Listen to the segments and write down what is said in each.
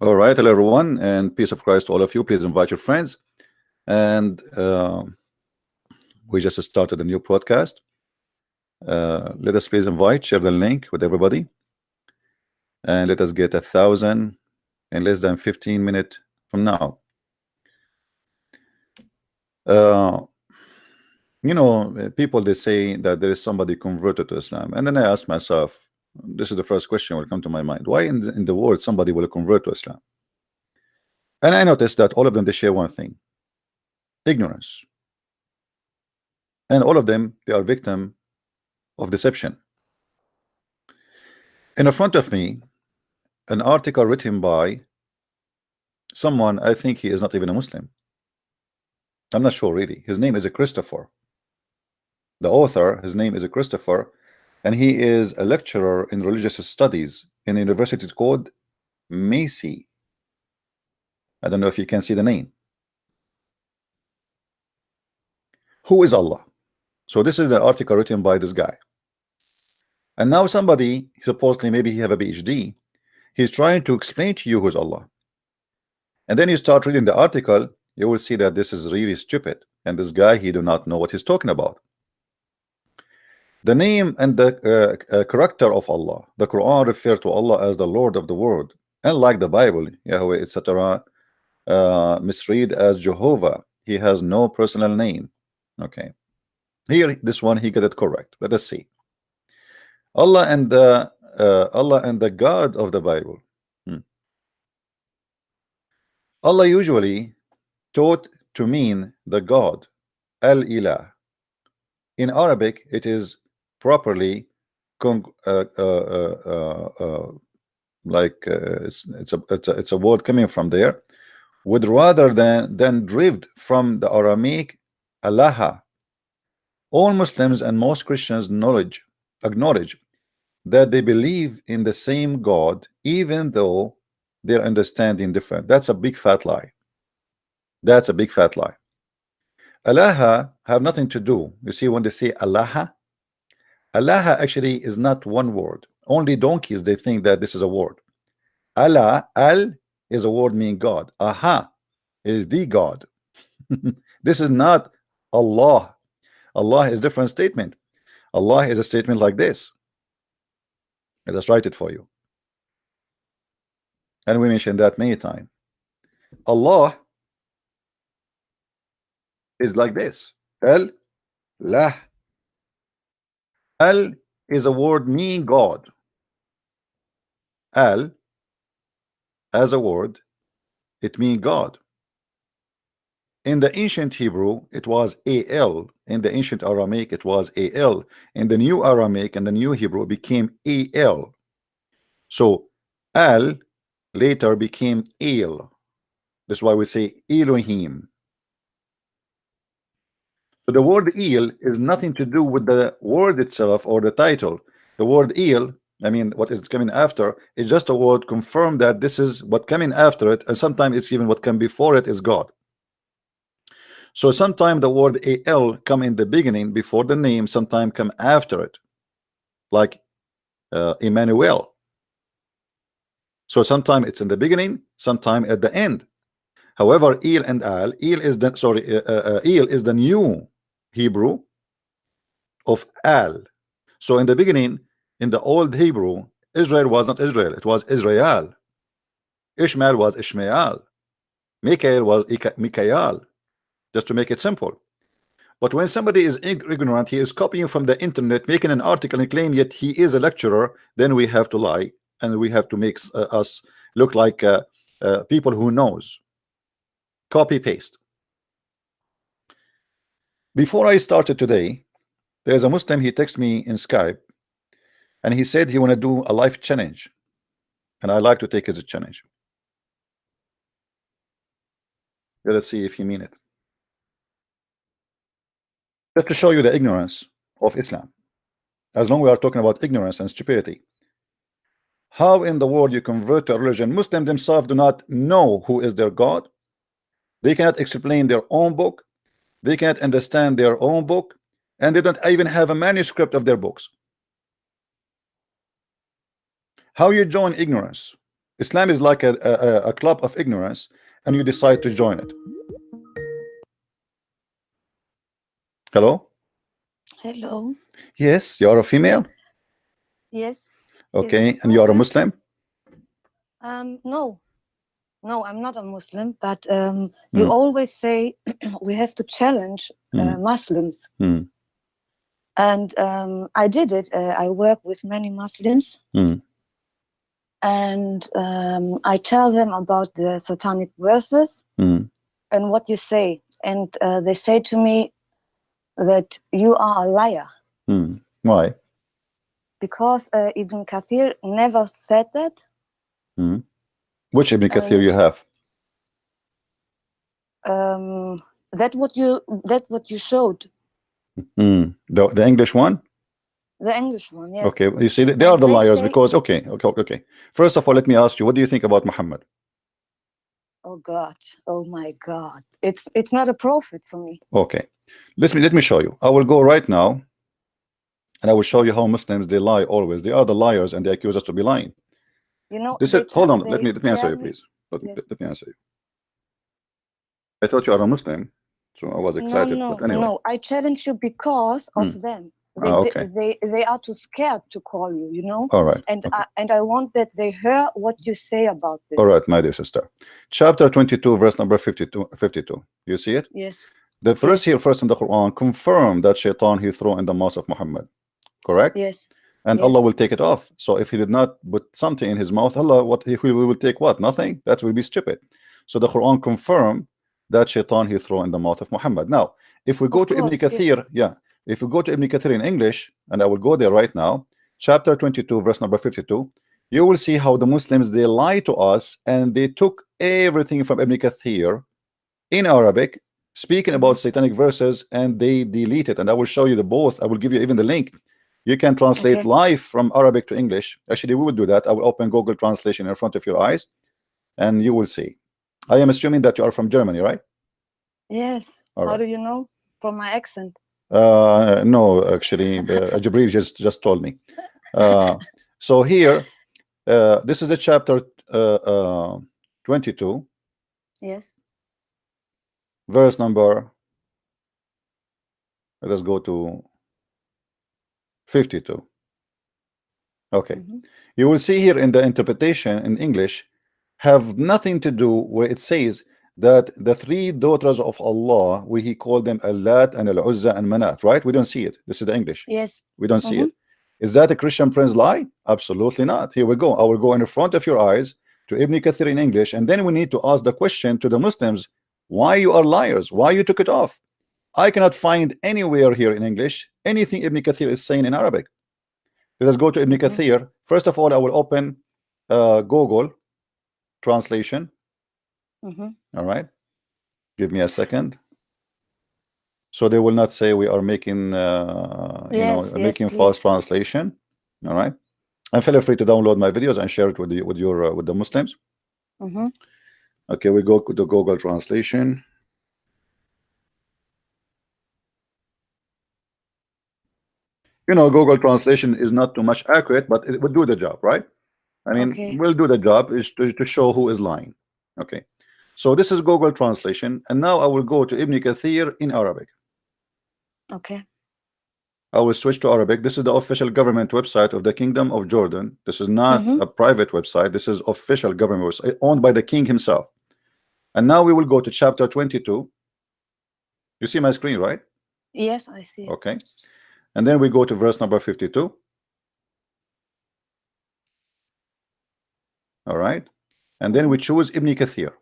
All right, hello everyone, and peace of Christ to all of you. Please invite your friends. And we just started a new podcast. Let us please invite, share the link with everybody, and let us get 1,000 in less than 15 minutes from now. Uh, people they say that there is somebody converted to Islam, and then I ask myself, this is the first question will come to my mind: why in the world somebody will convert to Islam? And I noticed that all of them they share one thing: ignorance. And all of them they are victim of deception. In front of me, an article written by someone, I think he is not even a Muslim. I'm not sure really. His name is a Christopher. The author, his name is a Christopher, and he is a lecturer in religious studies in a university called Macy. I don't know if you can see the name. Who is Allah? So this is the article written by this guy. And now somebody, supposedly maybe he have a PhD, he's trying to explain to you who's Allah. And then you start reading the article, you will see that this is really stupid. And this guy, he do not know what he's talking about. The name and the character of Allah. The Quran refer to Allah as the Lord of the world. Unlike the Bible, Yahweh, etc., misread as Jehovah. He has no personal name. Okay. Here, this one, he got it correct. Let us see. Allah and the God of the Bible. Allah usually taught to mean the God, Al-Ilah. In Arabic, it is properly it's a word coming from there, would rather than derived from the Aramaic Allah. All Muslims and most Christians acknowledge that they believe in the same God, even though their understanding different. That's a big fat lie. That's a big fat lie. Allah have nothing to do. You see, when they say Allah actually is not one word. Only donkeys they think that this is a word. Allah, al is a word meaning God. Aha is the God. This is not Allah. Allah is different statement. Allah is a statement like this. Let us write it for you. And we mentioned that many times. Allah is like this. Al-lah. Al is a word meaning God. Al as a word, it means God. In the ancient Hebrew, it was Al. In the ancient Aramaic, it was Al. In the new Aramaic and the new Hebrew, it became Al. So Al later became El. That's why we say Elohim. So the word El is nothing to do with the word itself or the title. The word El, I mean, what is coming after, is just a word confirm that this is what coming after it, and sometimes it's even what come before it is God. So sometimes the word Al come in the beginning before the name, sometimes come after it, like Emmanuel. So sometimes it's in the beginning, sometimes at the end. However, El and Al, El is the new Hebrew of Al. So in the beginning, in the old Hebrew, Israel was not Israel, it was Israel. Ishmael was Ishmael. Mikael was Mikael. Just to make it simple. But when somebody is ignorant, he is copying from the internet, making an article and claim yet he is a lecturer, then we have to lie and we have to make us look like people who knows. Copy paste. Before I started today, there's a Muslim, he texted me in Skype and he said he want to do a life challenge, and I like to take his challenge. Let's see if he mean it. Just to show you the ignorance of Islam. As long as we are talking about ignorance and stupidity, how in the world you convert to a religion? Muslims themselves do not know who is their God. They cannot explain their own book. They cannot understand their own book, and they don't even have a manuscript of their books. How you join ignorance? Islam is like a club of ignorance, and you decide to join it. Hello? Hello. Yes, you are a female. Yes. Okay, and you are a Muslim. No, no, I'm not a Muslim, but you always say we have to challenge Muslims. And I did it. I work with many Muslims. And I tell them about the satanic verses and what you say. And they say to me that you are a liar. Why? Because Ibn Kathir never said that. Which Ibn Kathir you have? That what you showed. The English one? The English one, yes. Okay, you see, they are the liars because, okay. First of all, let me ask you, what do you think about Muhammad? Oh God, oh my God. It's not a prophet for me. Okay, let me show you. I will go right now, and I will show you how Muslims, they lie always. They are the liars, and they accuse us to be lying. You know, hold on, let me answer you, please. Let me answer you. I thought you are a Muslim, so I was excited. No, but anyway. no, I challenge you because of them. They are too scared to call you, you know. All right. And I want that they hear what you say about this. All right, my dear sister. Chapter 22, verse number 52. You see it? Yes. The verse here first in the Quran confirm that shaitan he threw in the mouth of Muhammad. Correct? Yes. And Allah will take it off. So if he did not put something in his mouth, Allah, what he will take what? Nothing? That will be stupid. So the Quran confirm that shaitan he threw in the mouth of Muhammad. Now, if we go to Ibn Kathir, if we go to Ibn Kathir in English, and I will go there right now, chapter 22, verse number 52, you will see how the Muslims, they lie to us, and they took everything from Ibn Kathir in Arabic, speaking about satanic verses, and they delete it. And I will show you the both. I will give you even the link. You can translate live from Arabic to English. Actually, we will do that. I will open Google Translation in front of your eyes, and you will see. I am assuming that you are from Germany, right? Yes. How do you know? From my accent. No, actually, Jibril just told me. So here, this is the chapter 22. Yes. Verse number. Let us go to 52. Okay. You will see here in the interpretation in English have nothing to do where it says that the three daughters of Allah, we call them Allat and Al-Uzza and Manat, right? We don't see it. This is the English. Yes. We don't see it. Is that a Christian Prince lie? Absolutely not. Here we go. I will go in front of your eyes to Ibn Kathir in English, and then we need to ask the question to the Muslims, why you are liars? Why you took it off? I cannot find anywhere here in English anything Ibn Kathir is saying in Arabic. Let us go to Ibn Kathir. First of all, I will open Google Translation. All right, give me a second, so they will not say we are making making false translation. All right, and feel free to download my videos and share it with the Muslims. Okay, we go to Google Translation. You know, Google Translation is not too much accurate, but it would do the job, right? I mean, we'll do the job is to show who is lying. Okay, so this is Google Translation, and now I will go to Ibn Kathir in Arabic. Okay. I will switch to Arabic. This is the official government website of the Kingdom of Jordan. This is not a private website. This is official government website owned by the king himself. And now we will go to chapter 22. You see my screen, right? Yes, I see. Okay. And then we go to verse number 52. All right. And then we choose Ibn Kathir.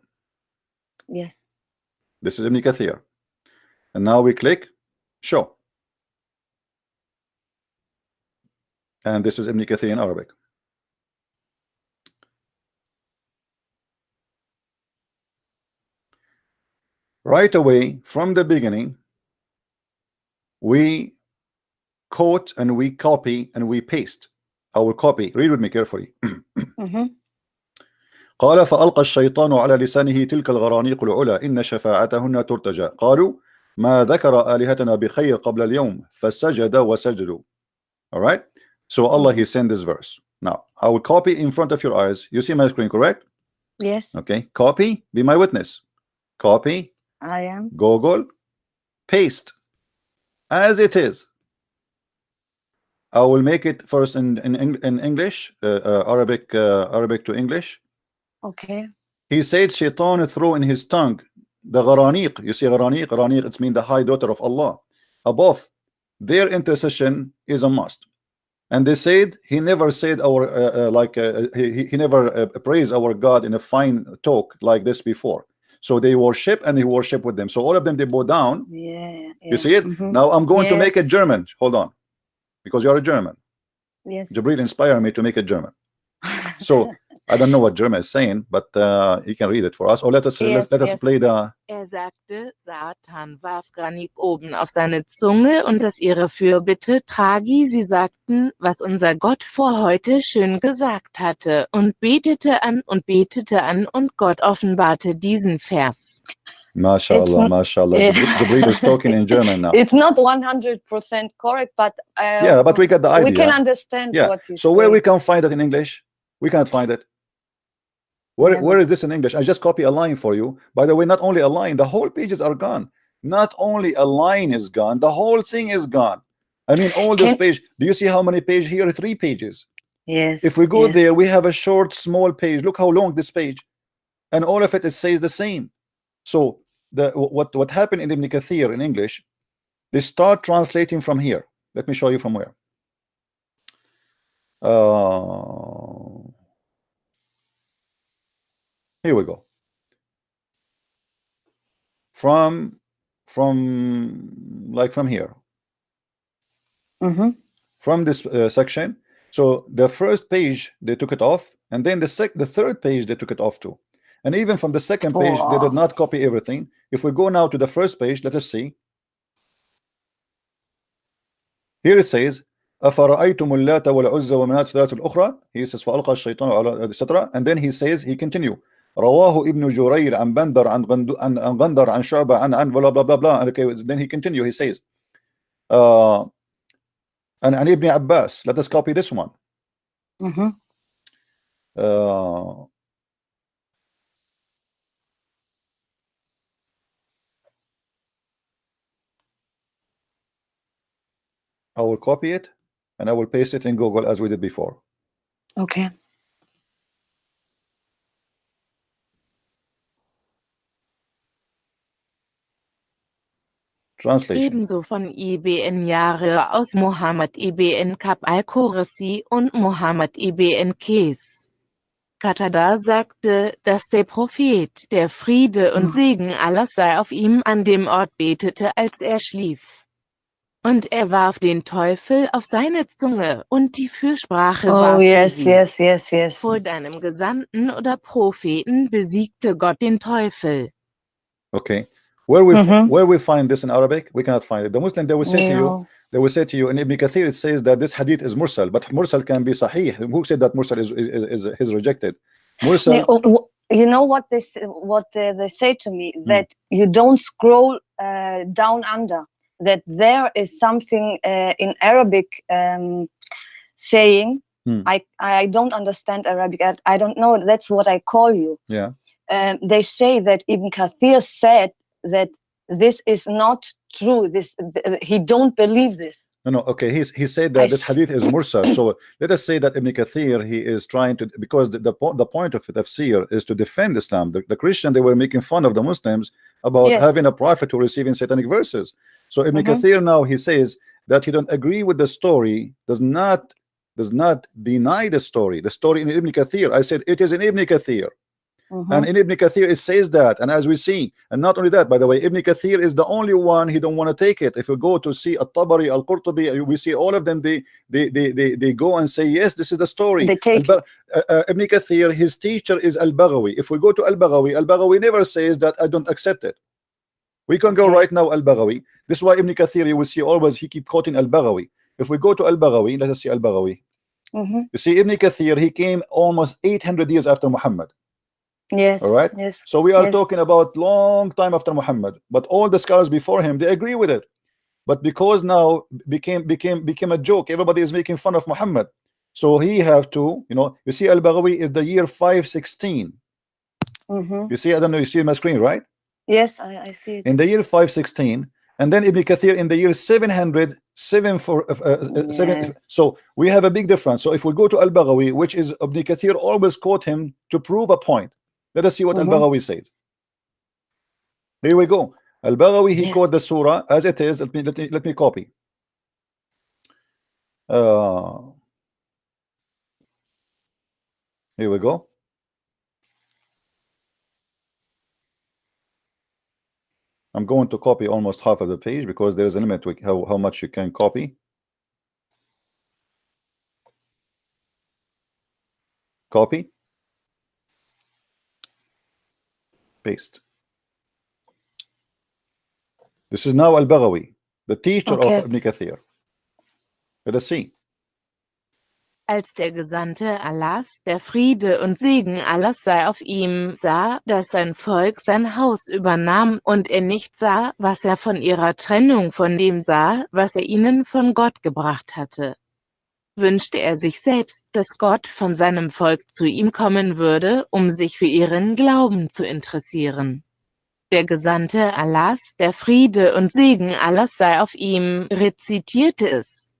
Yes. This is Ibn Kathir. And now we click show. And this is Ibn Kathir in Arabic. Right away, from the beginning, we quote and we copy and we paste. I will copy. Read with me carefully. قال فألقى الشيطان على لسانه تلك الغرانيق العلا إن شفاعتهن ترتجى قالوا ما ذكر آلهتنا بخير قبل اليوم فسجد وسجدوا. All right, so Allah he sent this verse. Now I will copy in front of your eyes. You see my screen, correct? Yes. Okay, copy, be my witness. Copy, I am. Google, paste as it is. I will make it first in English, Arabic to English. Okay. He said Shaitan threw in his tongue the gharaniq. You see gharaniq, it's mean the high daughter of Allah. Above, their intercession is a must. And they said he never said our he never praised our God in a fine talk like this before. So they worship and he worship with them. So all of them, they bow down. Yeah. You see it? Now I'm going to make it German. Hold on, because you're a German. Yes. Jibril inspired me to make it German. So I don't know what German is saying, but you can read it for us. Or let us play the. Sagte, Satan warf Granik oben auf seine Zunge und das ihre Fürbitte tragi. Sie sagten, was unser Gott vor heute schön gesagt hatte, und betete an und Gott offenbarte diesen Vers. MashaAllah, MashaAllah. Jibril is talking in German now. It's not 100% correct, but yeah, but we got the idea. We can understand what you So say. Where we can find it in English? We can't find it. Where is this in English? I just copy a line for you. By the way, not only a line, the whole pages are gone. Not only a line is gone, the whole thing is gone. I mean, all this page. Do you see how many pages here? 3 pages. Yes. If we go there, we have a short, small page. Look how long this page, and all of it says the same. So what happened in Ibn Kathir in English? They start translating from here. Let me show you from where. Here we go. From here. From this section. So the first page they took it off, and then the third page they took it off too. And even from the second page, they did not copy everything. If we go now to the first page, let us see. Here it says, أَفَرَأَيْتُمُ اللَّاتَ وَالْعُزَّى وَمَنَاةَ الثَّالِثَةَ الْأُخْرَى. He says, فَأَلْقَى الشَّيْطَانُ etc. And then he says, he continue. رواه ابن جرير عن بندر عن غندر عن شعبة عن blah blah blah blah. Okay, then he continue. He says, and Ibn Abbas. Let us copy this one. I will copy it and I will paste it in Google as we did before. Okay. Translation. Ebenso von IBN Jahre aus Mohammed IBN Kab al-Qurasi und Mohammed IBN Kes. Qatada sagte, dass der Prophet, der Friede und Segen Allahs sei auf ihm, an dem Ort betete, als er schlief. Und er warf den Teufel auf seine Zunge, und die Fürsprache war für sie. Vor deinem Gesandten oder Propheten besiegte Gott den Teufel. Okay. Where we find this in Arabic, we cannot find it. The Muslim, they will say to you, in Ibn Kathir it says that this hadith is mursal, but mursal can be sahih. Who said that mursal is rejected? Mursal. You know what they say to me, that you don't scroll down under, that there is something in Arabic saying, I don't understand Arabic, I don't know, that's what I call you. Yeah. They say that Ibn Kathir said that this is not true. He don't believe this. No. Okay. He said that this hadith is mursal. So let us say that Ibn Kathir, he is trying to, because the point of tafsir is to defend Islam. The Christian, they were making fun of the Muslims about having a prophet who receiving satanic verses. So Ibn Kathir now, he says that he don't agree with the story, does not deny the story. The story in Ibn Kathir, I said it is in Ibn Kathir. And in Ibn Kathir it says that, and as we see, and not only that, by the way, Ibn Kathir is the only one, he don't want to take it. If we go to see At-Tabari, Al-Qurtubi, we see all of them, they go and say, yes, this is the story. They take Ibn Kathir, his teacher is Al-Baghawi. If we go to Al-Baghawi never says that I don't accept it. We can go right now Al-Baghawi. This is why Ibn Kathir, you will see always he keep quoting Al-Baghawi. If we go to Al-Baghawi, let us see Al-Baghawi. You see, Ibn Kathir, he came almost 800 years after Muhammad. Yes. All right. Yes. So we are talking about long time after Muhammad, but all the scholars before him, they agree with it. But because now became a joke, everybody is making fun of Muhammad. So he have to, you see Al-Baghawi is the year 516. You see, I don't know, you see my screen, right? Yes, I see it. In the year 516, and then Ibn Kathir in the year 700, 7 for 7. Yes. So we have a big difference. So if we go to Al-Baghawi, which is Ibn Kathir always quote him to prove a point. Let us see what Al-Baghawi said. Here we go. Al-Baghawi, he quote the surah as it is. Let me copy. Here we go. I'm going to copy almost half of the page because there's a limit to how much you can copy. Copy. Paste. This is now Al-Baghawi, the teacher of Ibn Kathir. Let us see. Als der Gesandte Allahs, der Friede und Segen Allahs sei auf ihm, sah, dass sein Volk sein Haus übernahm und er nicht sah, was er von ihrer Trennung von dem sah, was er ihnen von Gott gebracht hatte, wünschte er sich selbst, dass Gott von seinem Volk zu ihm kommen würde, um sich für ihren Glauben zu interessieren. Der Gesandte Allahs, der Friede und Segen Allahs sei auf ihm, rezitierte es,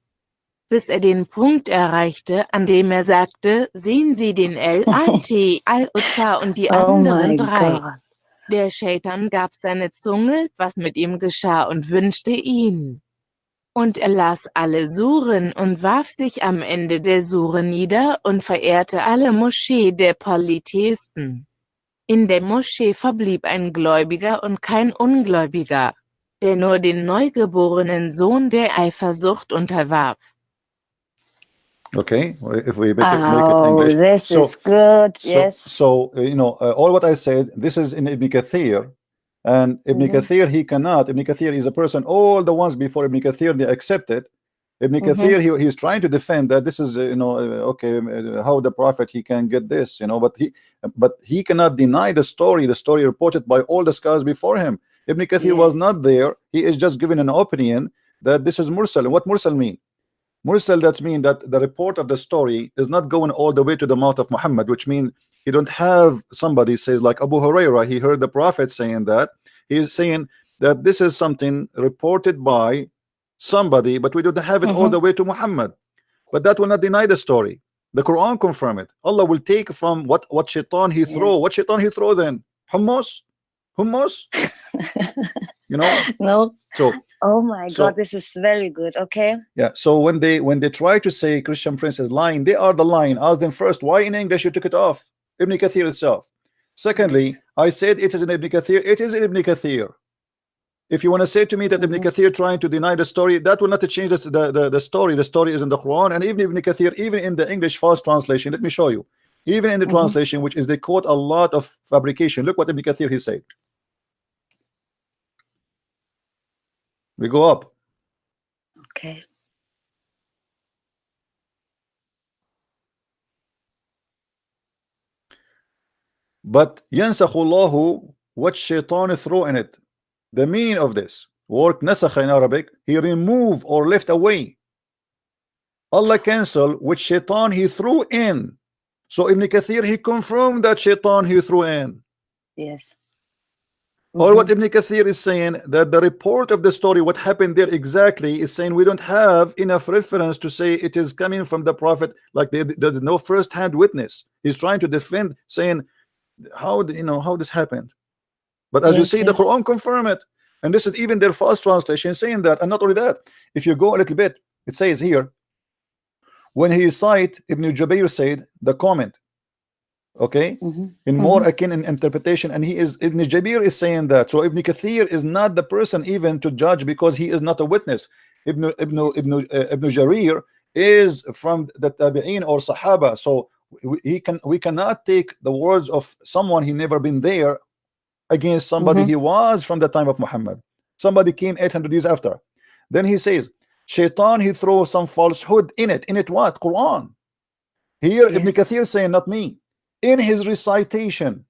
bis er den Punkt erreichte, an dem er sagte, sehen Sie den Lat, Al-Uzza und die anderen drei. Der Schaitan gab seine Zunge, was mit ihm geschah und wünschte ihn. Und er las alle Suren und warf sich am Ende der Sure nieder und verehrte alle Moschee der Polytheisten. In der Moschee verblieb ein Gläubiger und kein Ungläubiger, der nur den neugeborenen Sohn der Eifersucht unterwarf. Okay, if we make it English. This is good. Yes. So all what I said, this is in Ibn Kathir, and Ibn Kathir he cannot. Ibn Kathir is a person. All the ones before Ibn Kathir they accepted. Ibn Kathir he's trying to defend that this is okay, how the prophet he can get this, but he cannot deny the story reported by all the scholars before him. Ibn Kathir was not there. He is just giving an opinion that this is mursal. What mursal mean? Mursal, that means that the report of the story is not going all the way to the mouth of Muhammad, which means you don't have somebody says like Abu Huraira, he heard the prophet saying that. He is saying that this is something reported by somebody, but we don't have it all the way to Muhammad. But that will not deny the story. The Quran confirm it. Allah will take from what shaitan he throw. What shaitan he throw then? Hummus? No. So oh my God, this is very good. Okay. Yeah. So when they try to say Christian Prince is lying, they are the lying. Ask them first, why in English you took it off? Ibn Kathir itself. Secondly, I said it is in Ibn Kathir. It is in Ibn Kathir. If you want to say to me that Ibn Kathir trying to deny the story, that will not change the story. The story is in the Quran, and even Ibn Kathir, even in the English fast translation, let me show you. Even in the translation, which is they quote a lot of fabrication. Look what Ibn Kathir he said. We go up. Okay. But yansakhu what shaitan throw in it. The meaning of this word nasakh in Arabic, he remove or left away. Allah cancel which shaitan he threw in. So Ibn Kathir he confirmed that shaitan he threw in. Yes. Or what Ibn Kathir is saying, that the report of the story, what happened there exactly, is saying we don't have enough reference to say it is coming from the prophet, like there's no first-hand witness. He's trying to defend, saying how this happened. But as you see, the Quran confirm it, and this is even their fast translation saying that. And not only that, if you go a little bit, it says here, when he cite Ibn Jubayr said the comment, okay, in more akin in interpretation, and he is Ibn Jabir is saying that. So Ibn Kathir is not the person even to judge because he is not a witness. Ibn Jarir is from the Tabi'in or Sahaba, so we cannot take the words of someone he never been there against somebody he was from the time of Muhammad. Somebody came 800 years after. Then he says shaitan he throws some falsehood in it. In it what? Quran. Here Ibn Kathir saying, not me. In his recitation.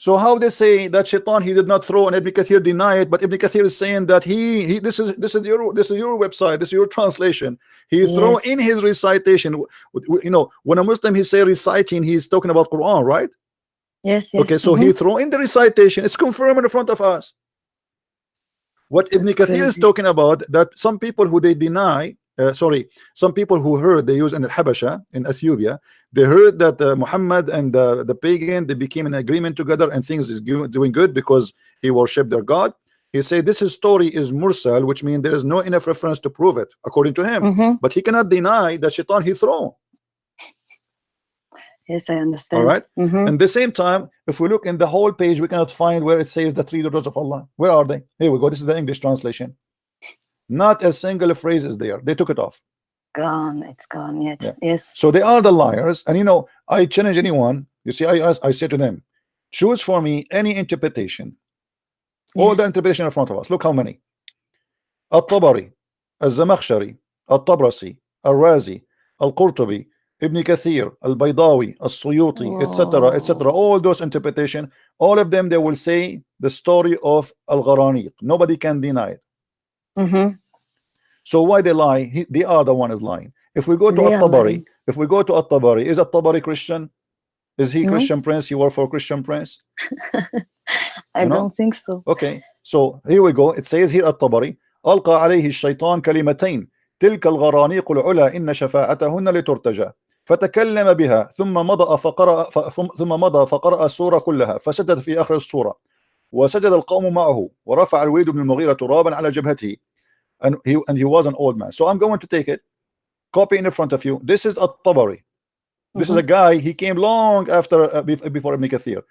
So how they say that Shaitan he did not throw and Ibn Kathir deny it, but Ibn Kathir is saying that he this is your website, this is your translation. He throw in his recitation. You know, when a Muslim he say reciting, he's talking about Quran, right? Yes. Okay, so he throw in the recitation. It's confirmed in front of us. What Ibn Kathir is talking about, that some people who they deny, some people who heard, they use in Al-Habasha, in Ethiopia, they heard that Muhammad and the pagan, they became in agreement together and things is doing good because he worshipped their God. He said this story is mursal, which means there is no enough reference to prove it, according to him. But he cannot deny that Shaitan he thrown. Yes, I understand. All right. At the same time, if we look in the whole page, we cannot find where it says the three daughters of Allah. Where are they? Here we go. This is the English translation. Not a single phrase is there. They took it off. Gone. It's gone. Yes. So they are the liars. And you know, I challenge anyone. You see, I say to them, choose for me any interpretation. All the interpretation in front of us. Look how many. Al-Tabari, Al-Zamakhshari, Al-Tabrasi, Al-Razi, Al-Qurtubi, Ibn Kathir, Al-Baydawi, Al-Suyuti, etc., etc. All those interpretation, all of them, they will say the story of Al-Gharaniq. Nobody can deny it. So why they lie? They are the one is lying. If we go to At-Tabari, is At-Tabari Christian? Is he Christian prince? He work for Christian prince? I don't think so. Okay, so here we go. It says here At-Tabari, ألقى عليه الشيطان كلمتين تلك الغرانيق العلا إن شفاعتهن لترتجى فتكلم بها ثم مضى فقرأ السورة كلها فسجد في آخر السورة وسجد القوم معه ورفع الوليد بن المغيرة ترابا على جبهته and he was an old man. So I'm going to take it, copy in front of you. This is At-Tabari. This is a guy, he came long after before Ibn Kathir,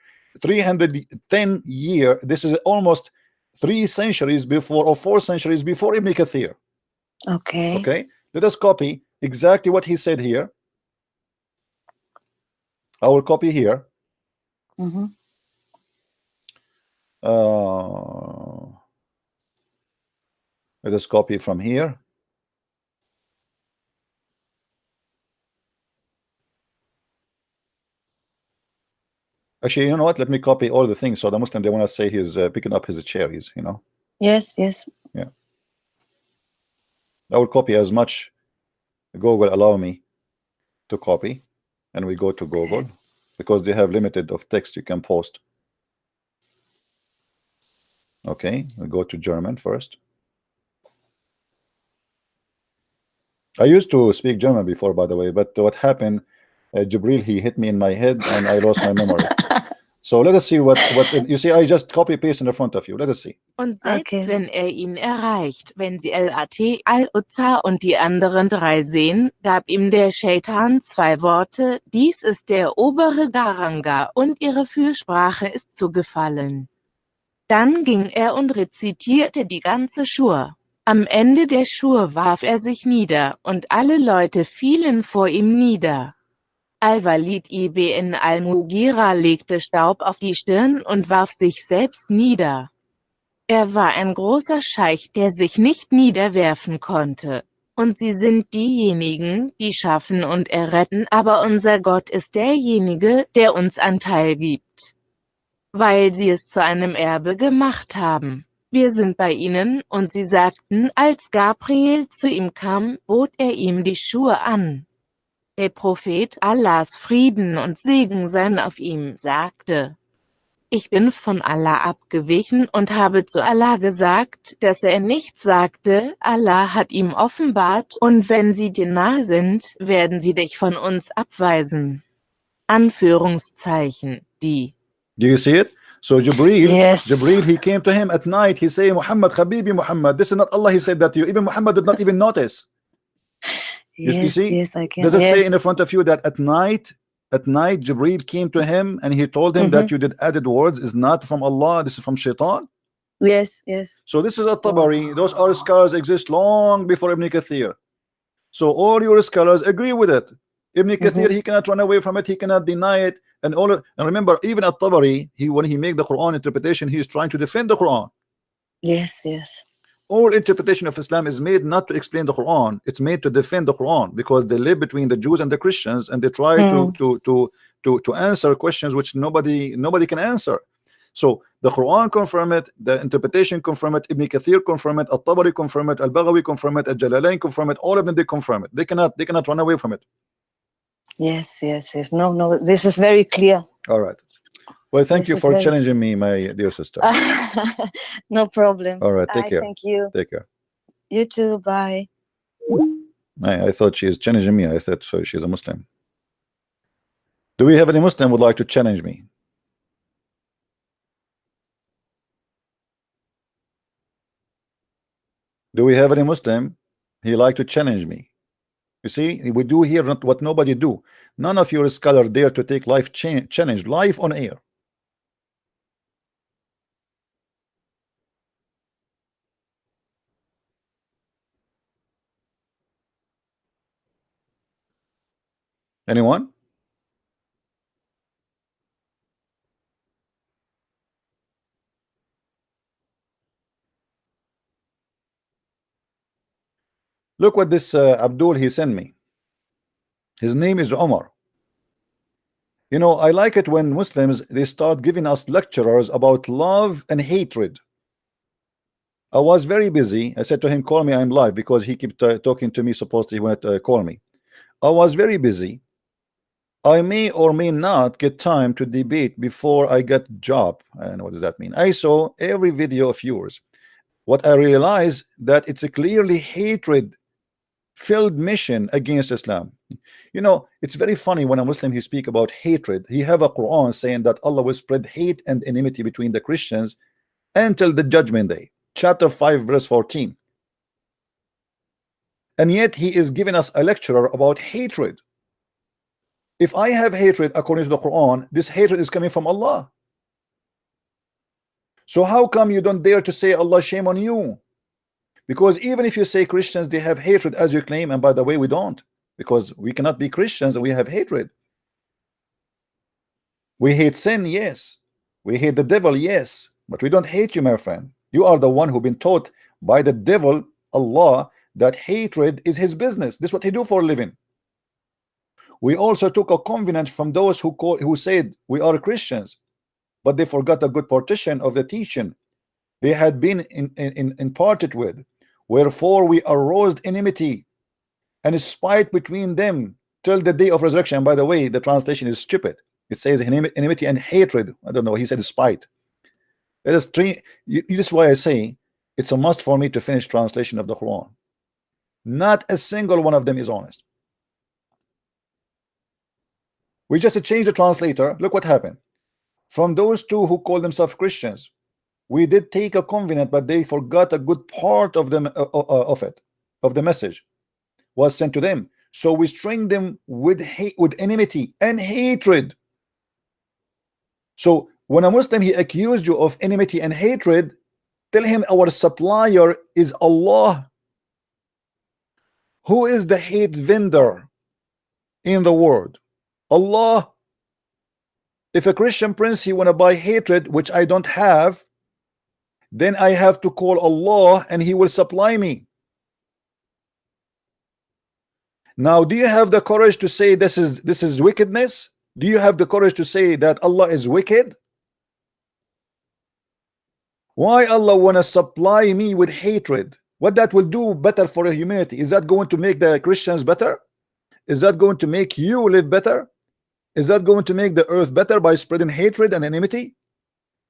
310 years. This is almost 3 centuries before, or 4 centuries before Ibn Kathir. Okay, let us copy exactly what he said here. I will copy here. Let us copy from here. Actually, you know what? Let me copy all the things so the Muslim, they want to say he's picking up his chair. He's, you know. Yes. Yeah. I will copy as much Google allow me to copy, and we go to Google because they have limited of text you can post. Okay, we go to German first. I used to speak German before, by the way, but what happened, Jibril, he hit me in my head and I lost my memory. So let us see what you see. I just copy paste in the front of you. Let us see. Und selbst wenn ihn erreicht, wenn sie Lat, Al-Uzza und die anderen 3 sehen, gab ihm der Shaitan 2 Worte, dies ist der obere Garanga und ihre Fürsprache ist zugefallen. Dann ging er und rezitierte die ganze Schur. Am Ende der Schur warf er sich nieder, und alle Leute fielen vor ihm nieder. Al-Walid ibn al-Mughira legte Staub auf die Stirn und warf sich selbst nieder. Er war ein großer Scheich, der sich nicht niederwerfen konnte. Und sie sind diejenigen, die schaffen und erretten, aber unser Gott ist derjenige, der uns Anteil gibt. Weil sie es zu einem Erbe gemacht haben. Wir sind bei ihnen, und sie sagten, als Gabriel zu ihm kam, bot er ihm die Schuhe an. Der Prophet, Allahs Frieden und Segen seien auf ihm, sagte: Ich bin von Allah abgewichen und habe zu Allah gesagt, dass er nichts sagte, Allah hat ihm offenbart, und wenn sie dir nahe sind, werden sie dich von uns abweisen. Anführungszeichen, die. Do you see it? So Jibril, Jibril, he came to him at night. He said, Muhammad, Habibi Muhammad. This is not Allah. He said that to you. Even Muhammad did not even notice. You see? Yes, I can. Does it say in the front of you that at night, Jibril came to him and he told him that you did added words is not from Allah. This is from Shaitan. Yes. So this is At-Tabari. Those are scholars exist long before Ibn Kathir. So all your scholars agree with it. Ibn Kathir, he cannot run away from it. He cannot deny it. And remember, even At-Tabari, when he made the Quran interpretation, he is trying to defend the Quran. Yes. All interpretation of Islam is made not to explain the Quran. It's made to defend the Quran, because they live between the Jews and the Christians, and they try to answer questions which nobody can answer. So the Quran confirm it, the interpretation confirm it, Ibn Kathir confirm it, Al-Tabari confirm it, Al-Baghawi confirm it, Al-Jalalain confirm it, all of them they confirm it. They cannot run away from it. Yes. No, this is very clear. All right. Well, thank you for challenging me, my dear sister. No problem. All right, take care. Thank you. Take care. You too. Bye. I thought she is challenging me. I thought so she's a Muslim. Do we have any Muslim would like to challenge me? Do we have any Muslim? He like to challenge me. You see, we do here what nobody do. None of your scholars dare to take life challenge live on air. Anyone? Look what this Abdul he sent me. His name is Omar. You know, I like it when Muslims they start giving us lectures about love and hatred. I was very busy. I said to him, call me, I'm live, because he kept talking to me, supposed he wanted to call me. I was very busy. I may or may not get time to debate before I get job. And what does that mean? I saw every video of yours. What I realized that it's a clearly hatred filled mission against Islam. You know, it's very funny when a Muslim he speak about hatred. He have a Quran saying that Allah will spread hate and enmity between the Christians until the judgment day. Chapter 5 verse 14. And yet he is giving us a lecture about hatred. If I have hatred according to the Quran, this hatred is coming from Allah. So how come you don't dare to say, Allah, shame on you? Because even if you say Christians they have hatred as you claim, and by the way we don't, because we cannot be Christians and we have hatred. We hate sin, yes. We hate the devil, yes. But we don't hate you, my friend. You are the one who been taught by the devil, Allah, that hatred is his business. This is what he do for a living. We also took a covenant from those who said we are Christians, but they forgot a good partition of the teaching they had been imparted with. Wherefore we aroused enmity and spite between them till the day of resurrection. By the way, the translation is stupid. It says enmity and hatred. I don't know. He said spite. It is this is why I say it's a must for me to finish translation of the Quran. Not a single one of them is honest. We just changed the translator. Look what happened. From those two who call themselves Christians, we did take a covenant, but they forgot a good part of them of the message was sent to them. So we string them with hate, with enmity and hatred. So when a Muslim he accused you of enmity and hatred, tell him our supplier is Allah. Who is the hate vendor in the world? Allah. If a Christian prince he want to buy hatred, which I don't have, then I have to call Allah and he will supply me. Now, do you have the courage to say this is wickedness? Do you have the courage to say that Allah is wicked? Why Allah wanna supply me with hatred? What that will do better for humanity? Is that going to make the Christians better? Is that going to make you live better? Is that going to make the earth better by spreading hatred and enmity?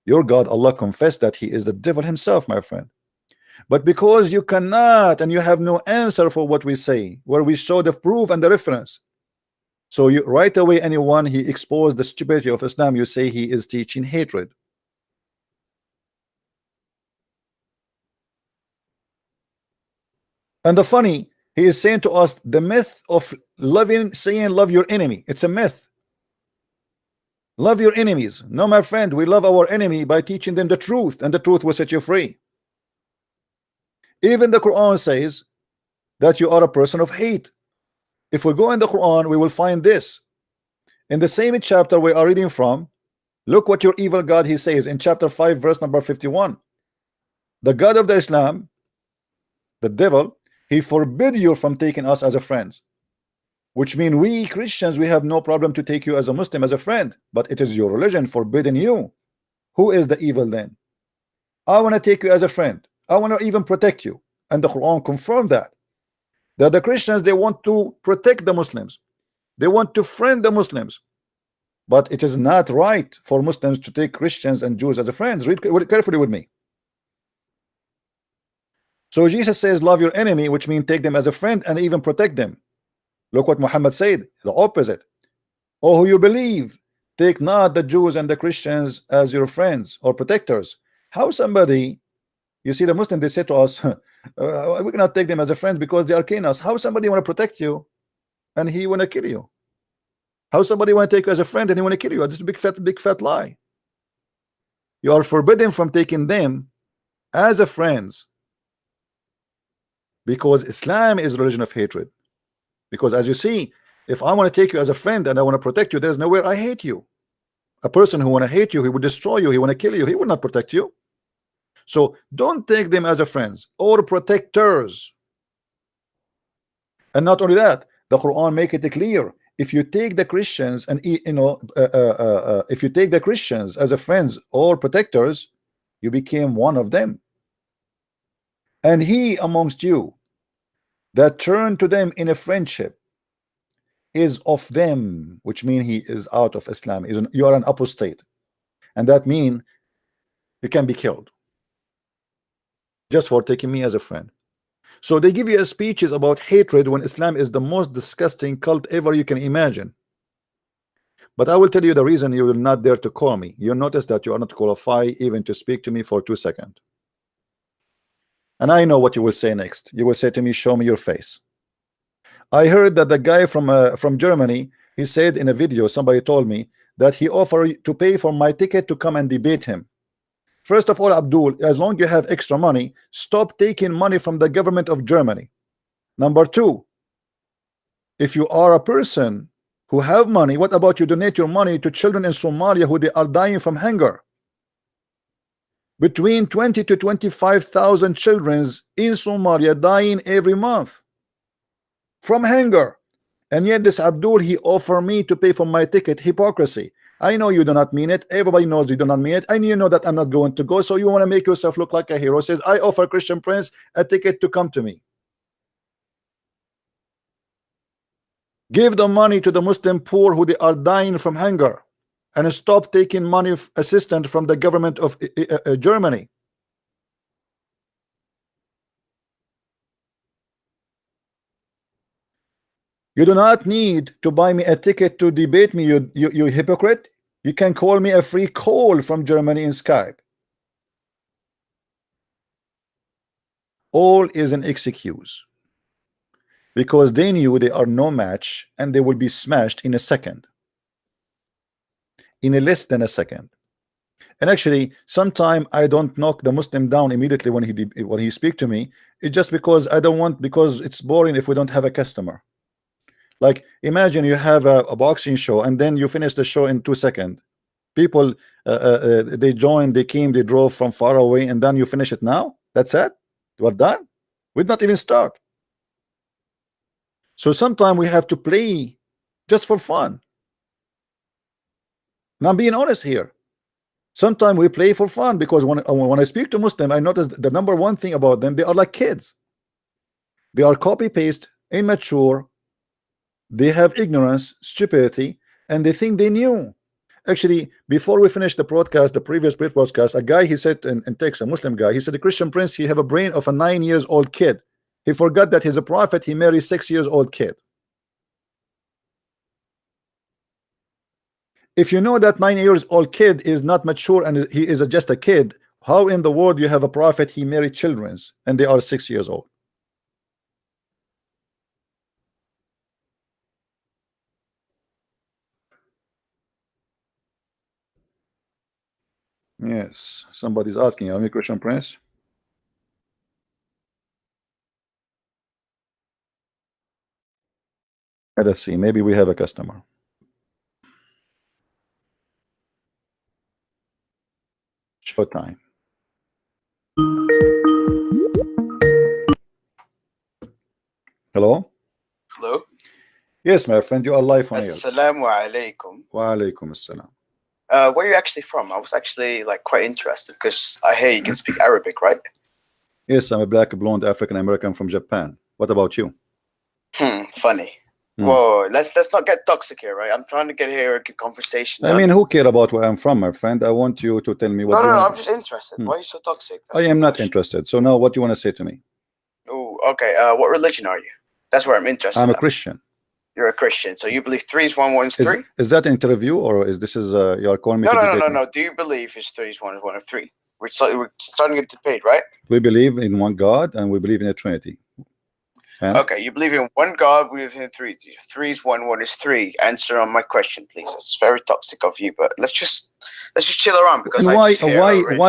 Your God Allah confessed that he is the devil himself, my friend. But because you cannot and you have no answer for what we say, where we show the proof and the reference, so you right away anyone he exposed the stupidity of Islam, you say he is teaching hatred. And the funny, he is saying to us the myth of saying love your enemy. It's a myth. Love your enemies. No, my friend, we love our enemy by teaching them the truth, and the truth will set you free. Even the Quran says that you are a person of hate. If we go in the Quran, we will find this. In the same chapter we are reading from, look what your evil God he says in chapter 5 verse number 51. The God of the Islam, the devil, he forbid you from taking us as a friends, which mean we Christians we have no problem to take you as a Muslim, as a friend, but it is your religion forbidden you. who is the evil then? I want to take you as a friend. I want to even protect you. And the Quran confirmed that the Christians, they want to protect the Muslims. They want to friend the Muslims. But it is not right for Muslims to take Christians and Jews as a friends. Read carefully with me. So Jesus says, love your enemy, which means take them as a friend and even protect them. Look what Muhammad said, the opposite. Oh, who you believe, take not the Jews and the Christians as your friends or protectors. How somebody, you see, the Muslim, they say to us, we cannot take them as a friend because they are killing us. How somebody want to protect you and he want to kill you? How somebody want to take you as a friend and he want to kill you? This is a big fat lie. You are forbidden from taking them as a friends, because Islam is a religion of hatred. Because as you see, if I want to take you as a friend and I want to protect you, there's nowhere I hate you. A person who want to hate you, he would destroy you, he want to kill you, he will not protect you. So don't take them as a friends or protectors. And not only that, the Quran make it clear, if you take the Christians and if you take the Christians as a friends or protectors, you became one of them. And he amongst you that turn to them in a friendship is of them, which means he is out of Islam. You are an apostate, and that means you can be killed just for taking me as a friend. So they give you speeches about hatred when Islam is the most disgusting cult ever you can imagine. But I will tell you the reason you will not dare to call me. You'll notice that you are not qualified even to speak to me for 2 seconds. And I know what you will say next. You will say to me, show me your face. I heard that the guy from Germany, he said in a video, somebody told me that he offered to pay for my ticket to come and debate him. First of all, Abdul, as long as you have extra money, stop taking money from the government of Germany. Number two, if you are a person who have money, what about you donate your money to children in Somalia who they are dying from hunger? Between 20 to 25,000 children in Somalia dying every month from hunger. And yet this Abdul, he offered me to pay for my ticket. Hypocrisy. I know you do not mean it. Everybody knows you do not mean it. And you know that I'm not going to go. So you want to make yourself look like a hero. Says, I offer Christian Prince a ticket to come to me. Give the money to the Muslim poor who they are dying from hunger. And stop taking money of assistance from the government of Germany. You do not need to buy me a ticket to debate me, you hypocrite. You can call me a free call from Germany in Skype. All is an excuse. Because they knew they are no match and they will be smashed in a second. In a less than a second. And actually, sometimes I don't knock the Muslim down immediately when he speak to me. It's just because I don't want, because it's boring if we don't have a customer. Like imagine you have a boxing show and then you finish the show in 2 seconds. People they joined, they came, they drove from far away, and then you finish it now. That's it. We're done. We did not even start. So sometimes we have to play just for fun. And I'm being honest here. Sometimes we play for fun because when I speak to Muslim, I notice the number one thing about them, they are like kids. They are copy paste, immature. They have ignorance, stupidity, and they think they knew. Actually, before we finished the broadcast, the previous broadcast, a guy, he said in text, a Muslim guy, he said the Christian Prince, he have a brain of a 9-year-old kid. He forgot that he's a prophet. He married 6-year-old kid. If you know that 9-year-old kid is not mature and he is just a kid, how in the world you have a prophet, he married children and they are 6 years old? Yes, somebody's asking, are you Christian Prince? Let us see, maybe we have a customer. Showtime. Hello? Hello? Yes, my friend, you are live on air. Assalamu alaikum. Wa alaikum assalam. Where are you actually from? I was actually like quite interested because I hear you can speak Arabic, right? Yes, I'm a black, blonde African American from Japan. What about you? Funny. Whoa, let's not get toxic here, right? I'm trying to get here a good conversation done. I mean, who care about where I'm from, my friend? I want you to tell me what you No, want. I'm just interested. Why are you so toxic? I am not interested. So now what do you want to say to me? Oh, okay. What religion are you? That's where I'm interested. I'm a Christian. You're a Christian, so you believe 3 is 1, 1 is 3? Is that an interview, or is this you are calling me to debate me? No. Do you believe it's 3 is 1 is 1 of 3? We're starting a debate, right? We believe in one God and we believe in a Trinity. And? Okay, you believe in one God, we believe in 3. 3 is 1, 1 is 3. Answer on my question, please. It's very toxic of you, but let's just chill around because and why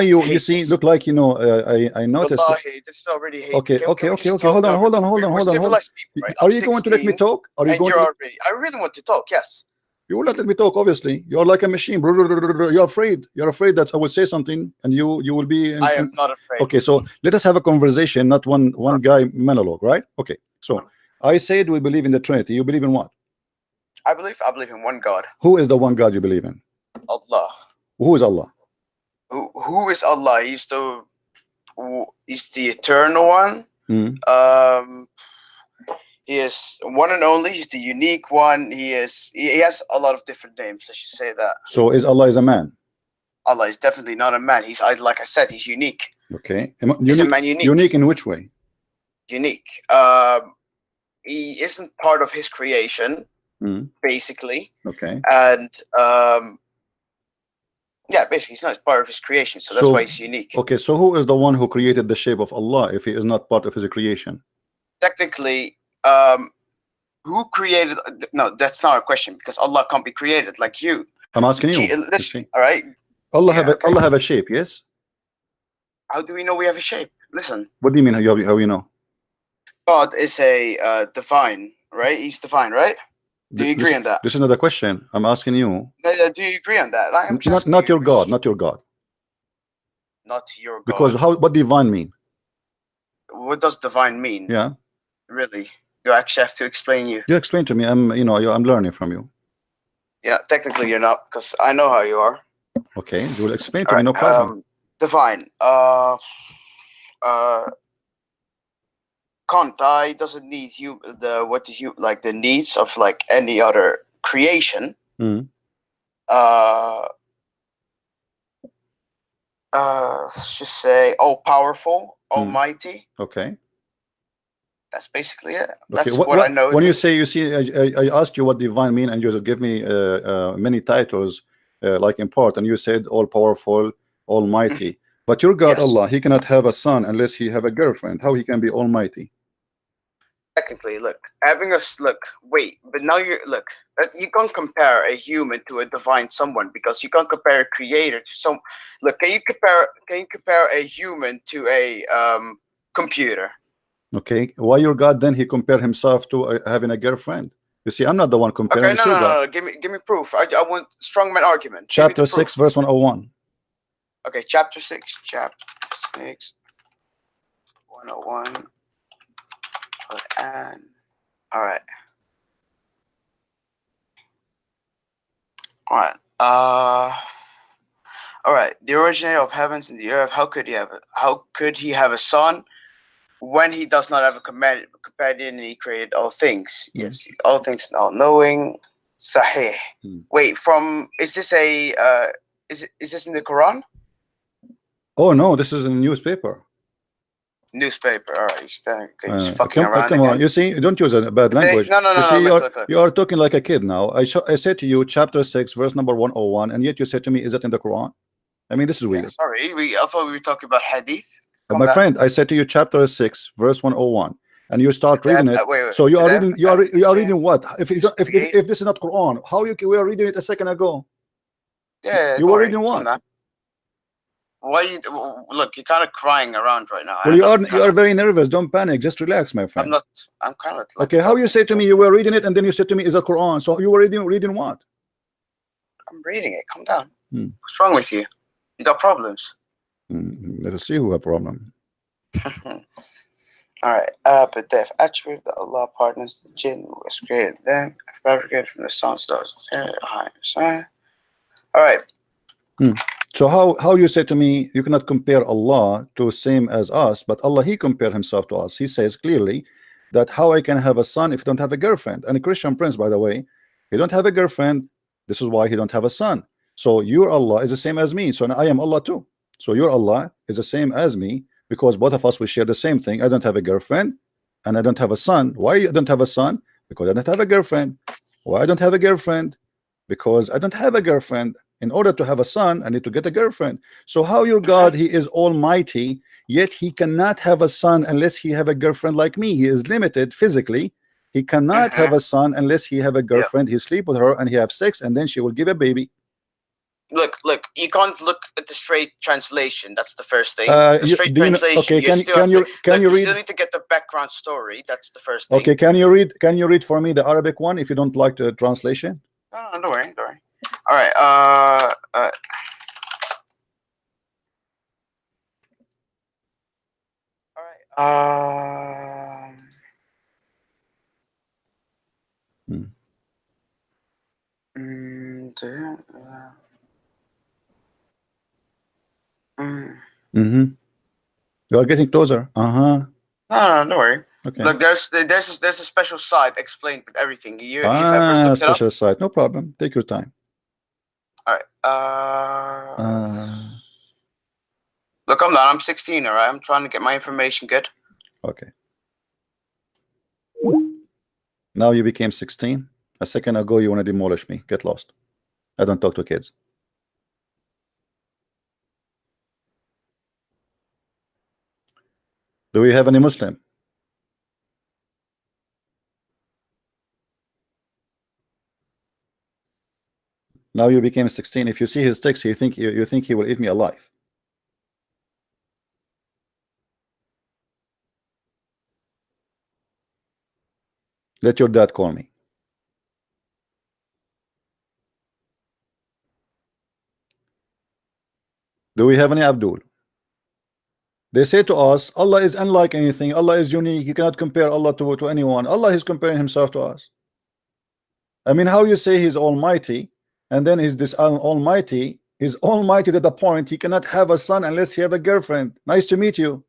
you see this. look like I noticed. Wallahi, this is already hate. Okay. Hold on. We're civilized people, right? Are you going to let me talk? Are you going to? I really want to talk. Yes. You will not let me talk. Obviously, you're like a machine. You're afraid. You're afraid that I will say something, and you will be. I am not afraid. Okay, so let us have a conversation, not one guy monologue, right? Okay. So I said we believe in the Trinity. You believe in what? I believe in one God. Who is the one God you believe in? Allah. Who is Allah? Who is Allah? He's the eternal one. He is one and only. He's the unique one. He has a lot of different names. Let's just say that. So is Allah a man? Allah is definitely not a man. He's, like I said, he's unique. Okay. He's a man unique. Unique in which way? Unique. He isn't part of his creation, basically. Okay. And yeah, basically, he's not part of his creation, so that's why he's unique. Okay, so who is the one who created the shape of Allah if he is not part of his creation? Technically, who created? No, that's not a question because Allah can't be created like you. I'm asking you. Listen, all right. Allah have a shape, yes? How do we know we have a shape? Listen. What do you mean? How you know? God is a divine, right? He's divine, right? Do you agree on that? This is not a question. I'm asking you. Do you agree on that? Like, not your God, not your God. Not your God. Because what divine mean? What does divine mean? Yeah. Really? Do I actually have to explain you? You explain to me. I'm learning from you. Yeah, technically you're not, because I know how you are. Okay, you will explain to me, no problem. Divine. Kantai doesn't need the needs of like any other creation. Let's just say all powerful, almighty. Okay. That's basically it. Okay. That's what I know. When you say, I asked you what divine mean, and you just give me many titles, like in part, and you said all powerful, almighty. But your God, Allah, he cannot have a son unless he have a girlfriend. How he can be almighty? Technically, look, but now you can't compare a human to a divine someone because you can't compare a creator to some. Look, can you compare a human to a computer? Okay, why your God then he compared himself to having a girlfriend? You see, I'm not the one comparing. Okay, no. Give me proof. I want strongman argument. Chapter 6, verse 101. Okay, chapter 6, 101. And all right. All right. The originator of heavens and the earth. How could he have a son when he does not have a companion and he created all things? Yes, all things, all knowing. Sahih. Wait, is this in the Quran? Oh no, this is in a newspaper. Newspaper. All right, he's fucking around. Come on, you see, you don't use a bad language. No. You see, you are talking like a kid now. I said to you, chapter 6, verse number 101, and yet you said to me, is that in the Quran? I mean, this is weird. Sorry, I thought we were talking about hadith. My friend, I said to you, chapter 6, verse 101, and you start reading it. Wait, so you are reading. You are reading what? If this is not Quran, how we are reading it a second ago? Yeah, you were reading what? Why look? You're kind of crying around right now. Well, you are very nervous. Don't panic. Just relax, my friend. I'm not. I'm kind of okay. How you say to me you were reading it and then you said to me is a Quran? So you were reading what? I'm reading it. Calm down. What's wrong with you? You got problems. Let us see who have a problem. All right. But death attribute that Allah pardons the jinn who has created them, fabricated from the sun stars. All right. So how you say to me you cannot compare Allah to same as us, but Allah he compared himself to us. He says clearly that how I can have a son if I don't have a girlfriend. And a Christian prince, by the way, he don't have a girlfriend. This is why he don't have a son. So your Allah is the same as me. So I am Allah too. So your Allah is the same as me because both of us we share the same thing. I don't have a girlfriend and I don't have a son. Why I don't have a son? Because I don't have a girlfriend. Why I don't have a girlfriend? Because I don't have a girlfriend. In order to have a son, I need to get a girlfriend. So how your God, he is almighty, yet he cannot have a son unless he have a girlfriend like me. He is limited physically. He cannot have a son unless he have a girlfriend. He sleep with her and he have sex and then she will give a baby. Look, you can't look at the straight translation. That's the first thing. The straight translation. Okay, you still read? still need to get the background story. That's the first thing. Okay, can you read for me the Arabic one if you don't like the translation? No, don't worry, don't worry. All right. All right. You are getting closer. No, don't worry. Okay. Look, there's a special site explained with everything. You've ever looked it up? Special site. No problem. Take your time. All right. Look, I'm not. I'm 16. All right. I'm trying to get my information good. Okay. Now you became 16. A second ago you want to demolish me. Get lost. I don't talk to kids. Do we have any Muslim? Now you became 16. If you see his text, you think he will eat me alive. Let your dad call me. Do we have any Abdul? They say to us, Allah is unlike anything. Allah is unique. You cannot compare Allah to anyone. Allah is comparing himself to us. I mean, how you say he's almighty, and then he's this almighty. He's almighty to the point he cannot have a son unless he have a girlfriend. Nice to meet you.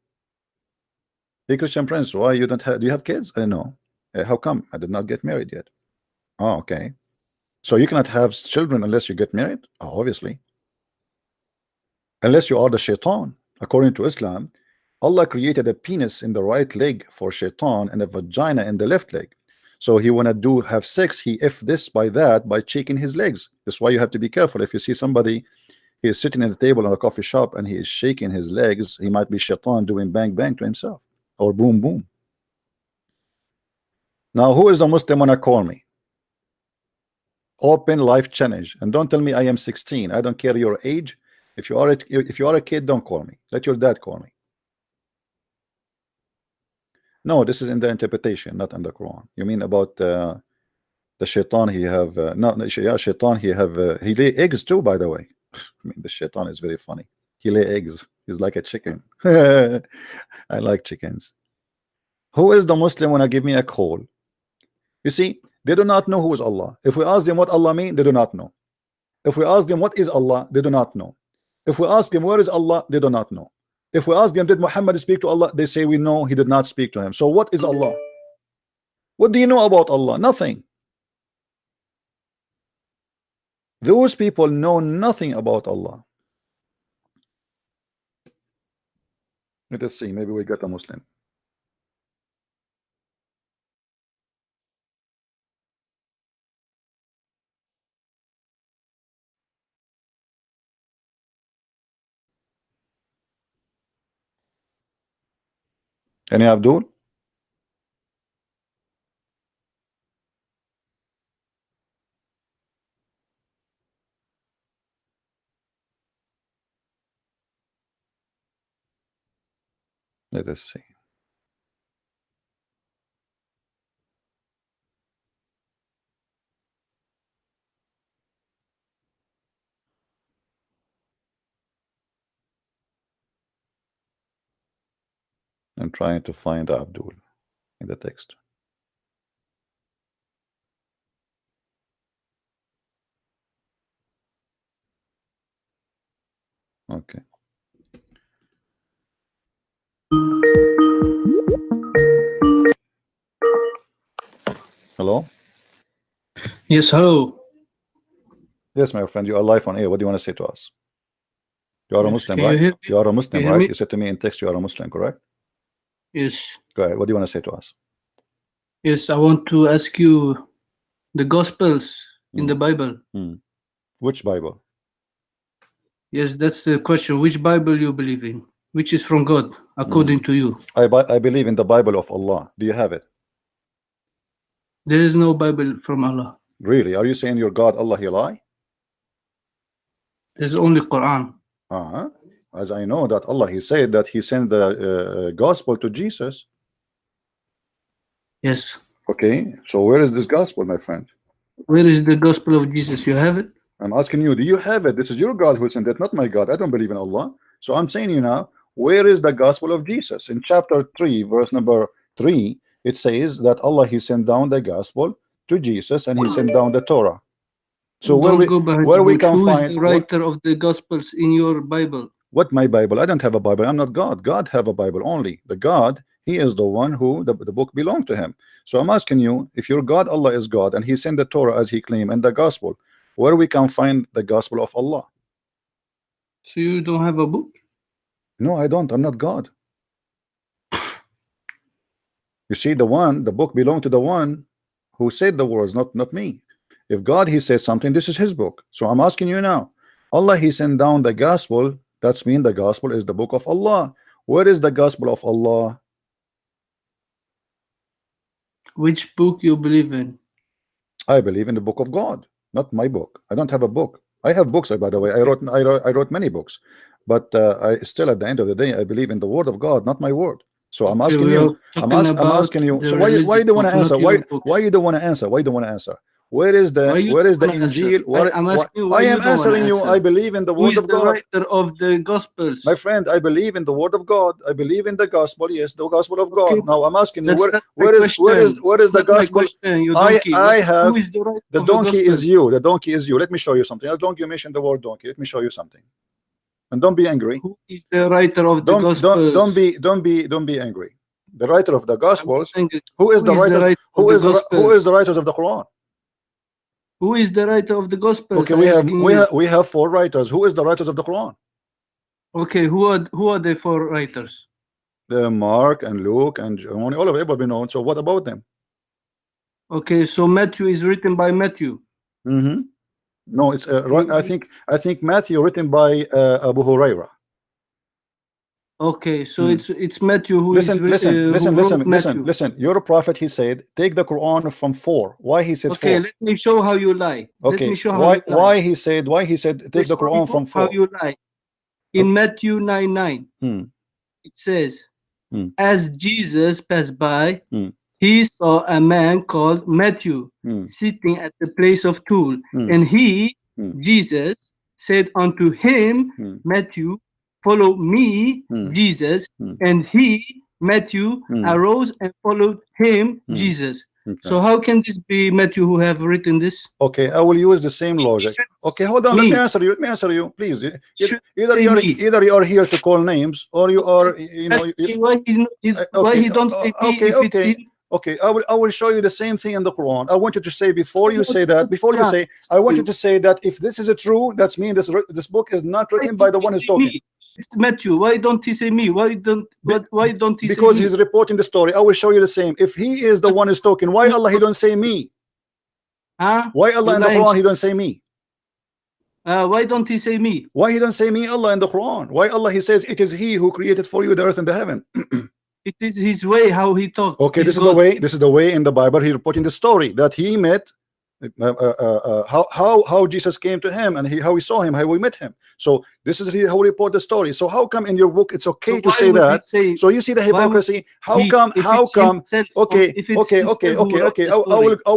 Hey, Christian Prince, why you don't have? Do you have kids? I don't know. How come? I did not get married yet. Oh, okay. So you cannot have children unless you get married? Oh, obviously. Unless you are the shaitan. According to Islam, Allah created a penis in the right leg for shaitan and a vagina in the left leg. So he wanna have sex, he if this by that by shaking his legs. That's why you have to be careful. If you see somebody, he is sitting at the table in a coffee shop and he is shaking his legs, he might be shaitan doing bang bang to himself or boom boom. Now who is the Muslim wanna call me? Open life challenge. And don't tell me I am 16. I don't care your age. If you are a kid, don't call me. Let your dad call me. No, this is in the interpretation, not in the Quran. You mean about the shaitan? He have yeah, shaitan. He lay eggs too, by the way. I mean, the shaitan is very funny. He lay eggs. He's like a chicken. I like chickens. Who is the Muslim when I give me a call? You see, they do not know who is Allah. If we ask them what Allah mean, they do not know. If we ask them what is Allah, they do not know. If we ask them where is Allah, they do not know. If we ask them did Muhammad speak to Allah, they say we know he did not speak to him. So what is Allah? What do you know about Allah? Nothing. Those people know nothing about Allah. Let us see, maybe we get a Muslim. Any Abdul? Let us see. I'm trying to find Abdul in the text. Okay. Hello? Yes, hello. Yes, my friend, you are live on air. What do you want to say to us? You are a Yes, Muslim, can you right? hear me? You are a Muslim, Can you hear right? me? You said to me in text you are a Muslim, correct? Yes. Go ahead. What do you want to say to us? Yes, I want to ask you the Gospels in the Bible. Which Bible? Yes, that's the question. Which Bible you believe in? Which is from God, according to you? I believe in the Bible of Allah. Do you have it? There is no Bible from Allah. Really? Are you saying your God, Allah, he lie? There's only Quran. As I know that Allah, he said that he sent the gospel to Jesus. Yes. Okay, so where is this gospel, my friend? Where is the Gospel of Jesus? You have it? I'm asking you, do you have it? This is your God who sent it, not my God. I don't believe in Allah. So I'm saying you now, where is the gospel of Jesus? In chapter 3, verse number 3, it says that Allah, he sent down the gospel to Jesus and he sent down the Torah. So Don't go behind where the we books. can Who is find the writer of the Gospels in your Bible? what my Bible? I don't have a Bible. I'm not God. God have a Bible only. The God, he is the one who the book belonged to him. So I'm asking you, if your God, Allah is God, and he sent the Torah as he claimed and the gospel, where we can find the gospel of Allah? So you don't have a book? No, I don't. I'm not God. You see, the book belonged to the one who said the words, not me. If God, he says something, this is his book. So I'm asking you now, Allah, he sent down the gospel. That's mean the gospel is the book of Allah. Where is the gospel of Allah? Which book you believe in? I believe in the book of God, not my book. I don't have a book. I have books, by the way. I wrote many books, but I still, at the end of the day, I believe in the word of God, not my word. So I'm Okay, asking we you. are I'm talking about asking you. the So why you religious don't want book, to answer? not your books. Why you don't want to answer? Why you don't want to answer? Where is the Why you don't wanna answer? Injil? I'm asking you why I you am don't wanna answering you. answer. I believe in the Who word is of the God. writer of the Gospels? My friend, I believe in the word of God. I believe in the gospel. Yes, the gospel of Okay, God. Now I'm asking you, that's not my where is question. the Not my gospel? question, you I donkey. Who have is the writer the of the donkey is Gospels? you. The donkey is you. Let me show you something. As long as you mentioned the word donkey, let me show you something. And don't be angry. Who is the writer of the Gospels? Don't be angry. The writer of the I'm not Gospels. angry. Who is the writer? writer of Who the is the Gospels? writers of the Quran? Who is the writer of the Gospels? Okay, Asking you. we have 4 writers. Who is the writers of the Quran? Okay, who are the 4 writers? The Mark and Luke and John, all of everybody known. So what about them? Okay, so Matthew is written by Matthew. No, it's I think Matthew written by Abu Huraira. Okay, so it's Matthew who Listen. wrote Matthew. Listen. Your prophet, he said, take the Quran from 4. Why he said 4? Okay, let me show how you lie. Let me show how you lie. Why he said take the Quran from 4? How you lie. In Matthew 9:9, it says, as Jesus passed by, he saw a man called Matthew sitting at the place of tool, and he, Jesus, said unto him, Matthew, follow me, Jesus, and he, Matthew, arose and followed him, Jesus. So how can this be Matthew who have written this? Okay, I will use the same logic. Okay, hold on. Let me answer you, please. Either you are here to call names, or you are, why he don't say me? Okay. I will show you the same thing in the Quran. I want you to say before you say that. I want you to say that if this is true, that's mean this book is not written by the one who's talking. It's Matthew. Why don't he say me? Why don't he say because me? He's reporting the story. I will show you the same. If he is the one who's talking, why Allah he don't say me? Why Allah in the Quran he don't say me? Why don't he say me? Why he don't say me, Allah, in the Quran? Why Allah he says it is he who created for you the earth and the heaven? It is his way how he talks. Okay, this is the way in the Bible he reporting the story that he met how Jesus came to him and how he saw him, how we met him. So this is how we report the story. So how come in your book it's okay to say that? So you see the hypocrisy. How come? Okay. I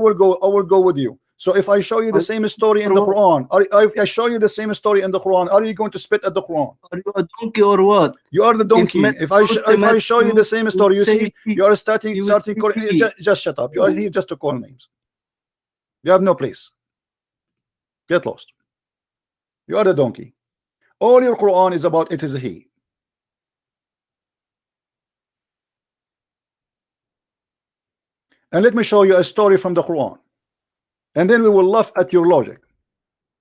will go with you. So if I show you the same story in the Quran, if I show you the same story in the Quran, are you going to spit at the Quran? Are you a donkey or what? You are the donkey. If I show you the same story, you see, you are starting. Just shut up. You are here just to call names. You have no place. Get lost. You are the donkey. All your Quran is about it is he. And let me show you a story from the Quran, and then we will laugh at your logic,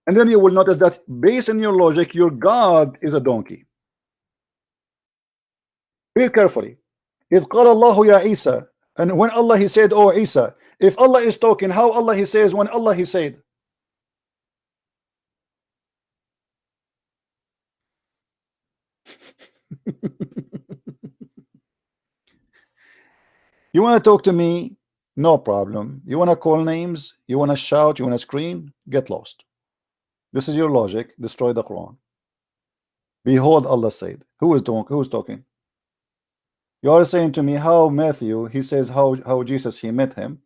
and then you will notice that based on your logic your God is a donkey. Read carefully. إذ قال الله يا عيسى, and when Allah he said, oh Isa, if Allah is talking, how Allah he says when Allah he said? You want to talk to me? No problem. You want to call names? You want to shout? You want to scream? Get lost. This is your logic. Destroy the Quran. Behold, Allah said. Who is talking? You are saying to me how Matthew he says how Jesus he met him,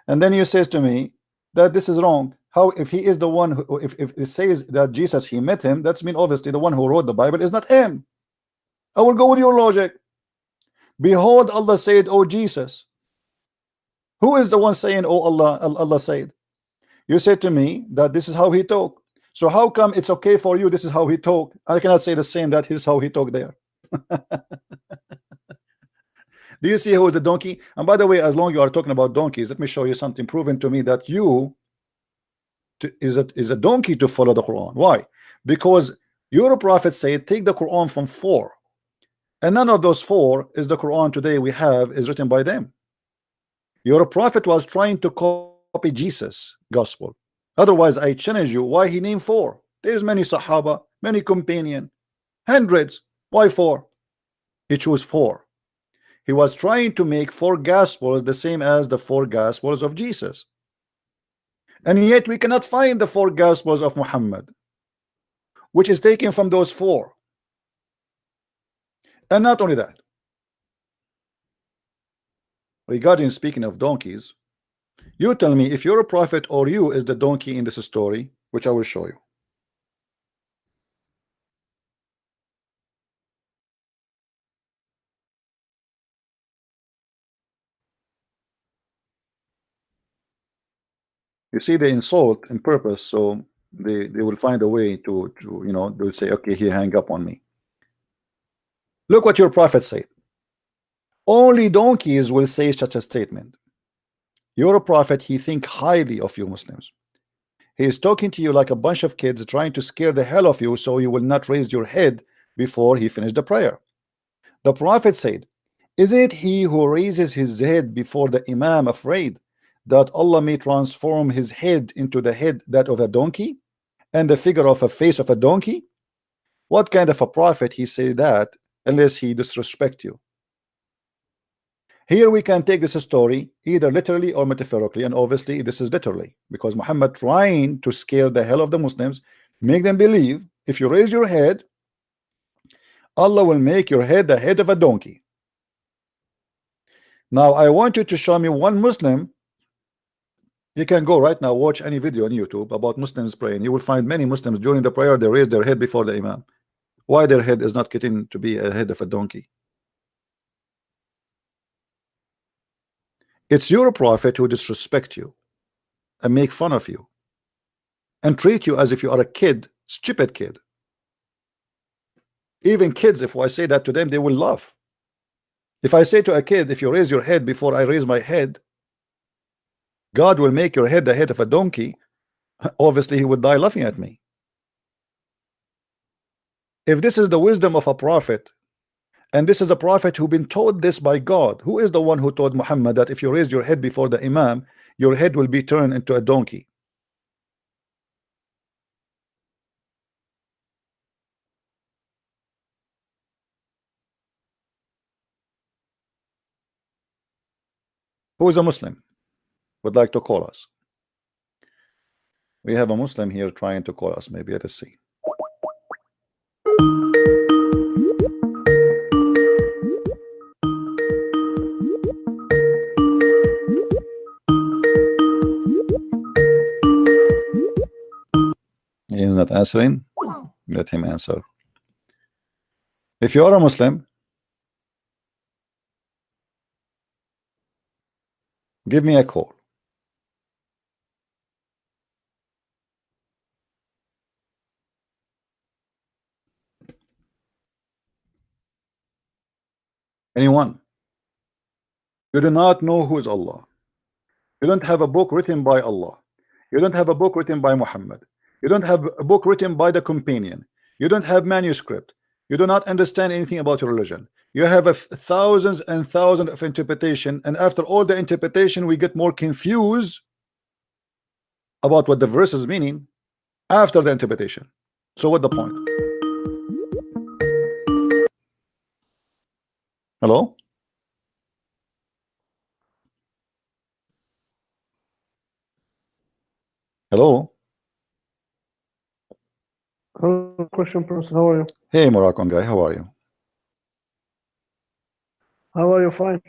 and then you says to me that this is wrong. How if he is the one who if it says that Jesus he met him, that's mean obviously the one who wrote the Bible is not him. I will go with your logic. Behold, Allah said, oh Jesus. Who is the one saying, oh Allah, Allah said? You said to me that this is how he talked. So how come it's okay for you? This is how he talked. I cannot say the same that is how he talked there. Do you see who is the donkey? And by the way, as long you are talking about donkeys, let me show you something proven to me that you is a donkey to follow the Quran. Why? Because your prophet said take the Quran from 4, and none of those 4 is the Quran today we have is written by them. Your prophet was trying to copy Jesus gospel. Otherwise I challenge you, why he named 4? There's many Sahaba, many companion, hundreds. Why 4? He chose 4. He was trying to make 4 gospels the same as the 4 gospels of Jesus, and yet we cannot find the 4 gospels of Muhammad, which is taken from those 4. And not only that, regarding speaking of donkeys, you tell me if you're a prophet or you is the donkey in this story, which I will show you. You see, they insult in purpose, so they will find a way to you know, they'll say, okay, he hang up on me. Look what your prophet said. Only donkeys will say such a statement. You're a prophet, he think highly of you Muslims. He is talking to you like a bunch of kids trying to scare the hell of you so you will not raise your head before he finished the prayer. The prophet said, is it he who raises his head before the Imam afraid that Allah may transform his head into the head that of a donkey and the figure of a face of a donkey? What kind of a prophet he say that unless he disrespect you? Here we can take this story either literally or metaphorically, and obviously this is literally because Muhammad trying to scare the hell of the Muslims, make them believe if you raise your head, Allah will make your head the head of a donkey. Now I want you to show me one Muslim. You can go right now, watch any video on YouTube about Muslims praying. You will find many Muslims during the prayer they raise their head before the Imam. Why their head is not getting to be a head of a donkey? It's your prophet who disrespect you and make fun of you and treat you as if you are a kid, stupid kid. Even kids, if I say that to them, they will laugh. If I say to a kid, if you raise your head before I raise my head, God will make your head the head of a donkey, obviously he would die laughing at me. If this is the wisdom of a prophet, and this is a prophet who been told this by God, who is the one who told Muhammad that if you raise your head before the Imam, your head will be turned into a donkey? Who is a Muslim would like to call us? We have a Muslim here trying to call us. Maybe let us see. He is not answering. Let him answer. If you are a Muslim, give me a call. Anyone? You do not know who is Allah. You don't have a book written by Allah. You don't have a book written by Muhammad. You don't have a book written by the companion. You don't have manuscript. You do not understand anything about your religion. You have thousands and thousands of interpretation, and after all the interpretation, we get more confused about what the verse is meaning after the interpretation. So what the point? Hello? Hello? Hello, question person. How are you? Hey, Moroccan guy, how are you? How are you? Fine.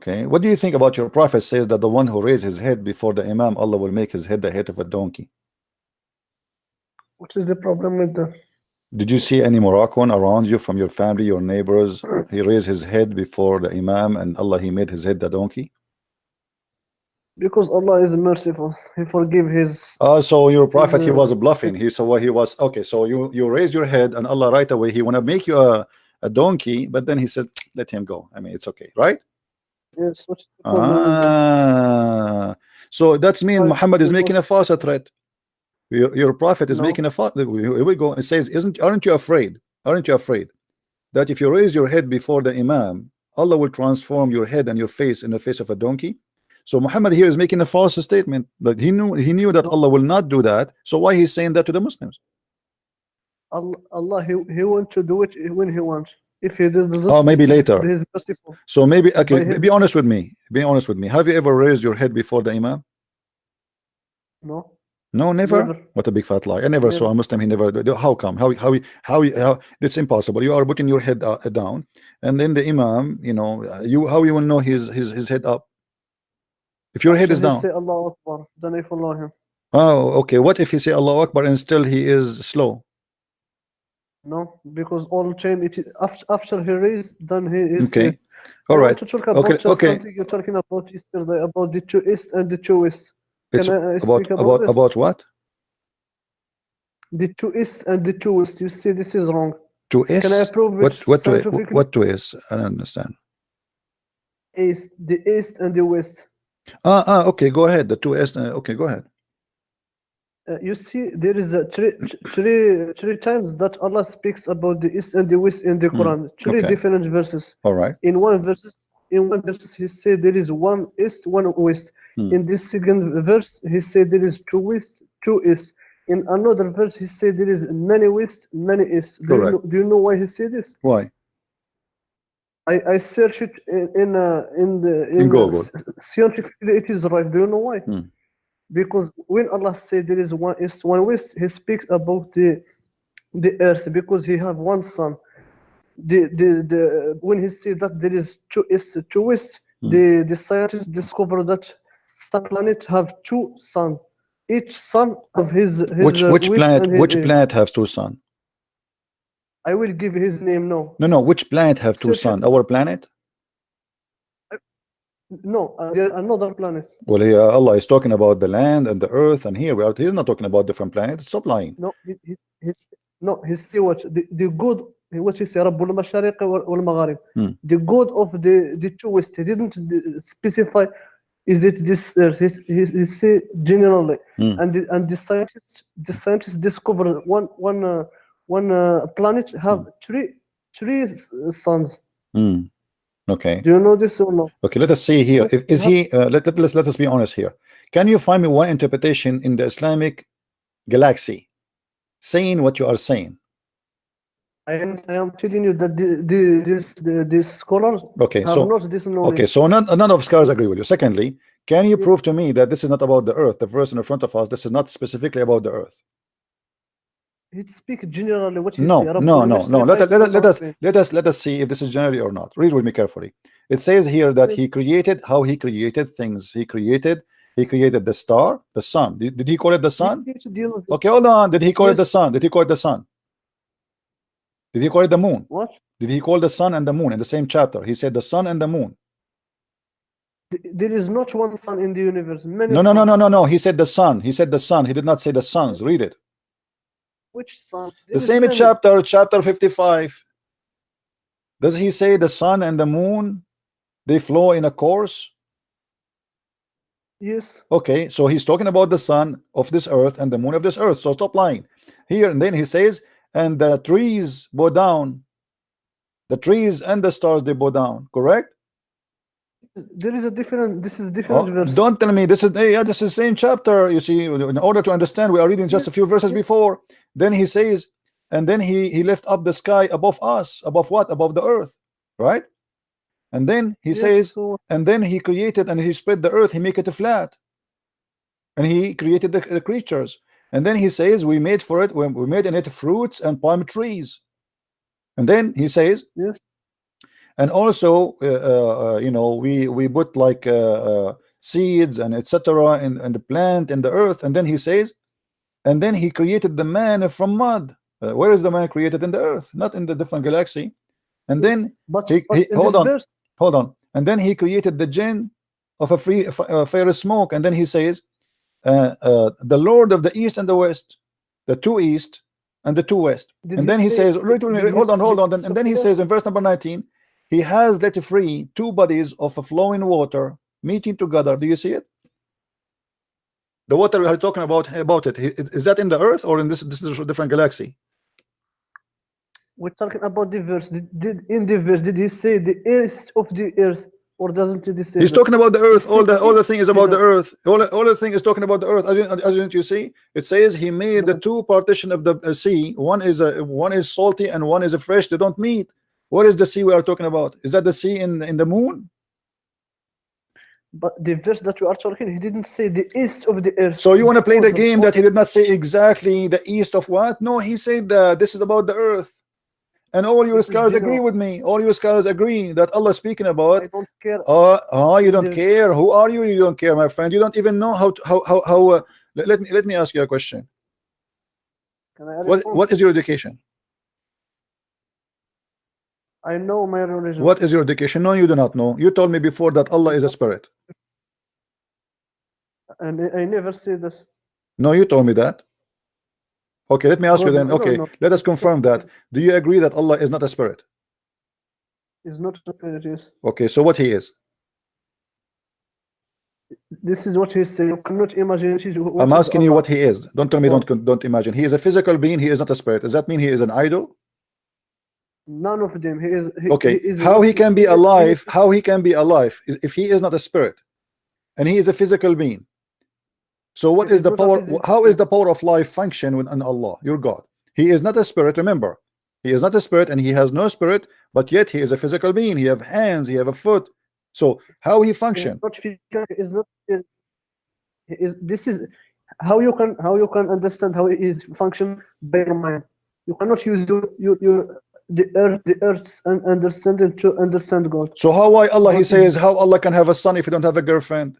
Okay, what do you think about your prophet says that the one who raised his head before the Imam, Allah will make his head the head of a donkey? What is the problem with that? Did you see any Moroccan around you from your family, your neighbors? He raised his head before the Imam and Allah, he made his head the donkey? Because Allah is merciful. He forgive his. So your prophet, he was bluffing. He was okay. So you raised your head and Allah right away, he want to make you a donkey, but then he said, let him go. I mean, it's okay, right? Yes. What's the problem with that? So that's mean Muhammad is making a false Because- threat. Your prophet is No. making a false. Here we go. It says, aren't you afraid? Aren't you afraid that if you raise your head before the Imam, Allah will transform your head and your face in the face of a donkey? So Muhammad here is making a false statement. Like he knew that Allah will not do that. So why he's saying that to the Muslims? Allah, he want to do it when he wants. If he doesn't, Oh, maybe later. He is merciful. So maybe okay. By him. Be honest with me. Be honest with me. Have you ever raised your head before the Imam? No. No, never. Never. What a big fat lie. I never saw a Muslim. He never. How come? How? It's impossible. You are putting your head down, and then the Imam. You know, how you will know his head up? If your head is Actually, down. Say Allah Akbar. Then I follow him. Oh, okay. What if he say Allahu Akbar and still he is slow? No, because all time it is after he raised, then he is. Okay. I All want right. to talk about Okay. something you're talking about yesterday about the two east and the two west. It's Can I speak about this? about what? The two east and the two west. You see, this is wrong. To is Can I prove it scientifically? what to is? I don't understand. East, the east and the west. Okay. Go ahead. The two is okay. Go ahead. You see, there is a three times that Allah speaks about the east and the west in the Quran. Three okay. different verses. All right. In one verse, he said there is one east, one west. In this second verse, he said there is two west, two east. In another verse, he said there is many west, many east. Do you know why he said this? Why? I searched it in Google. Scientifically, it is right. Do you know why? Because when Allah said there is one east, one west, He speaks about the earth because He have one sun. When He said that there is two east, two west, the scientists discovered that some planets have two suns. Each sun of his which planet has two suns? I will give his name now. No. Which planet have two suns? Our planet? No, another planet. Well, here Allah is talking about the land and the earth, and here we are. He's not talking about different planets. Stop lying. No, he's see what the good. What he say? Rabbul Mashariq wal Magharib. The good of the two west. He didn't specify. Is it this earth? He say generally, and the scientists discovered one planet have three suns. Okay. Do you know this or no? Okay, let us see here. Let us be honest here. Can you find me one interpretation in the Islamic galaxy saying what you are saying? I am telling you that these scholars have not this knowledge. Okay, so none of scholars agree with you. Secondly, can you prove to me that this is not about the earth? The verse in front of us, this is not specifically about the earth. It speaks generally. What you No. say, Let us see if this is generally or not. Read with me carefully. It says here that He created things. He created the star, the sun. Did He call it the sun? Okay, hold on. Did He call it the sun? Did He call it the sun? Did He call it the moon? What? Did He call the sun and the moon in the same chapter? He said the sun and the moon. There is not one sun in the universe. No. He said the sun. He said the sun. He did not say the suns. Read it. Which sun? The same chapter 55. Does he say the sun and the moon, they flow in a course? Yes. Okay, so he's talking about the sun of this earth and the moon of this earth. So stop lying here. And then he says, and the trees bow down, the trees and the stars, they bow down. Correct? There is a different. This is different verse. Don't tell me this is this is the same chapter. You see, in order to understand, we are reading just a few verses before. Then he says, and then he lift up the sky above us. Above what? Above the earth, right? And then he says, so and then he created and he spread the earth, he make it flat, and he created the creatures. And then he says, we made for it, we made in it fruits and palm trees. And then he says, yes. and also you know, we put like seeds and etc. in the plant in the earth. And then he says, and then he created the man from mud. Where is the man created? In the earth, not in the different galaxy. And then But he in hold this on, verse, hold on. And then he created the jinn of a fire smoke. And then he says, the Lord of the east and the west, the two east and the two west. Did And he then he say- says, did- wait, did he- hold on. did- And then he says in verse number 19, he has let free two bodies of a flowing water meeting together. Do you see it? The water we are talking about it. Is that in the earth or in this is a different galaxy? we're talking about the verse. In the verse, did he say the earth of the earth, or doesn't he say? He's that? talking about the earth. All said- the thing is about the earth. All the thing is talking about the earth. Didn't you see? It says he made the two partition of the sea. One is salty and one is fresh. They don't meet. What is the sea we are talking about? Is that the sea in the moon? But the verse that you are talking, he didn't say the east of the earth. So you want to play the Because game that he did not say exactly the east of what? No, he said that this is about the earth. And all your This is scholars agree general. with me. All your scholars agree that Allah is speaking I about. don't care. You don't Yes. care. Who are you? You don't care, my friend. You don't even know how. Let me ask you a question. Can I respond? What is your education? I know my religion. What is your education? No, you do not know. You told me before that Allah is a spirit. And I never say this. No, you told me that. Okay, let me ask you then. No, Okay, no. let us confirm that. Do you agree that Allah is not a spirit? It's not a spirit, yes. Okay, so what he is? This is what he said. You cannot imagine. I'm asking you what he is. Don't tell me No. don't imagine. He is a physical being. He is not a spirit. Does that mean he is an idol? None of them. He is. Okay, he is how he can be alive? How he can be alive if he is not a spirit, and he is a physical being? So what He is is the not a power? physical How is the power of life function within Allah, your God? He is not a spirit. Remember, he is not a spirit, and he has no spirit, but yet he is a physical being. He have hands. He have a foot. So how he function? Not physical. Is not. He is. This is how you can understand how it is function by your mind. You cannot use your the earth and understanding to understand God. So why Allah? He What says is- how Allah can have a son if he don't have a girlfriend?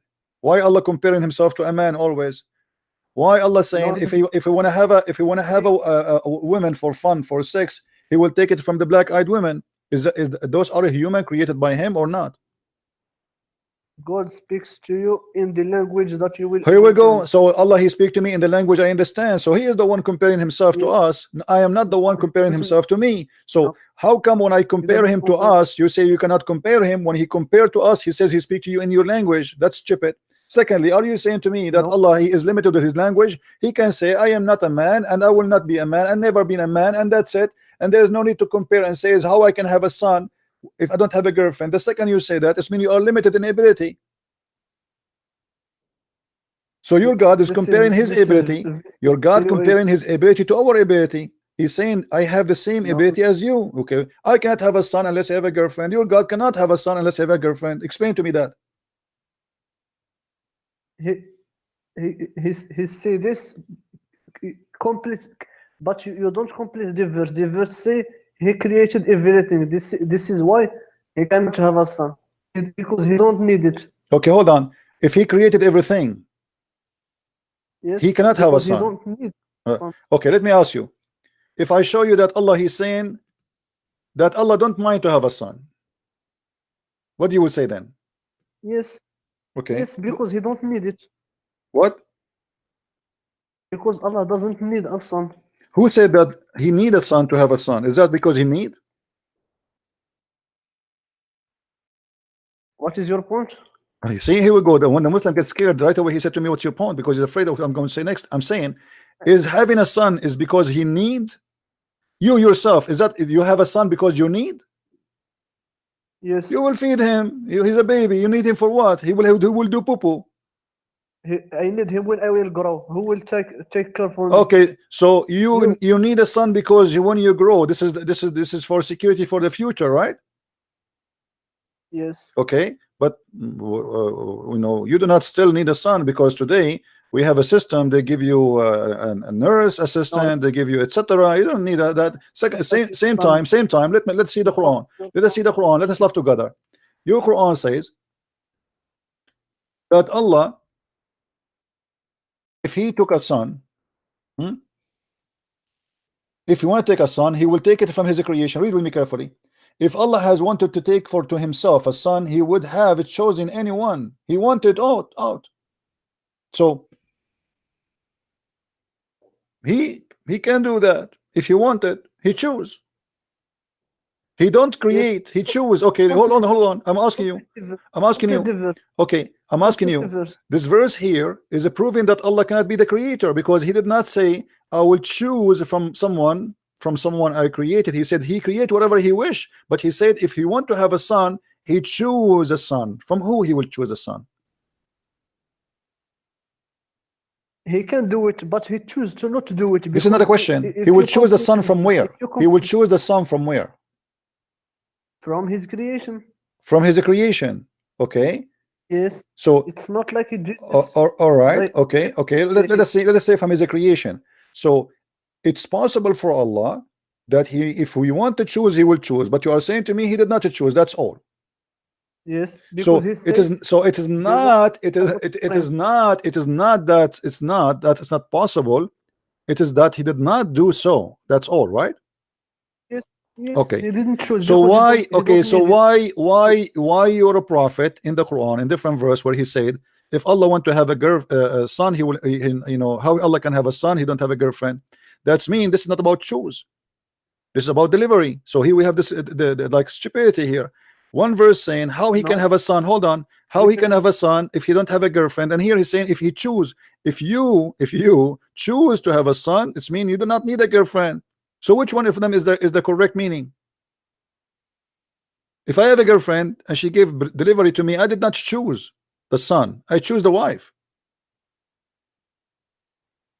Why Allah comparing himself to a man always? Why Allah saying No, if he want to have a woman for fun, for sex, he will take it from the black-eyed women? Is those are human created by him or not? God speaks to you in the language that you will. Here we go. understand. So Allah, he speak to me in the language I understand. So he is the one comparing himself to us. I am not the one comparing himself to me. So how come when I compare him to us, you say you cannot compare him? When he compared to us, he says he speak to you in your language. That's stupid. Secondly, are you saying to me that No. Allah, he is limited with his language? He can say, I am not a man and I will not be a man and never been a man, and that's it. And there is no need to compare and say how I can have a son if I don't have a girlfriend. The second you say that, it means you are limited in ability. So your God is This comparing his this is ability. Your God very- comparing his ability to our ability. He's saying, I have the same No. ability as you. Okay, I cannot have a son unless I have a girlfriend. Your God cannot have a son unless you have a girlfriend. Explain to me that. he say this complete, but you don't complete the verse. The verse say he created everything. This is why he cannot have a son, because he don't need it. Okay, hold on. If he created everything, Yes, he cannot have a because he son. don't need Uh, son. Okay, let me ask you. If I show you that Allah, he's saying that Allah don't mind to have a son, what do you would say then? Yes, Okay. yes, because he don't need it. What? Because Allah doesn't need a son. Who said that he needed son to have a son? Is that because he need? What is your point? You see, here we go. When the Muslim gets scared right away, he said to me, "What's your point?" Because he's afraid of what I'm going to say next. I'm saying, is having a son is because he need you yourself? Is that you have a son because you need? Yes. You will feed him. He's a baby. You need him for what? He will do poo poo. I need him when I will grow. Who will take care for me? Okay, so you need a son because when you grow, this is for security for the future, right? Yes. Okay, but you know, you do not still need a son, because today we have a system. They give you a nurse assistant, they give you etc. You don't need that. Same time. Let's see the Quran. Let us see the Quran. Let us love together. Your Quran says that Allah, if he took a son, if you want to take a son, he will take it from his creation. Read with me carefully. If Allah has wanted to take to himself a son, he would have chosen anyone he wanted out. So he can do that. If he wanted, he choose. He don't create, he choose. Okay, hold on. I'm asking you. Okay, I'm asking you. This verse here is proving that Allah cannot be the creator, because he did not say, I will choose from someone I created. He said he create whatever he wish, but he said if he want to have a son, he choose a son. From who he will choose a son? He can do it, but he choose to not do it. This is not a question. He will choose the son from where? He will choose the son from where? From his creation. From his creation. Okay. Yes. So it's not like he did. All right. Okay. Let us say from his creation. So it's possible for Allah that if we want to choose, he will choose. But you are saying to me he did not choose. That's all. Yes. So it is not that it's not possible. It is that he did not do so. That's all, right? Yes. Okay. He didn't choose. So why? Okay. So why you're a prophet in the Quran in different verse where he said, if Allah want to have a son, he will. You know how Allah can have a son? He don't have a girlfriend. That's mean this is not about choose. This is about delivery. So here we have this the like stupidity here. One verse saying how he can have a son. Hold on. How he can have a son if he don't have a girlfriend? And here he's saying if he choose, if you choose to have a son, it's mean you do not need a girlfriend. So which one of them is the correct meaning? If I have a girlfriend and she gave delivery to me, I did not choose the son. I choose the wife.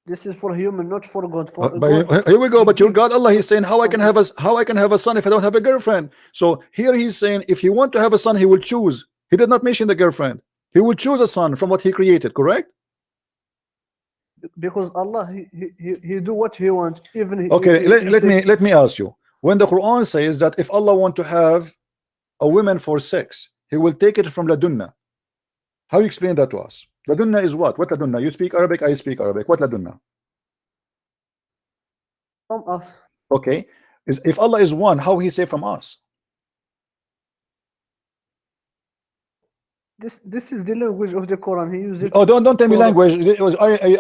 This is for human, not for God. Here we go. But your God, Allah, he's saying how I can have a son if I don't have a girlfriend. So here he's saying if he want to have a son, he will choose. He did not mention the girlfriend. He will choose a son from what he created. Correct? Because Allah, he do what he wants. Even okay. Let me ask you. When the Quran says that if Allah want to have a woman for sex, he will take it from ladunna. How you explain that to us? Ladunna is what? What ladunna? You speak Arabic, I speak Arabic. What ladunna? From us. Okay. If Allah is one, how he say from us? This is the language of the Quran. He uses it. Oh, don't tell me language.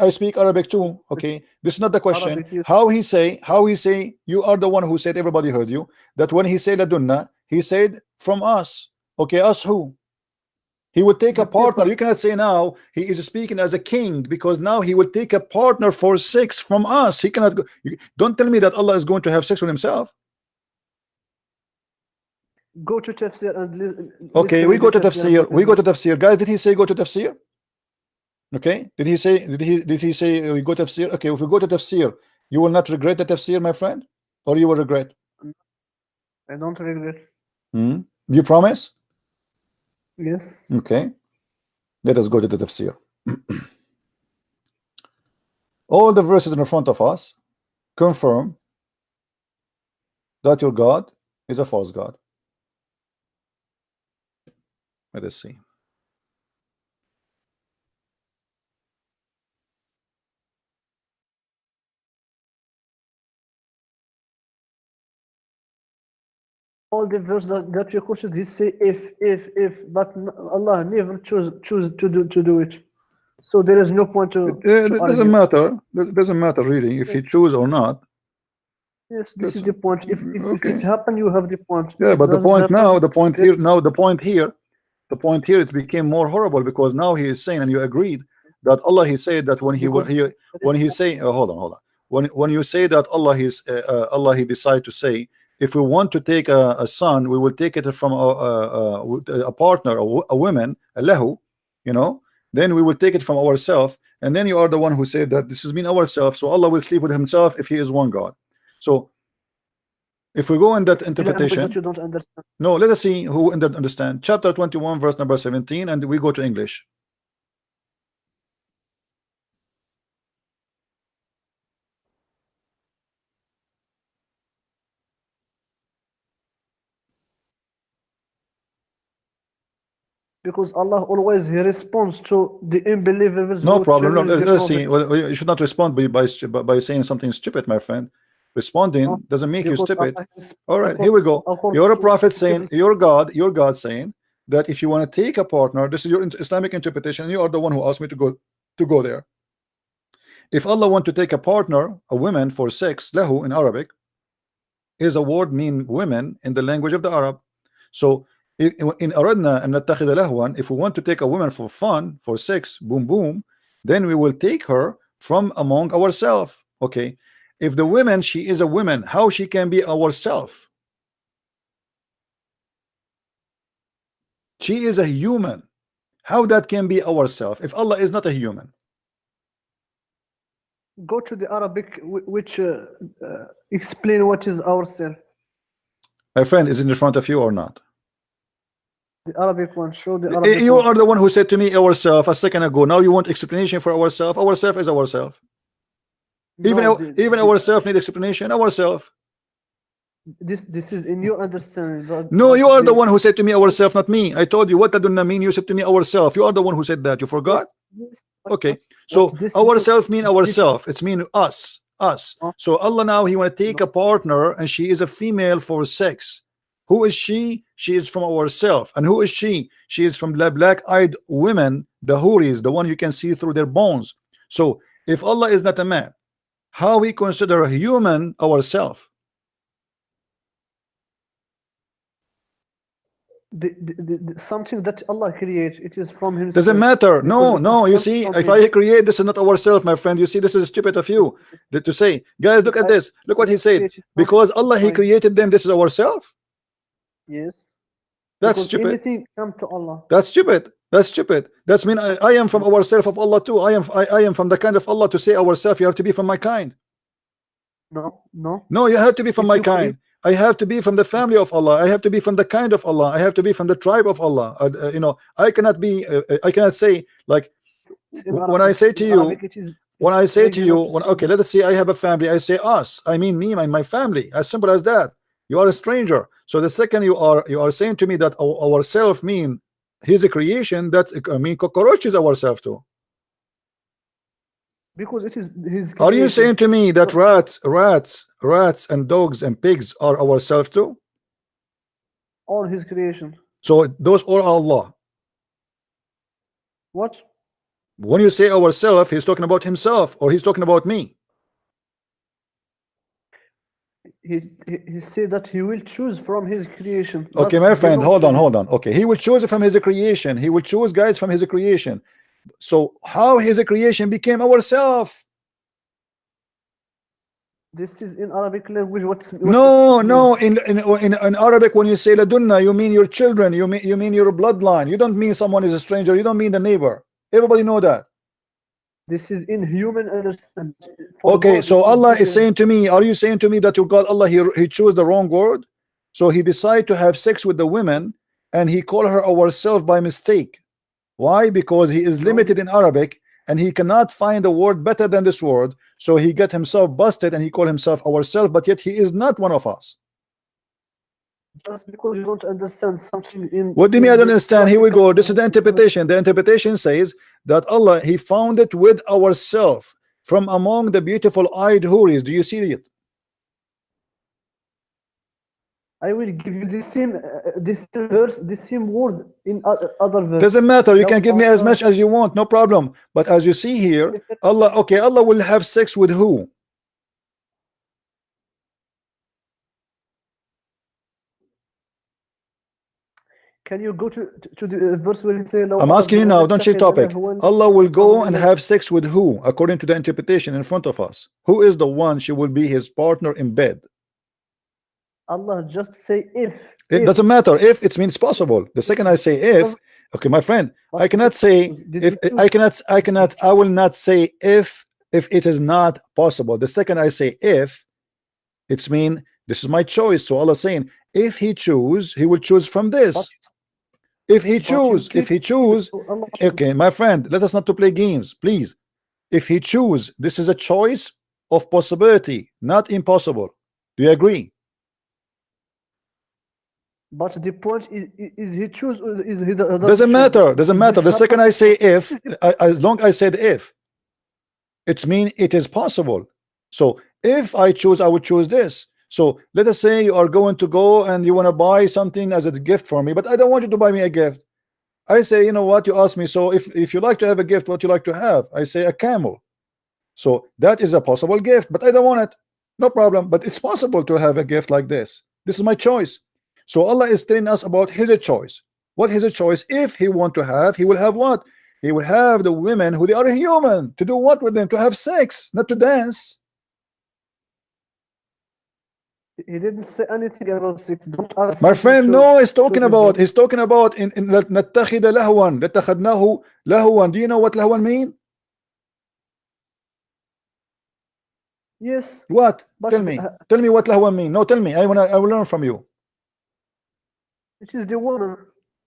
I speak Arabic too. Okay. This is not the question. Arabic, yes. How he say you are the one who said everybody heard you. That when he said ladunna, he said from us. Okay, us who? He will take a partner. You cannot say now he is speaking as a king, because now he will take a partner for sex from us. He cannot go. Don't tell me that Allah is going to have sex with himself. Go to tafsir and okay, we go to tafsir. We go to tafsir. Guys, did he say go to tafsir? Okay, did he say we go to tafsir? Okay, if we go to tafsir, you will not regret the tafsir, my friend, or you will regret? I don't regret. You promise? Yes. Okay, let us go to the tafsir. All the verses in front of us confirm that your God is a false God. Let us see. All the verse that you quoted, he say if, but Allah never choose to do it. So there is no point to. It doesn't matter. It doesn't matter really if he choose or not. Yes, this is the point. If it happen, you have the point. Yeah, but the point now, the point here, the point here, it became more horrible, because now he is saying, and you agreed, that Allah, he said that when he say hold on, when you say that Allah Allah, he decided to say, if we want to take a son, we will take it from a partner, a woman, a lahu, you know, then we will take it from ourselves, and then you are the one who said that this is mean ourselves, so Allah will sleep with himself if he is one God. So if we go in that interpretation, you don't understand. no, let us see who understand. Chapter 21, verse number 17, and we go to English. Because Allah always he responds to the unbelievers. No problem. No, let's see. Well, you should not respond by saying something stupid, my friend. Responding doesn't make you stupid. All right, here we go. You're a prophet saying, your God saying that if you want to take a partner, this is your Islamic interpretation. You are the one who asked me to go there. If Allah want to take a partner, a woman, for sex, lahu in Arabic is a word mean women in the language of the Arab. So in aradna an nattakhidha lahwan, if we want to take a woman for fun, for sex, boom boom, then we will take her from among ourselves. Okay, if the woman, she is a woman, how she can be ourself? She is a human. How that can be ourself if Allah is not a human? Go to the Arabic which explain what is ourself. My friend, is it in front of you or not? The Arabic one. Show the Arabic you one. are the one who said to me ourself a second ago. Now you want explanation for ourself. Ourself is ourself. Even ourself need explanation. Ourself. This is in your understanding. No, you are the one who said to me ourself, not me. I told you what adunna mean. You said to me ourself. You are the one who said that. You forgot? Yes. Okay. So ourself mean ourself. It's mean us. So Allah now he want to take a partner, and she is a female for sex. Who is she? She is from ourself. And who is she? She is from the black-eyed women, the huris, the one you can see through their bones. So if Allah is not a man, how we consider a human ourselves? Something that Allah creates, it is from himself. Doesn't matter. No, you see, if I create, this is not ourself, my friend. You see, this is stupid of you to say, guys, look at this, look what he said, because Allah he created them, this is ourself. Yes, that's because stupid. Anything come to Allah. That's stupid. That's mean I am from ourself of Allah too. I am from the kind of Allah. To say ourself, you have to be from my kind. No, you have to be from my kind. I have to be from the family of Allah. I have to be from the kind of Allah. I have to be from the tribe of Allah. You know, I cannot be. I cannot say like when I say to you. Okay, let us say I have a family. I say us. I mean me and my family. As simple as that. You are a stranger. So the second you are saying to me that ourself mean his creation, that mean cockroach is ourself too. Because it is his creation. Are you saying to me that rats and dogs and pigs are ourselves too? All his creation. So those are Allah. What? When you say ourselves, he's talking about himself, or he's talking about me. He said that he will choose from his creation. Okay, my friend, hold on. Okay, he will choose from his creation. He will choose guys from his creation. So how his creation became ourself? This is in Arabic language. No. In Arabic, when you say ladunna, you mean your children. You mean your bloodline. You don't mean someone is a stranger. You don't mean the neighbor. Everybody know that. This is in human understanding. Okay, so Allah is saying to me, are you saying to me that your God Allah he chose the wrong word? So he decided to have sex with the women, and he called her ourself by mistake. Why? Because he is limited in Arabic, and he cannot find a word better than this word. So he got himself busted, and he called himself ourself, but yet he is not one of us. Just because you don't understand something in what do you mean I don't understand? Here we go. This is the interpretation. The interpretation says that Allah he found it with ourself from among the beautiful eyed huris. Do you see it? I will give you the same this verse, the same word in other verse. Doesn't matter. You can give me as much as you want, no problem. But as you see here, Allah will have sex with who? Can you go to the verse where you say I'm asking you now, don't change topic. Allah will go and have sex with who according to the interpretation in front of us? Who is the one she will be his partner in bed? Allah just say if. It doesn't matter if it means possible. The second I say if, okay, my friend, I cannot say if I will not say if it is not possible. The second I say if, it's mean this is my choice. So Allah saying if he choose, he will choose from this. If he choose, okay, my friend, let us not to play games, please. If he choose, this is a choice of possibility, not impossible. Do you agree? But the point is he choose or is he doesn't matter. The second I say if, as long as I said if, it's mean it is possible. So if I choose, I would choose this. So let us say you are going to go and you want to buy something as a gift for me, but I don't want you to buy me a gift. I say, you know what, you ask me, so if you like to have a gift, what you like to have? I say a camel. So that is a possible gift, but I don't want it. No problem, but it's possible to have a gift like this. This is my choice. So Allah is telling us about his choice. What his choice? If he want to have, he will have what? He will have the women who they are human. To do what with them? To have sex, not to dance. He didn't say anything about sex. Don't ask my friend, no, he's talking about in نتخذ لهوا لاتخذناه لهوا. Do you know what lahwan mean? Yes. What? Tell me what lahwan mean. No, tell me. I will learn from you. It is the woman.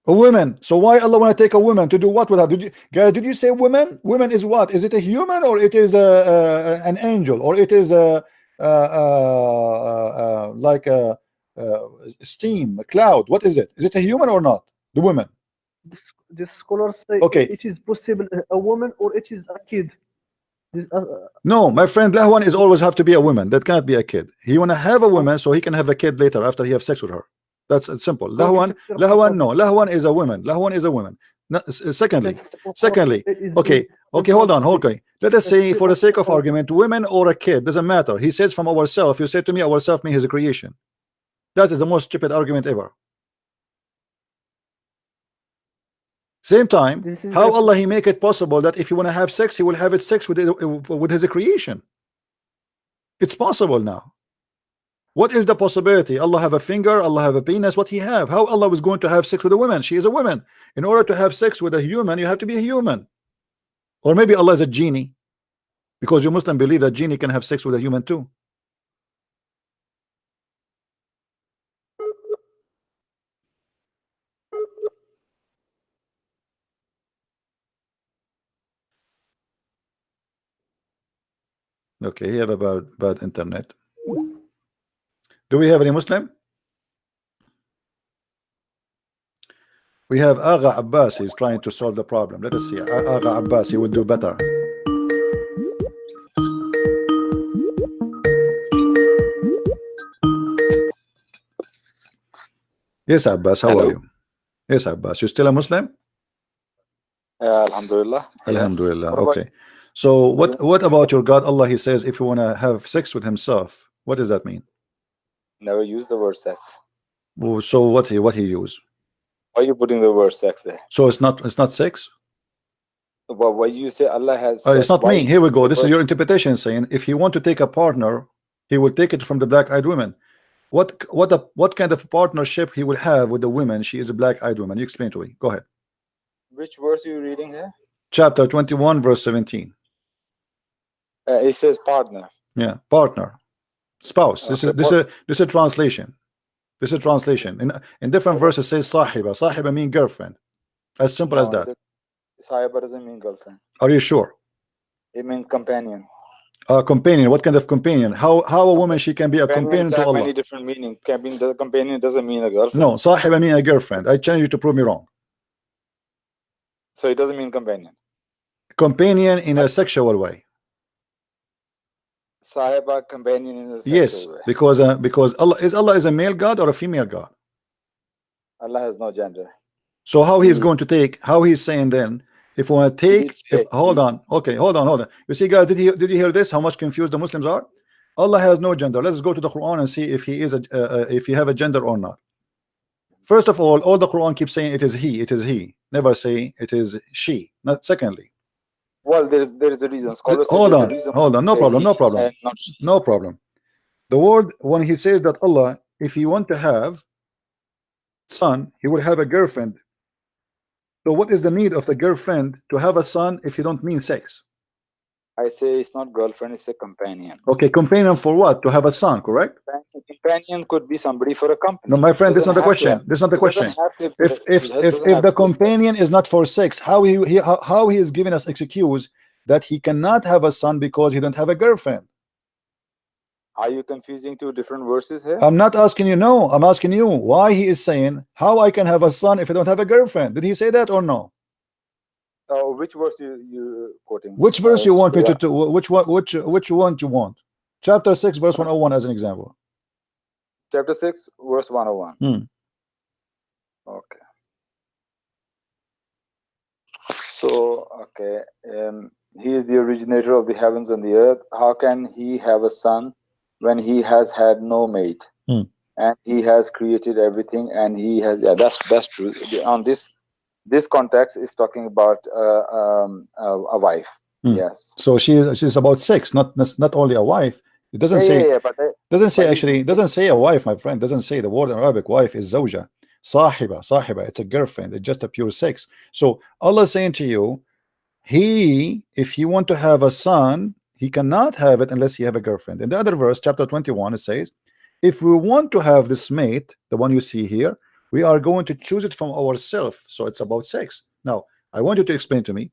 A woman. So why Allah want to take a woman to do what with her? Did you say woman? Woman is what? Is it a human or it is an angel or it is a like a steam, a cloud? What is it? Is it a human or not? The woman. The scholars say okay, it is possible a woman or it is a kid. No, my friend, lahwan is always have to be a woman. That cannot be a kid. He want to have a woman so he can have a kid later after he have sex with her. That's simple. Lahwan is a woman. Lahwan is a woman. Secondly, okay, hold on. Let us say, for the sake of argument, women or a kid, doesn't matter. He says from ourselves. You say to me, ourselves means his creation. That is the most stupid argument ever. Same time, how Allah he make it possible that if you want to have sex, he will have it sex with his creation. It's possible now. What is the possibility? Allah have a finger, Allah have a penis. What he have? How Allah was going to have sex with a woman? She is a woman. In order to have sex with a human, you have to be a human. Or maybe Allah is a genie, because you Muslim believe that genie can have sex with a human too. Okay, you have a bad internet. Do we have any Muslim? We have Agha Abbas. He's trying to solve the problem. Let us see. Agha Abbas, he will do better. Yes, Abbas, how are you? Yes, Abbas, you still a Muslim? Alhamdulillah. Alhamdulillah. Yes. Okay. So what about your God? Allah, he says if you want to have sex with himself, what does that mean? Never use the word sex. Oh, so what he use? Why are you putting the word sex there? So it's not sex? But why you say Allah has sex, it's not me. Here we go. This is your interpretation saying if he want to take a partner, he will take it from the black-eyed woman. What kind of partnership he will have with the woman? She is a black-eyed woman. You explain to me. Go ahead. Which verse are you reading here? Chapter 21, verse 17. It says partner. Yeah, partner, spouse. This is a translation. This is a translation. In different verses says sahiba. Sahiba mean girlfriend. As simple as that. Sahiba doesn't mean girlfriend. Are you sure? It means companion. Companion. What kind of companion? How a woman she can be a companion to Allah? Many different meaning. Companion doesn't mean a girlfriend. No, sahiba mean a girlfriend. I challenge you to prove me wrong. So it doesn't mean companion. Companion in a sexual way. Sahiba, companion in a sexual way. Yes, because Allah is a male God or a female God? Allah has no gender. So how he's going to take? How he's saying then? If we want to take, hold on. Okay, hold on. You see, guys, did you hear this? How much confused the Muslims are? Allah has no gender. Let's go to the Quran and see if he is if he have a gender or not. First of all the Quran keeps saying it is he, it is he. Never say it is she. Not secondly. Well, there is a reason. Scholars say Hold there's a on, reason hold on. No say problem, he no problem, and not she. no problem. The word, when he says that Allah, if he want to have son, he will have a girlfriend. So what is the need of the girlfriend to have a son if you don't mean sex? I say it's not girlfriend, it's a companion. Okay, companion for what? To have a son, correct? Companion could be somebody for a company. No, my friend, this is not the Doesn't have to question. have- This is not the it doesn't question. have to- If it doesn't have the to be sex. companion is not for sex, how he is giving us excuse that he cannot have a son because he don't have a girlfriend? Are you confusing two different verses here? I'm not asking you. No, I'm asking you why he is saying how I can have a son if I don't have a girlfriend. Did he say that or no? Which verse you quoting? Which verse you want me to which one you want? Chapter 6 verse 101 as an example. Chapter 6 verse 101. Okay. So okay, he is the originator of the heavens and the earth. How can he have a son when he has had no mate? And he has created everything, and he has, yeah, that's true. On this context is talking about a wife. Yes. So she's about sex, not only a wife. It doesn't say. Yeah, but doesn't say actually. Doesn't say a wife, my friend. Doesn't say the word in Arabic. Wife is zawja, sahiba. It's a girlfriend. It's just a pure sex. So Allah is saying to you, if he want to have a son, he cannot have it unless he have a girlfriend. In the other verse, chapter 21, it says, if we want to have this mate, the one you see here, we are going to choose it from ourselves. So it's about sex. Now, I want you to explain to me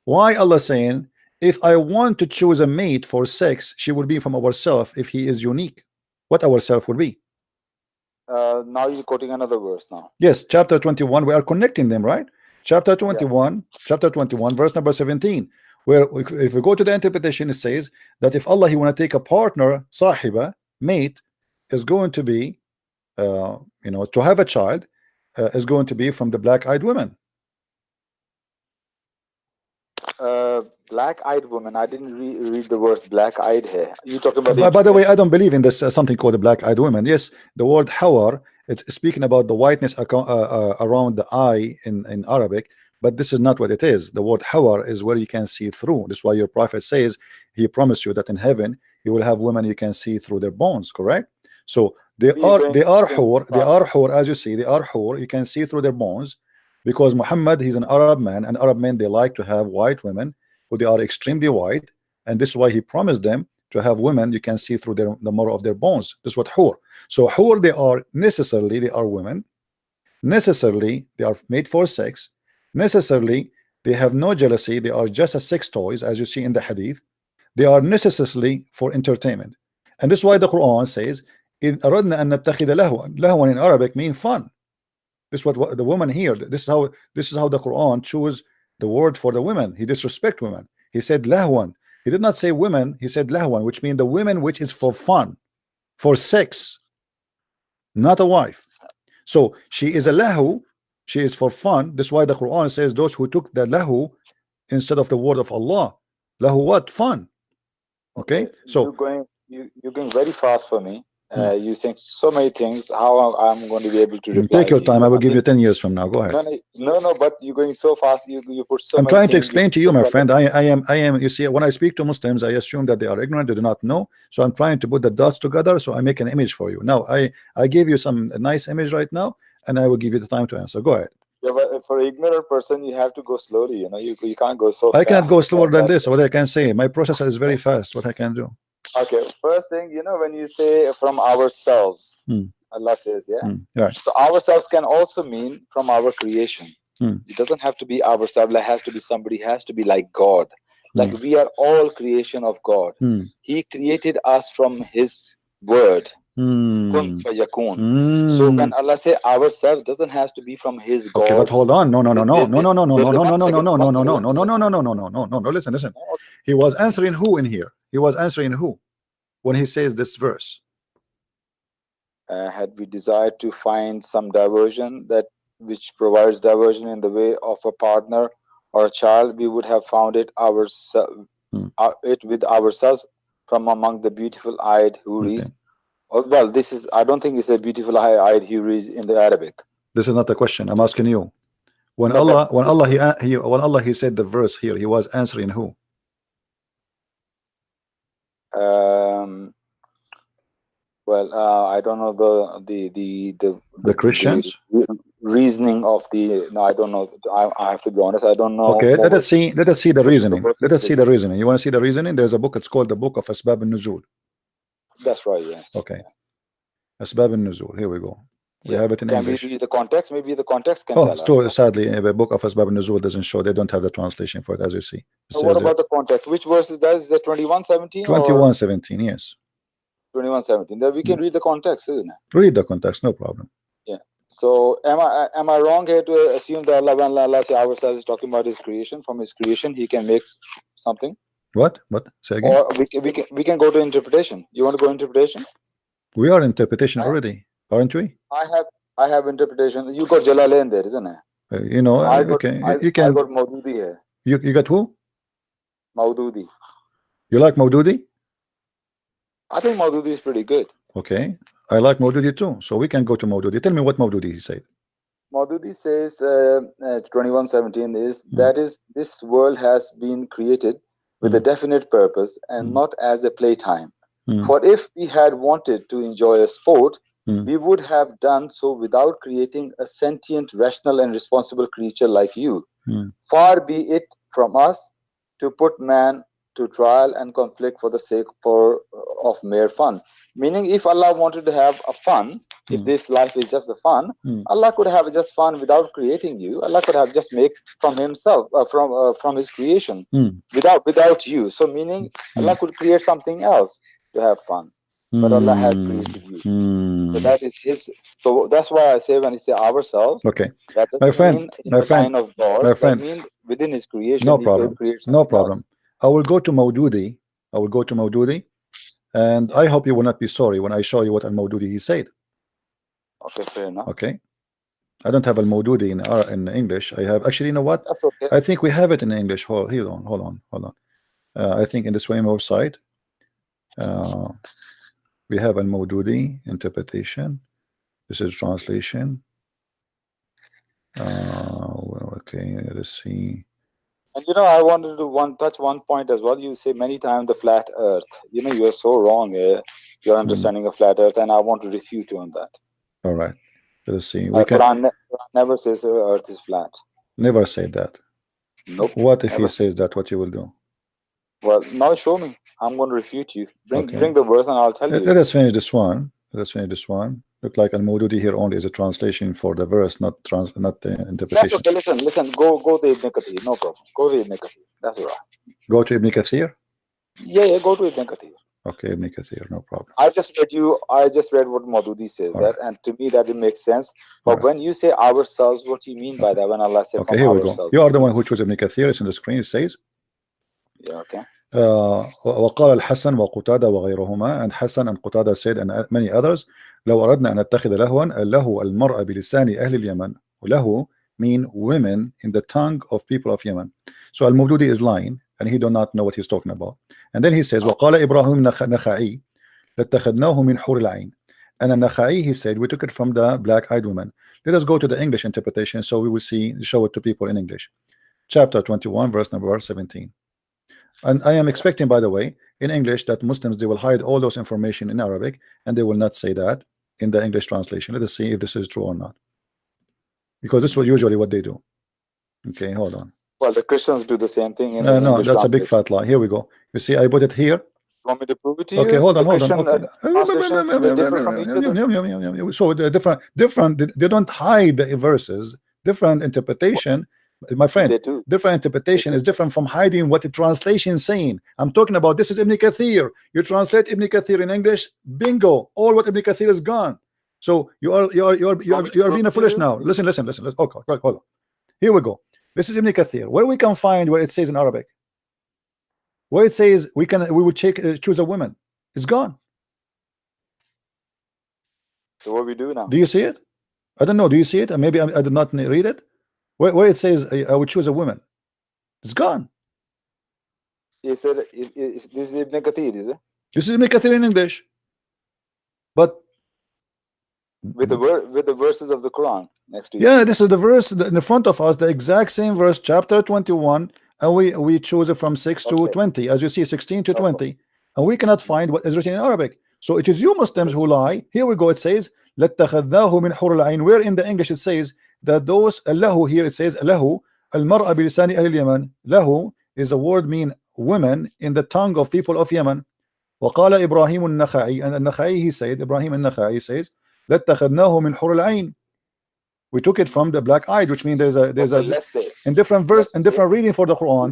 why Allah saying, if I want to choose a mate for sex, she will be from ourselves if he is unique. What ourself will be? Now you're quoting another verse now. Yes, chapter 21. We are connecting them, right? Chapter 21, chapter 21, verse number 17. Where if we go to the interpretation, it says that if Allah he want to take a partner, sahiba, mate, is going to be, to have a child, is going to be from the black-eyed women. Black-eyed woman. I didn't read the words black-eyed here. You talking about? By the way, I don't believe in this something called the black-eyed woman. Yes, the word hawar, it's speaking about the whiteness around the eye in Arabic, but this is not what it is. The word hawar is where you can see through. That's why your prophet says he promised you that in heaven you will have women you can see through their bones. Correct? So they are hur, as you see, they are hur. You can see through their bones. Because Muhammad, he's an Arab man, and Arab men, they like to have white women who they are extremely white, and this is why he promised them to have women you can see through the marrow of their bones. This is what hur. So hur, they are women, necessarily they are made for sex, necessarily they have no jealousy, they are just a sex toys, as you see in the hadith. They are necessarily for entertainment, and this is why the Quran says, in aradna an nattakhidha lahwan. Lahwan in Arabic means fun. This is what the woman here. This is how the Quran chose the word for the women. He disrespect women. He said lahwan. He did not say women. He said lahwan, which means the women which is for fun, for sex, not a wife. So she is a lahu. She is for fun. That's why the Quran says those who took the lahu instead of the word of Allah. Lahu what? Fun. Okay. So you're going very fast for me. You saying so many things. How I'm going to be able to reply? Take your time. I will give you 10 years from now. Go ahead. No. But you're going so fast. You put so. I'm many trying to things, explain to you, my friend. I am. You see, when I speak to Muslims, I assume that they are ignorant. They do not know. So I'm trying to put the dots together. So I make an image for you. Now I gave you some nice image right now, and I will give you the time to answer. Go ahead. Yeah, but for an ignorant person, you have to go slowly. You can't go so. I cannot go slower than this. What I can say, my processor is very fast. What I can do. Okay, first thing, when you say from ourselves, Allah says, right. So ourselves can also mean from our creation. It doesn't have to be ourselves. It has to be somebody. Has to be like God. Like we are all creation of God. He created us from His word. Kun fayakun. So when Allah say ourselves, doesn't have to be from His God. Okay, but hold on. No. Listen. He was answering who in here? He was answering who when he says this verse? Had we desired to find some diversion which provides diversion in the way of a partner or a child, we would have found it with ourselves from among the beautiful eyed houris. Okay. Well, I don't think it's a beautiful eyed houris in the Arabic. This is not a question. I'm asking you. When No, Allah, but when this- Allah he said the verse here, he was answering who? Well, I don't know The Christians. reasoning of the. No, I don't know. I have to be honest. I don't know. Okay, let what us see. Let us see the which reasoning. verse Let us it see is. the reasoning. You want to see the reasoning? There's a book. It's called the Book of Asbab al-Nuzul. That's right. Yes. Okay, Asbab al-Nuzul. Here we go. We have it in Can English. we read the context? Maybe the context can Oh, tell us. still, sadly, the Book of Asbab al-Nuzul doesn't show. They don't have the translation for it, as you see. It So what says about the context? Which verse is that? Is that 21:17 or 21:17? Yes. 21:17? Then we can read the context, isn't it? Read the context. No problem. Yeah. So am I wrong here to assume that Allah, when Allah say ourselves is talking about His creation, from His creation He can make something? What? Say again. Or we can go to interpretation. You want to go interpretation? We are in interpretation already, aren't we? I have interpretation. You got Jalalain there, isn't it? You know, okay. You can. I got Maududi here. You got who? Maududi. You like Maududi? I think Maududi is pretty good. Okay, I like Maududi too. So we can go to Maududi. Tell me what Maududi he said. Maududi says 21:17 is that is this world has been created with a definite purpose and not as a playtime. For if we had wanted to enjoy a sport, we would have done so without creating a sentient, rational, and responsible creature like you. Far be it from us to put man to trial and conflict for the sake of mere fun. Meaning, if Allah wanted to have a fun, if this life is just a fun, Allah could have just fun without creating you. Allah could have just made from Himself, from His creation, without you. So, meaning Allah could create something else to have fun, but Allah has created you. So that is His. So that's why I say when He say ourselves, okay, that doesn't mean in the kind of God. That means within His creation. No problem. No problem. Else. I will go to Maududi. I will go to Maududi, and I hope you will not be sorry when I show you what al-Maududi he said. Okay, fair enough. Okay, I don't have al-Maududi in English. I have actually. You know what? That's okay. I think we have it in English. Hold on. I think in the same website. We have al-Maududi interpretation. This is translation. Well, okay, let's see. And I wanted to touch one point as well. You say many times the flat earth. You are so wrong here. Your understanding of flat earth, and I want to refute you on that. All right. Let's see. Quran never says the earth is flat. Never say that. Nope. What if he says that? What you will do? Well, now show me. I'm going to refute you. Bring the verse and I'll tell you. Let us finish this one. Look like al-Maududi here only is a translation for the verse, not interpretation. That's okay. Listen. Go to Ibn Kathir. No problem. Go to Ibn Kathir. That's all right. Go to Ibn Kathir? Yeah, go to Ibn Kathir. Okay, Ibn Kathir, no problem. I just read what Maududi says and to me that it makes sense. But when you say ourselves, what do you mean by that? When Allah says okay, here we go. You are the one who chose Ibn Kathir. It's on the screen. It says. Yeah, okay. وقال الحسن وقتادة وغيرهما, and Hassan and Qatada said, and many others, لو أردنا أن نتخذ لهوا اللهو المرأة بلسان أهل اليمن. ولهو mean women in the tongue of people of Yemen. So al-Maududi is lying and he do not know what he's talking about. And then he says وقال إبراهيم نخعي لاتخذناه من حور العين. And النخعي, he said, we took it from the black-eyed woman. Let us go to the English interpretation so we will show it to people in English. Chapter 21 verse number 17. And I am expecting, by the way, in English that Muslims, they will hide all those information in Arabic and they will not say that in the English translation. Let us see if this is true or not, because this is usually what they do. Okay, hold on. Well, the Christians do the same thing. No, that's a big fat lie. Here we go. You see, I put it here. Want me to prove it to you? Okay, hold on. Okay. So they're different. They don't hide the verses. Different interpretation. My friend, different interpretation is different from hiding what the translation is saying. I'm talking about this is Ibn Kathir. You translate Ibn Kathir in English, bingo, all what Ibn Kathir is gone. So you are being foolish now. Listen. Okay, hold on. Here we go. This is Ibn Kathir. Where we can find where it says in Arabic, where it says we would choose a woman, it's gone. So what we do now? Do you see it? I don't know. Do you see it? Maybe I did not read it. Where it says I would choose a woman, it's gone. Is this is Ibn Kathir, is it? This is Ibn Kathir in English. But with the verses of the Quran next to you. Yeah, this is the verse in the front of us, the exact same verse, chapter 21, and we choose it from 6 to 20, as you see, 16 to 20, and we cannot find what is written in Arabic. So it is you Muslims who lie. Here we go. It says لَاتَّخَذْنَاهُ مِنْ حُورِ الْعَيْنِ. Where in the English it says that those lahu, here it says lahu al-mar'a bilisani al-Yaman. Lahu is a word mean women in the tongue of people of Yemen. وقال إبراهيم النخعي, and النخعي he said, Ibrahim al-Nakhai says لَاتَّخَذْنَاهُ مِنْ حُورِ الْعَيْنِ. We took it from the black-eyed, which means there's a in different verse and different reading for the Quran,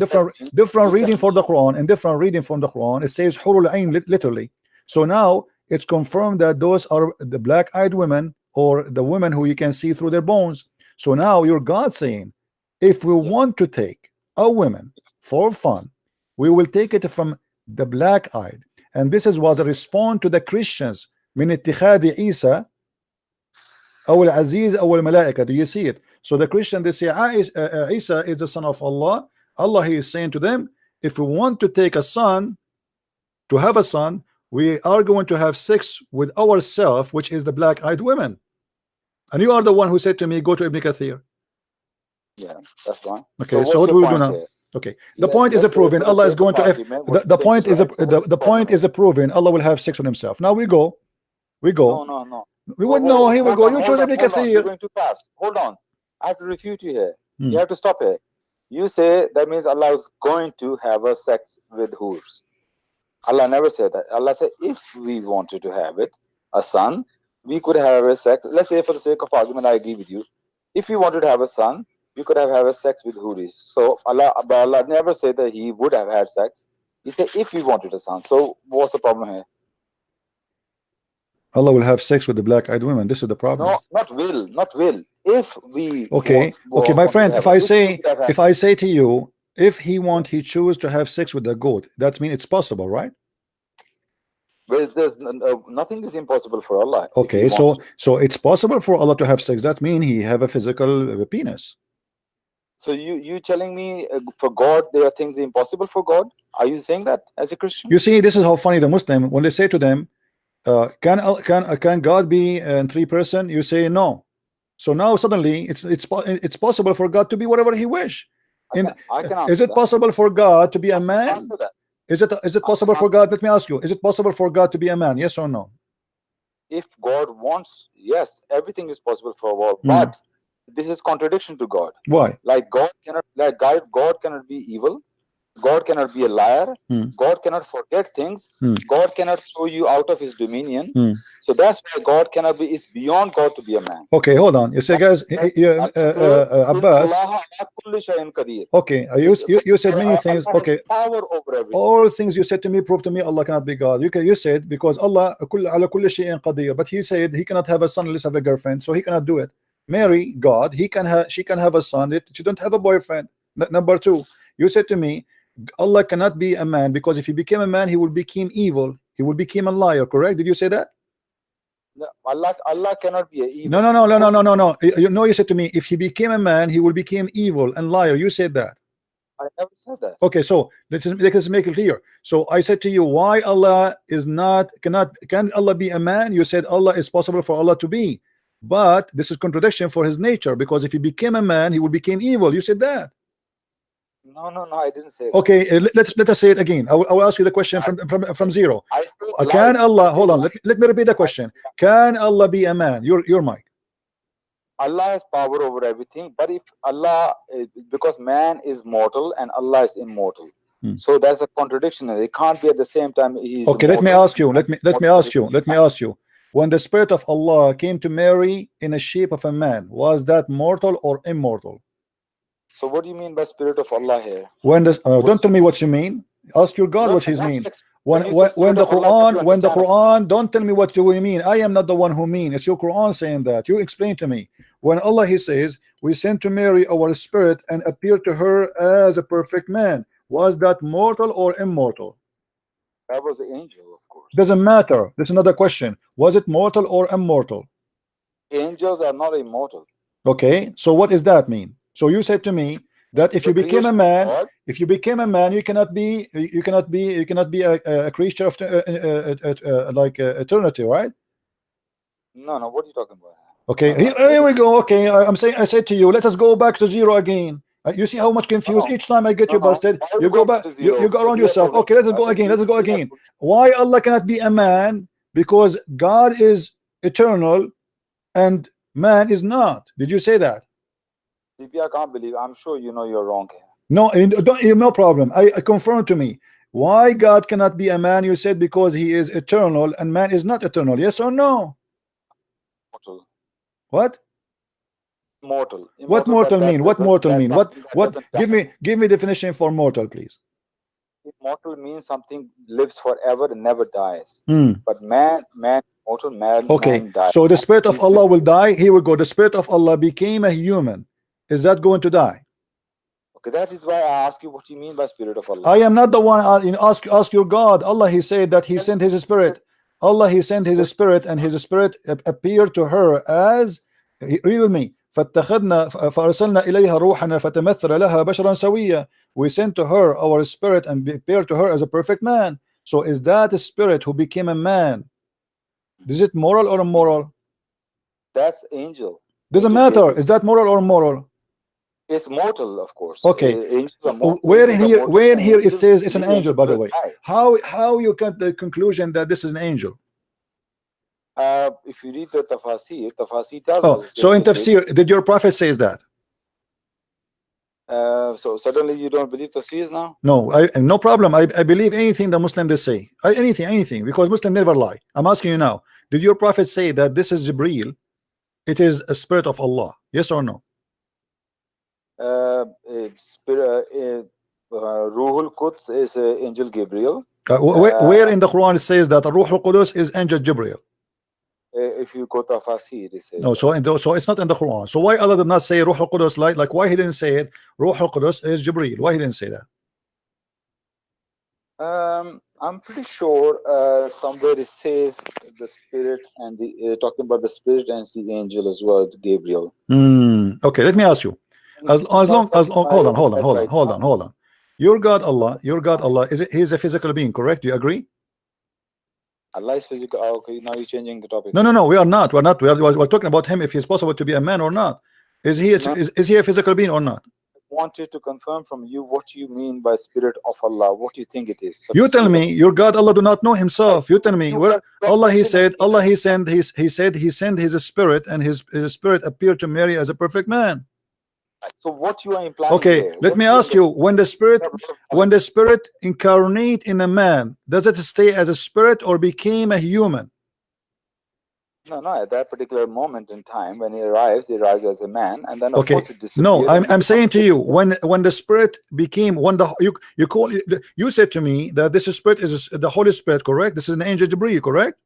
different reading for the Quran, and different reading from the Quran. It says hurul ain literally. So now it's confirmed that those are the black-eyed women, or the women who you can see through their bones. So now your God saying, if we want to take a woman for fun, we will take it from the black-eyed, and this was a response to the Christians. من اتخاذ عيسى أو العزيز أو الملائكة. Do you see it? So the Christian, they say Isa is the son of Allah. Allah, he is saying to them, if we want to take a son, to have a son, we are going to have sex with ourselves, which is the black-eyed women. And you are the one who said to me, go to Ibn Kathir. Yeah, that's fine. Okay, so what do we do now? Here? Okay, the point is proven. Allah is going to the point is the point is proven. Allah will have sex with himself. Now we go. No. We wouldn't know. Here we go. You chose Ibn Kathir. You're going too fast. Hold on. I have to refute you here. You have to stop here. You say that means Allah is going to have a sex with whores. Allah never said that. Allah said if we wanted to have it, a son, we could have a sex. Let's say for the sake of argument, I agree with you. If we wanted to have a son, we could have a sex with houris. So Allah never said that he would have had sex. He said if we wanted a son. So what's the problem here? Allah will have sex with the black-eyed women. This is the problem. No, not will. If we okay, my friend, if I say to you, if he choose to have sex with the goat, that means it's possible, right? Well, there's nothing is impossible for Allah. Okay, so it's possible for Allah to have sex. That means he have a physical penis. So you telling me for God there are things impossible for God? Are you saying that as a Christian? You see, this is how funny the Muslim, when they say to them, can God be in three person? You say no. So now suddenly it's possible for God to be whatever he wish. Is it possible for God to be a man? Is it possible for God? Let me ask you, is it possible for God to be a man? Yes or no? If God wants, yes, everything is possible for God. But this is contradiction to God. Why? Like God cannot be evil. God cannot be a liar. God cannot forget things. God cannot throw you out of his dominion. So that's why God cannot be, it's beyond God to be a man. Okay, hold on. You say, guys, Abbas. Okay, you said many things. Okay, all things you said to me prove to me Allah cannot be God. You said because Allah ala kulli shay'in qadir, but he said he cannot have a son unless have a girlfriend, so he cannot do it. Mary, God, she can have a son. She don't have a boyfriend. Number two, you said to me, Allah cannot be a man because if he became a man, he will become evil. He will become a liar. Correct? Did you say that? No, Allah cannot be a evil. No. You said to me, if he became a man, he will become evil and liar. You said that. I never said that. Okay, so let's make it clear. So I said to you, why Allah can Allah be a man? You said Allah is possible for Allah to be, but this is contradiction for his nature because if he became a man, he will become evil. You said that. No, I didn't say that. Okay, let us say it again. I will ask you the question from zero. Can Allah, hold on, let me repeat the question. Can Allah be a man? Your mic. Allah has power over everything, but if Allah, because man is mortal and Allah is immortal, so there's a contradiction. It can't be at the same time. Okay, let me ask you. When the spirit of Allah came to Mary in a shape of a man, was that mortal or immortal? So what do you mean by spirit of Allah here? Don't tell me what you mean. Ask your God what He means. When the Quran, don't tell me what you mean. I am not the one who mean. It's your Quran saying that. You explain to me. When Allah He says, we sent to Mary our spirit and appeared to her as a perfect man. Was that mortal or immortal? That was the angel, of course. Doesn't matter. That's another question. Was it mortal or immortal? Angels are not immortal. Okay, so what does that mean? So you said to me that if you became a man, you cannot be a creature of like eternity, right? No, no. What are you talking about? Okay, here we go. Okay, I'm saying, I said to you, let us go back to zero again. You see how much confused each time I get you busted. You go back, you go around yourself. Okay, let us go again. Let us go again. Why Allah cannot be a man? Because God is eternal and man is not. Did you say that? I can't believe. I'm sure you know you're wrong here. No, no problem. I confirm to me. Why God cannot be a man? You said because he is eternal and man is not eternal. Yes or no? Mortal. What? Mortal. What mortal mean? What mortal mean? What? Give die. me definition for mortal, please. Immortal means something lives forever and never dies. Hmm. But man is mortal. Man dies. So the spirit of Allah will die. Here we go. The spirit of Allah became a human. Is that going to die? Okay, that is why I ask you what you mean by spirit of Allah. I am not the one. Ask your God. Allah, He said that He sent His spirit. Allah, He sent His spirit, and His spirit appeared to her as, read with me, فاتخذنا فأرسلنا إليها روحنا فتمثل لها بشرا سويا. We sent to her our spirit and appeared to her as a perfect man. So is that a spirit who became a man? Is it moral or immoral? That's angel. Doesn't matter. Is that moral or immoral? It's mortal, of course. Okay. Where here it says it's an angel, by the way. How you get the conclusion that this is an angel? If you read the tafsir tells us. So in tafsir, did your prophet says that? So suddenly you don't believe tafsirs now? No, no problem. I believe anything the Muslim they say. Anything, because Muslim never lie. I'm asking you now. Did your prophet say that this is Jibreel? It is a spirit of Allah. Yes or no? Ruhul Quds is angel Gabriel. Where in the Quran it says that Ruhul Qudus is angel Jibreel? If you go to Tafsir, it says. No, so it's not in the Quran. So why Allah did not say Ruhul Qudus, like why He didn't say it? Ruhul Qudus is Jibreel. Why He didn't say that? I'm pretty sure somewhere it says the spirit and the talking about the spirit and the angel as well, Gabriel. Okay, let me ask you. As long hold on. Your God Allah, He is a physical being, correct? Do you agree? Allah is physical. Oh, okay, now you're changing the topic. No, we are not. We're talking about Him, if He's possible to be a man or not. Is He a physical being or not? I wanted to confirm from you what you mean by spirit of Allah. What do you think it is? You tell me. Your God Allah do not know Himself. You tell me. Where Allah He said He sent His spirit, and His spirit appeared to Mary as a perfect man. So what you are implying? Okay, let me ask you: when the spirit incarnate in a man, does it stay as a spirit or became a human? No. At that particular moment in time, when he arrives as a man, and then of course it disappears. No, I'm saying to you, when the spirit became you said to me that this spirit is the Holy Spirit, correct? This is an angel Jibreel, correct?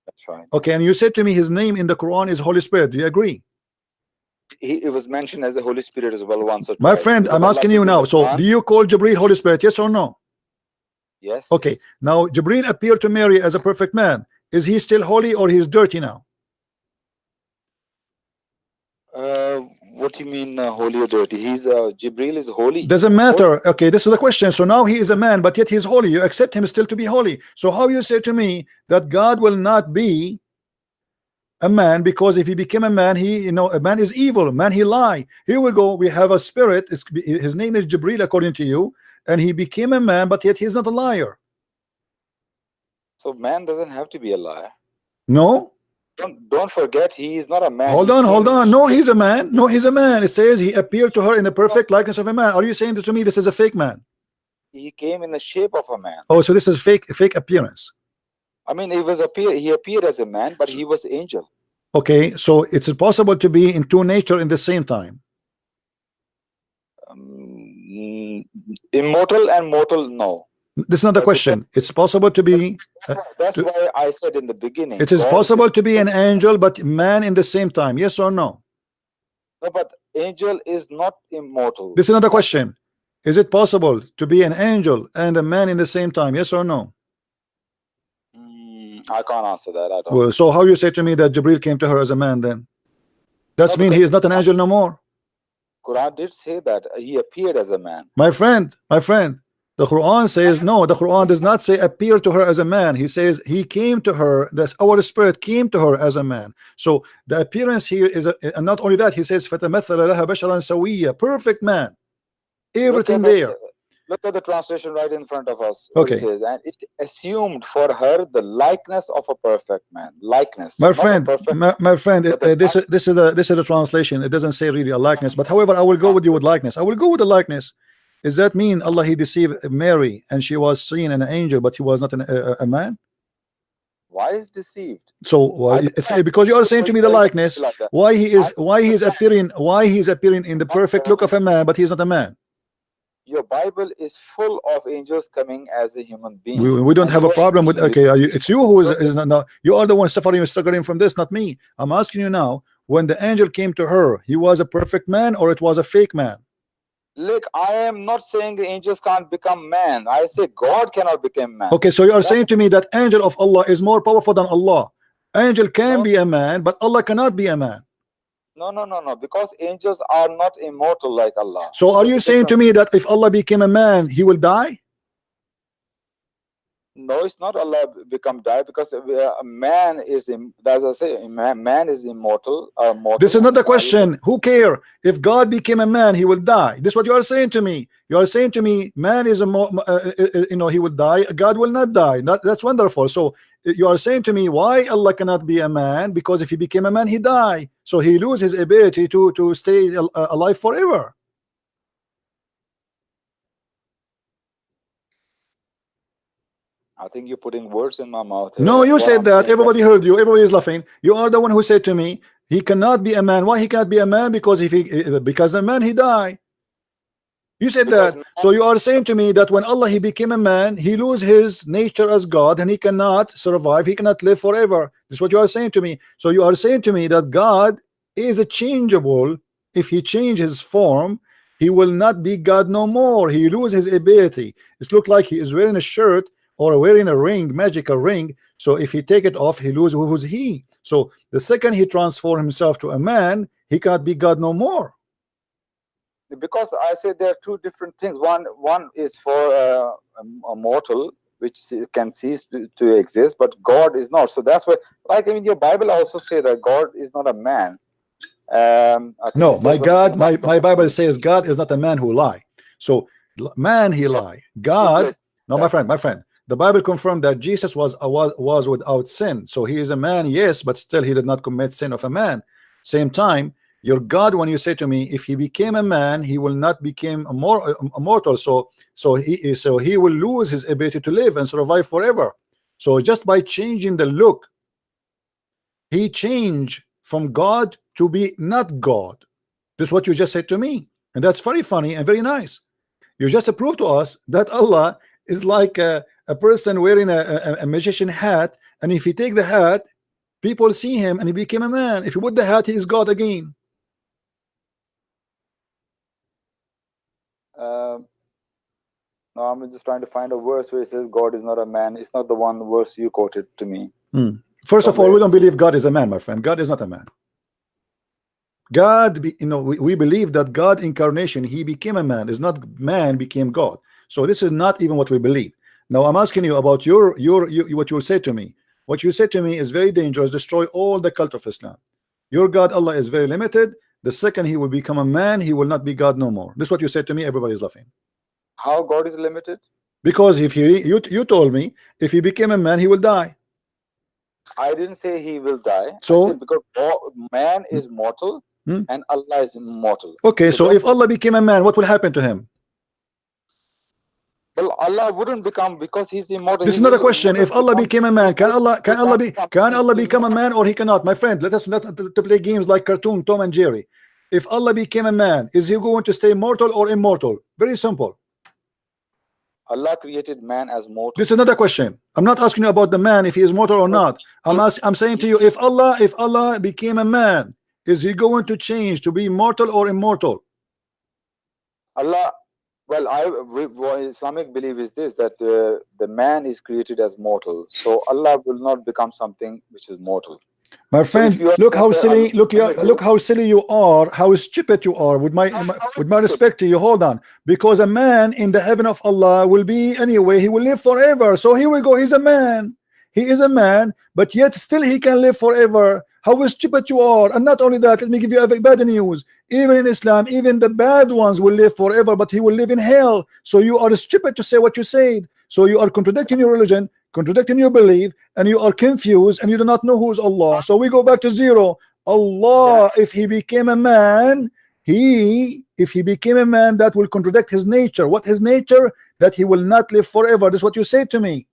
That's right. Okay, and you said to me his name in the Quran is Holy Spirit. Do you agree? It was mentioned as the Holy Spirit as well once or twice. My friend, I'm asking you now. So, do you call Jibreel Holy Spirit? Yes or no? Yes. Okay. Yes. Now, Jibreel appeared to Mary as a perfect man. Is he still holy or he's dirty now? What do you mean holy or dirty? Jibreel is holy. Doesn't matter. Okay, this is the question. So now he is a man, but yet he's holy. You accept him still to be holy. So how you say to me that God will not be a man, because if he became a man, a man is evil, a man he lie. Here we go, we have a spirit, his name is Jibreel according to you, and he became a man, but yet he's not a liar. So man doesn't have to be a liar. No, don't forget, he is not a man. Hold on. No, he's a man. It says he appeared to her in the perfect likeness of a man. Are you saying to me this is a fake man? He came in the shape of a man. Oh, so this is fake appearance. I mean, he appeared as a man, but he was angel. Okay, so it's possible to be in two nature in the same time. Immortal and mortal, no. This is not the question. It's possible to be. That's why I said in the beginning. It is possible to be an angel, but man in the same time. Yes or no? No, but angel is not immortal. This is not the question. Is it possible to be an angel and a man in the same time? Yes or no? I can't answer that. I don't. Well, so how you say to me that Jibreel came to her as a man then? That's mean he is not an angel no more. Quran did say that he appeared as a man. My friend, The Quran says no. The Quran does not say appear to her as a man. He says he came to her. That our spirit came to her as a man. So the appearance here is, and not only that, he says فَتَمَثَّلَ لَهَا بَشَرًا سَوِيًّا, perfect man, everything there. Look at the translation right in front of us. Okay. It says, and it assumed for her the likeness of a perfect man. Likeness. My friend, my friend, this is the translation. It doesn't say really a likeness. But however, I will go with you with likeness. I will go with the likeness. Does that mean Allah he deceived Mary and she was seen an angel, but he was not a man? Why is deceived? So it's because you are saying to me the likeness. Why he is appearing in the perfect look of a man, but he is not a man. Your Bible is full of angels coming as a human being. We don't have a problem with. Okay, it's you who is not. You are the one suffering and struggling from this, not me. I'm asking you now. When the angel came to her, he was a perfect man or it was a fake man? Look, I am not saying the angels can't become man. I say God cannot become man. Okay, so you are saying to me that angel of Allah is more powerful than Allah. Angel can be a man, but Allah cannot be a man. No. Because angels are not immortal like Allah. So are you saying to me that if Allah became a man, he will die? No, it's not Allah become die, because a man is, as I say, man is immortal. This is not the question. Who care? If God became a man, he will die. This is what you are saying to me. You are saying to me, man is he will die. God will not die. That's wonderful. So you are saying to me, why Allah cannot be a man? Because if he became a man, he die. So he loses his ability to stay alive forever. I think you're putting words in my mouth. No, you said that. Everybody heard you. Everybody is laughing. You are the one who said to me, he cannot be a man. Why he cannot be a man? Because because the man he died. You said that. So you are saying to me that when Allah he became a man, he lose his nature as God and he cannot survive. He cannot live forever. This is what you are saying to me. So you are saying to me that God is a changeable. If he changes form, he will not be God no more. He lose his ability. It looks like he is wearing a shirt or wearing a ring, magical ring. So if he take it off, he lose who's he. So the second he transform himself to a man, he cannot be God no more. Because I said there are two different things. One is for a mortal, which can cease to exist, but God is not. So that's why, like, I mean, your Bible also say that God is not a man. No, my God, my Bible says God is not a man who lie. So man he lie. God, no, my friend. The Bible confirmed that Jesus was without sin. So he is a man, yes, but still he did not commit sin of a man. Same time, your God, when you say to me, if he became a man, he will not become immortal. So he will lose his ability to live and survive forever. So just by changing the look, he changed from God to be not God. This is what you just said to me, and that's very funny and very nice. You just proved to us that Allah is like a person wearing a magician hat, and if he take the hat, people see him and he became a man. If you put the hat, he is God again. No, I'm just trying to find a verse where it says God is not a man. It's not the one verse you quoted to me. First of all, we don't believe God is a man, my friend. God is not a man. God, we believe that God incarnation, he became a man. Is not man became God. So this is not even what we believe. Now I'm asking you about what you say to me. What you said to me is very dangerous. Destroy all the cult of Islam. Your God Allah is very limited. The second he will become a man, he will not be God no more. This is what you said to me. Everybody is laughing. How God is limited? Because if you told me if he became a man, he will die. I didn't say he will die. So I said because man is mortal and Allah is immortal. Okay, so if Allah became a man, what will happen to him? Well, Allah wouldn't become, because he's immortal. This is not a question. If Allah became a man, can Allah become a man or he cannot? My friend, let us not to play games like cartoon Tom and Jerry. If Allah became a man, is he going to stay mortal or immortal? Very simple. Allah created man as mortal. This is another question. I'm not asking you about the man if he is mortal or not. I'm saying to you, if Allah became a man, is he going to change to be mortal or immortal? Allah, well, Islamic belief is this, that the man is created as mortal. So Allah will not become something which is mortal. My friend, look how silly, look how silly you are, how stupid you are. With my respect to you, hold on. Because a man in the heaven of Allah will be anyway, he will live forever. So here we go, he's a man. He is a man, but yet still he can live forever. How stupid you are. And not only that, let me give you a bad news. Even in Islam, even the bad ones will live forever, but he will live in hell. So you are stupid to say what you said. So you are contradicting your religion, contradicting your belief, and you are confused, and you do not know who is Allah. So we go back to zero. Allah, if he became a man, if he became a man, that will contradict his nature. What his nature? That he will not live forever. This is what you say to me.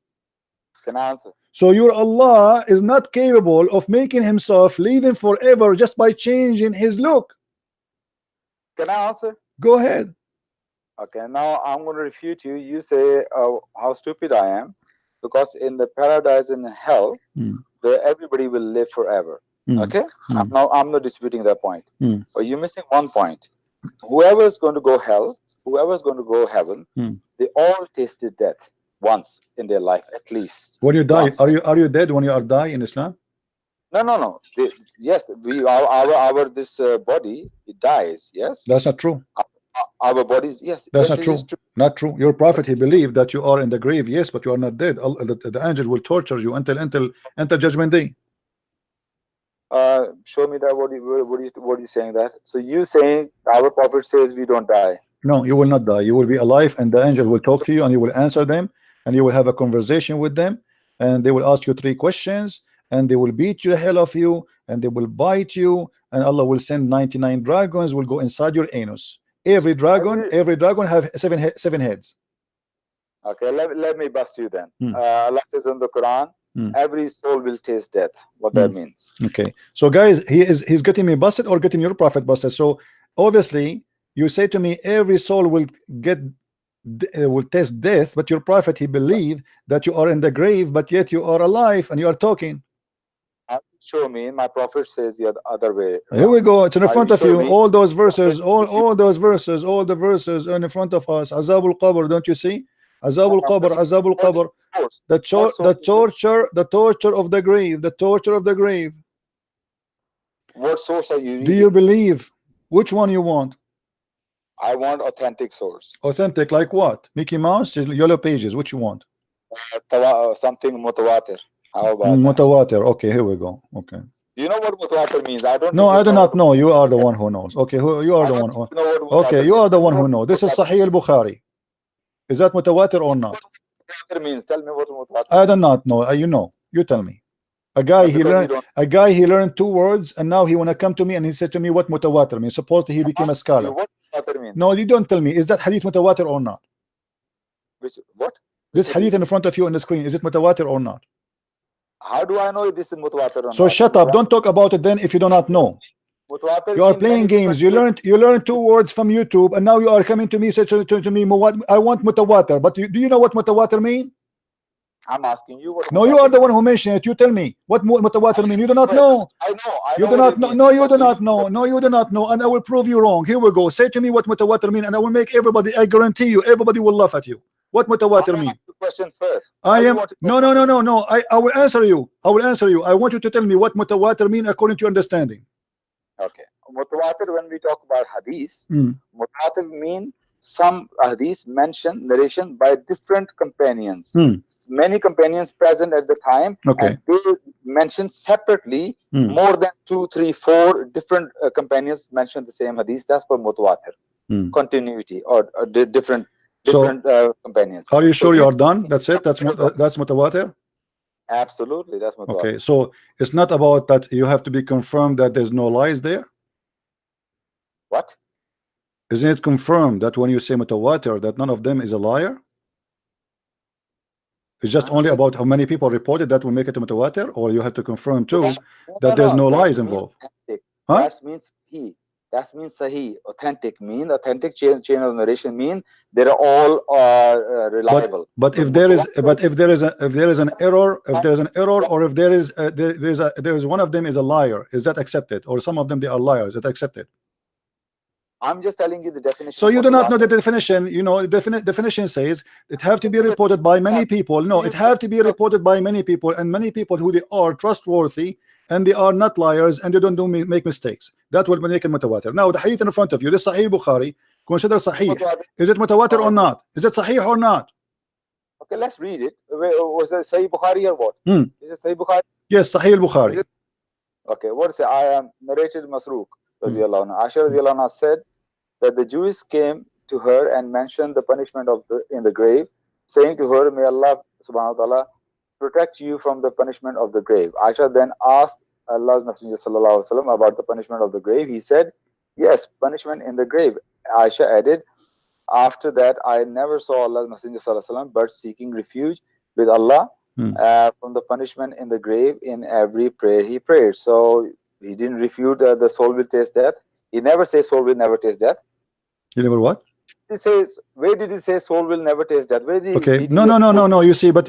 Can I answer? So your Allah is not capable of making himself living forever just by changing his look. Can I answer? Go ahead. Okay, now I'm going to refute you. You say how stupid I am, because in the paradise and hell, everybody will live forever. Okay, I'm not disputing that point. But you're missing one point. Whoever is going to go hell, whoever is going to go heaven, they all tasted death once in their life at least. When you die, are you dead when you are die in Islam? No. Yes, our this body, it dies. Yes, that's not true. Our bodies, yes, that's not true. Not true. Your prophet, he believed that you are in the grave, yes, but you are not dead. The angel will torture you until judgment day. Show me that. What are you saying that? So you saying our prophet says we don't die? No, you will not die. You will be alive, and the angel will talk to you, and you will answer them, and you will have a conversation with them, and they will ask you 3 questions, and they will beat you the hell of you, and they will bite you, and Allah will send 99 dragons will go inside your anus. Every dragon have seven heads. Okay, let me bust you then. Allah says in the Quran, every soul will taste death. What that means? Okay, so guys, he's getting me busted or getting your prophet busted. So obviously you say to me every soul will taste death, but your prophet, he believed that you are in the grave, but yet you are alive and you are talking. Show me. My prophet says the other way. Here we go. It's in front of you. All those verses, all the verses are in front of us. Azabul Qabr, don't you see? Azabul Qabr, Azabul Qabr. The torture of the grave, the torture of the grave. What source are you reading? Do you believe? Which one you want? I want authentic source. Authentic, like what? Mickey Mouse, Yellow Pages. Which you want? Something mutawatir. How about mutawatir? Okay, here we go. Okay. Do you know what mutawatir means? I don't. No, I do not know. You are the one who knows. Okay, you are the one. Okay, you are the one who knows. This is Sahih al-Bukhari. Is that mutawatir or not? Mutawatir means. Tell me what mutawatir. I do not know. You know. You tell me. A guy he learned 2 words, and now he wanna come to me and he said to me what mutawatir means. Supposedly he became a scholar. What mutawatir means? No, you don't tell me. Is that hadith mutawatir or not? What? This hadith in front of you on the screen, is it mutawatir or not? How do I know if this is mutawatir or not? So shut up. Don't talk about it then if you do not know. You are playing games. You learned 2 words from YouTube, and now you are coming to me, say to me, I want mutawatir. But do you know what mutawatir mean? I'm asking you what. No, you are the one who mentioned it. You tell me what mutawatir mean. You do not know. I know. You do not know. No, you do not know. No, you do not know. And I will prove you wrong. Here we go. Say to me what mutawatir mean, and I will make everybody. I guarantee you, everybody will laugh at you. What mutawatir mean? Question first. I am no. I will answer you. I will answer you. I want you to tell me what mutawatir mean according to your understanding. Okay. Mutawatir, when we talk about hadith, mutawatir mean some hadith mention narration by different companions. Many companions present at the time, and they mention separately more than 2, 3, 4 different companions mention the same hadith. That's for mutawatir. Continuity or different companions. Are you sure you are done? That's it? That's mutawatir? Absolutely, that's mutawatir. Okay, so it's not about that you have to be confirmed that there's no lies there? What? Isn't it confirmed that when you say mutawatir that none of them is a liar? It's just only about how many people reported that will make it a mutawatir, or you have to confirm too that there's no lies involved? Huh? That means that means sahih. Authentic mean authentic chain of narration mean they're all reliable. But if there is an error, or if there is one of them is a liar, is that accepted? Or some of them they are liars, is that accepted? I'm just telling you the definition. So you do not know the definition. You know, definition says it have to be reported by many people. No, it have to be reported by many people, and many people who they are trustworthy, and they are not liars, and they don't make mistakes. That will make it mutawatir. Now the hadith in front of you, this Sahih Bukhari, consider Sahih. Is it mutawatir or not? Is it Sahih or not? Okay, let's read it. Was it Sahih Bukhari or what? Is it Sahih Bukhari? Yes, Sahih Bukhari. Okay, what is it? I am narrated Masruq radiyallahu anha. Aisha radiyallahu anha said that the Jews came to her and mentioned the punishment of in the grave, saying to her, may Allah subhanahu wa ta'ala protect you from the punishment of the grave. Aisha then asked Allah's Messenger sallallahu alaihi wasallam about the punishment of the grave. He said, yes, punishment in the grave. Aisha added, after that I never saw Allah's Messenger sallallahu alaihi wasallam but seeking refuge with Allah from the punishment in the grave in every prayer he prayed. So he didn't refute the soul will taste death. He never says soul will never taste death. He never what? He says, where did he say soul will never taste death? Where did okay, no. You see, but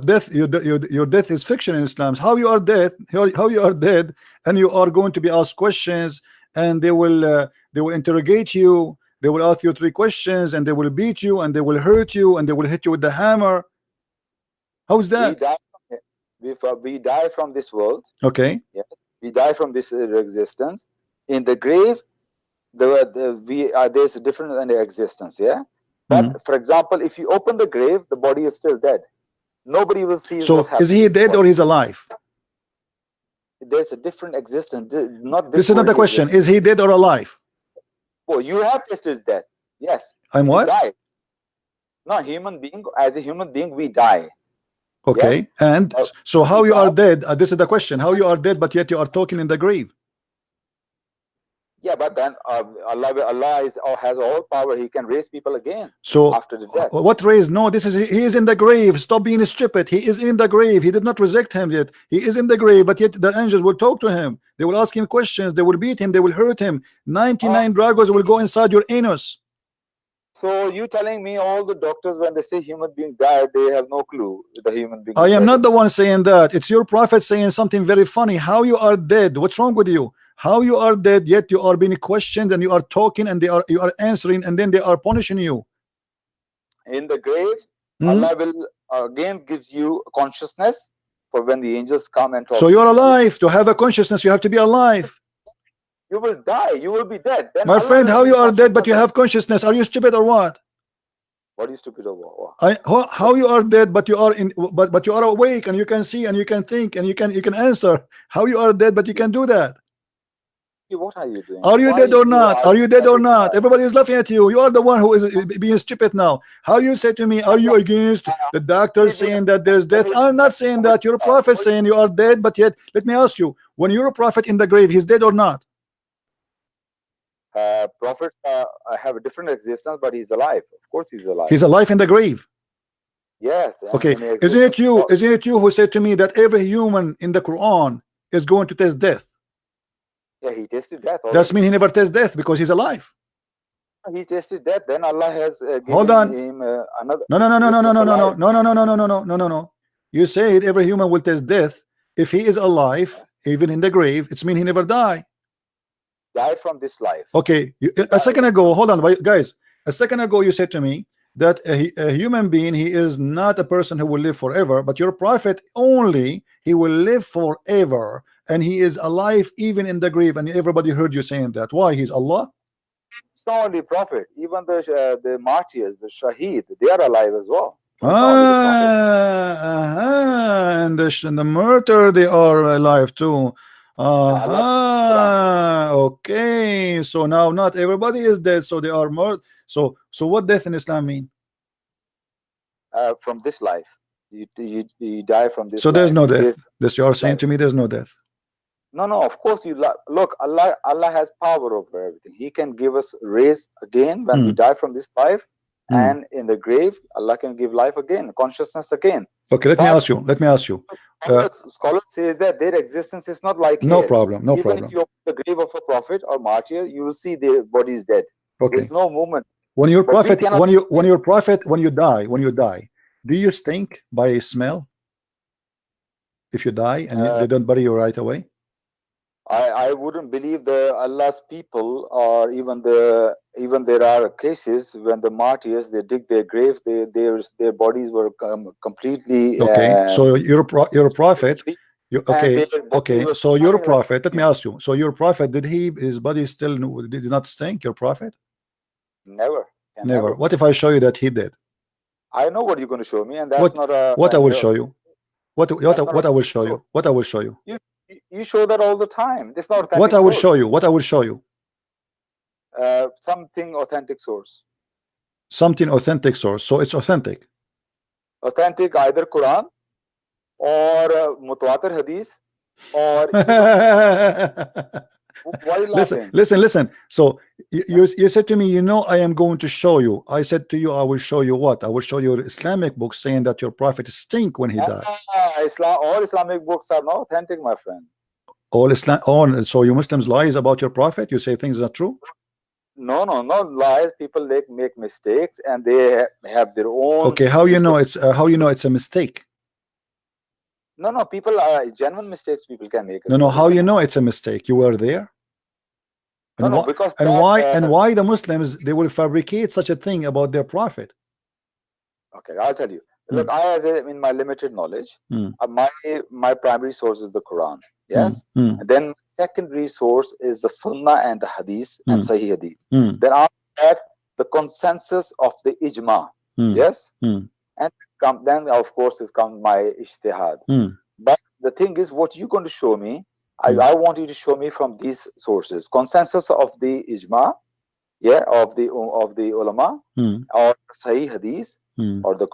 death, your death is fiction in Islam. How you are dead? How you are dead, and you are going to be asked questions, and they will interrogate you. They will ask you 3 questions, and they will beat you, and they will hurt you, and they will hit you with the hammer. How's that? We die from this world. Okay. Yeah. We die from this existence. In the grave, there's a difference in the existence. Yeah. But for example, if you open the grave, the body is still dead. Nobody will see. So is he dead or he's alive? There's a different existence. This is not the question. Is he dead or alive? Oh, you have tasted death. Yes. I'm what? No, human being. As a human being, we die. Okay. Yes? And so how you are dead? This is the question. How you are dead, but yet you are talking in the grave? Yeah, but then Allah has all power. He can raise people again. So after the death. What raise? No, he is in the grave. Stop being stupid. He is in the grave. He did not reject him yet. He is in the grave, but yet the angels will talk to him. They will ask him questions. They will beat him. They will hurt him. 99 dragons will go inside your anus. So you telling me all the doctors, when they say human being died, they have no clue the human being. I am not the one saying that. It's your prophet saying something very funny. How you are dead? What's wrong with you? How you are dead, yet you are being questioned, and you are talking, and you are answering, and then they are punishing you. In the grave, Allah will again gives you consciousness for when the angels come and talk. So you are alive. To have a consciousness, you have to be alive. You will die. You will be dead. Then my friend, how you are dead, but you have consciousness? Are you stupid or what? What are you stupid or what? How you are dead, but you are but you are awake, and you can see, and you can think, and you can answer. How you are dead, but you can do that? What are you doing? Are you dead or not? Are you dead or not? Everybody is laughing at you. You are the one who is being stupid now. How you say to me, are you against the doctor saying that there is death? I'm not saying that. You're a prophet saying you are dead, but yet, let me ask you, when you're a prophet in the grave, he's dead or not? Prophets have a different existence, but he's alive. Of course he's alive. He's alive in the grave. Yes. Okay. Isn't it you who said to me that every human in the Quran is going to taste death? Yeah, he tasted death. That means he never tastes death because he's alive. He tasted death. Then Allah has given him another. No. You said every human will taste death. If he is alive, even in the grave, it's mean he never die. Die from this life. Okay. A second ago, hold on, guys. A second ago, you said to me that a human being, he is not a person who will live forever, but your prophet only, he will live forever, and he is alive even in the grave. And everybody heard you saying that. Why? He's Allah? It's not only prophet, even the martyrs, the shaheed, they are alive as well. And the martyr, they are alive too. Okay, so now not everybody is dead, so they are murdered. So what death in Islam mean? From this life, you die from this. So life. There's no death. This you are saying to me, there's no death. No, of course you look. Allah has power over everything. He can give us raise again when we die from this life, and in the grave, Allah can give life again, consciousness again. Okay, let me ask you. Scholars say that their existence is not like no here. problem. Even if you open the grave of a prophet or martyr, you will see their body is dead. Okay. There's no movement. When your prophet, when you die, do you stink by smell? If you die and they don't bury you right away? I wouldn't believe the Allah's people, or even there are cases when the martyrs, they dig their graves, their bodies were completely okay. So you're a prophet. Okay, okay. So your prophet, let me ask you. So your prophet, did his body still did not stink? Your prophet? Never. Never. What if I show you that he did? I know what you're going to show me, and that's not a. What I will show you? What I will show you? What I will show you? You show that all the time. It's not authentic. What I will show you? What I will show you? Something authentic source. Something authentic source. So it's authentic. Authentic, either Quran or Mutawatir Hadith or. Why are you laughing? Listen. So you said to me, you know, I am going to show you. I said to you, I will show you what? I will show you Islamic books saying that your prophet stink when he died. All Islamic books are not authentic, my friend. So you Muslims lies about your prophet? You say things are true? No, not lies. People make mistakes, and they have their own. Okay, how you know it's a mistake? No, people are genuine mistakes. People can make. No, how you know it's a mistake? You were there. And no, because why the Muslims they will fabricate such a thing about their prophet? Okay, I'll tell you. Look, in my limited knowledge, my primary source is the Quran. Yes. And then secondary source is the Sunnah and the Hadith and Sahih Hadith. Then after that, the consensus of the Ijma. Yes. And then of course is come my Ijtihad. But the thing is, what you're going to show me, I want you to show me from these sources: consensus of the Ijma, of the ulama, or Sahih Hadith, or the.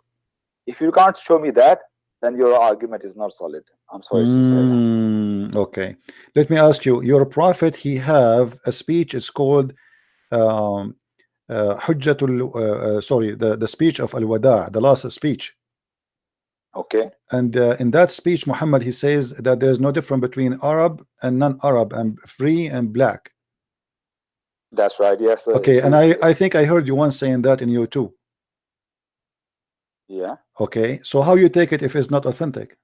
If you can't show me that, then your argument is not solid. I'm sorry to say that. Okay, let me ask you. Your prophet, he have a speech. It's called Hujjatul. Sorry, the speech of Al Wada, the last speech. Okay. And in that speech, Muhammad, he says that there is no difference between Arab and non-Arab, and free and black. That's right. Yes. Okay, and I think I heard you once saying that in you too. Yeah. Okay, so how you take it if it's not authentic?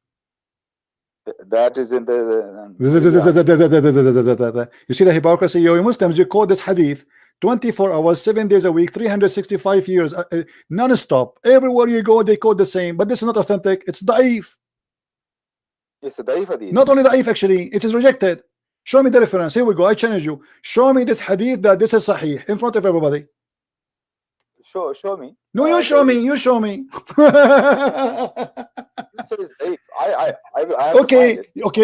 That is in the. You see the hypocrisy? You Muslims, you quote this hadith 24 hours, 7 days a week, 365 years, non-stop. Everywhere you go, they quote the same. But this is not authentic. It's da'if. It's a da'if hadith. Not only da'if, actually, it is rejected. Show me the reference. Here we go. I challenge you. Show me this hadith that this is sahih in front of everybody. Show me. No, you show me. You show me. Okay.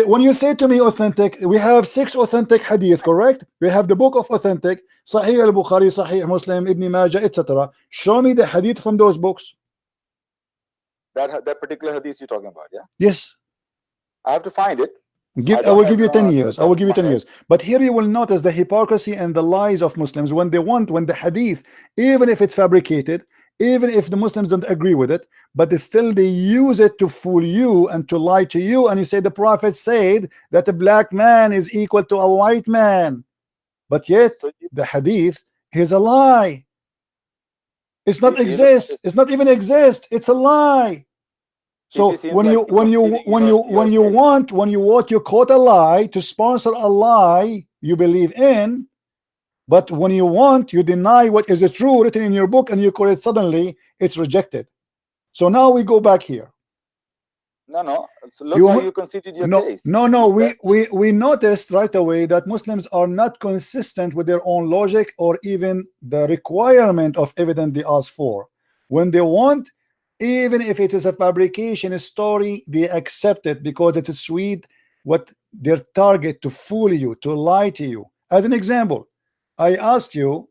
When you say to me authentic, we have 6 authentic hadith, correct? We have the book of authentic, Sahih al-Bukhari, Sahih Muslim, Ibn Majah, etc. Show me the hadith from those books. That particular hadith you're talking about, yeah? Yes. I have to find it. I will give you 10 years. I will give you 10 years. But here you will notice the hypocrisy and the lies of Muslims when the hadith, even if it's fabricated, even if the Muslims don't agree with it, but still they use it to fool you and to lie to you. And you say the prophet said that a black man is equal to a white man, but yet the hadith is a lie. It's not exist. It's not even exist. It's a lie. So when you quote a lie to sponsor a lie you believe in, but when you deny what is true written in your book and you quote it suddenly, it's rejected. So now we go back here. No. So look how you conceded your case. No. We noticed right away that Muslims are not consistent with their own logic or even the requirement of evidence they ask for. When they want, even if it is a fabrication story, they accept it because it is sweet. What their target to fool you, to lie to you. As an example, I asked you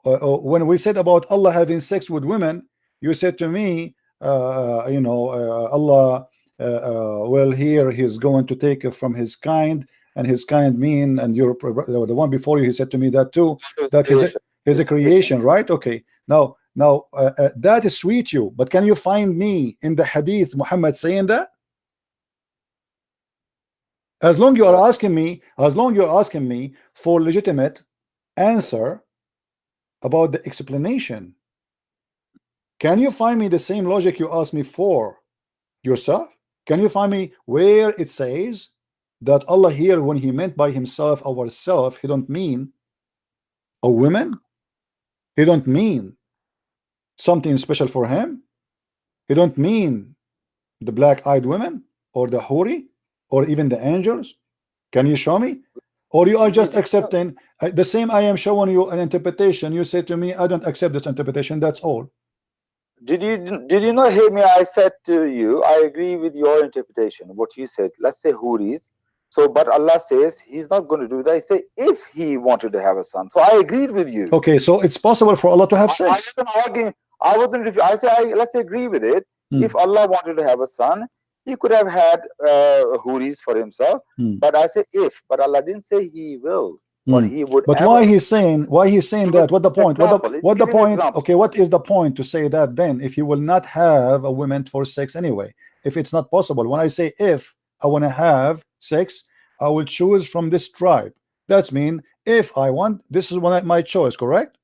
when we said about Allah having sex with women, you said to me, Allah, well, here he's going to take from his kind, and his kind mean, and you're the one before you, he said to me that too, that he's a creation, right? Okay, now that is sweet you, but can you find me in the hadith Muhammad saying that? As long you're asking me for legitimate answer about the explanation, can you find me the same logic you asked me for yourself? Can you find me where it says that Allah here, when he meant by himself ourself, he don't mean a woman, he don't mean something special for him, he don't mean the black-eyed women or the huri? or even the angels? Can you show me? Or you are just accepting the same? I am showing you an interpretation. You say to me, I don't accept this interpretation. That's all. Did you not hear me? I said to you, I agree with your interpretation. What you said. Let's say Houris. So, but Allah says He's not going to do that. He said if He wanted to have a son. So I agreed with you. Okay, so it's possible for Allah to have sex. I wasn't arguing. I wasn't. I say let's agree with it. If Allah wanted to have a son, He could have had Houris for Himself. But I say if. But Allah didn't say He will. Or He would. But why he's saying that? What the point? What the point? Example. Okay, what is the point to say that then? If you will not have a woman for sex anyway, if it's not possible. When I say if I want to have sex, I will choose from this tribe. That's mean if I want, this is my choice, correct?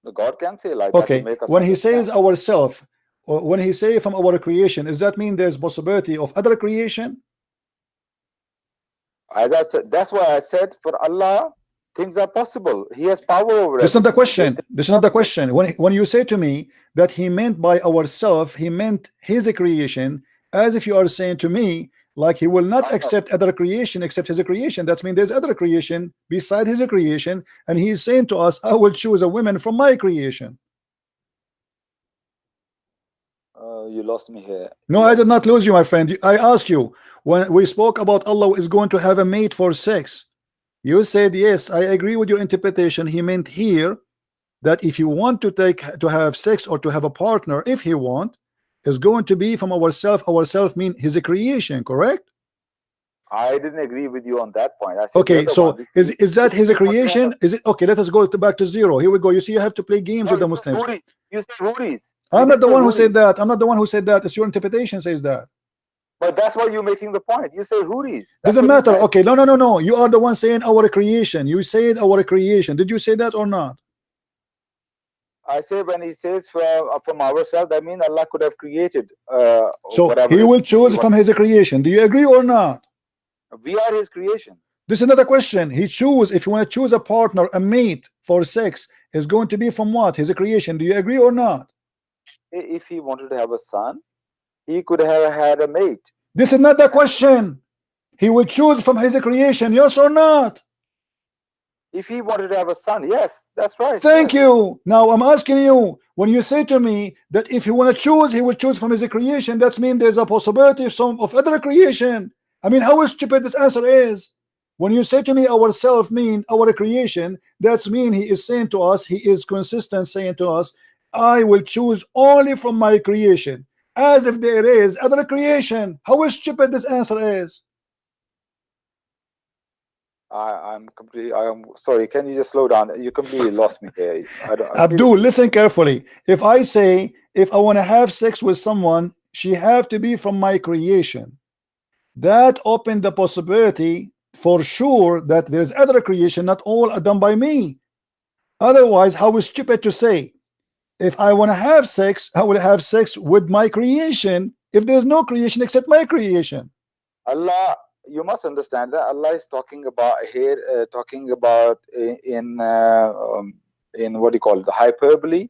The God can say like okay. that. To make us when He understand. says ourself, or when He say from our creation, does that mean there's possibility of other creation? As I said, that's why I said for Allah, things are possible. He has power over it. This is not the question. This is not the question. When you say to me that He meant by ourself, He meant His creation, as if you are saying to me, like He will not accept other creation except His creation. That means there's other creation beside His creation, and He is saying to us, I will choose a woman from my creation. You lost me here. No, I did not lose you, my friend. I asked you when we spoke about Allah is going to have a mate for sex. You said yes, I agree with your interpretation. He meant here that if you want to have sex or to have a partner, if He want, is going to be from ourself. Ourself mean His creation, correct? I didn't agree with you on that point. I said okay, so is that His creation? Is it okay? Let us go back to zero. Here we go. You see, you have to play games with the Muslims. You said Houris. I'm not the one who said that. I'm not the one who said that. It's your interpretation says that. But that's why you're making the point. You say Houris. Doesn't matter. Okay, no. You are the one saying our creation. You said our creation. Did you say that or not? I say when He says from ourselves, that means Allah could have created. So He will choose from His creation. Do you agree or not? We are His creation. This is another question. He choose, if you want to choose a partner, a mate for sex, is going to be from what? His creation. Do you agree or not? If He wanted to have a son, He could have had a mate. This is not the question. He will choose from His creation, yes or not? If He wanted to have a son, yes, that's right. Thank you. Now I'm asking you, when you say to me that if He want to choose, He will choose from His creation, that means there's a possibility of other creation. I mean, how stupid this answer is. When you say to me ourself mean our creation, that's mean He is saying to us, He is consistent saying to us, I will choose only from my creation, as if there is other creation. How stupid this answer is. I'm sorry. Can you just slow down? You completely lost me there. Abdul, listen carefully. If I say, if I want to have sex with someone, she have to be from my creation. That opened the possibility for sure that there's other creation, not all are done by me. Otherwise, how is stupid to say, if I want to have sex, I will have sex with my creation if there's no creation except my creation. Allah, you must understand that Allah is talking about here, in what do you call it, the hyperbole.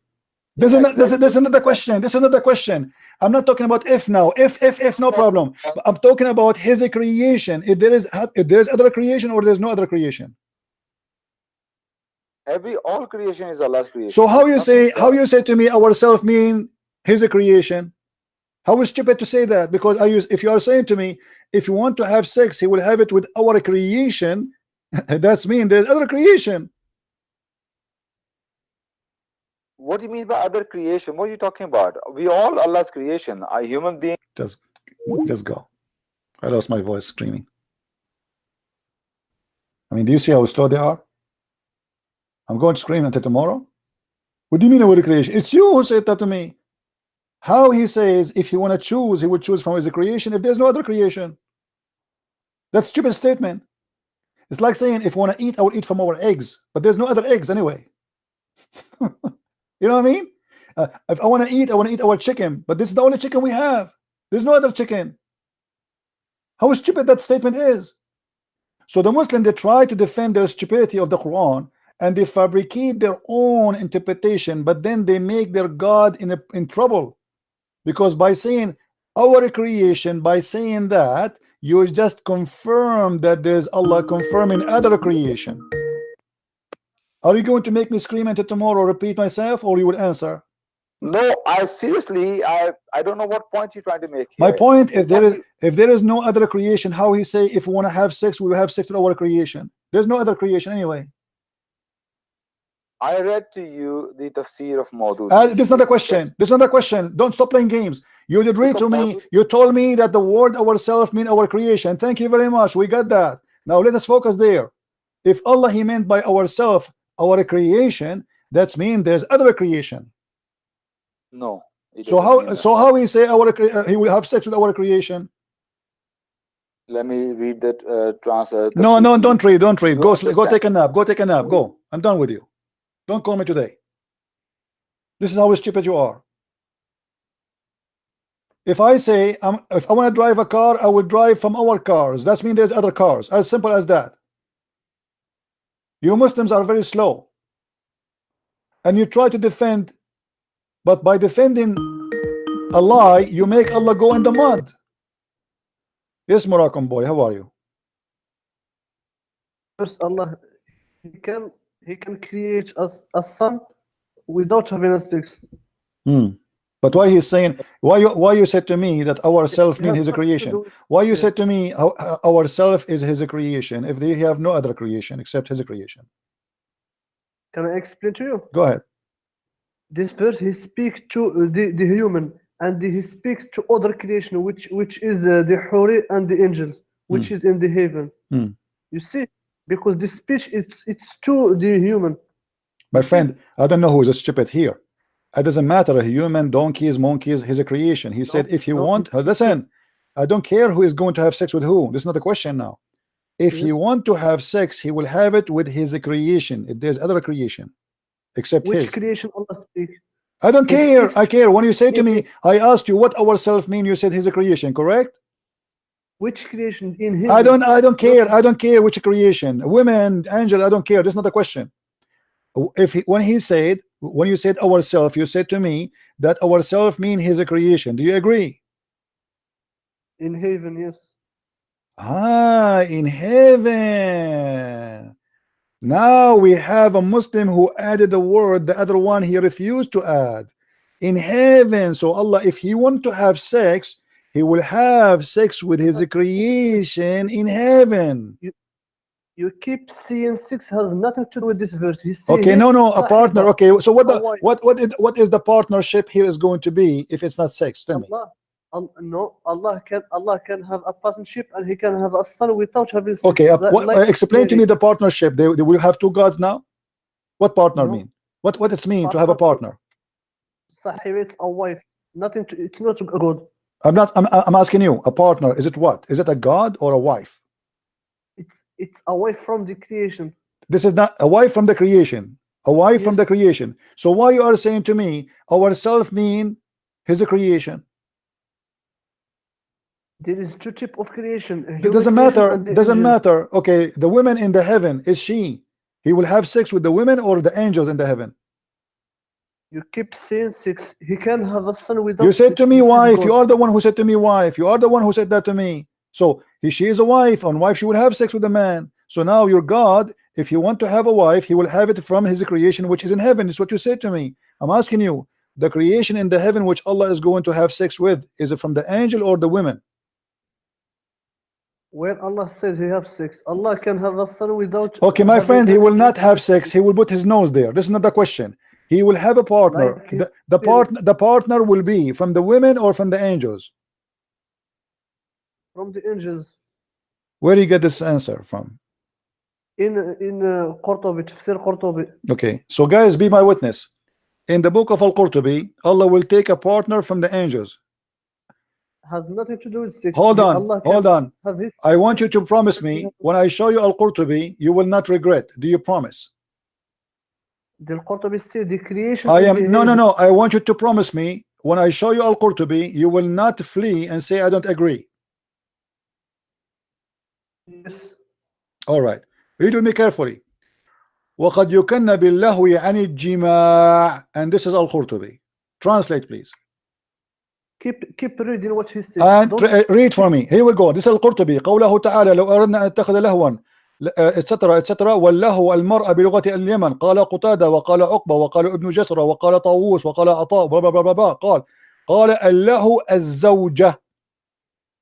This is another question. This is another question. I'm not talking about if now. If no problem. I'm talking about His creation. If there is other creation or there's no other creation. All creation is Allah's creation. So how you say to me ourself mean His creation? How is stupid to say that? Because if you are saying to me, if you want to have sex, He will have it with our creation, that's mean there's other creation. What do you mean by other creation? What are you talking about? We all Allah's creation. Are human beings. Just go. I lost my voice screaming. I mean, do you see how slow they are? I'm going to scream until tomorrow. What do you mean our creation? It's you who said that to me. How He says if you want to choose, He would choose from His creation if there's no other creation. That's a stupid statement. It's like saying if I want to eat, I will eat from our eggs, but there's no other eggs anyway. You know what I mean? If I want to eat our chicken, but this is the only chicken we have. There's no other chicken. How stupid that statement is. So the Muslim, they try to defend their stupidity of the Quran, and they fabricate their own interpretation, but then they make their God in trouble, because by saying our creation, by saying that, You just confirm that there's Allah confirming other creation. Are you going to make me scream until tomorrow, repeat myself, or you will answer? No, I seriously, I don't know what point you're trying to make here. My point, if there is no other creation, how he say if we want to have sex, we will have sex with our creation? There's no other creation anyway. I read to you the tafsir of Maududi. This is not a question. This is not a question. Don't stop playing games. You did read to me. You told me that the word ourself mean our creation. Thank you very much. We got that. Now let us focus there. If Allah he meant by ourself our creation, that's mean there's other creation. No. So how he say he will have sex with our creation? Let me read that translate. No, don't read. Go take a nap. Go take a nap. Go. I'm done with you. Don't call me today. This is how stupid you are. If I say if I want to drive a car, I will drive from our cars. That means there's other cars. As simple as that. You Muslims are very slow, and you try to defend, but by defending a lie, you make Allah go in the mud. Yes, Moroccan boy, how are you? First, Allah, He can create a son without having a sex. But why he's saying, why you said to me that our self mean his creation? Why you said to me our self is his creation if they have no other creation except his creation? Can I explain to you? Go ahead. This verse he speaks to the human, and he speaks to other creation, which is the Huri and the angels, which is in the heaven. You see, because the speech it's to the human. My friend, I don't know who is stupid here. It doesn't matter, a human, donkeys, monkeys, his a creation. He said, if you want, listen, I don't care who is going to have sex with who. This is not a question now. If you want to have sex, he will have it with his creation. If there's other creation, except Which his creation Allah speaks? I don't care. I care. When you say to me, I asked you what ourself mean, you said his a creation, correct? Which creation in him? I don't care. I don't care which creation. Women, angel, I don't care. That's not a question. When you said ourself, you said to me that ourself mean his a creation. Do you agree? In heaven, yes. In heaven. Now we have a Muslim who added the word, the other one he refused to add. In heaven. So Allah, if he want to have sex, he will have sex with his creation in heaven. You keep seeing sex has nothing to do with this verse. Okay, no, a partner. Okay, so what is the partnership here is going to be if it's not sex? Tell me. No, Allah can have a partnership, and he can have a son without having sex. Okay, explain to me the partnership. They will have two gods now. What partner mean? What it mean to have a partner? It's a wife. Nothing to. It's not a god. I'm asking you. A partner. Is it what? Is it a god or a wife? It's a wife from the creation. This is not a wife from the creation. A wife from the creation. So why you are saying to me ourself mean his creation? There is two types of creation. It doesn't matter. Doesn't matter. Okay, the women in the heaven, is she? He will have sex with the women or the angels in the heaven? You keep saying sex. He can have a son without. You said to me wife. You are the one who said to me wife. You are the one who said that to me. So she is a wife. On wife she will have sex with a man. So now your God, if you want to have a wife, he will have it from his creation which is in heaven. Is what you said to me. I'm asking you, the creation in the heaven which Allah is going to have sex with, is it from the angel or the women? When Allah says he have sex, Allah can have a son without. Okay, my friend, he will not have sex. He will put his nose there. This is not the question. He will have a partner. The partner will be from the women or from the angels? From the angels. Where do you get this answer from? In Qurtubi, Tafsir Qurtubi. Okay, so guys, be my witness. In the book of Al-Qurtubi, Allah will take a partner from the angels. Has nothing to do with sex. Hold on. I want you to promise me when I show you Al-Qurtubi, you will not regret. Do you promise? The Qurtubi says the creation. No. I want you to promise me when I show you Al-Qurtubi, you will not flee and say I don't agree. Yes. All right. Read with me carefully. وَقَدْ يُكَنَّ بِاللَّهْوِ عَنِ الجِّمَاعِ. And this is Al-Qurtubi. Translate, please. keep reading what he said. And read for me. Here we go. This is القرطبي. قوله تعالى لو أردنا أن نتخذ لهوا etc etc واللهو المرأة بلغة اليمن قال قتادة وقال عقبة وقال ابن جسرة وقال طاووس وقال عطاء قال اللهو الزوجة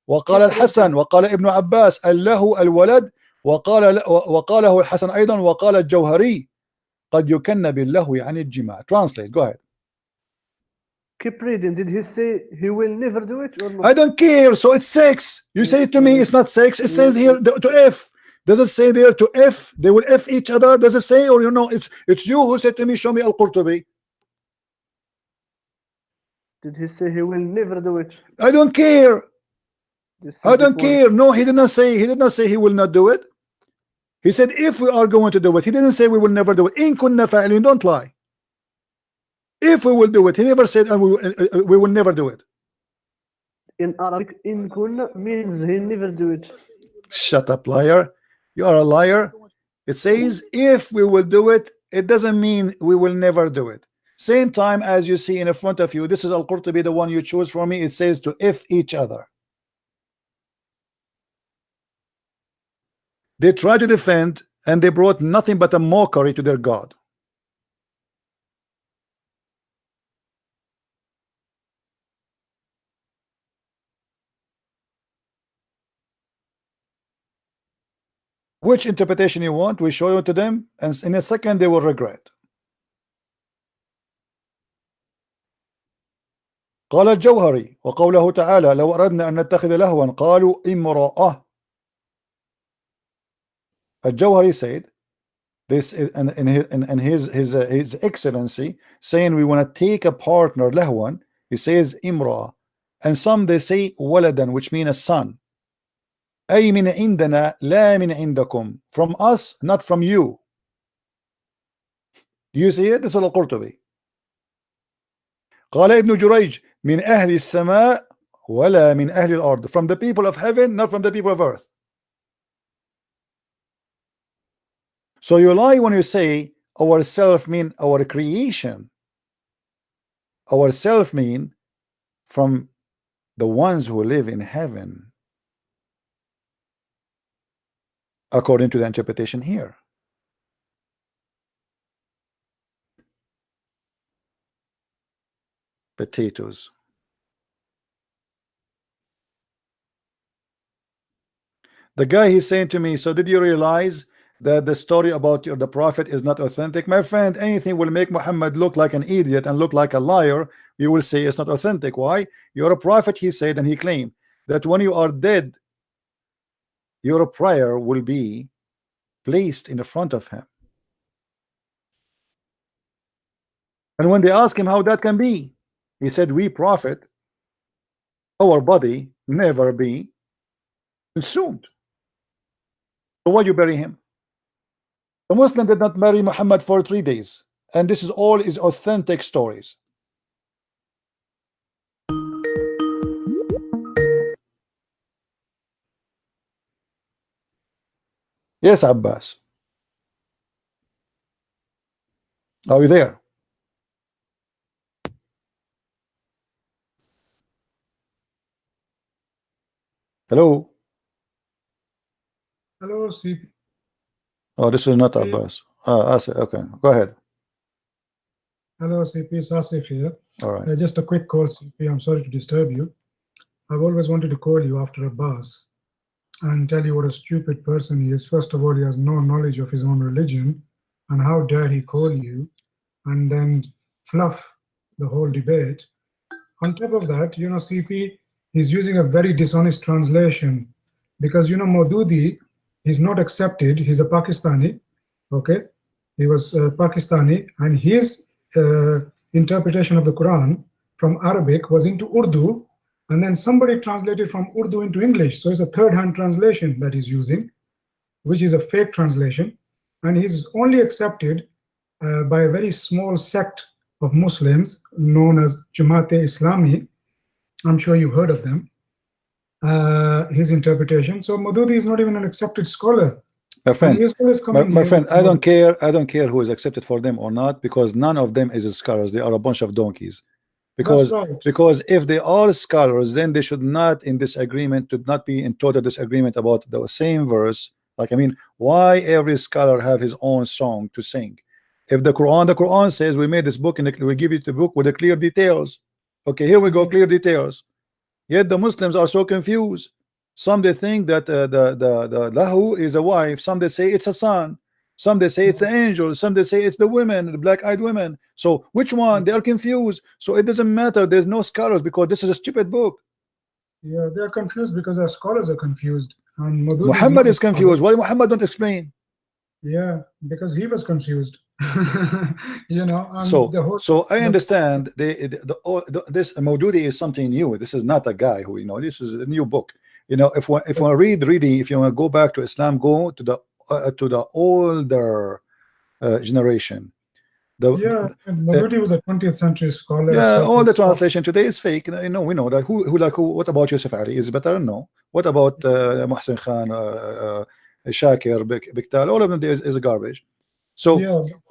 وقال الحسن وقال ابن عباس اللهو الولد وقاله الحسن أيضا وقال الجوهري قد يكن باللهو عن الجماع. Translate. Go ahead. Keep reading. Did he say he will never do it or not? I don't care. So it's sex. You say it to me. It's not sex. It says here to F. Does it say there to F? They will F each other. Does it say, or you know, it's you who said to me, show me Al-Qurtubi. Did he say he will never do it? I don't care. I don't care. No, he did not say. He did not say he will not do it. He said if we are going to do it. He didn't say we will never do it. In kunna fa'ilin. Don't lie. If we will do it, he never said we will never do it. In Arabic, in kunna means he never do it. Shut up, liar. You are a liar. It says if we will do it, it doesn't mean we will never do it. Same time as you see in front of you, this is Al-Qurtubi, the one you choose for me. It says to if each other. They try to defend and they brought nothing but a mockery to their God. Which interpretation you want, we show it to them, and in a second they will regret. قال الجوهري وقوله تعالى لو أردنا أن نتخذ لهوا قالوا امرأة. الجوهري said this in his excellency, saying we want to take a partner لهوا. He says امرأة, and some they say ولدا, which mean a son. أي من عندنا لا من عندكم, from us, not from you. Do you see it? This is Al-Qurtubi. قال ابن جريج من أهل السماء ولا من أهل الأرض, from the people of heaven, not from the people of earth. So you lie when you say ourself mean our creation. Ourself mean from the ones who live in heaven, according to the interpretation here. Potatoes. The guy, he's saying to me, so did you realize that the story about the prophet is not authentic? My friend, anything will make Muhammad look like an idiot and look like a liar, you will say it's not authentic. Why? You're a prophet, he said, and he claimed that when you are dead, your prayer will be placed in the front of him. And when they ask him how that can be, he said, we prophet, our body never be consumed. So why you bury him? The Muslim did not marry Muhammad for 3 days, and this is all is authentic stories. Yes, Abbas. Are you there? Hello. Hello, CP. Oh, this is not Abbas. Asif. Okay, go ahead. Hello, CP. It's Asif here. All right. Just a quick call, CP. I'm sorry to disturb you. I've always wanted to call you after Abbas and tell you what a stupid person he is. First of all, he has no knowledge of his own religion, and how dare he call you and then fluff the whole debate. On top of that, you know, CP, he's using a very dishonest translation, because, you know, Maududi, he's not accepted. He's a Pakistani, okay? He was Pakistani, and his interpretation of the Quran from Arabic was into Urdu, and then somebody translated from Urdu into English. So it's a third-hand translation that he's using, which is a fake translation, and he's only accepted by a very small sect of Muslims known as Jamaat-e-Islami. I'm sure you've heard of them. His interpretation. So Maududi is not even an accepted scholar. My friend, my friend, I don't care. I don't care who is accepted for them or not, because none of them is scholars. They are a bunch of donkeys. because That's right. because if they are scholars, then they should not in disagreement, to not be in total disagreement about the same verse. Like, I mean, why every scholar have his own song to sing? If the Quran says we made this book and we give you the book with the clear details. Okay, here we go, clear details. Yet the Muslims are so confused. Some they think that the lahu is a wife. Some they say it's a son. Some they say it's the angel. Some they say it's the women, the black-eyed women. So which one? They are confused. So it doesn't matter. There's no scholars because this is a stupid book. Yeah, they are confused because our scholars are confused. And Muhammad is confused. Why Muhammad don't explain? Yeah, because he was confused. You know. And so I understand this Maududi is something new. This is not a guy who, you know, this is a new book. You know, if one reading, if you want to go back to Islam, go to the older generation. Maududi was a 20th century scholar. Yeah, all the translation today is fake. You know, we know that. What about Yusuf Ali? Is it better? No. What about Mohsen Khan, Shakir, Biktal? All of them is garbage. So,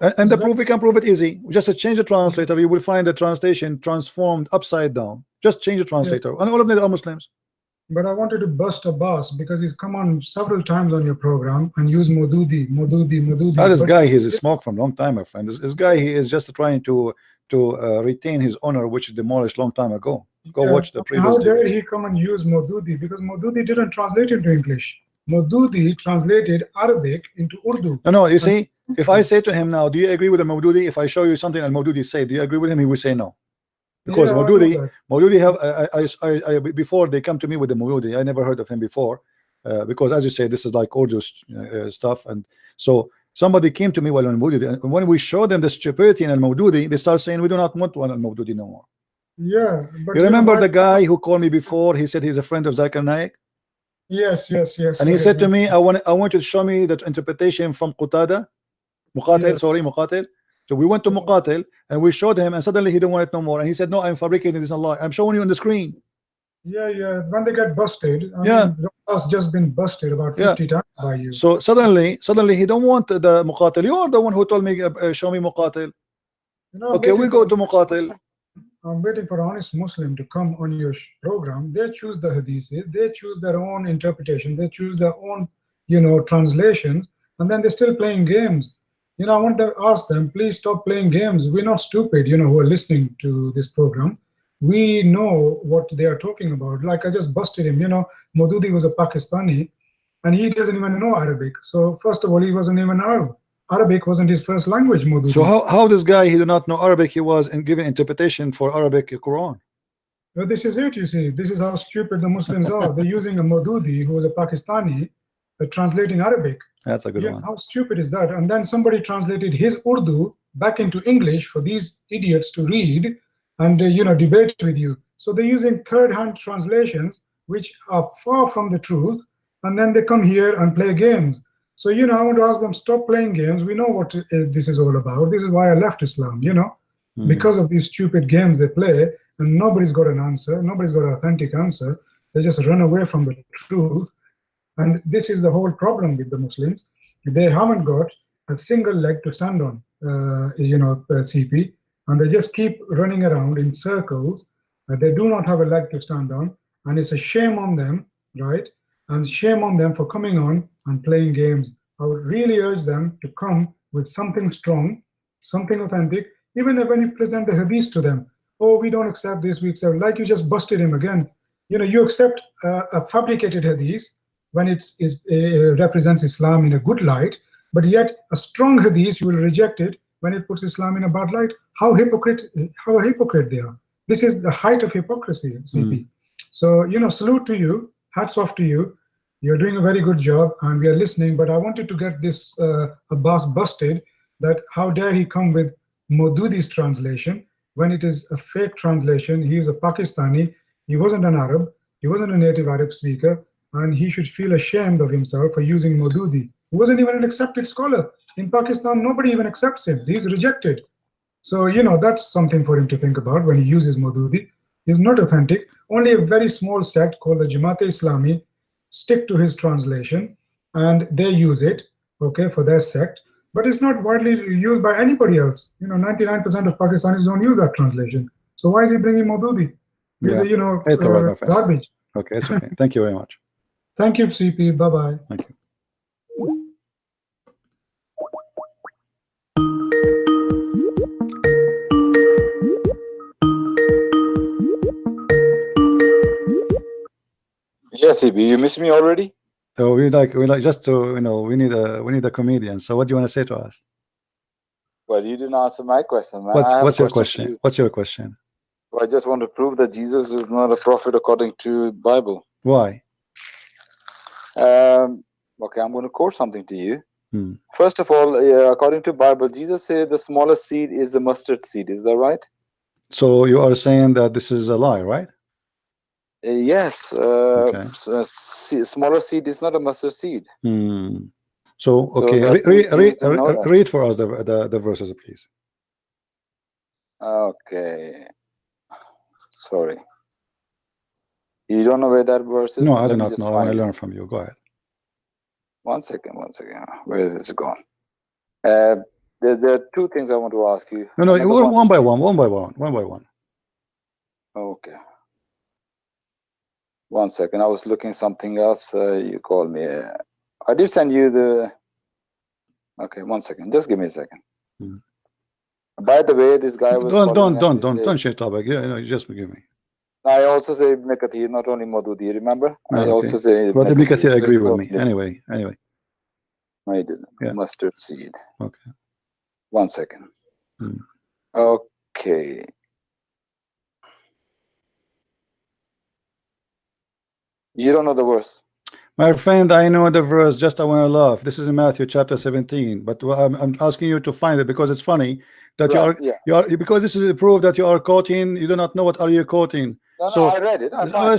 and the proof, we can prove it easy. Just change the translator. You will find the translation transformed upside down. Just change the translator, and all of them are Muslims. But I wanted to bust Abbas because he's come on several times on your program and used Maududi. This guy, he's a smoke from a long time, my friend. This guy, he is just trying to retain his honor, which is demolished long time ago. Go watch the previous. How dare he come and use Maududi? Because Maududi didn't translate into English. Maududi translated Arabic into Urdu. No, you see, if I say to him now, do you agree with the Maududi? If I show you something and Maududi say, do you agree with him? He will say no. Because Maududi have before they come to me with the Maududi, I never heard of him before, because as you say, this is like Urdu stuff, and so somebody came to me while on Maududi, and when we show them the stupidity in Al-Maududi, they start saying we do not want one Al-Maududi no more. Yeah, but you remember the guy who called me before? He said he's a friend of Zakir Naik. Yes. And he said to me, I want you to show me that interpretation from Muqatil. So we went to Muqatil and we showed him, and suddenly he didn't want it no more. And he said, no, I'm fabricating this a lie. I'm showing you on the screen. Yeah. When they get busted, I mean, has just been busted about 50 times by you. So suddenly he don't want the Muqatil. You are the one who told me, show me Muqatil. Okay, we go to Muqatil. I'm waiting for an honest Muslim to come on your program. They choose the hadiths, they choose their own interpretation, they choose their own, translations, and then they're still playing games. I want to ask them, please stop playing games. We're not stupid, who are listening to this program. We know what they are talking about. Like I just busted him, Maududi was a Pakistani, and he doesn't even know Arabic. So first of all, he wasn't even Arab. Arabic wasn't his first language, Maududi. So how this guy, he did not know Arabic, he was giving interpretation for Arabic Quran? Well, this is it, you see. This is how stupid the Muslims are. They're using a Maududi, who was a Pakistani, translating Arabic. That's a good one. How stupid is that? And then somebody translated his Urdu back into English for these idiots to read and, debate with you. So they're using third-hand translations, which are far from the truth, and then they come here and play games. So, I want to ask them, stop playing games. We know what this is all about. This is why I left Islam, because of these stupid games they play, and nobody's got an answer. Nobody's got an authentic answer. They just run away from the truth. And this is the whole problem with the Muslims. They haven't got a single leg to stand on, CP, and they just keep running around in circles. They do not have a leg to stand on, and it's a shame on them, right? And shame on them for coming on and playing games. I would really urge them to come with something strong, something authentic, even when you present the hadith to them. Oh, we don't accept this, we accept, like you just busted him again. You accept a fabricated hadith when it represents Islam in a good light, but yet a strong hadith, you will reject it when it puts Islam in a bad light. How a hypocrite they are. This is the height of hypocrisy, CP. So, salute to you, hats off to you. You're doing a very good job, and we are listening, but I wanted to get this Abbas busted, that how dare he come with Maududi's translation when it is a fake translation. He is a Pakistani, he wasn't an Arab, he wasn't a native Arab speaker, and he should feel ashamed of himself for using Maududi, who wasn't even an accepted scholar. In Pakistan, nobody even accepts him, he's rejected. So, that's something for him to think about when he uses Maududi. He's not authentic. Only a very small sect called the Jamaat-e-Islami stick to his translation, and they use it, okay, for their sect, but it's not widely used by anybody else. 99% of Pakistanis don't use that translation. So why is he bringing Maududi? Yeah, You know, it's all right, my friend. garbage. Okay, it's okay. Thank you very much. Thank you, CP. Bye bye. Thank you. Yes, EB, you missed me already? So we like just to we need a comedian. So what do you want to say to us? Well, you didn't answer my question, man. I have What's a your question question? What's your question? Well, I just want to prove that Jesus is not a prophet according to Bible. Why? Okay, I'm going to quote something to you. First of all, according to Bible, Jesus said the smallest seed is the mustard seed. Is that right? So you are saying that this is a lie, right? Yes. Okay. Smaller seed is not a mustard seed. So okay, read for us the verses, please. Okay. Sorry. You don't know where that verse is? No, I do not know. I want to learn from you. Go ahead. One second. Where is it gone? There are two things I want to ask you. No, one by one. Okay. 1 second. I was looking something else. You called me. I did send you the. Okay, 1 second. Just give me a second. By the way, this guy was. Don't change topic. Yeah, just forgive me. I also say Ibn Kathir, not only Madudi. Remember? No, I also say. But Ibn Kathir agree with me. Anyway. I didn't. Yeah. Mustard seed. Okay. 1 second. Okay. You don't know the verse. My friend, I know the verse. Just I want to laugh. This is in Matthew chapter 17. But I'm asking you to find it because it's funny that you are because this is a proof that you are quoting. You do not know what are you quoting. No, I read it. Okay.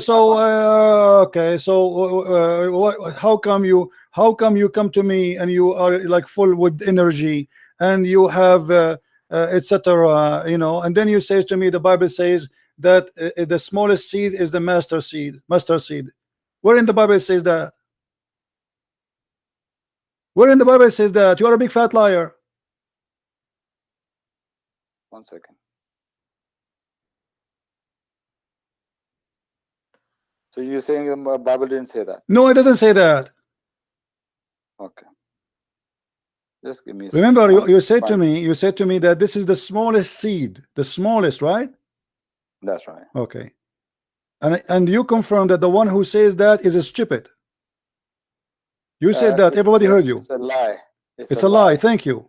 So how come you come to me and you are like full with energy and you have etc. And then you say to me the Bible says that the smallest seed is the mustard seed. Where in the Bible says that? Where in the Bible says that? You are a big fat liar. 1 second. So you're saying the Bible didn't say that? No, it doesn't say that. Okay. Just give me a Remember, second. you said to me that this is the smallest seed, the smallest, right? That's right. Okay. And you confirm that the one who says that is a stupid. You said that. Everybody heard you. It's a lie. It's a lie. Thank you.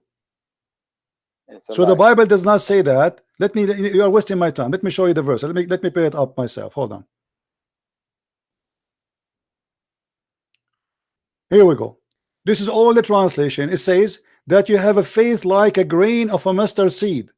So the Bible does not say that. You are wasting my time. Let me show you the verse. Let me pay it up myself. Hold on. Here we go. This is all the translation. It says that you have a faith like a grain of a mustard seed.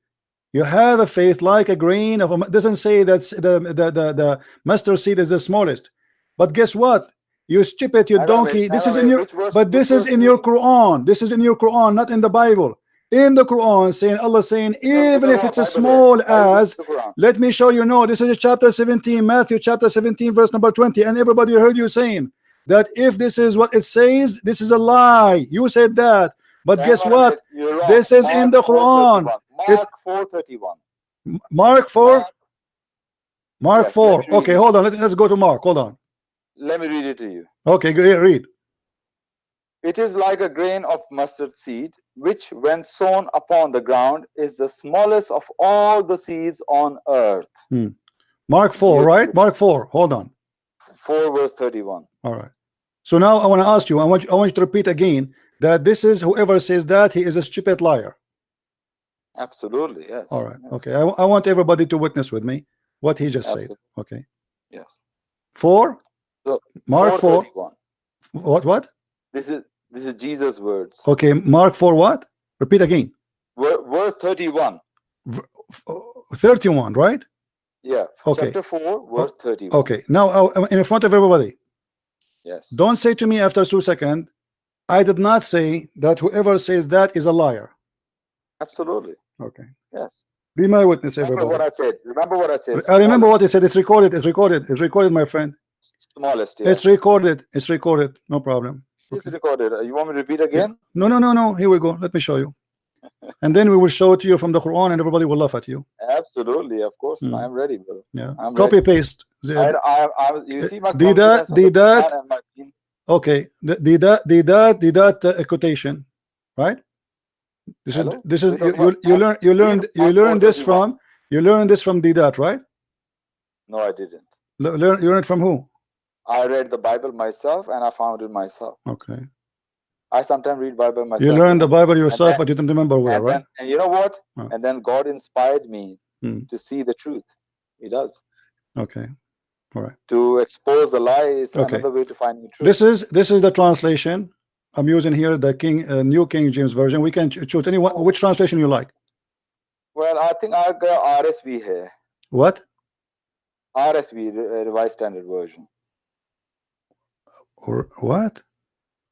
You have a faith like a grain of a. Doesn't say that the mustard seed is the smallest. But guess what? You stupid, you donkey. This is in your. But this is in your Quran. This is in your Quran, not in the Bible. In the Quran, saying Allah saying, even if it's as small as. Let me show you. No, this is chapter 17, Matthew chapter 17, verse number 20, and everybody heard you saying that if this is what it says, this is a lie. You said that. But guess what? This is in the Quran. Mark 4:31. Mark 4. Mark 4. Okay, hold on. Let's go to Mark. Hold on. Let me read it to you. Okay, read. It is like a grain of mustard seed, which when sown upon the ground is the smallest of all the seeds on earth. Mark 4, right? Mark 4. Hold on. 4 verse 31. All right. So now I want to ask you, I want you to repeat again that this is whoever says that he is a stupid liar. Absolutely, yes. All right. Yes. Okay. I want everybody to witness with me what he just said. Okay. Yes. 4. So, Mark 4. What? This is Jesus' words. Okay. Mark 4 what? Repeat again. Verse 31. 31, right? Yeah. Okay. Chapter 4, verse 31. Okay. Now in front of everybody. Yes. Don't say to me after 2 seconds, I did not say that whoever says that is a liar. Absolutely. Okay. Yes. Be my witness, everybody. Remember what I said. Remember what I said. I remember what I said. It's recorded. It's recorded. It's recorded, my friend. Smallest. Yeah. It's recorded. It's recorded. No problem. It's recorded. You want me to repeat again? No. Here we go. Let me show you. And then we will show it to you from the Quran, and everybody will laugh at you. Absolutely, of course. I'm ready, brother. Yeah. I'm Copy ready. paste. You see my confidence of the Quran and my deen. Okay. The quotation, right? This Hello? is you learned this from Didat, right? No, I didn't. You learned it from who? I read the Bible myself and I found it myself. Okay. I sometimes read Bible myself. You learned the Bible yourself, but you don't remember where, right? And you know what? Oh. And then God inspired me to see the truth. He does. Okay. All right. To expose the lies, okay. Another way to find the truth. This is the translation. I'm using here the New King James Version. We can choose any one. Which translation you like? Well, I think I'll go RSV here. What? RSV, Revised Standard Version. Or what?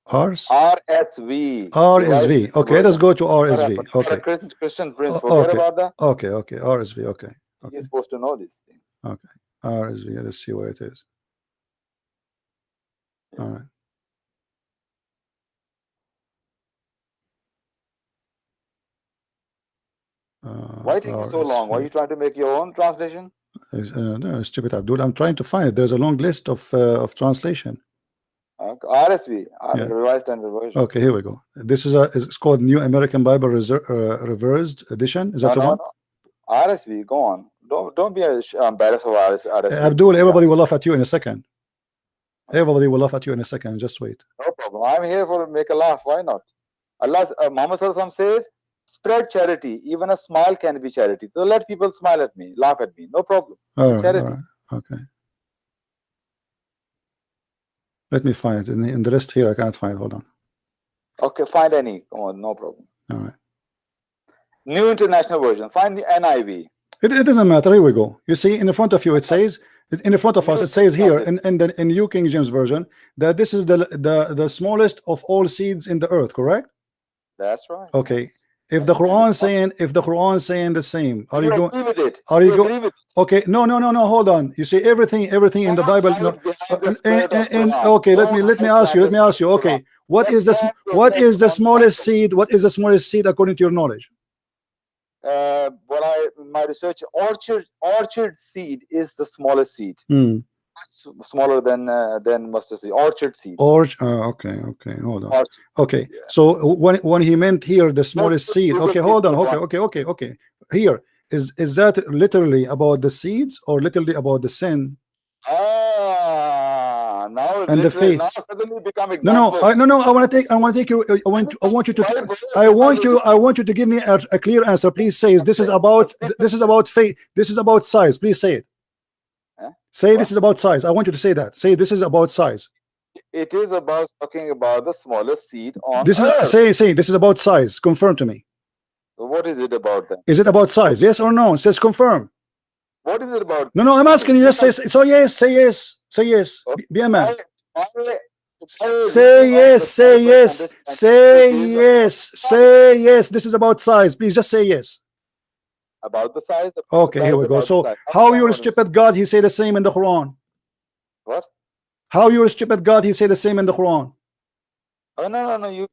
RSV. RSV. Okay, let's go to RSV. Okay. Christian Prince, forget about that. Okay. RSV. Okay. You're supposed to know these things. Okay. RSV. Let's see where it is. All right. Why taking so long? Why are you trying to make your own translation? No, stupid Abdul. I'm trying to find it. There's a long list of translation. RSV, Revised Standard Version. Okay, here we go. This is it's called New American Bible Reversed Edition. Is that the one? No. RSV, go on. Don't be embarrassed of RSV. Abdul, everybody will laugh at you in a second. Everybody will laugh at you in a second. Just wait. No problem. I'm here for make a laugh. Why not? Allah, Muhammad Sallallahu says, spread charity. Even a smile can be charity. So let people smile at me, laugh at me. No problem. Charity. All right. Okay. Let me find it. In the rest here, I can't find it. Hold on. Okay, find any. Come on, no problem. All right. New International Version. Find the NIV. It doesn't matter. Here we go. You see, in front of you, it says, in front of us, it says here in the New King James Version that this is the smallest of all seeds in the earth. Correct? That's right. Okay. If the Quran saying the same, are you going? Are you going? Okay, no. Hold on. You see, everything in the Bible. No, okay, let me ask you. Okay, what is the smallest seed? What is the smallest seed according to your knowledge? My research, orchard seed is the smallest seed. Smaller than mustard seed. Orchard seed. Okay, hold on. Okay, yeah. So when he meant here the smallest seed, okay, hold on. Okay. Here is that literally about the seeds or literally about the sin? Now and the faith. Now suddenly become no. I want to take you. I want you to give me a clear answer. Please say this is about faith. This is about size. Please say it. Say this is about size. I want you to say that. Say this is about size. It is about talking about the smallest seed on this earth. Say this is about size. Confirm to me. So what is it about then? Is it about size? Yes or no? It says confirm. What is it about? No, I'm asking you. Yes, say yes. Say yes. Okay. Be a man. Say yes. This is about size. Please just say yes. About the size. Okay, here we go. So how you strip at God, he say the same in the Quran. What? How you strip at God, he say the same in the Quran. Oh no.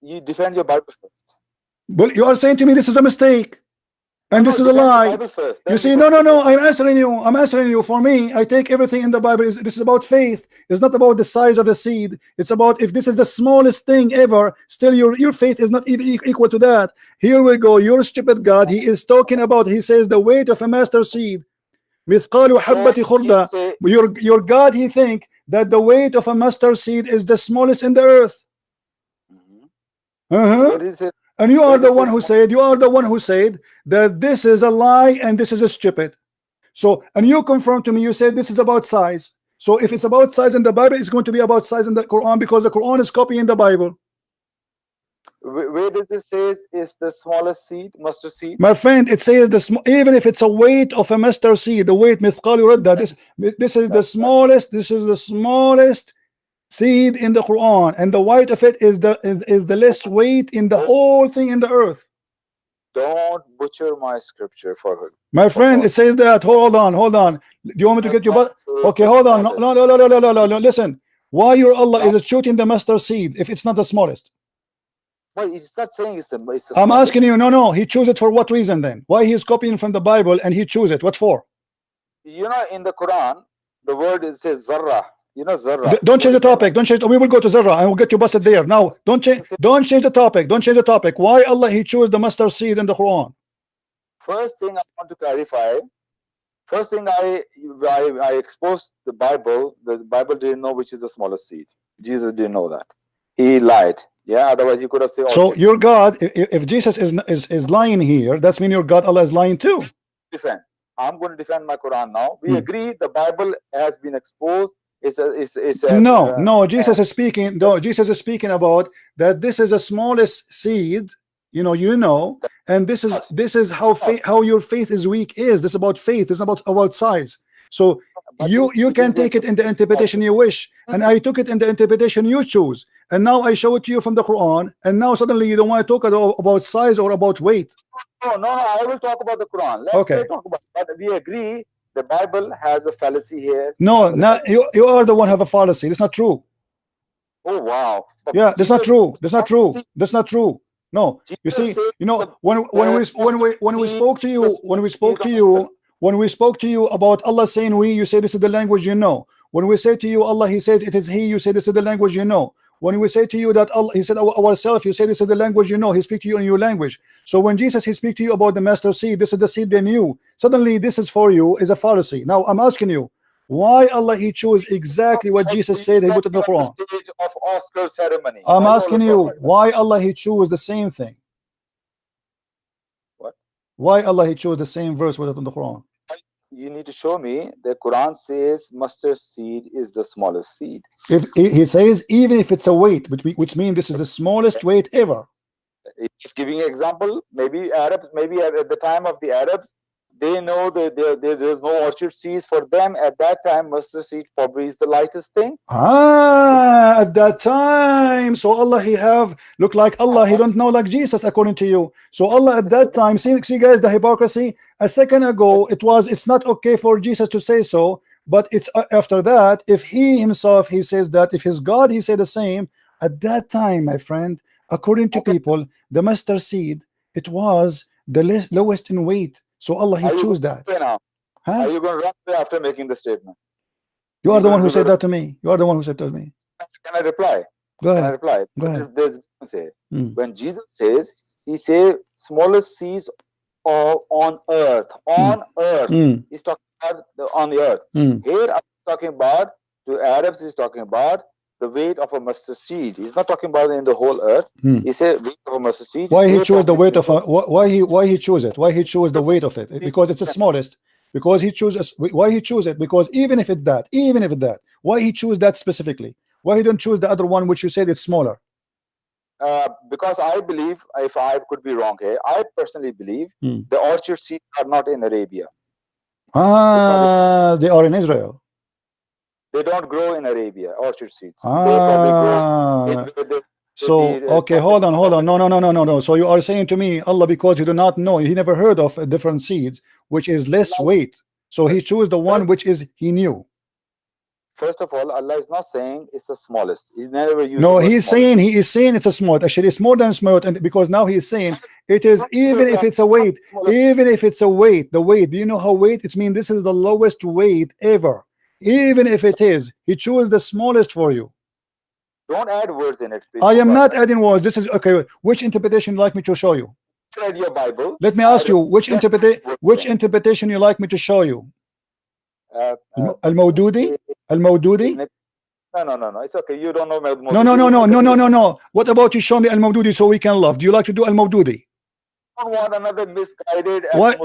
You defend your Bible first. Well, you are saying to me this is a mistake. And this is a lie. You see, no. I'm answering you. For me, I take everything in the Bible. This is about faith. It's not about the size of the seed. It's about if this is the smallest thing ever, still your faith is not even equal to that. Here we go. Your stupid God. He is talking about. He says the weight of a master seed. Mithqalu habbati khurda. Your God. He think that the weight of a mustard seed is the smallest in the earth. What is it? And you are the one who said that this is a lie and this is a stupid. So, and you confirm to me, you said this is about size. So if it's about size in the Bible, it's going to be about size in the Quran because the Quran is copying the Bible. Where does it say is the smallest seed, mustard seed? My friend, it says even if it's a weight of a mustard seed, the weight mithqalu radda, this is the smallest seed in the Quran, and the white of it is the less weight in the whole thing in the earth. Don't butcher my scripture for her. My friend, it says that. Hold on. Do you want me to get your butt? Okay, hold on. No. Listen. Why your Allah is shooting the mustard seed if it's not the smallest? Well, it's not saying it's a I'm asking you. No, he chose it for what reason then? Why he is copying from the Bible and he chose it? What for? You know, in the Quran, the word is says zarra. You know zarra. Don't change the topic. Don't change. We will go to Zarra and we'll get you busted there. Now, don't change. Don't change the topic. Don't change the topic. Why Allah he chose the mustard seed in the Quran? First thing I want to clarify. First thing I exposed the Bible. The Bible didn't know which is the smallest seed. Jesus didn't know that. He lied. Yeah. Otherwise, you could have said. So your God, if Jesus is lying here, that's mean your God Allah is lying too. Defend. I'm going to defend my Quran now. We agree the Bible has been exposed. No. Jesus is speaking. No, Jesus is speaking about that. This is the smallest seed. And this is how your faith is weak. This is about faith. It's about size. So you can take it in the interpretation you wish, and I took it in the interpretation you choose, and now I show it to you from the Quran, and now suddenly you don't want to talk about size or about weight. No, I will talk about the Quran. Let's talk about, but we agree the Bible has a fallacy here. No, you are the one who have a fallacy. That's not true. Oh wow. Yeah, that's not true. That's not true. That's not true. No, you see, when we spoke to you about Allah saying we, you say this is the language you know. When we say to you Allah, he says it is he, you say this is the language you know. When we say to you that Allah, he said ourselves, you say this is the language you know. He speaks to you in your language. So when Jesus he speaks to you about the master seed, this is the seed they knew. Suddenly this is for you is a fallacy. Now I'm asking you, why Allah he chose exactly what Jesus said he put in the Quran? Of Oscar ceremony. I'm asking you, why Allah he chose the same thing? What? Why Allah he chose the same verse with it in the Quran? You need to show me the Quran says mustard seed is the smallest seed. If he says even if it's a weight, which means this is the smallest weight ever. It's giving an example. Maybe Arabs, maybe at the time of the Arabs, they know that there's no orchard seeds for them at that time. Mustard seed probably is the lightest thing. At that time, so Allah he have look like Allah. He don't know like Jesus according to you. So Allah at that time, see guys the hypocrisy. A second ago, it's not okay for Jesus to say so, but it's after that. If he himself he says that, if his God he said the same at that time, my friend. According to people, the mustard seed it was the lowest in weight. So Allah he chose that. Huh? Are you going to run away after making the statement? You are the one who said that to me. You are the one who said that to me. Can I reply? Go ahead. Can I reply? Go ahead. When Jesus says, he says smallest seeds on earth. On earth. He's talking about on the earth. Here I'm talking about to Arabs. He's talking about the weight of a mustard seed. He's not talking about in the whole earth. He said weight of a mustard seed. Why he chose the weight of why he chose it? Why he chose the weight of it? Because it's the smallest. Because he chooses. Why he chose it? Because even if it's that, why he choose that specifically? Why he don't choose the other one which you said it's smaller? Because I believe, if I could be wrong here, I personally believe the orchard seeds are not in Arabia. They are in Israel. They don't grow in Arabia, orchard seeds. Okay, hold on. No. So you are saying to me, Allah, because you do not know, he never heard of different seeds, which is less weight. So he chose the one which is he knew. First of all, Allah is not saying it's the smallest. He's never used. No, he is saying it's a small. Actually, it's more than small, and because now he is saying it is even if it's a weight, the weight. Do you know how weight? It means this is the lowest weight ever. Even if it is, he chose the smallest for you. Don't add words in it. Please. I am not adding words. This is okay. Which interpretation you like me to show you? Read your Bible. Let me ask you which interpretation you like me to show you? Al-Mawdudi? Al-Mawdudi? No. It's okay. You don't know Mawdudi. No. What about you show me Al-Mawdudi so we can love? Do you like to do Al-Mawdudi? I don't want another misguided. What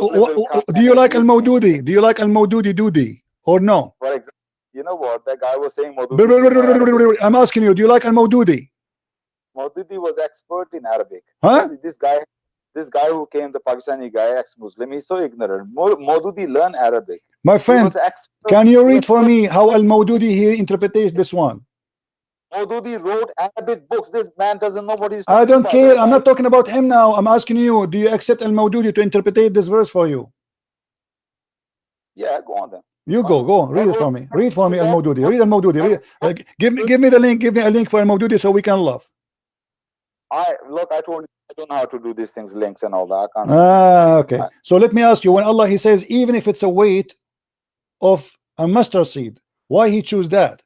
do you like Al-Mawdudi? Do you like Al-Mawdudi Dudi? Or no? For example, you know what that guy was saying? Mawdudi. I'm asking you, do you like Al-Mawdudi? Mawdudi was expert in Arabic. Huh? This guy who came, the Pakistani guy, ex-Muslim, he's so ignorant. Mawdudi learned Arabic. My friend, can you read for me how Al-Mawdudi he interprets this one? Mawdudi wrote Arabic books. This man doesn't know what he's talking about. I don't care. I'm not talking about him now. I'm asking you, do you accept Al-Mawdudi to interpret this verse for you? Yeah, go on then. You go. Read it for me. Read for me Al-Mawdudi. Read Al-Mawdudi. Give me the link. Give me a link for Al-Mawdudi so we can love. Look, I told you I don't know how to do these things, links and all that. I can't. Okay. So let me ask you, when Allah he says even if it's a weight of a mustard seed, why he choose that?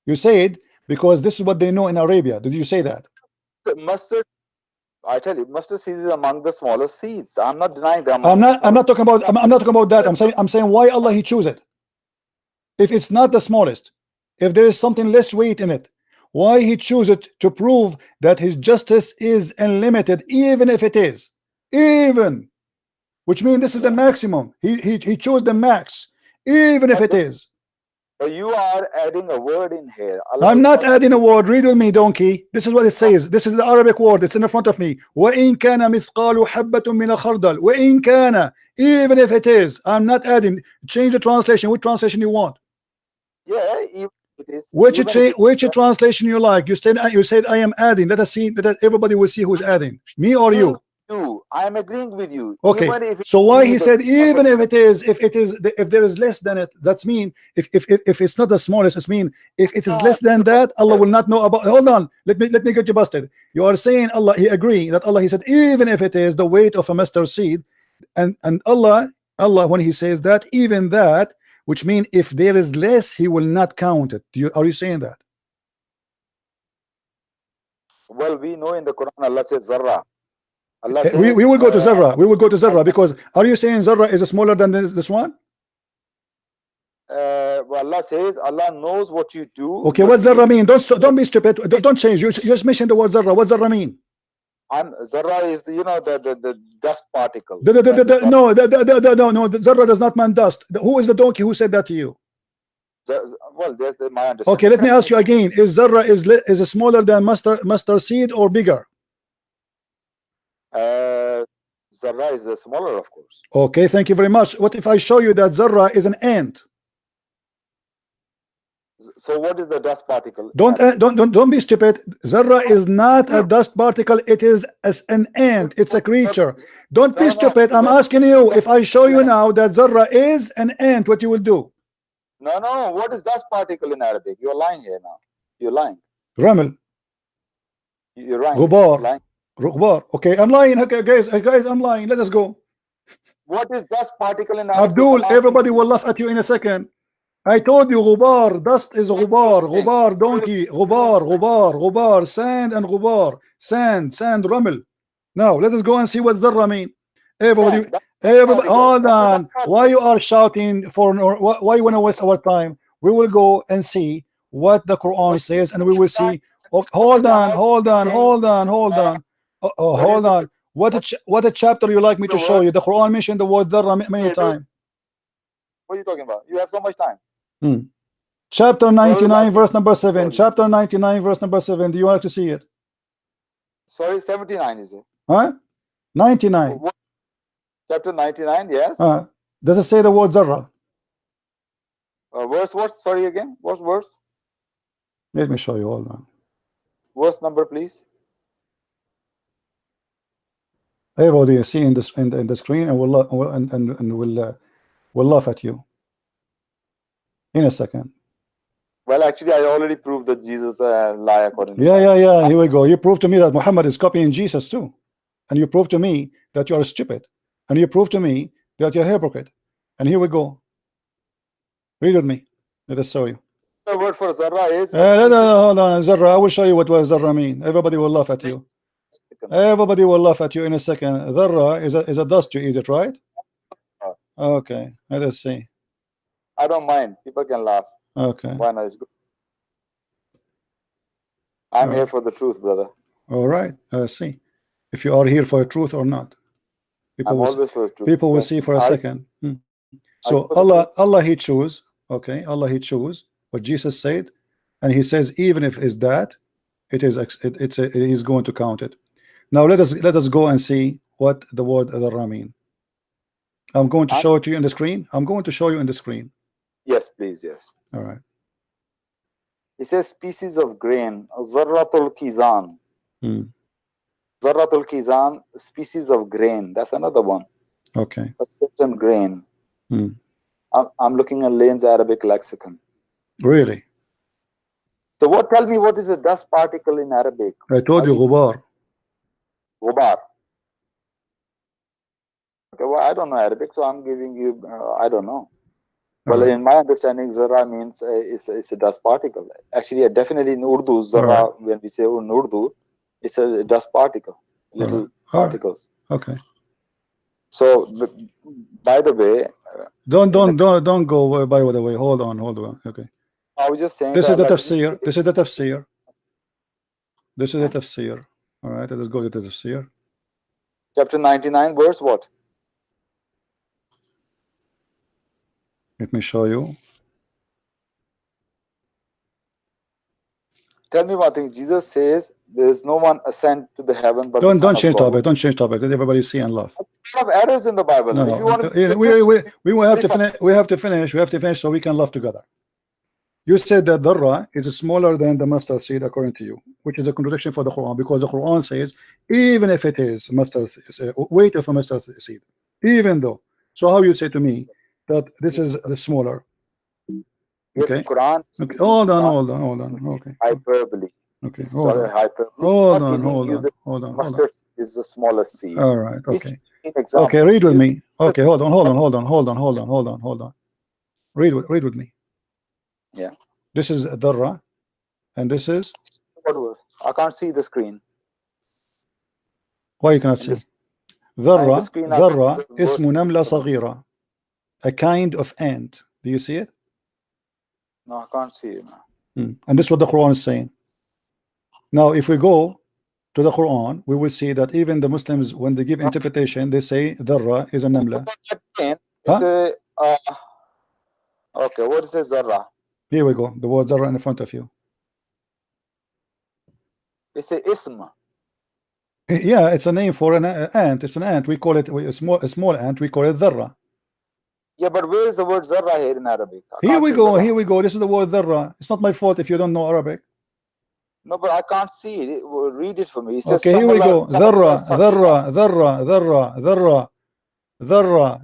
You said because this is what they know in Arabia. Did you say that? Mustard, I tell you, mustard seeds is among the smallest seeds. I'm not denying them. I'm not talking about I'm not talking about that. I'm saying why Allah he choose it. If it's not the smallest, if there is something less weight in it, why he choose it? To prove that his justice is unlimited, even if it is, even, which means this is the maximum. He chose the max, even if it is. But you are adding a word in here. I'm not adding a word. Read with me, donkey. This is what it says. This is the Arabic word. It's in the front of me. وَإِن كَانَ مِثْقَالُ حَبَّةٌ مِنَ خَرْدَلٍ. وَإِن كَانَ, even if it is. I'm not adding. Change the translation. Which translation you want? Yeah, even it is. Which translation you like? You said I am adding. Let us see that everybody will see who's adding. Me or you? I am agreeing with you. Okay. So why he said even if it is, if there is less than it, that's mean if it's not the smallest, it's mean if it is less than that, Allah will not know about. Hold on. Let me get you busted. You are saying Allah he agree that Allah he said even if it is the weight of a mustard seed, and Allah when he says that even that, which mean if there is less, he will not count it. Are you saying that? Well, we know in the Quran Allah says zarra. Allah says, we will go to zarra. We will go to zarra because are you saying zarra is smaller than this one? Well, Allah says Allah knows what you do. Okay, what zarra mean? Don't be stupid. Don't change. You just mentioned the word zarra. What zarra mean? Zarra is the the dust particle. No, the zarra does not mean dust. Who is the donkey who said that to you? Well, there's my understanding. Okay, let me ask you again. Is zarra is smaller than mustard seed or bigger? Zarra is the smaller, of course. Okay, thank you very much. What if I show you that zarra is an ant? So what is the dust particle? Don't be stupid. Zarra is not a dust particle. It is as an ant. It's a creature. Don't be stupid. I'm asking you, if I show you now that zarra is an ant, what you will do? No. What is dust particle in Arabic? You're lying here now. You're lying. Ramel. You're right. Ghubar. Ghubar. Okay, I'm lying. Okay, guys, I'm lying. Let us go. What is dust particle in Arabic? Abdul, everybody will laugh at you in a second. I told you ghubar. Dust is ghubar. Ghubar, donkey. Ghubar. Sand and ghubar. Sand, ramel. Now let us go and see what dharra mean. Everybody, hold on. Why you are shouting for? Why you want to waste our time? We will go and see what the Quran says, and we will see. Oh, hold on. Hold on. What a chapter you like me to show you? The Quran mentioned the word dharra many times. What are you talking about? You have so much time. Chapter 99 verse number 7. Chapter 99 verse number 7. Do you like to see it? Sorry, 79 is it? Huh? 99. Chapter 99, yes. Does it say the word zarra? Verse what? Sorry again. What verse? Let me show you. Hold on. Verse number, please. Everybody is seeing this in the screen, and we'll laugh at you in a second. Well, actually, I already proved that Jesus lie according to yeah. Here we go. You proved to me that Muhammad is copying Jesus too, and you proved to me that you are stupid, and you proved to me that you're a hypocrite. And here we go. Read with me. Let us show you. The word for zarra is. No, hold on. Zarra. I will show you what zarra mean. Everybody will laugh at you. Everybody will laugh at you in a second. Zarra is a dust. You eat it, right? Okay. Let us see. I don't mind. People can laugh. Okay. Why not? It's good. I'm here for the truth, brother. All right. Let's see if you are here for the truth or not. I'm always for the truth. People will see for a second. So Allah he chose. Okay. Allah he chose what Jesus said, and he says even if it's that, it is going to count it. Now let us go and see what the word dharra mean. I'm going to show it to you in the screen. I'm going to show you in the screen. Yes, please. Yes. All right. It says species of grain. Zarratul kizan. Zarratul kizan, species of grain. That's another one. Okay. A certain grain. I'm looking at Lane's Arabic lexicon. Really? So tell me what is a dust particle in Arabic? I told you ghubar. Ghubar. Okay, well, I don't know Arabic, so I'm giving you, I don't know. Well, right. in my understanding, Zarra means it's a dust particle. Actually, definitely in Urdu, Zarra, when we say in Urdu, it's a dust particle, little particles. Okay. So, by the way, don't go by the way. Hold on. Okay. I was just saying This is that the tafsir. This is the tafsir. This is the tafsir. All right. Let's go to the tafsir. Chapter 99, verse what? Let me show you. Tell me one thing. Jesus says there is no one ascend to the heaven but Don't change God. topic. Don't change topic. Let everybody see and laugh. A lot of errors in the Bible. No, if you want to, we will have to finish. We have to finish so we can laugh together. You said that dharra is smaller than the mustard seed according to you, which is a contradiction for the Quran, because the Quran says even if it is mustard weight of a mustard seed, even though. So how you say to me that this is the smaller? Okay. Quran. Okay. Hold on. Okay. Hyperbole. Okay. It's Hold on. hyperbole. Hold on. Mustard is the smaller seed. All right. Okay. Example, okay. Read with me. Okay. Hold on. Read with me. Yeah. This is dharra, and this is. I can't see the screen. Why you cannot see? Dharra ismu namla saghira, a kind of ant. Do you see it? No, I can't see it. And this is what the Quran is saying. Now, if we go to the Quran, we will see that even the Muslims, when they give interpretation, they say dharra is a namla. It's okay, what is a zarra? Here we go. The word dharra in front of you. It's a ism. Yeah, it's a name for an ant. It's an ant. We call it a small ant. We call it dharra. Yeah, but where is the word zarra here in Arabic? Here we go. This is the word dharra. It's not my fault if you don't know Arabic. No, but I can't see it. Read it for me. It okay, here we go. Dharra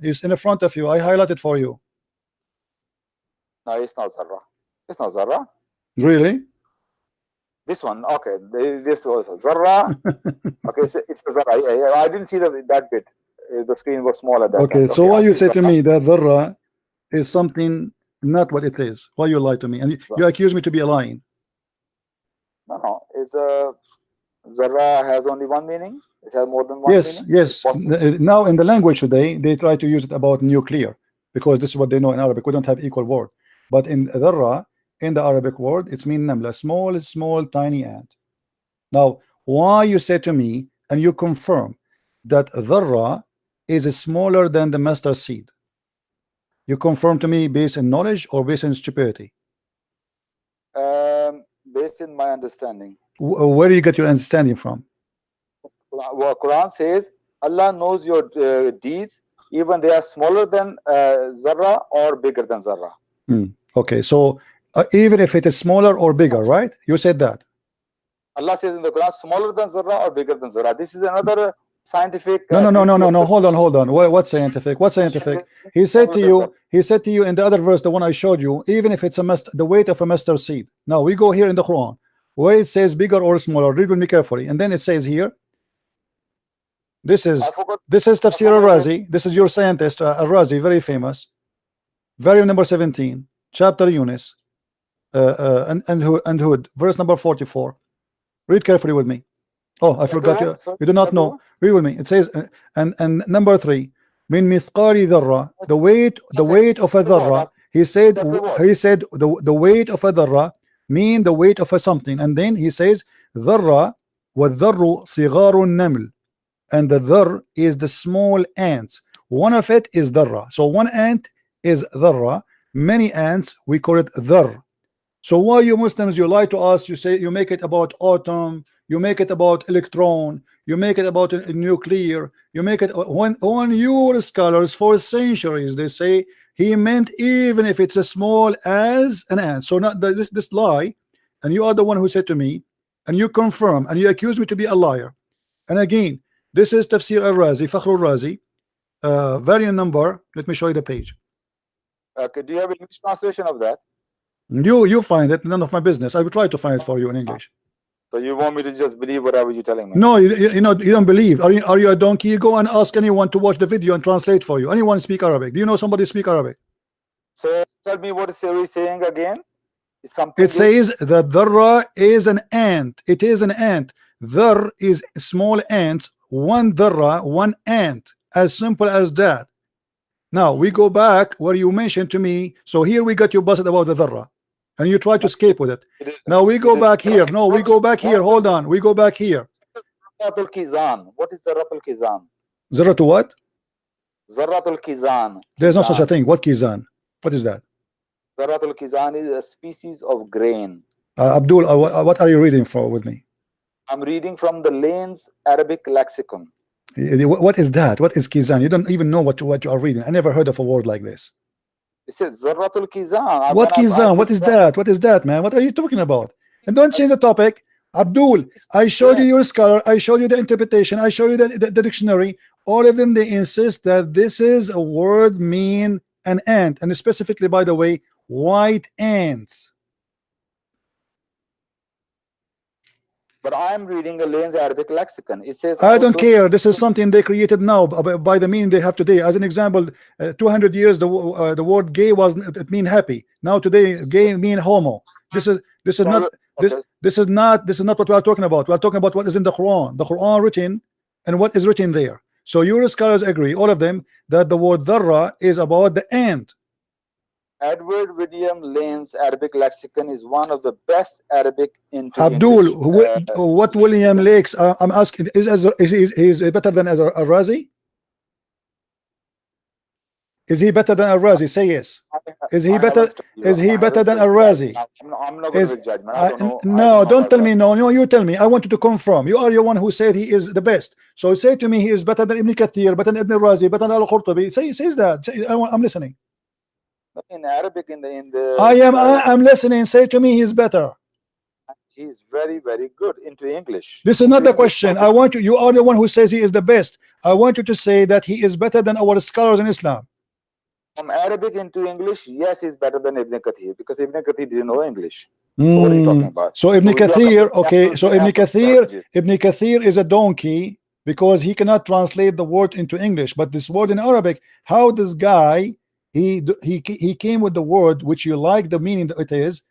is in front of you. I highlighted for you. No, it's not zarra. It's not zarra. Really? This one, okay. This was zarra. Okay, it's a zarra. Yeah, I didn't see that bit. The screen was small at that okay, time. so why you say to me that dharra is something not what it is? Why you lie to me? And you accuse me to be lying. No. It's a zarra has only one meaning. It has more than one meaning. Yes. Now in the language today, they try to use it about nuclear because this is what they know in Arabic. We don't have equal word, but in dharra, in the Arabic word, it's mean namla, small, tiny ant. Now, why you say to me and you confirm that dharra is smaller than the mustard seed? You confirm to me based on knowledge or based on stupidity? Based in my understanding. Where do you get your understanding from? Well, Quran says Allah knows your deeds, even they are smaller than zarra or bigger than zarra. Okay, so even if it is smaller or bigger, right? You said that. Allah says in the Quran, smaller than zarra or bigger than zarra. This is another scientific. No. Hold on. What scientific? What scientific? He said to you in the other verse, the one I showed you, even if it's the weight of a mustard seed. Now we go here in the Quran, where it says bigger or smaller. Read with me carefully, and then it says here. This is Tafsir al-Razi. This is your scientist al-Razi, very famous. Volume number 17, chapter Yunus, and Hud, verse number 44. Read carefully with me. Oh, I forgot you do not know. Read with me. It says and number 3, min mithqari dharra, the weight of a dharra. He said the weight of a dharra mean the weight of a something, and then he says dharra wa dharru sigharun naml, and the dhar is the small ants. One of it is dharra. So one ant is dharra. Many ants we call it dhar. So why you Muslims, you lie to us? You say you make it about atom, you make it about electron, you make it about a nuclear, you make it when your scholars for centuries they say he meant even if it's as small as an ant. So not this lie, and you are the one who said to me, and you confirm and you accuse me to be a liar. And again, this is Tafsir al-Razi, Fakhr al-Razi, variant number. Let me show you the page. Okay, do you have an English translation of that? You find it, none of my business. I will try to find it for you in English. So you want me to just believe whatever you're telling me? No, you don't believe. Are you a donkey? You go and ask anyone to watch the video and translate for you. Anyone speak Arabic? Do you know somebody speak Arabic? So tell me what is Siri saying again? Something it says that dharra is an ant. It is an ant. Dhar is small ants. One dharra, one ant. As simple as that. Now we go back where you mentioned to me. So here we got you busted about the dharra, and you try to escape with it. Now we go back here. No, we go back here. Hold on. We go back here. Zarratul Kizan. What is Zarratul Kizan? Zarratu what? Zarratul Kizan. There's no such a thing. What kizan? What is that? Zarratul Kizan is a species of grain. Abdul, what are you reading for with me? I'm reading from the Lane's Arabic lexicon. What is that? What is kizan? You don't even know what you are reading. I never heard of a word like this. It says Zarratul Kizan. What kizan? What is that? What is that, man? What are you talking about? And don't change the topic. Abdul, I showed you your scholar. I showed you the interpretation. I showed you the dictionary. All of them, they insist that this is a word mean an ant, and specifically, by the way, white ants. But I'm reading a Lane's Arabic lexicon. It says I don't care. This is something they created now by the meaning they have today. As an example, 200 years the word gay was it mean happy. Now today, gay mean homo. This is not what we are talking about. We are talking about what is in the Quran. The Quran written and what is written there. So your scholars agree, all of them, that the word dharra is about the ant. Edward William Lane's Arabic lexicon is one of the best Arabic into Abdul, English, what William Lakes? I'm asking, is better than Al-Razi? Is he better than Al-Razi? Say yes. Is he better? Is he better than Al-Razi? I'm not going to judge. No, don't tell me no. No, you tell me. I want you to confirm. You are the one who said he is the best. So say to me he is better than Ibn Kathir, better than Ibn Al-Razi, better than Al-Qurtubi. Says that. I'm listening. In Arabic, in the I'm listening. Say to me he's better. He's very, very good into English. This is not the question. I want you. You are the one who says he is the best. I want you to say that he is better than our scholars in Islam. From Arabic into English, yes, he's better than Ibn Kathir, because Ibn Kathir didn't know English. So what are you talking about? So Ibn Kathir, okay. So Ibn Kathir is a donkey because he cannot translate the word into English. But this word in Arabic, how this guy he came with the word which you like the meaning that it is,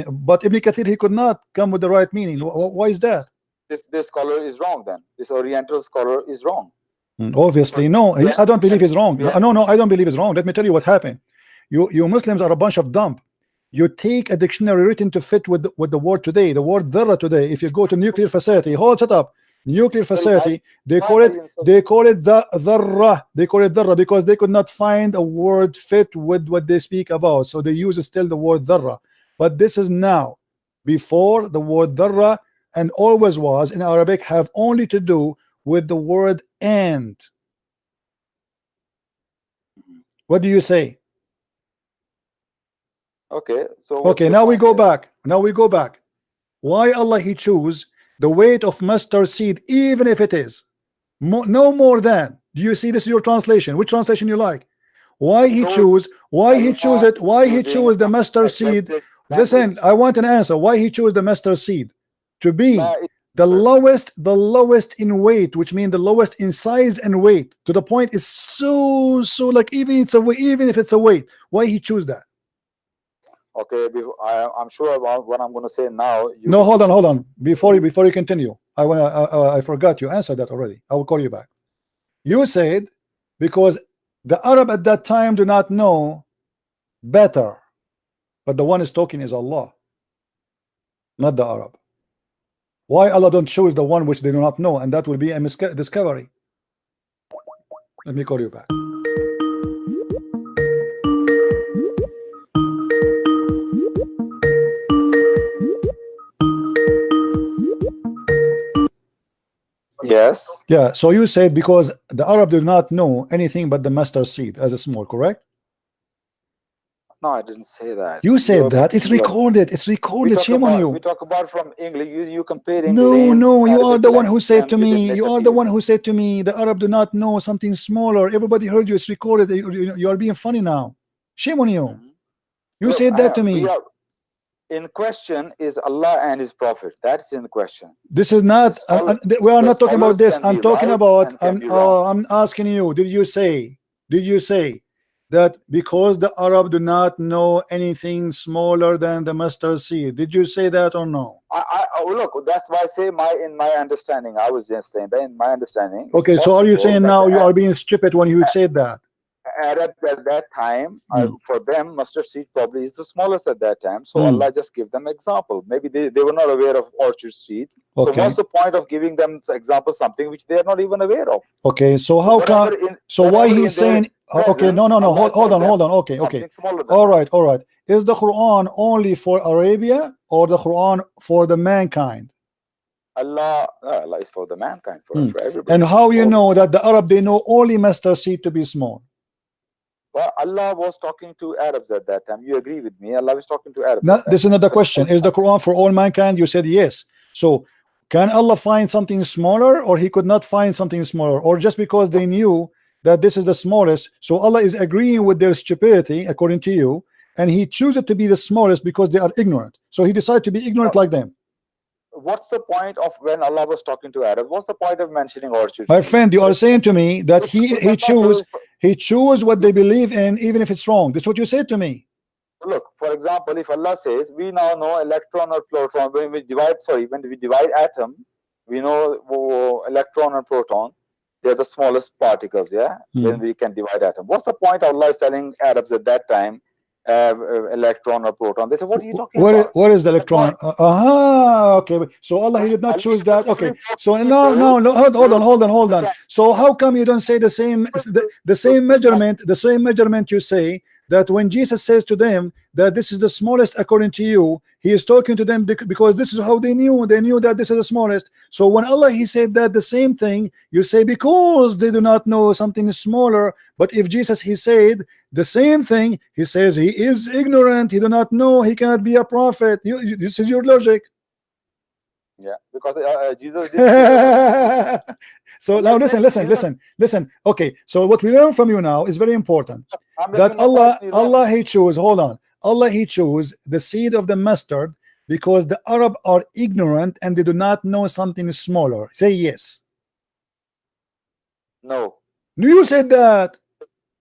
but Ibn Kathir he could not come with the right meaning. Why is that? This scholar is wrong. Then this Oriental scholar is wrong. Obviously, no. I don't believe he's wrong. No, I don't believe he's wrong. Let me tell you what happened. You Muslims are a bunch of dump. You take a dictionary written to fit with the word today, the word dharra today. If you go to nuclear facility, shut up. Nuclear facility, they call it dharra. They call it dharra because they could not find a word fit with what they speak about. So they use still the word dharra. But this is now. Before, the word dharra and always was in Arabic have only to do with the word ant. What do you say? Okay, so okay, now we go back. Now we go back. Why Allah he choose the weight of mustard seed, even if it is no more than? Do you see this is your translation? Which translation you like? Why he choose? Why he choose it? Why he choose the mustard seed? Listen, I want an answer. Why he chose the mustard seed to be the lowest in weight, which means the lowest in size and weight, to the point is so like even if it's a weight. Why he choose that? Okay, I'm sure about what I'm going to say now. No, hold on. Before you continue, I forgot you answered that already. I will call you back. You said because the Arab at that time do not know better, but the one is talking is Allah, not the Arab. Why Allah don't choose the one which they do not know, and that will be a discovery. Let me call you back. Yes. Yeah. So you said because the Arab do not know anything but the mustard seed as a small, correct? No, I didn't say that. You said that. It's recorded. It's recorded. Shame on you. We talk about from English. You comparing. No. You are the one who said to me. You are the one who said to me the Arab do not know something smaller. Everybody heard you. It's recorded. You are being funny now. Shame on you. You said that to me. in question is Allah and His Prophet. That's in question. This is not. We are not talking about this. I'm talking about. I'm asking you. Did you say that because the Arab do not know anything smaller than the mustard seed? Did you say that or no? Look, that's why I say in my understanding. I was just saying that in my understanding. Okay, so are you saying now you are being stupid when you said that? Arabs at that time, for them, mustard seed probably is the smallest at that time. So Allah just give them example. Maybe they were not aware of orchard seeds. Okay. So what's the point of giving them example something which they are not even aware of? Okay, so how come? So why he's saying? Okay, no. Hold on. Okay. All right. Is the Quran only for Arabia or the Quran for the mankind? Allah is for the mankind, for everybody. And how you know that the Arab they know only mustard seed to be small? Well, Allah was talking to Arabs at that time. You agree with me? Allah was talking to Arabs. No, this is another question. Is the Quran for all mankind? You said yes. So can Allah find something smaller, or He could not find something smaller, or just because they knew that this is the smallest, so Allah is agreeing with their stupidity according to you, and He chooses to be the smallest because they are ignorant. So He decided to be ignorant like them. What's the point of when Allah was talking to Arabs? What's the point of mentioning orchards? My friend, you are saying to me that he choose what they believe in, even if it's wrong. That's what you said to me. Look, for example, if Allah says we now know electron or proton, when we divide atom, we know electron and proton, they're the smallest particles, when we can divide atom. What's the point Allah is telling Arabs at that time? Electron or proton. They say, what are you talking about? What is the electron? Okay. So Allah He did not choose that. Okay. So no. Hold on. So how come you don't say the same measurement? The same measurement you say that when Jesus says to them that this is the smallest according to you, He is talking to them because this is how they knew. They knew that this is the smallest. So when Allah He said that the same thing, you say because they do not know something is smaller. But if Jesus He said the same thing, He says He is ignorant. He do not know. He cannot be a prophet. This is your logic. Yeah, because Jesus did. So now listen. Okay, so what we learn from you now is very important. That Allah He chose. Hold on. Allah He chose the seed of the mustard because the Arab are ignorant and they do not know something smaller. Say yes. No. You said that.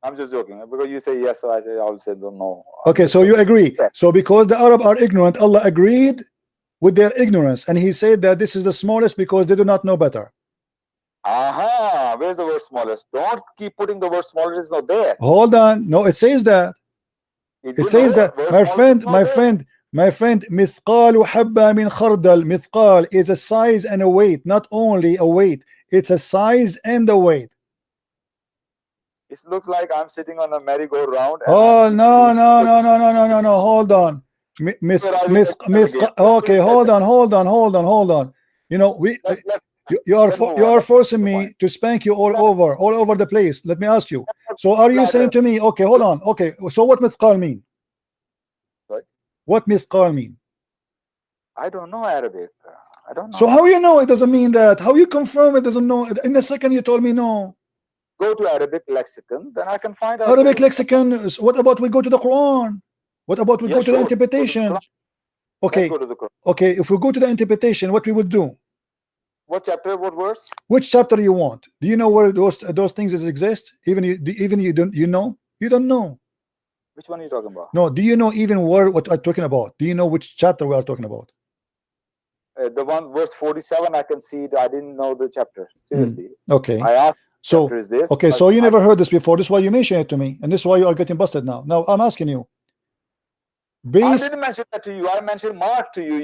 I'm just joking because you say yes, so I say I'll say no. Okay, so you agree. So because the Arab are ignorant, Allah agreed with their ignorance, and He said that this is the smallest because they do not know better. Where's the word smallest? Don't keep putting the word smallest. It's not there. Hold on. No, it says that. It says that. My friend, mithqal habba min khardal. Mithqal is a size and a weight, not only a weight. It's a size and a weight. It looks like I'm sitting on a merry-go-round. Oh no. Hold on. Okay, hold on. You know, you are forcing me to spank you all over the place. Let me ask you. So are you saying to me, okay, hold on. Okay, so what mithqal mean? What mithqal mean? I don't know Arabic. I don't know. So how you know it doesn't mean that? How you confirm it doesn't know? In a second you told me no. Go to Arabic lexicon, then I can find out. Arabic lexicon. What about we go to the Quran? What about we go to the interpretation? Okay. Okay, if we go to the interpretation, what we would do? What chapter? What verse? Which chapter you want? Do you know where those things exist? Even you don't. You know? You don't know. Which one are you talking about? No. Do you know even what I'm talking about? Do you know which chapter we are talking about? The one verse 47. I can see it. I didn't know the chapter. Seriously. Okay. I asked. So is this? Okay. So you never heard this before. This is why you mention it to me, and this is why you are getting busted now. Now I'm asking you. I didn't mention that to you. I mentioned Mark to you.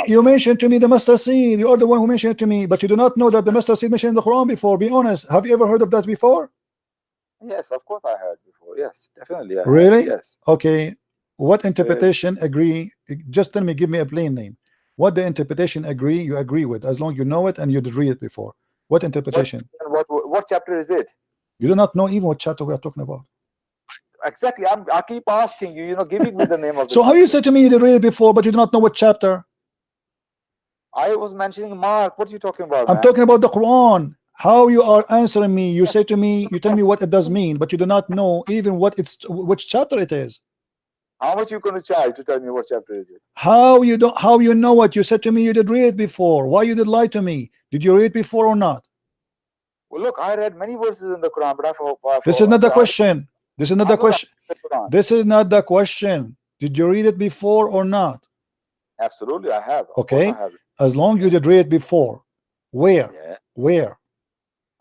You mentioned to me the mustard seed. You are the one who mentioned it to me, but you do not know that the mustard seed mentioned in the Quran before. Be honest. Have you ever heard of that before? Yes, of course I heard before. Yes, definitely. Really? Yes. Okay. What interpretation agree? Just tell me. Give me a plain name. What the interpretation you agree with, as long as you know it and you did read it before. What interpretation? What chapter is it? You do not know even what chapter we are talking about. Exactly. I keep asking you, giving me the name of the So how you say to me you did read it before, but you do not know what chapter? I was mentioning Mark. What are you talking about? I'm talking about the Quran. How you are answering me? You say to me, you tell me what it does mean, but you do not know even which chapter it is. How much you going to charge to tell me what chapter is it? How you don't? How you know what? You said to me you did read it before. Why you did lie to me? Did you read it before or not? Well, look, I read many verses in the Quran, but This is not the question. This is not the question. This is not the question. Did you read it before or not? Absolutely, I have. Okay. I have. As long as you did read it before. Where? Yeah. Where?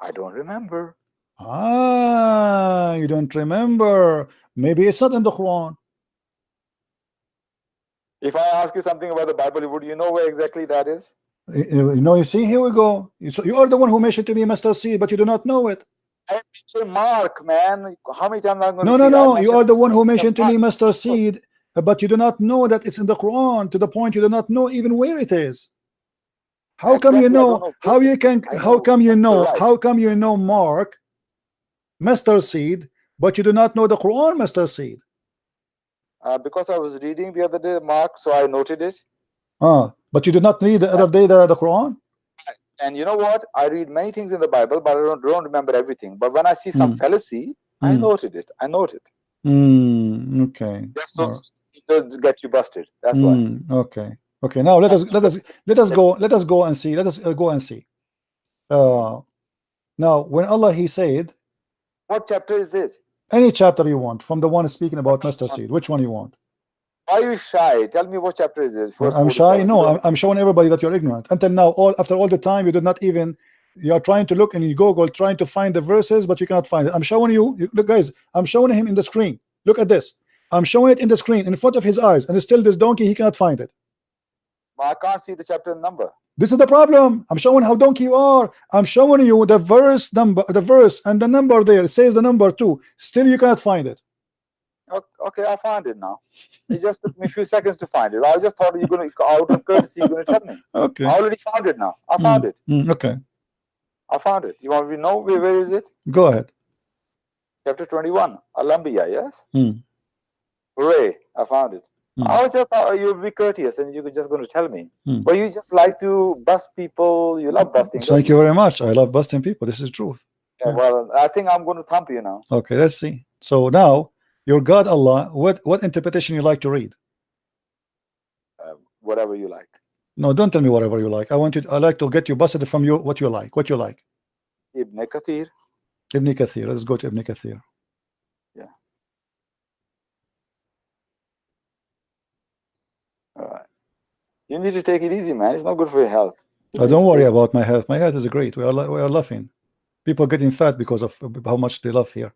I don't remember. Ah, you don't remember. Maybe it's not in the Quran. If I ask you something about the Bible, would you know where exactly that is? You know, you see, here we go. You are the one who mentioned to me mustard seed, but you do not know it. I mentioned Mark, man. How many times I'm going No, to no, see no. You are the one who mentioned to me mustard seed, but you do not know that it's in the Quran, to the point you do not know even where it is. How come you know? How you can? How come you know? How come you know Mark mustard seed, but you do not know the Quran mustard seed? Because I was reading the other day Mark, so I noted it. But you did not read the other day the Quran. And you know what? I read many things in the Bible, but I don't remember everything. But when I see some fallacy, I noted it. I note it. Okay. Just so it doesn't get you busted. That's why. Okay. Okay. Now let us go and see. Let us go and see. Now, when Allah He said, what chapter is this? Any chapter you want, from the one speaking about mustard seed. Which one you want? Why are you shy? Tell me what chapter is this. I'm shy. No, I'm showing everybody that you're ignorant. Until now, after all the time, you did not even. You are trying to look in Google, trying to find the verses, but you cannot find it. I'm showing you. Look, guys. I'm showing him in the screen. Look at this. I'm showing it in the screen in front of his eyes, and still this donkey he cannot find it. I can't see the chapter and number. This is the problem. I'm showing how donkey you are. I'm showing you the verse number, the verse and the number there. It says the number too. Still you cannot find it. Okay, I found it now. It just took me a few seconds to find it. I just thought you're going to, out of courtesy, you're going to tell me. Okay. I already found it now. I found it. Okay. I found it. You want me to know where is it? Go ahead. Chapter 21. Al-Anbiya, yes? Hooray, I found it. I was just thought you'd be courteous and you were just going to tell me. But you just like to bust people. You love busting. Thank you very much. I love busting people. This is truth. Yeah, well, I think I'm going to thump you now. Okay, let's see. So now, your God Allah, what interpretation you like to read? Whatever you like. No, don't tell me whatever you like. I like to get you busted from you. What you like? What you like? Ibn Kathir. Ibn Kathir. Let's go to Ibn Kathir. Yeah. All right. You need to take it easy, man. It's not good for your health. Don't worry about my health. My health is great. We are laughing. People getting fat because of how much they love here.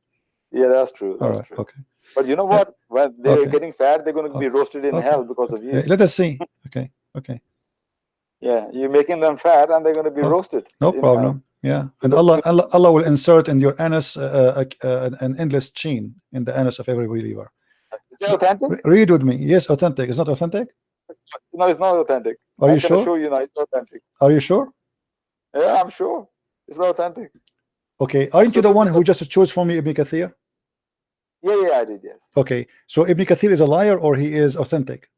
Yeah, that's true. All right. Okay. But you know what? When they're getting fat, they're going to be roasted in hell because of you. Let us see. Okay. Okay. Yeah, you're making them fat, and they're going to be roasted. No problem. Yeah, and Allah will insert in your anus an endless chain in the anus of every believer. Is it authentic? Read with me. Yes, authentic. It's not authentic? No, it's not authentic. Are you sure? I can assure you now, it's not authentic. Are you sure? Yeah, I'm sure. It's not authentic. Okay, aren't you the one who just chose from me Ibn Kathir? Yeah, I did, yes. Okay, so Ibn Kathir is a liar or he is authentic?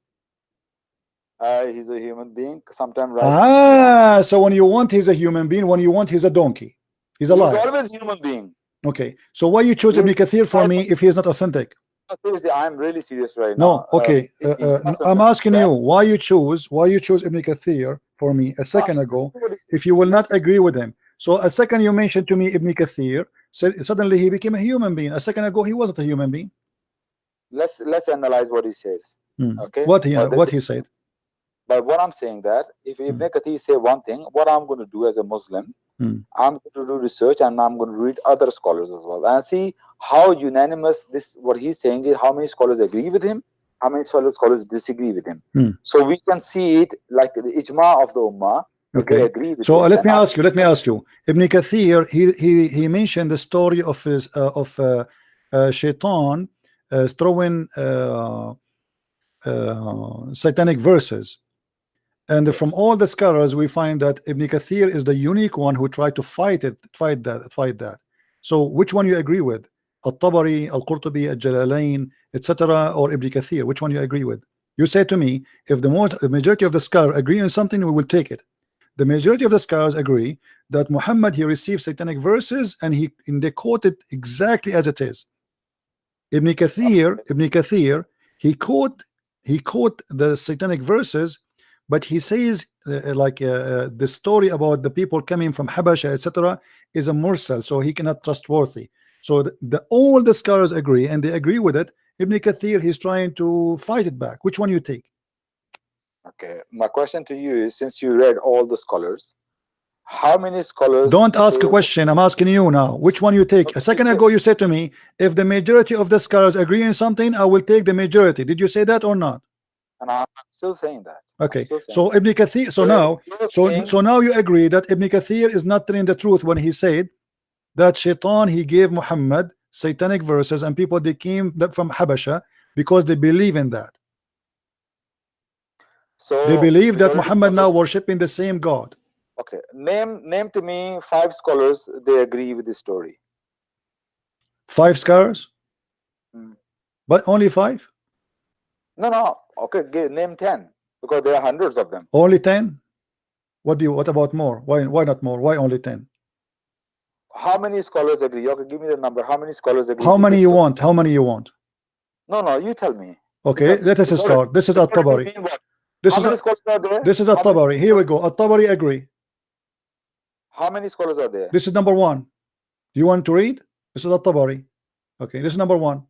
He's a human being. Sometimes right. So when you want he's a human being, when you want he's a donkey. He's a liar. He's always a human being. Okay, so why you choose Ibn Kathir for me if he is not authentic? Seriously, I'm really serious right now. No, okay. I'm asking you why you choose Ibn Kathir for me a second ago if you will not agree with him. So a second you mentioned to me Ibn Kathir, suddenly he became a human being. A second ago he wasn't a human being. Let's analyze what he says. Okay. What he said. But what I'm saying that if Ibn Kathir say one thing, what I'm going to do as a Muslim, I'm going to do research and I'm going to read other scholars as well and see how unanimous what he's saying is, how many scholars agree with him, how many scholars disagree with him. So we can see it like the ijma of the ummah. Okay. Agree with so let me ask you. Ibn Kathir he mentioned the story of his Shaitan throwing satanic verses. And from all the scholars, we find that Ibn Kathir is the unique one who tried to fight that. So which one you agree with? Al-Tabari, Al-Qurtubi, Al-Jalalain, etc., or Ibn Kathir? Which one you agree with? You say to me, if the majority of the scholars agree on something, we will take it. The majority of the scholars agree that Muhammad he received satanic verses and they quote it exactly as it is. Ibn Kathir he quote the satanic verses, but he says the story about the people coming from Habasha, etc., is a mursal, so he cannot trustworthy. So all the scholars agree, and they agree with it. Ibn Kathir, he's trying to fight it back. Which one you take? Okay, my question to you is, since you read all the scholars, how many scholars? Don't ask a question. I'm asking you now. Which one you take? A second ago, you said to me, if the majority of the scholars agree on something, I will take the majority. Did you say that or not? And I'm still saying that. Okay. So Ibn Kathir. So now you agree that Ibn Kathir is not telling the truth when he said that Shaitan, he gave Muhammad satanic verses, and people, they came from Habasha because they believe in that. So they believe that Muhammad now worshiping the same God. Okay, name to me 5 scholars they agree with this story. 5 scholars? But only 5? No. Okay, name 10, because there are hundreds of them. Only 10? What about more? Why not more? Why only 10? How many scholars agree? Okay, give me the number. How many scholars agree? How many you want? How many you want? No, you tell me. Okay, let us start. This is At-Tabari. This is At-Tabari. Here we go. At-Tabari agree. How many scholars are there? This is number 1. You want to read? This is At-Tabari. Okay, this is number 1.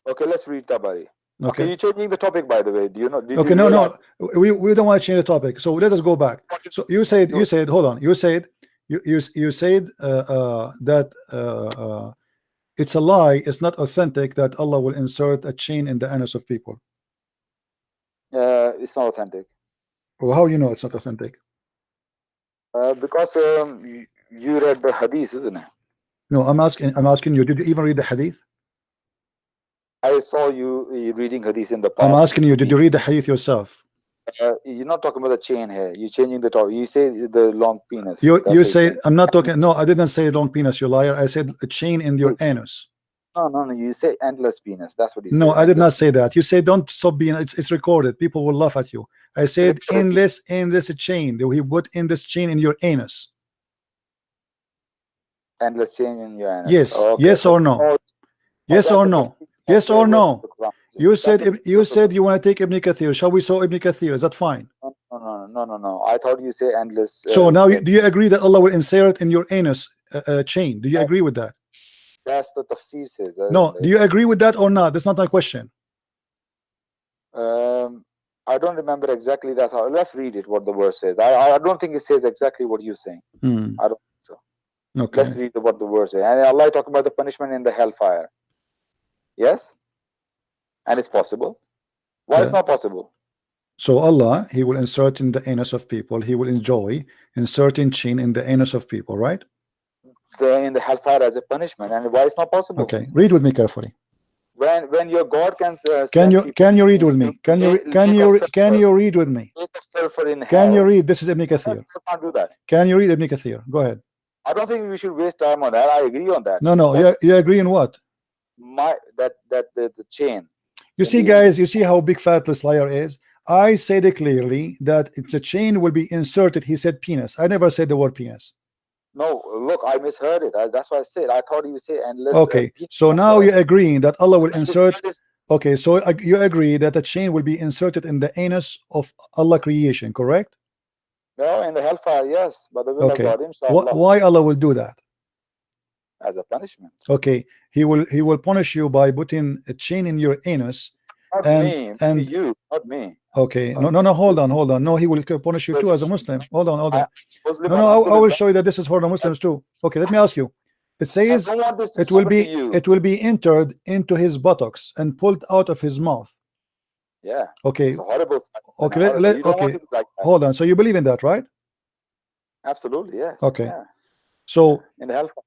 Okay, let's read Tabari. Okay, you're changing the topic, by the way. Do you know? Okay, no. We don't want to change the topic. So let us go back. So you said hold on. You said that it's a lie. It's not authentic that Allah will insert a chain in the anus of people. It's not authentic. Well, how you know it's not authentic? Because you read the hadith, isn't it? No, I'm asking you. Did you even read the hadith? I saw you reading hadith in the past. I'm asking you. Did you read the hadith yourself? You're not talking about the chain here. You're changing the topic. You say the long penis. You say I'm not talking. No, I didn't say long penis. You liar. I said a chain in your anus. No. You say endless penis. That's what you say. No, I did not say that. You say don't stop being. It's recorded. People will laugh at you. I said endless chain. He put endless chain in your anus. Endless chain in your anus. Yes. Okay. Yes or no? Yes or no? Yes or no? You said you want to take Ibn Kathir. Shall we saw Ibn Kathir? Is that fine? No. I thought you say endless. So now do you agree that Allah will insert in your anus a chain? Do you agree with that? That's the tafsir says. No. Do you agree with that or not? That's not my question. I don't remember exactly that. Let's read it. What the verse says. I don't think it says exactly what you're saying. I don't think so. Okay. Let's read what the verse says. And Allah talking about the punishment in the hellfire. Yes. And it's possible. Why it's not possible? So Allah, He will insert in the anus of people. He will enjoy inserting chain in the anus of people, right? Then in the hellfire as a punishment. And why it's not possible? Okay, read with me carefully. When your God can you read with me? Can you read with me? Can you read? This is Ibn Kathir. Can't do that. Can you read Ibn Kathir? Go ahead. I don't think we should waste time on that. I agree on that. No. You agree in what? The chain. You see, guys, you see how big fat this liar is? I said it clearly that the chain will be inserted. He said penis. I never said the word penis. No, look, I misheard it. That's what I said. I thought you say endless. Okay, so now you're agreeing that Allah will insert. Okay, so you agree that the chain will be inserted in the anus of Allah creation, correct? No, in the hellfire, yes, but the will of God Himself. Why Allah will do that? As a punishment. Okay, He will punish you by putting a chain in your anus. Not me, you, not me. Okay, no, hold on. No, He will punish you too as a Muslim. Hold on. No, I will show you that this is for the Muslims too. Okay, let me ask you. It says it will be entered into his buttocks and pulled out of his mouth. Yeah. Okay. It's a horrible. Okay. Hold on. So you believe in that, right? Absolutely, yes. Okay. Yeah. So in the hellfire,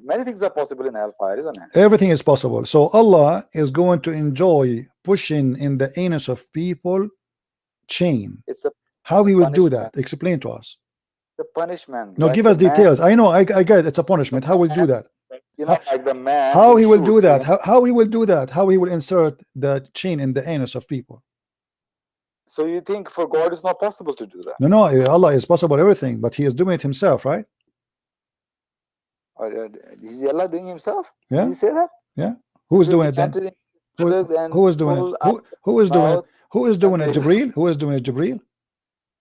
many things are possible in hellfire, isn't it? Everything is possible. So Allah is going to enjoy pushing in the anus of people chain. How He will do that? Explain to us. The punishment. No, give us details. I know. I get it. It's a punishment. How will do that? Like the man. How He will do that? How He will do that? How He will insert the chain in the anus of people? So you think for God it's not possible to do that? No. Allah is possible everything, but He is doing it Himself, right? Is Allah doing Himself? Yeah. Did He say that? Yeah. Who's doing it then? drugs and who is doing it? Who is doing it? Who is doing it? Jibreel? Who is doing it? Jibreel?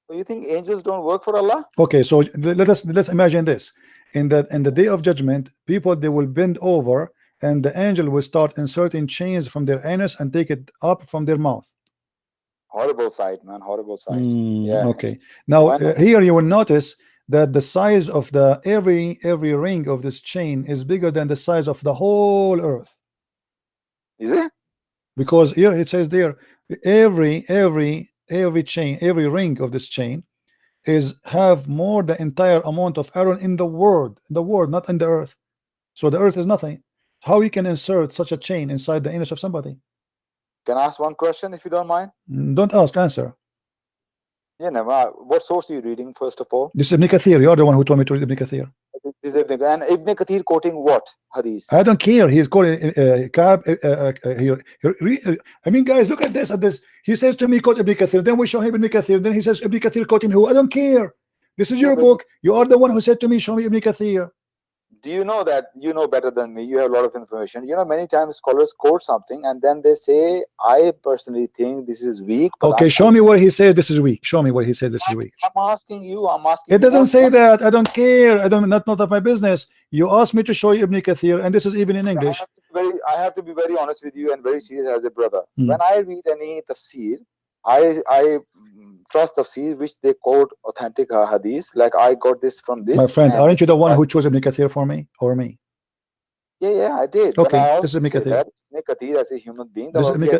You think angels don't work for Allah? Okay, so let's imagine this. In the day of judgment, people, they will bend over and the angel will start inserting chains from their anus and take it up from their mouth. Horrible sight, man. Horrible sight. Yeah. Okay. Now here you will notice that the size of the every ring of this chain is bigger than the size of the whole earth. Is it? Because here it says there, every chain, every ring of this chain is have more the entire amount of iron in the world, not in the earth. So the earth is nothing. How you can insert such a chain inside the anus of somebody? Can I ask one question if you don't mind? Don't ask, answer. Yeah, no, what source are you reading first of all? This is Ibn Kathir. You are the one who told me to read Ibn Kathir. This is and Ibn Kathir quoting what hadith? I don't care. He's quoting Ka'b here. I mean, guys, look at this. He says to me, quote Ibn Kathir. Then we show him Ibn Kathir. Then he says Ibn Kathir quoting who? I don't care. This is your book. You are the one who said to me, show me Ibn Kathir. Do you know that you know better than me? You have a lot of information. You know, many times scholars quote something and then they say, I personally think this is weak. Okay, show me where he says this is weak. Show me where he says this is weak. I'm asking you. I'm asking. It doesn't say that. I don't care. I don't. Not of my business. You asked me to show you Ibn Kathir, and this is even in English. I have to be very honest with you and very serious as a brother. When I read any tafsir, I trust tafsir which they quote authentic hadith. Like I got this from this. My friend, aren't you the one who chose Ibn Kathir for me or me? Yeah, I did. Okay, this is Ibn Kathir. Ibn Kathir as a human being.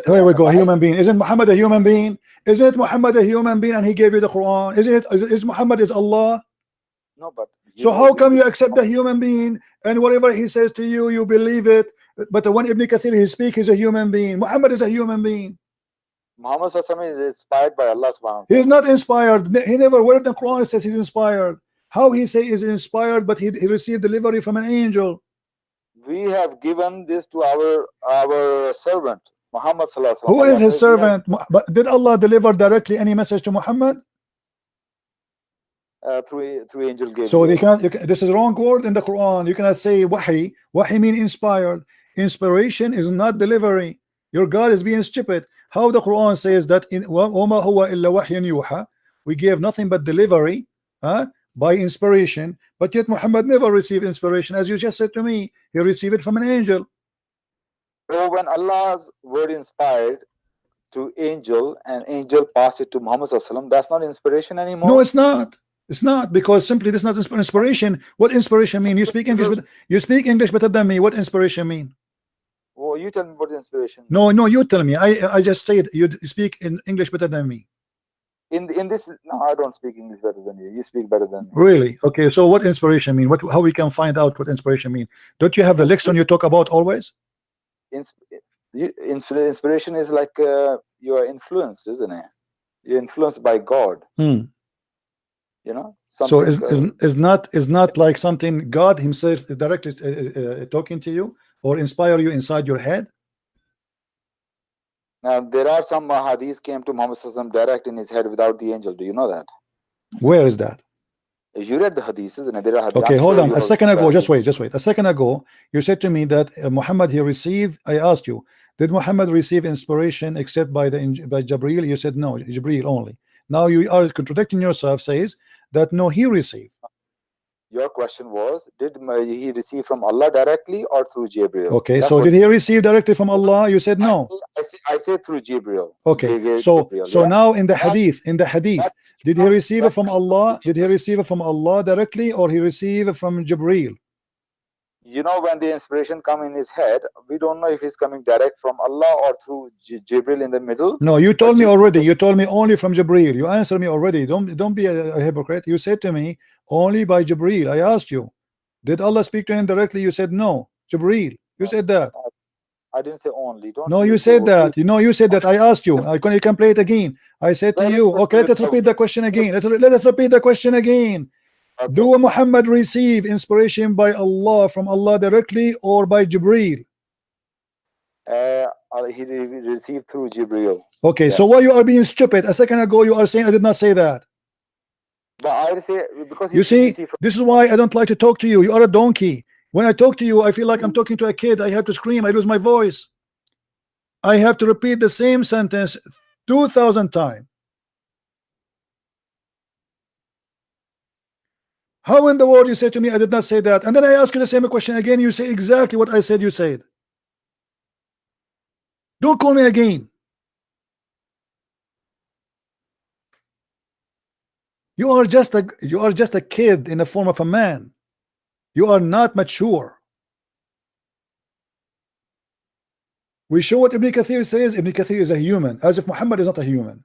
Here we go. Human being. Isn't Muhammad a human being? Isn't Muhammad a human being? And he gave you the Quran. Is Muhammad is Allah? No, but so how come you accept the human being and whatever he says to you, you believe it? But the one Ibn Kathir he speaks, he's a human being. Muhammad is a human being. Muhammad is inspired by Allah subhanahu wa ta'ala. He's not inspired. He never, where the Quran says he's inspired. How he say is inspired, but he received delivery from an angel. We have given this to our servant Muhammad sallallahu alaihi wasallam. Who is his servant? But did Allah deliver directly any message to Muhammad? Through angel Gabriel. So this is wrong word in the Quran. You cannot say wahi. Wahi mean inspired. Inspiration is not delivery. Your God is being stupid. How the Quran says that in وَمَا هُوَ إِلَّا وَحْيٌ يُوحَى, we gave nothing but delivery by inspiration, but yet Muhammad never received inspiration. As you just said to me, he received it from an angel. So when Allah's word inspired to angel and angel passed it to Muhammad sallallahu alaihi wasallam, that's not inspiration anymore. No, it's not. It's not, because simply this is not inspiration. What inspiration mean? You speak English, you speak English better than me. What inspiration mean? Well, you tell me what inspiration. No, you tell me. I just said you speak in English better than me. In this, no, I don't speak English better than you. You speak better than me. Really? Okay. So what inspiration mean? How we can find out what inspiration mean? Don't you have the lexicon you talk about always? Inspiration is like you are influenced, isn't it? You're influenced by God. You know. So is not like something God Himself directly talking to you or inspire you inside your head? Now there are some hadiths came to Muhammad sallallahu alaihi wasallam direct in his head without the angel. Do you know that? Where is that? You read the hadiths, isn't it? There are hadiths. Okay, hold on. A second ago, just wait. A second ago, you said to me that Muhammad he received. I asked you, did Muhammad receive inspiration except by Jibreel? You said no, Jibreel only. Now you are contradicting yourself. Says that no, he received. Your question was, did he receive from Allah directly or through Jibreel? Okay, so did he receive directly from Allah? You said no. I said through Jibreel. Okay, so now in the hadith, did he receive it from Allah? Did he receive it from Allah directly, or he received it from Jibreel? You know, when the inspiration come in his head, we don't know if he's coming direct from Allah or through Jibreel in the middle. No, you told me already. You told me only from Jibreel. You answered me already. Don't be a hypocrite. You said to me only by Jibreel. I asked you, did Allah speak to him directly? You said no, Jibreel. You said that. I didn't say only. No, you said that. You said that. I asked you. You can play it again. I said to you, okay, let's repeat the question again. Let's repeat the question again. Okay. Do Muhammad receive inspiration by Allah from Allah directly or by Jibreel? He received through Jibreel. Okay, yes. So why you are being stupid? A second ago you are saying I did not say that. But I say because you see, this is why I don't like to talk to you. You are a donkey. When I talk to you, I feel like I'm talking to a kid. I have to scream. I lose my voice. I have to repeat the same sentence 2,000 times. How in the world you say to me I did not say that, and then I ask you the same question again, you say exactly what I said you said? Don't call me again. You are just a kid in the form of a man. You are not mature. We show what Ibn Kathir says. Ibn Kathir is a human, as if Muhammad is not a human.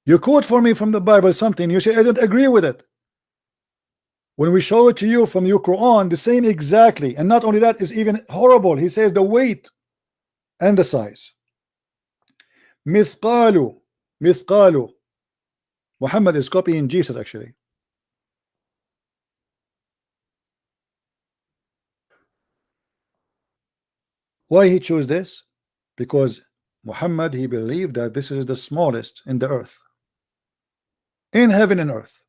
You quote for me from the Bible something, you say I don't agree with it. When we show it to you from your Quran, the same exactly, and not only that, is even horrible. He says the weight and the size. Mithqalu. Muhammad is copying Jesus actually. Why he chose this? Because Muhammad, he believed that this is the smallest in the earth, in heaven and earth.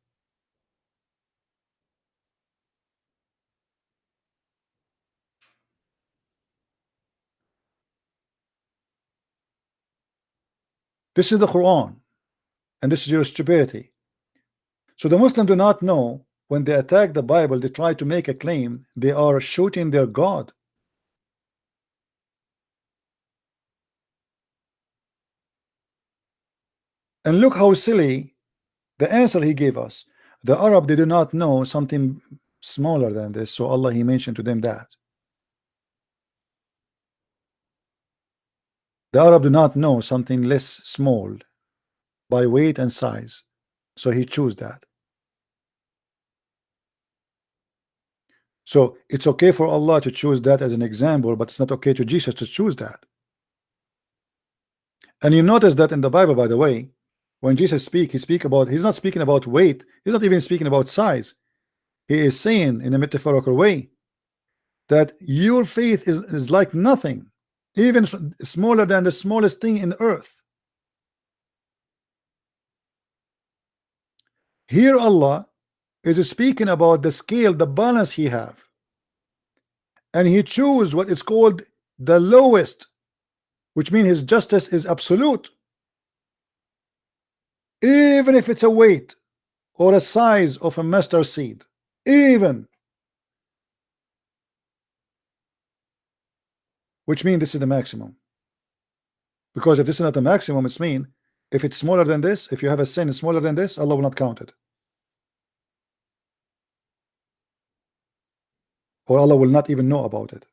This is the Quran, and this is your stupidity. So the Muslims do not know, when they attack the Bible, they try to make a claim, they are shooting their God. And look how silly the answer he gave us. The Arab, they do not know something smaller than this, so Allah, he mentioned to them that. The Arab do not know something less small by weight and size, so he chose that. So it's okay for Allah to choose that as an example, but it's not okay to Jesus to choose that. And you notice that in the Bible, by the way, when Jesus speaks, he's not speaking about weight, he's not even speaking about size. He is saying in a metaphorical way that your faith is like nothing, even smaller than the smallest thing in earth. Here Allah is speaking about the scale, the balance he have, and he chose what is called the lowest, which means his justice is absolute, even if it's a weight or a size of a mustard seed, even, which means this is the maximum. Because if this is not the maximum, it's mean if it's smaller than this, if you have a sin smaller than this, Allah will not count it, or Allah will not even know about it.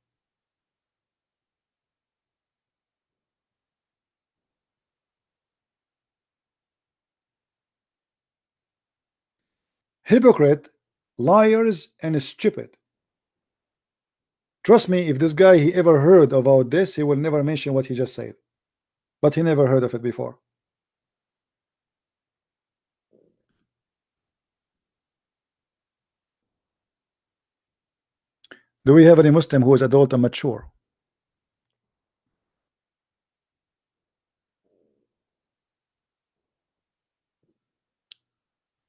Hypocrite, liars, and stupid. Trust me, if this guy he ever heard about this, he will never mention what he just said, but he never heard of it before. Do we have any Muslim who is adult and mature?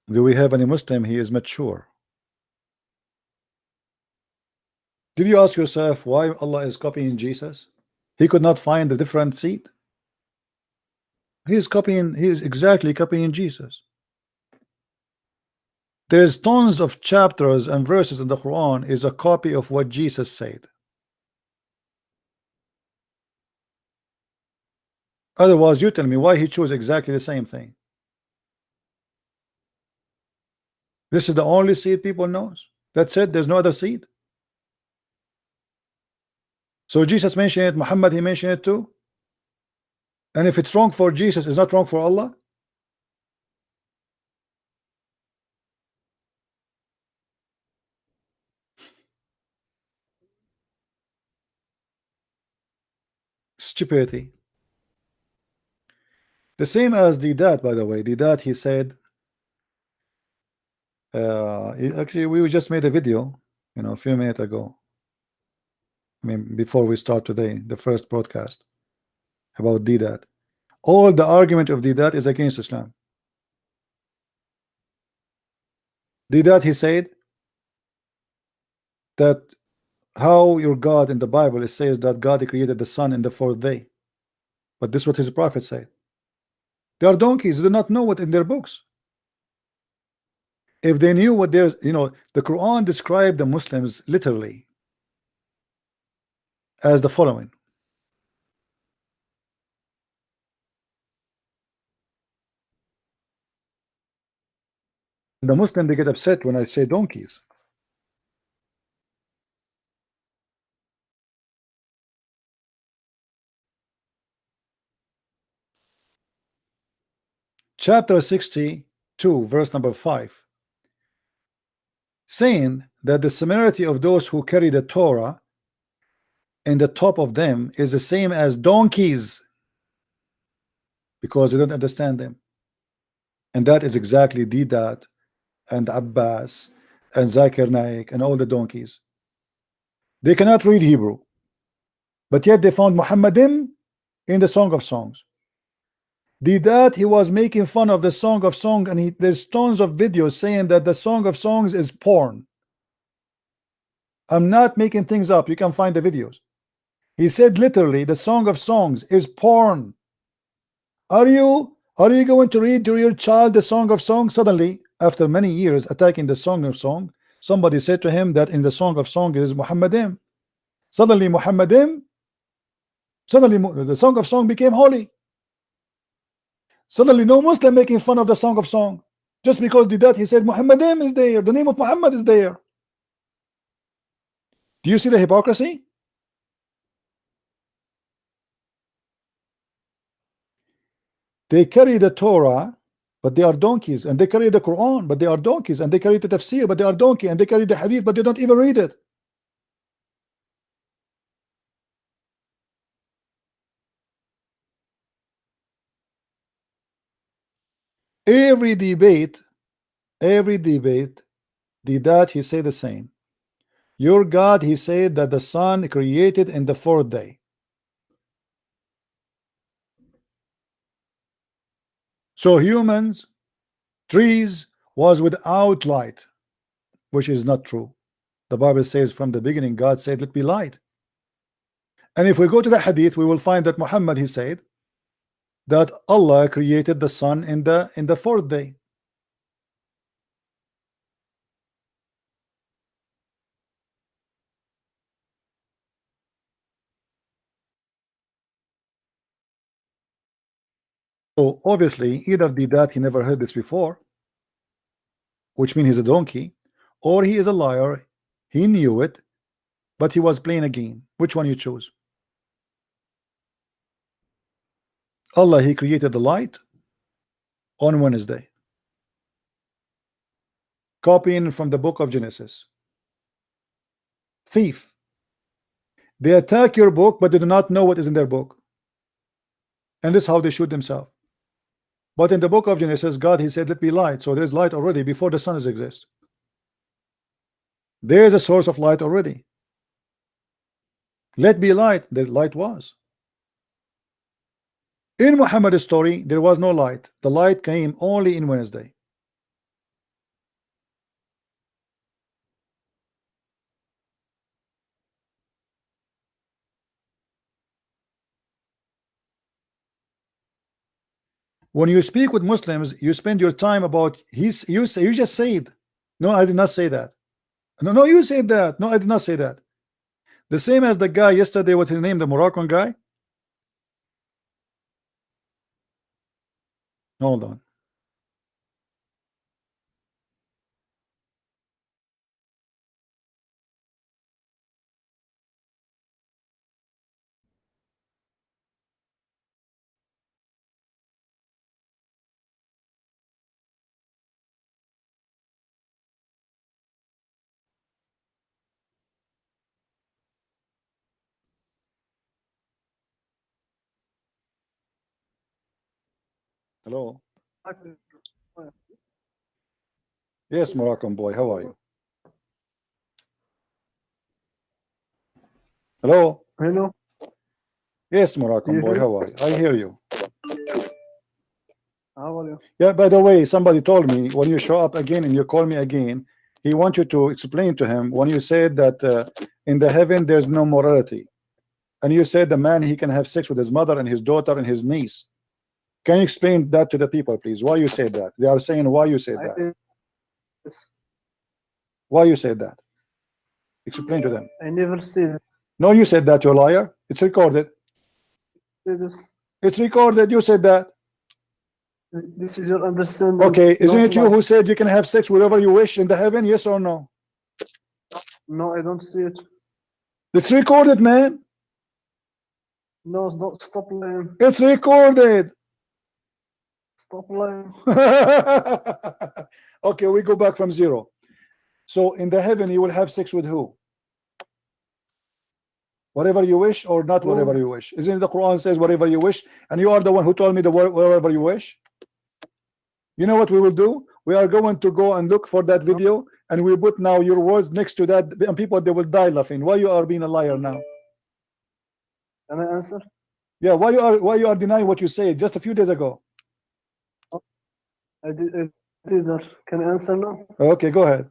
Do we have any Muslim he is mature? Did you ask yourself why Allah is copying Jesus? He could not find a different seed. He is exactly copying Jesus. There's tons of chapters and verses in the Quran is a copy of what Jesus said. Otherwise, you tell me why he chose exactly the same thing. This is the only seed people knows. That's it. There's no other seed. So Jesus mentioned it, Muhammad he mentioned it too. And if it's wrong for Jesus, it's not wrong for Allah. Stupidity. The same as Didat, by the way. Didat, he said, actually we just made a video, a few minutes ago. I mean, before we start today, the first broadcast about Didat. All the argument of Didat is against Islam. Did that he said that how your God in the Bible it says that God created the sun in the fourth day, but this is what his prophet said. They are donkeys. They do not know what in their books. If they knew what there's, the Quran described the Muslims literally as the following. The Muslim, they get upset when I say donkeys. Chapter 62, verse number 5, saying that the similarity of those who carry the Torah in the top of them is the same as donkeys, because they don't understand them. And that is exactly Didat and Abbas and Zakir Naik and all the donkeys. They cannot read Hebrew, but yet they found Muhammadim in the Song of Songs. Didat, he was making fun of the Song of Songs, and there's tons of videos saying that the Song of Songs is porn. I'm not making things up. You can find the videos. He said literally the Song of Songs is porn. Are you going to read to your child the Song of Songs? Suddenly, after many years attacking the Song of Song, somebody said to him that in the Song of Song is Muhammadim. Suddenly Muhammadim, the Song of Song became holy. Suddenly no Muslim making fun of the Song of Song just because did that. He said Muhammadim is there, the name of Muhammad is there. Do you see the hypocrisy? They carry the Torah, but they are donkeys, and they carry the Quran, but they are donkeys, and they carry the tafsir, but they are donkey, and they carry the hadith, but they don't even read it. Every debate, did that he say the same. Your God, he said that the sun created in the fourth day. So humans, trees was without light, which is not true. The Bible says from the beginning God said let be light. And if we go to the hadith, we will find that Muhammad, he said that Allah created the sun in the fourth day. So obviously either did that he never heard this before, which means he's a donkey, or he is a liar, he knew it, but he was playing a game. Which one you choose? Allah, he created the light on Wednesday, copying from the book of Genesis. Thief. They attack your book, but they do not know what is in their book, and this is how they shoot themselves. But in the book of Genesis, God, he said let be light, so there's light already before the sun exists. There's a source of light already. Let be light, the light was. In Muhammad's story, there was no light. The light came only in Wednesday. When you speak with Muslims, you spend your time about you just said, no, I did not say that. No, you said that. No, I did not say that. The same as the guy yesterday, what his name, the Moroccan guy. Hold on. Hello. Yes, Moroccan boy, how are you? Hello. Hello. Yes, Moroccan boy, hear? how are you? I hear you. How are you? Yeah, by the way, somebody told me when you show up again and you call me again, he wants you to explain to him when you said that in the heaven there's no morality, and you said the man he can have sex with his mother and his daughter and his niece. Can you explain that to the people, please? Why you said that? They are saying why you said that. Why you said that? Explain to them. I never said it. No, you said that, you're a liar. It's recorded. It's recorded. You said that. This is your understanding. Okay, isn't not it you mine. who said you can have sex wherever you wish in the heaven? Yes or no? No, I don't see it. It's recorded, man. No, don't stop lying. It's recorded. Stop lying. Okay, we go back from zero. So in the heaven you will have sex with who? Whatever you wish or not whatever you wish. Isn't it the Quran says whatever you wish? And you are the one who told me the whatever you wish. You know what we will do? We are going to go and look for that video, and we put now your words next to that, and people they will die laughing. Why you are being a liar now? Can I answer? Yeah, why you are denying what you said just a few days ago? I did that. Can I answer now? Okay, go ahead.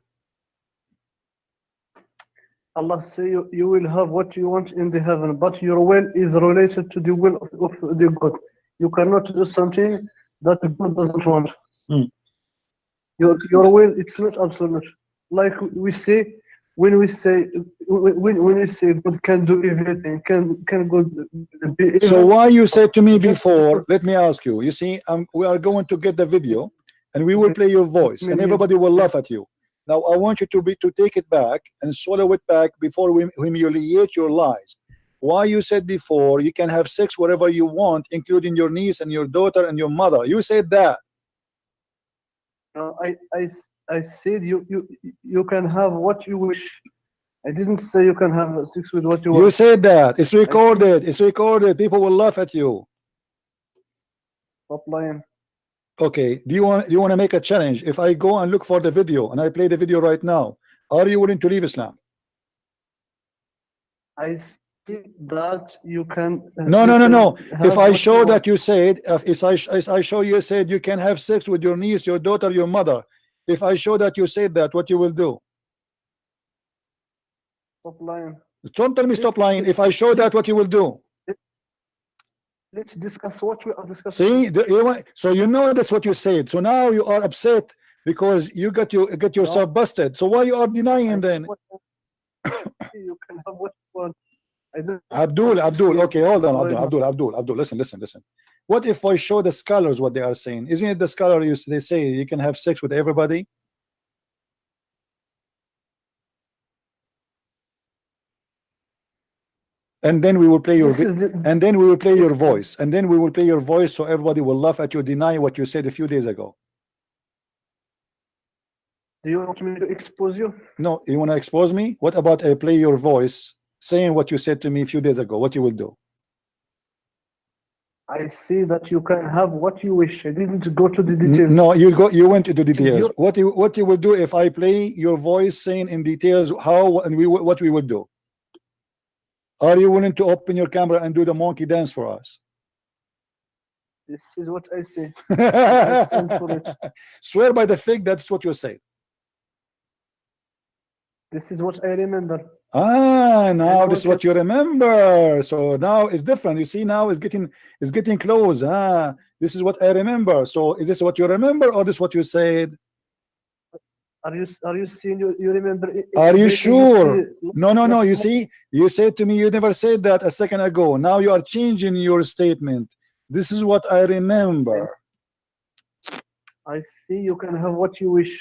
Allah say you will have what you want in the heaven, but your will is related to the will of the God. You cannot do something that the God doesn't want. Your will, it's not absolute. Like we say, when we say God can do everything, can God be So evil? why you said to me before? Let me ask you. You see, we are going to get the video, and we will play your voice, and everybody will laugh at you. Now I want you to take it back and swallow it back before we humiliate your lies. Why you said before you can have sex wherever you want, including your niece and your daughter and your mother? You said that. No, I said you can have what you wish. I didn't say you can have sex with what you want. You said that. It's recorded. It's recorded. People will laugh at you. Stop lying. Okay. Do you want to make a challenge? If I go and look for the video and I play the video right now, are you willing to leave Islam? I see that you can. No. If I show that you said, if I show you said you can have sex with your niece, your daughter, your mother. If I show that you said that, what you will do? Stop lying. Don't tell me stop lying. If I show that, what you will do? Let's discuss what we are discussing. See, so you know that's what you said. So now you are upset because you get yourself busted. So why you are denying then? You can have what you want. Abdul, okay, hold on, Abdul, listen. What if I show the scholars what they are saying? Isn't it the scholars they say you can have sex with everybody? And then we will play your and then we will play your voice, and then we will play your voice so everybody will laugh at you denying what you said a few days ago. Do you want me to expose you? No, you want to expose me? What about I play your voice saying what you said to me a few days ago? What you will do? I see that you can have what you wish. I didn't go to the details. No, you went into details. What you will do if I play your voice saying in details how and what we will do? Are you willing to open your camera and do the monkey dance for us? This is what I say. I stand for it. Swear by the fig that's what you say. This is what I remember. Now this is what you remember. So now it's different. You see, now it's getting close. This is what I remember. So is this what you remember, or this what you said? Are you seeing? You remember? Are you sure? No. You see, you said to me you never said that a second ago. Now you are changing your statement. This is what I remember. I see you can have what you wish.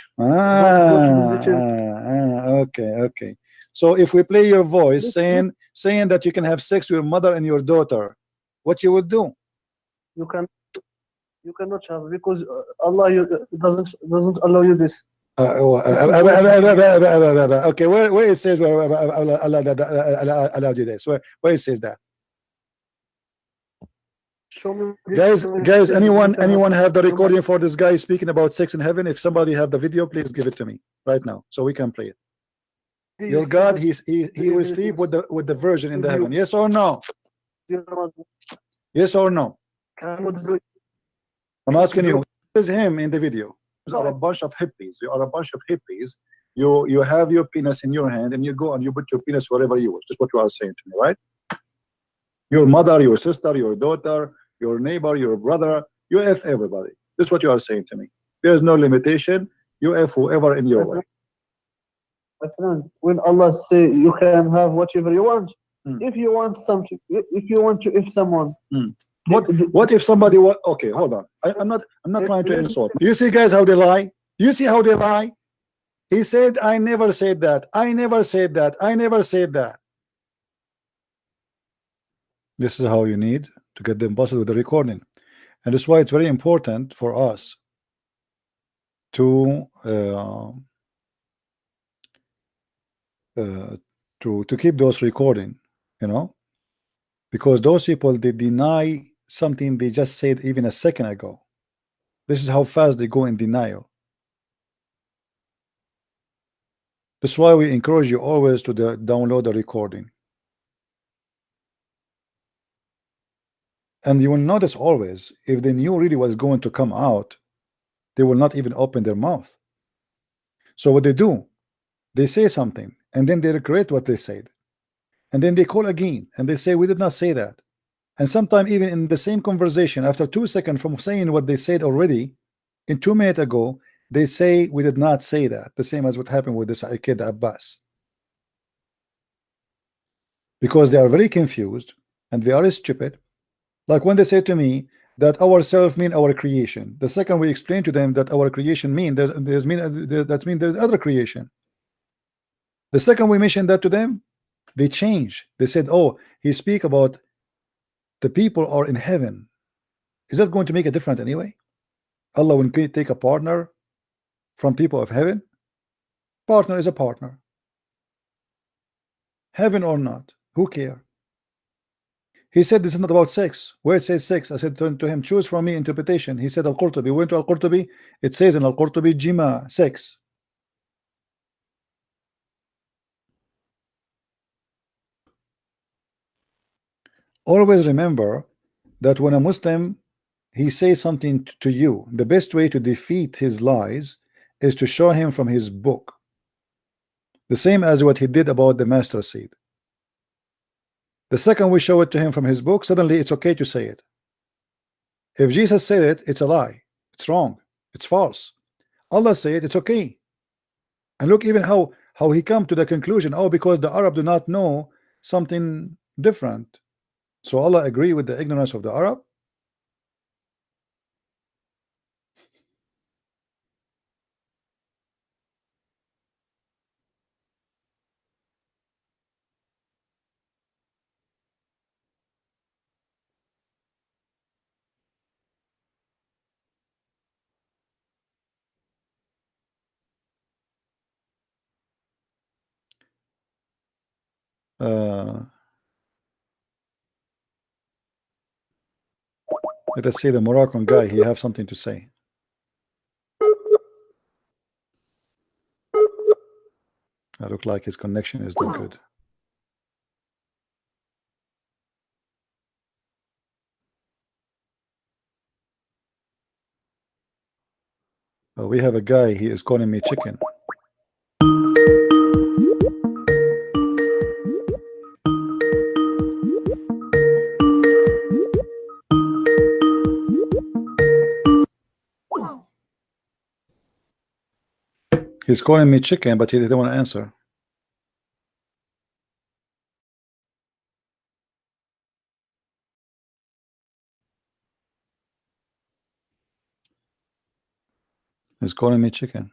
Okay. So if we play your voice saying that you can have sex with your mother and your daughter, what you would do? You cannot have, because Allah doesn't allow you this. Okay, where it says where Allah allowed you this? Where it says that? Guys, anyone have the recording for this guy speaking about sex in heaven? If somebody have the video, please give it to me right now so we can play it. Your God, he will sleep with the virgin in the heaven. Yes or no? Yes or no? I'm asking you. is him in the video. You are a bunch of hippies. You are a bunch of hippies. You have your penis in your hand and you go and you put your penis wherever you wish. That's what you are saying to me, right? Your mother, your sister, your daughter, your neighbor, your brother, you F everybody. That's what you are saying to me. There is no limitation. You F whoever in your way. My friend, when Allah say you can have whatever you want, if you want something, if you want to, if someone, what if somebody okay, hold on. I'm not trying to insult. You see, guys, how they lie. You see how they lie. He said, I never said that. I never said that. I never said that. This is how you need to get them busted with the recording, and that's why it's very important for us to keep those recording, you know, because those people, they deny something they just said even a second ago. This is how fast they go in denial. That's why we encourage you always to download the recording. And you will notice always, if they knew really what is going to come out, they will not even open their mouth. So what they do, they say something and then they regret what they said, and then they call again and they say we did not say that. And sometimes even in the same conversation, after 2 seconds from saying what they said already in 2 minutes ago, they say we did not say that. The same as what happened with this kid Abbas, because they are very confused and they are stupid. Like when they say to me that our self mean our creation, the second we explain to them that our creation mean there's other creation, the second we mention that to them, they change. They said, oh, he speak about the people are in heaven. Is that going to make a difference anyway? Allah will take a partner from people of heaven. Partner is a partner, heaven or not, who care? He said this is not about sex. Where it says sex, I said to him, choose from me interpretation. He said Al-Qurtubi. We went to Al-Qurtubi. It says in Al-Qurtubi, jima, sex. Always remember that when a Muslim, he says something to you, the best way to defeat his lies is to show him from his book. The same as what he did about the master seed. The second we show it to him from his book, suddenly it's okay to say it. If Jesus said it, it's a lie, it's wrong, it's false. Allah said it's okay. And look even how he come to the conclusion, oh, because the Arab do not know something different, so Allah agree with the ignorance of the Arab. Let us see the Moroccan guy, he have something to say. I look like his connection is not good. Well, we have a guy, he is calling me chicken. He's calling me chicken, but he didn't want to answer. He's calling me chicken.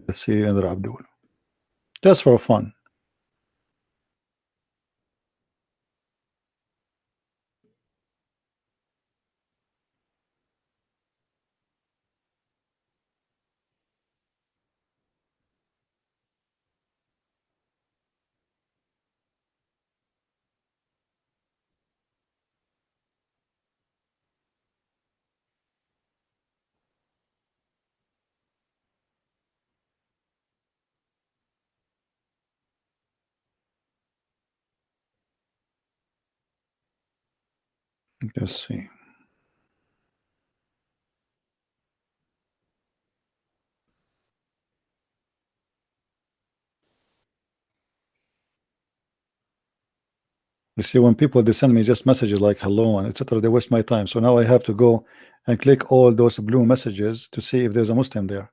Let's see another Abdul. Just for fun. Let's see. You see, when people they send me just messages like hello and etc., they waste my time. So now I have to go and click all those blue messages to see if there's a Muslim there.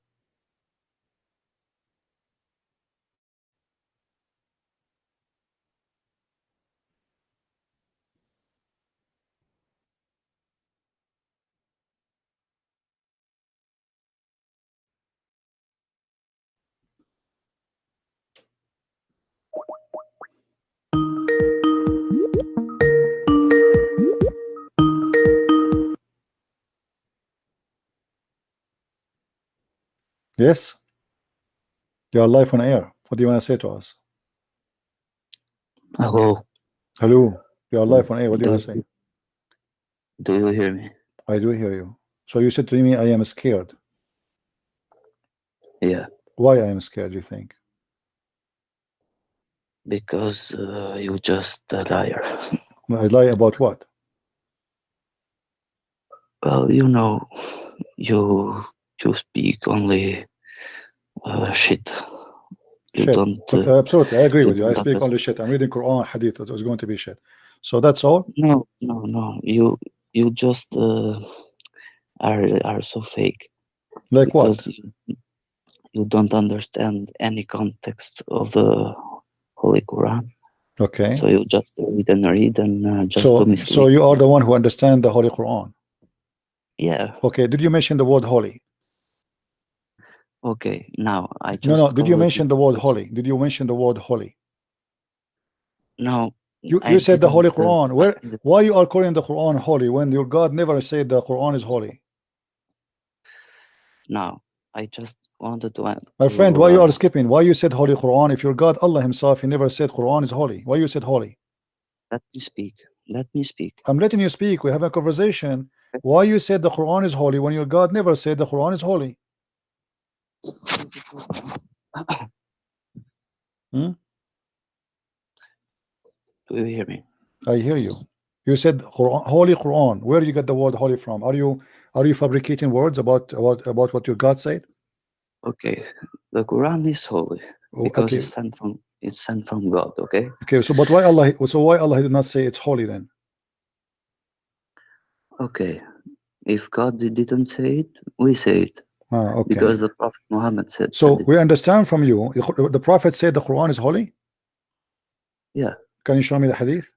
Yes, you are live on air. What do you want to say to us? Hello. Hello, you are live on air. What do you want to say? Do you hear me? I do hear you. So you said to me, I am scared. Yeah. Why I am scared, you think? Because you're just a liar. I lie about what? Well, you know, you speak only shit. You Shit. don't. Okay, absolutely, I agree you with you. I don't speak only shit. I'm reading Quran, Hadith. It was going to be shit. So that's all. No, no, no. You just are so fake. Like because what? you don't understand any context of the Holy Quran. Okay. So you just read and just to mislead. So you are the one who understands the Holy Quran. Yeah. Okay. Did you mention the word holy? Okay. Now I just. No. Did you mention the word holy? Did you mention the word holy? No. You said the Holy Quran. Why you are calling the Quran holy when your God never said the Quran is holy? No. I just wanted to. My friend, why you are skipping? Why you said Holy Quran? If your God Allah Himself, He never said Quran is holy. Why you said holy? Let me speak. Let me speak. I'm letting you speak. We have a conversation. Why you said the Quran is holy when your God never said the Quran is holy? Hmm? Do you hear me? I hear you. You said Quran, holy Quran. Where you get the word holy from? Are you fabricating words about what your God said? Okay, the Quran is holy because okay. it's sent from God. Okay. Okay. So, but why Allah? So why Allah did not say it's holy then? Okay, if God didn't say it, we say it. Okay. Because the Prophet Muhammad said. So we understand from you. The Prophet said the Quran is holy. Yeah. Can you show me the hadith?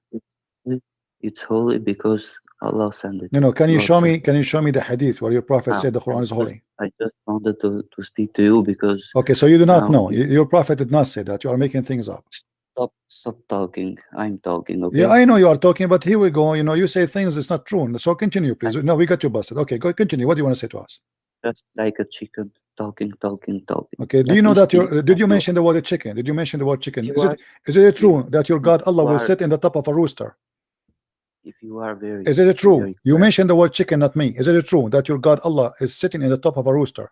It's holy because Allah sent it. No. Can you show me? Can you show me the hadith where your Prophet said the Quran is holy? I just wanted to speak to you because. Okay, so you do not know. Your Prophet did not say that. You are making things up. Stop talking. I'm talking. Okay. Yeah, I know you are talking, but here we go. You know, you say things it's not true. So continue, please. No, we got you busted. Okay, go continue. What do you want to say to us? Just like a chicken, talking. Okay. Do you know that did you mention the word chicken? Did you mention the word chicken? Is it true that your God Allah will sit in the top of a rooster? If you are very. Is it true? You mentioned the word chicken, not me. Is it true that your God Allah is sitting in the top of a rooster?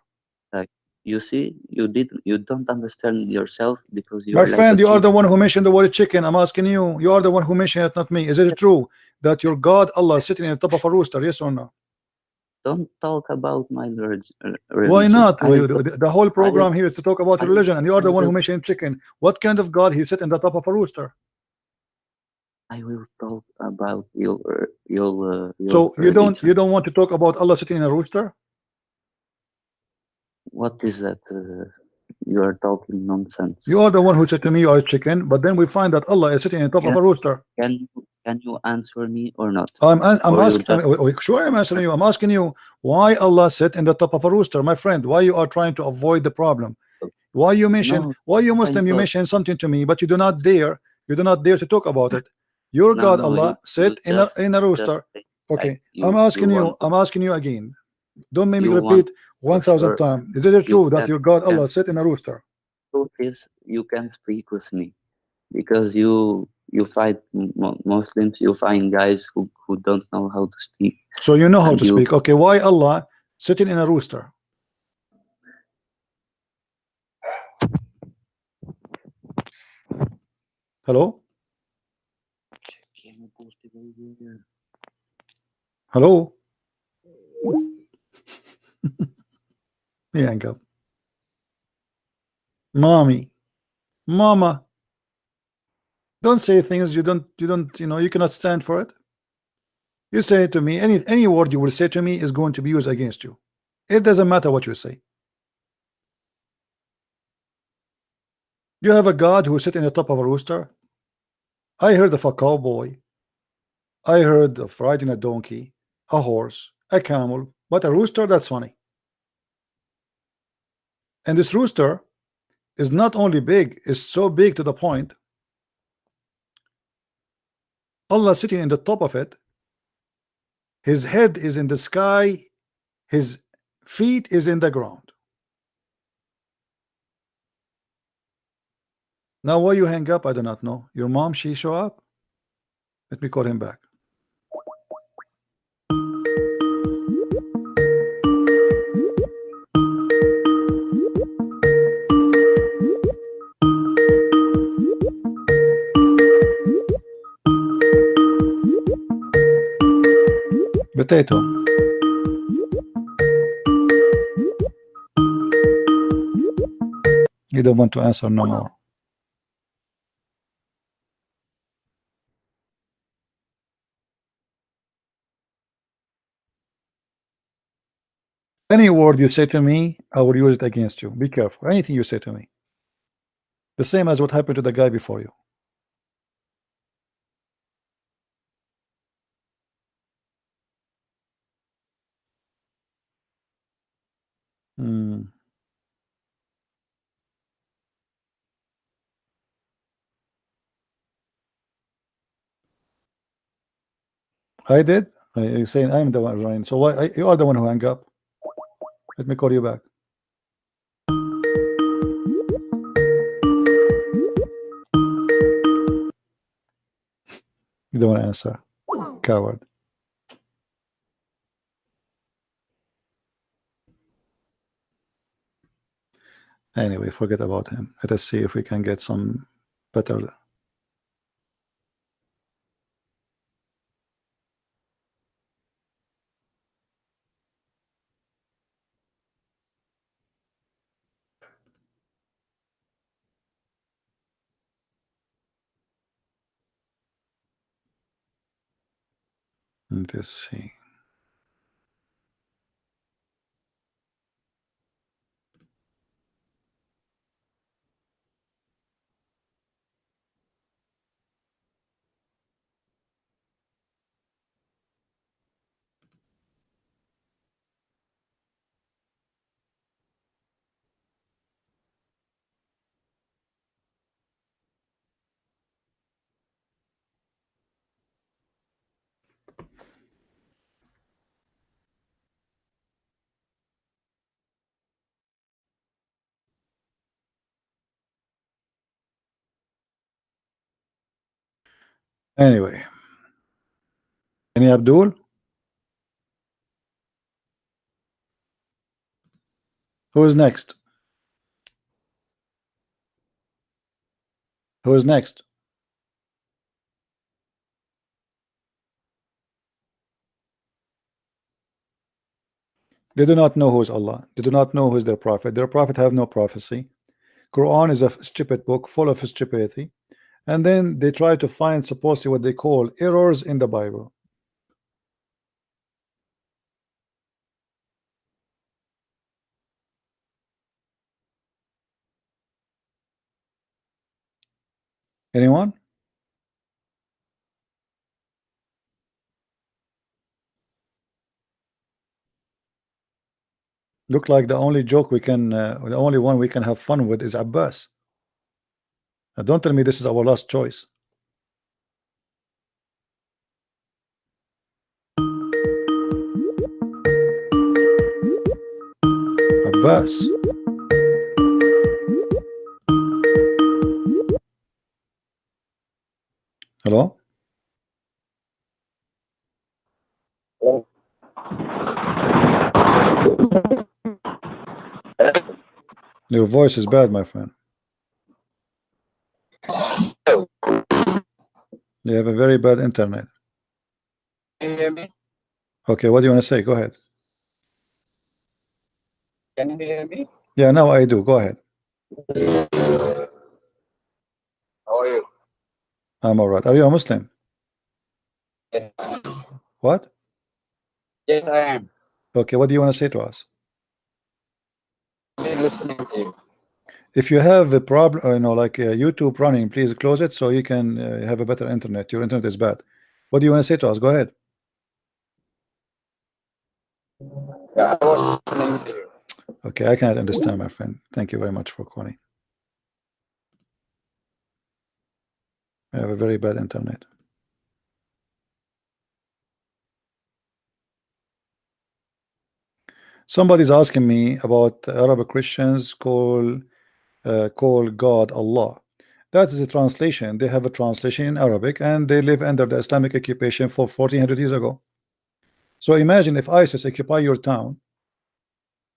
Like you see, you don't understand yourself because you My are friend, like you are the one who mentioned the word chicken. I'm asking you. You are the one who mentioned it, not me. Is it true that your God Allah is sitting in the top of a rooster? Yes or no? Don't talk about my religion. Why not? The whole program here is to talk about religion, and you are the one who mentioned chicken. What kind of God he sit in the top of a rooster? I will talk about your So you don't want to talk about Allah sitting in a rooster? What is that? You are talking nonsense. You are the one who said to me you are a chicken, but then we find that Allah is sitting on top of a rooster. Can you answer me or not? I'm asking. Sure, I'm answering you. I'm asking you why Allah sit in the top of a rooster, my friend. Why you are trying to avoid the problem? Why you mention? Why you Muslim? You mention something to me, but you do not dare. You do not dare to talk about it. Your God Allah sit in a rooster. Okay, I'm asking you. I'm asking you again. Don't make me repeat 1,000 times. Is it true that your God Allah sit in a rooster? Truth is, you can speak with me because you fight Muslims. You find guys who don't know how to speak. So you know how to speak. Okay, why Allah sitting in a rooster? Hello? Hello? He hang up. Mommy, mama, don't say things you don't, you know, you cannot stand for it. You say it to me, any word you will say to me is going to be used against you. It doesn't matter what you say. You have a God who sit in the top of a rooster. I heard of a cowboy. I heard of riding a donkey, a horse, a camel, but a rooster, that's funny. And this rooster is not only big, is so big to the point Allah sitting in the top of it. His head is in the sky, his feet is in the ground. Now why you hang up, I do not know. Your mom, she show up? Let me call him back. Potato. You don't want to answer no more. Any word you say to me, I will use it against you. Be careful. Anything you say to me. The same as what happened to the guy before you. I did? You're saying I'm the one, Ryan. So why you are the one who hung up? Let me call you back. You don't want to answer. Coward. Anyway, forget about him. Let us see if we can get some better. Let us see. Anyway. Any Abdul? Who is next? Who is next? They do not know who is Allah. They do not know who is their prophet. Their prophet have no prophecy. Quran is a stupid book full of stupidity. And then they try to find supposedly what they call errors in the Bible. Anyone? Look like the only joke we can, the only one we can have fun with is Abbas. Now don't tell me this is our last choice. Abbas. Hello? Your voice is bad, my friend. You have a very bad internet. Can you hear me? Okay, what do you want to say? Go ahead. Can you hear me? Yeah, now I do. Go ahead. How are you? I'm all right. Are you a Muslim? Yes. What? Yes, I am. Okay, what do you want to say to us? I'm listening to you. If you have a problem, like YouTube running, please close it so you can have a better internet. Your internet is bad. What do you want to say to us? Go ahead. Yeah, I was listening to you. Okay, I cannot understand, my friend. Thank you very much for calling. I have a very bad internet. Somebody's asking me about Arabic Christians call God Allah. That is a translation. They have a translation in Arabic and they live under the Islamic occupation for 1400 years ago. So imagine if ISIS occupy your town,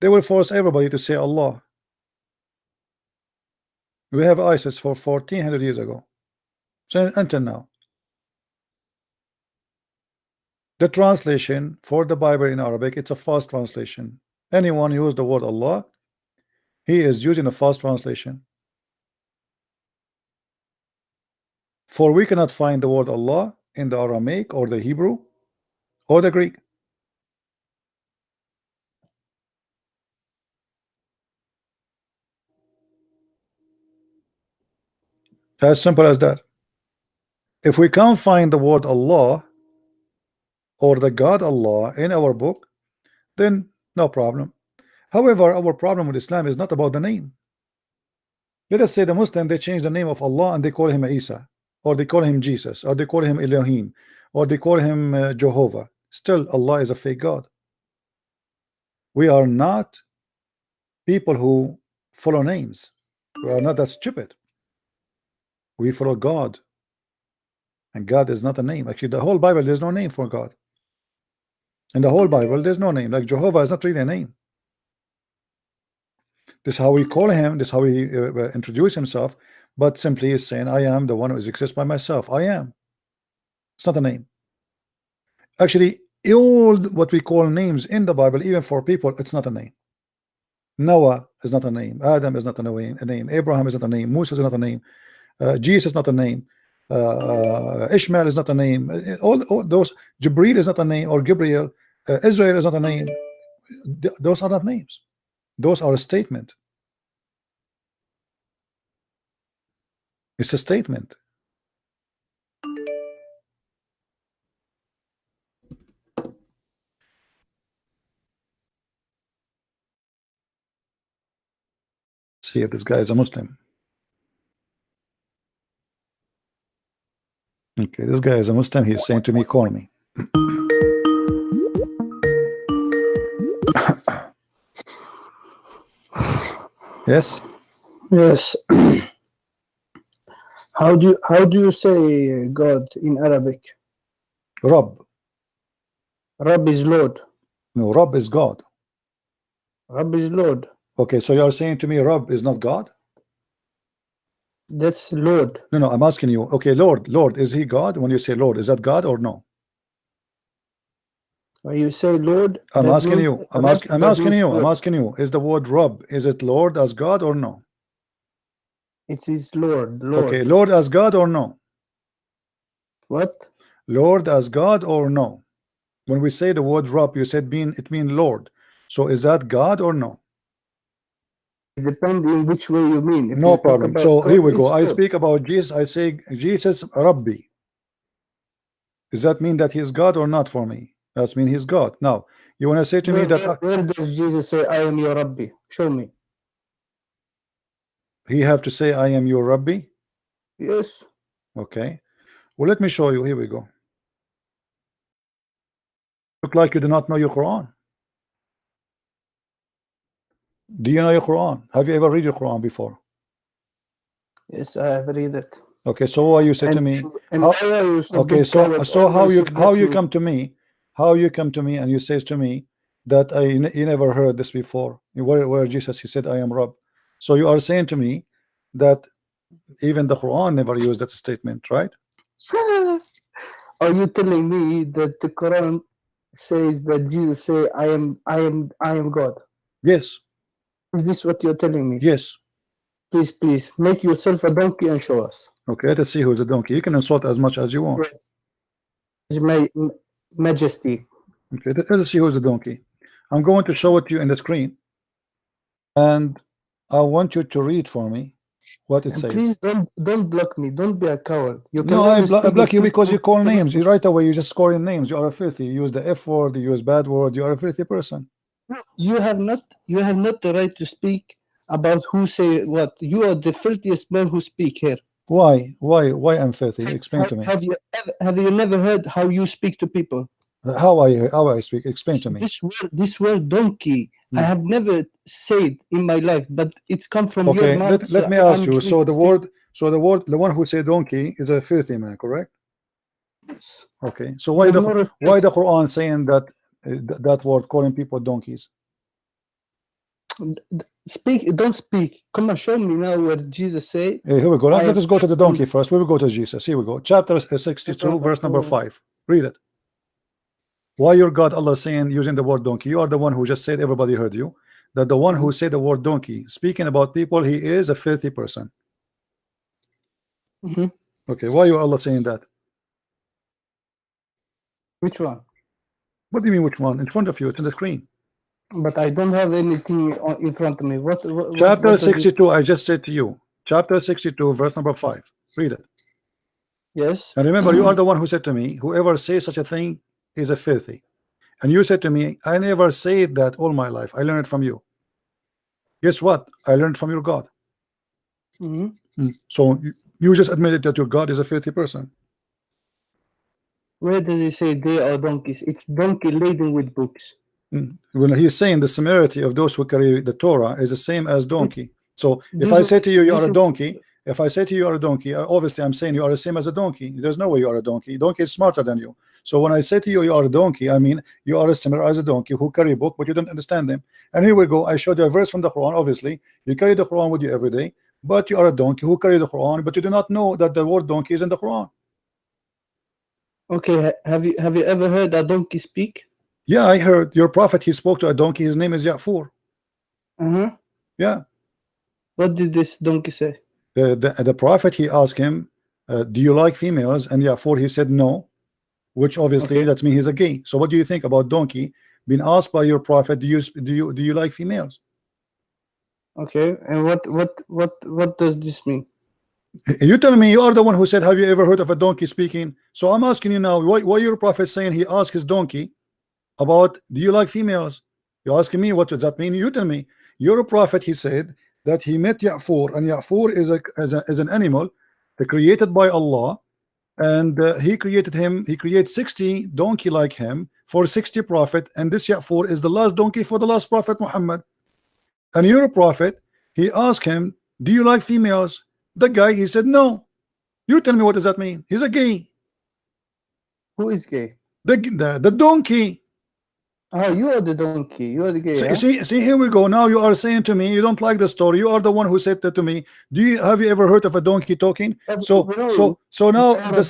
they will force everybody to say Allah. We have ISIS for 1400 years ago. So until now, the translation for the Bible in Arabic, it's a false translation. Anyone use the word Allah, he is using a false translation. For we cannot find the word Allah in the Aramaic or the Hebrew or the Greek. As simple as that. If we can't find the word Allah or the God Allah in our book, then no problem. However, our problem with Islam is not about the name. Let us say the Muslim, they change the name of Allah and they call him Isa, or they call him Jesus, or they call him Elohim, or they call him Jehovah. Still, Allah is a fake God. We are not people who follow names. We are not that stupid. We follow God, and God is not a name. Actually, the whole Bible, there's no name for God. In the whole Bible, there's no name. Like Jehovah is not really a name. This is how we call him. This is how he introduce himself. But simply is saying, I am the one who exists by myself. I am. It's not a name. Actually, all what we call names in the Bible, even for people, it's not a name. Noah is not a name. Adam is not a name. Abraham is not a name. Musa is not a name. Jesus is not a name. Ishmael is not a name. All those, Jibril is not a name, or Gabriel. Israel is not a name. Those are not names. Those are a statement. It's a statement. See if this guy is a Muslim. Okay, this guy is a Muslim. He's saying to me, call me. Yes. Yes. How do you say God in Arabic? Rabb. Rabb is Lord. No, Rabb is God. Rabb is Lord. Okay, so you are saying to me Rabb is not God? That's Lord. No, I'm asking you. Okay, Lord, is he God? When you say Lord, is that God or no? When you say Lord, I'm asking you. I'm asking you. Is the word Rabb, is it Lord as God or no? It is Lord. Okay, Lord as God or no? What? Lord as God or no? When we say the word Rabb, you said it means Lord. So is that God or no? Depending which way you mean. If no you problem. So God, here we go. I Lord. speak about Jesus. I say Jesus Rabbi. Does that mean that he's God or not for me? That means he's God. Now, you want to say to me that where does Jesus say, I am your Rabbi? Show me. He have to say, I am your Rabbi? Yes. Okay. Well, let me show you. Here we go. Look like you do not know your Quran. Do you know your Quran? Have you ever read your Quran before? Yes, I have read it. Okay, so why you say to me? Okay, so how you come to me? How you come to me and you says to me that you never heard this before? Where Jesus he said, I am Rabb. So you are saying to me that even the Quran never used that statement, right? Are you telling me that the Quran says that Jesus say, I am God. Yes. Is this what you're telling me? Yes. Please, make yourself a donkey and show us. Okay, let us see who is a donkey. You can insult as much as you want. Yes. My Majesty. Okay, let us see who is a donkey. I'm going to show it to you in the screen, and I want you to read for me what it And says. please don't block me. Don't be a coward. You can No, I only block you because you call speak- names. You right away you just call in names. You are a filthy. You use the F word. You use bad word. You are a filthy person. You have not the right to speak about who say what. You are the filthiest man who speak here. Why? Why I'm filthy? Explain to me. Have you never heard how you speak to people? How I speak? Explain to me. This word donkey, I have never said in my life, but it's come from your Okay, mouth. let me ask you. So the the one who said donkey is a filthy man, correct? Yes. Okay. So why the Quran saying that that word calling people donkeys? Don't speak. Come on, show me now where Jesus say. Hey, here we go. Let us go to the donkey first. We will go to Jesus. Here we go. Chapter 62, verse number 5. Read it. Why your God Allah saying using the word donkey? You are the one who just said, everybody heard you, that the one who said the word donkey, speaking about people, he is a filthy person. Okay, why you Allah saying that? Which one? What do you mean which one? In front of you, it's in the screen. But I don't have anything in front of me. Chapter 62, I just said to you. Chapter 62, verse number 5. Read it. Yes. And remember, you are the one who said to me, whoever says such a thing is a filthy. And you said to me, I never said that all my life. I learned it from you. Guess what? I learned from your God. So you just admitted that your God is a filthy person. Where does he say they are donkeys? It's donkey laden with books. When he's saying the similarity of those who carry the Torah is the same as donkey. So if I say to you, you are a donkey, if I say to you, you are a donkey, obviously I'm saying you are the same as a donkey. There's no way you are a donkey. Donkey is smarter than you. So when I say to you, you are a donkey, I mean you are as similar as a donkey who carry a book, but you don't understand them. And here we go. I showed you a verse from the Quran. Obviously, you carry the Quran with you every day, but you are a donkey who carry the Quran, but you do not know that the word donkey is in the Quran. Okay, have you ever heard a donkey speak? Yeah, I heard your prophet. He spoke to a donkey. His name is Ya'fur. Yeah. What did this donkey say? The prophet, he asked him, do you like females? And Ya'fur, he said no, which obviously that means he's a gay. So what do you think about donkey being asked by your prophet, do you like females? Okay, and what does this mean? You tell me. You are the one who said, have you ever heard of a donkey speaking? So I'm asking you now, why your prophet saying he asked his donkey about, do you like females? You're asking me, what does that mean? You tell me. Your prophet, he said that he met Ya'fur, and Ya'fur is an animal created by Allah, and he created him. He created 60 donkey like him for 60 prophet, and this Ya'fur is the last donkey for the last prophet Muhammad. And your prophet, he asked him, do you like females? The guy, he said no. You tell me, what does that mean? He's a gay. Who is gay? The donkey. Oh, you are the donkey. You are the gay. See, here we go. Now you are saying to me you don't like the story. You are the one who said that to me. Have you ever heard of a donkey talking? So now the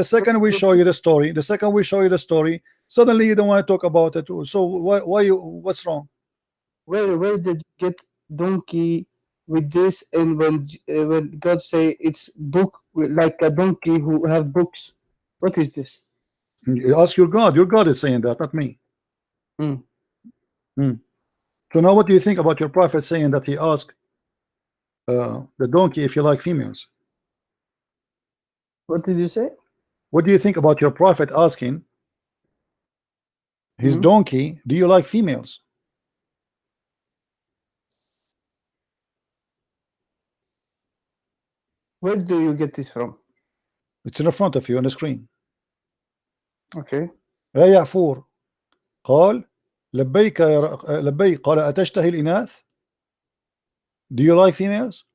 second we show you the story, suddenly you don't want to talk about it. So what's wrong? Where did you get donkey with this? And when God say it's book like a donkey who have books, what is this? You ask your God. Your God is saying that, not me. So now what do you think about your prophet saying that he asked the donkey if you like females? What did you say? What do you think about your prophet asking his donkey, do you like females? Where do you get this from? It's in front of you on the screen. Okay. يا يعفور قال لبيك لبيك قال أتشتهي الإناث? Do you like females?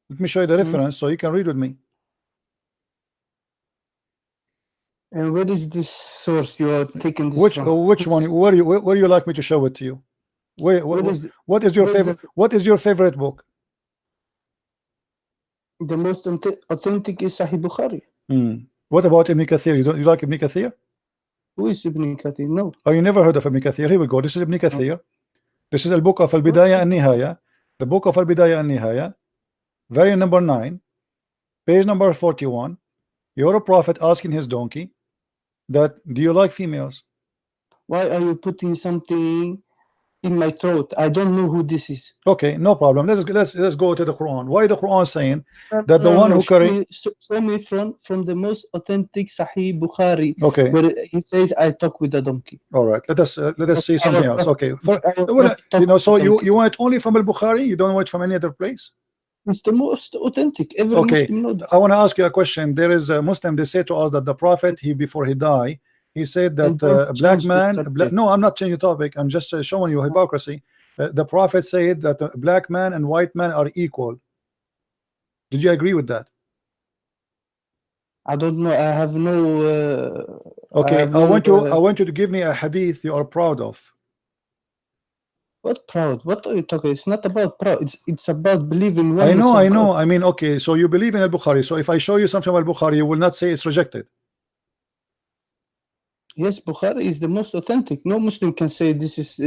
Let me show you the reference so you can read with me. And where is this source you are taking this from? Which one? Where you like me to show it to you? What is your favorite? What is your favorite book? The most authentic is Sahih Bukhari. What about Ibn Kathir? You like Ibn Kathir? Who is Ibn Kathir? No. Oh, you never heard of Ibn Kathir? Here we go. This is Ibn Kathir. This is the book of Al-Bidayah and Nihaya. The book of Al-Bidayah and Nihaya, volume number 9, page number 41. You're a prophet asking his donkey that, do you like females? Why are you putting something in my throat? I don't know who this is. Okay, no problem. Let's go to the Quran. Why the Quran saying that the one who carry? Show me from the most authentic Sahih Bukhari. Okay. Where he says, "I talk with a donkey." All right. Let us see something else. Okay. So you want it only from Al-Bukhari? You don't want it from any other place? It's the most authentic. Every Muslim knows. I want to ask you a question. There is a Muslim. They say to us that the Prophet, before he died, he said that a black man. No, I'm not changing the topic. I'm just showing you hypocrisy. The Prophet said that a black man and white man are equal. Did you agree with that? I don't know. I have no. Okay, I want you to give me a hadith you are proud of. What proud? What are you talking? It's not about proud. It's about believing. I know. I mean, okay. So you believe in Al-Bukhari. So if I show you something about Bukhari, you will not say it's rejected. Yes, Bukhari is the most authentic. No Muslim can say this is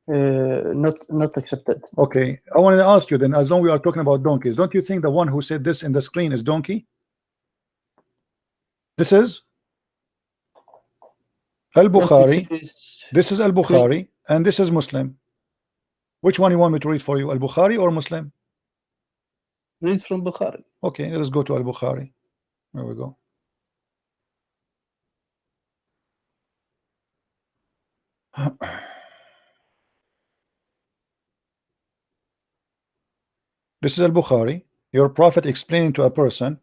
not accepted. Okay, I want to ask you then. As long as we are talking about donkeys, don't you think the one who said this in the screen is donkey? This is Al-Bukhari. This is Al-Bukhari, and this is Muslim. Which one you want me to read for you, Al-Bukhari or Muslim? Read from Bukhari. Okay, let's go to Al-Bukhari. There we go. This is Al-Bukhari. Your prophet explaining to a person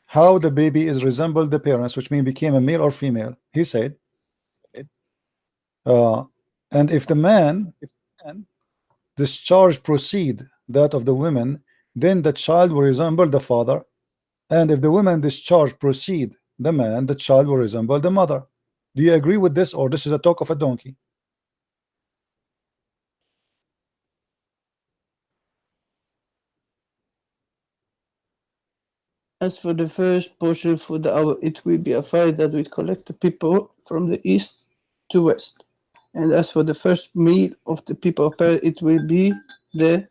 how the baby is resembled the parents, which means became a male or female. He said, and if the man discharge proceed that of the women, then the child will resemble the father, and if the woman discharge proceed the man, the child will resemble the mother. Do you agree with this, or this is a talk of a donkey? As for the first portion for the hour, it will be a fire that will collect the people from the east to west. And as for the first meal of the people of Paris, it will be the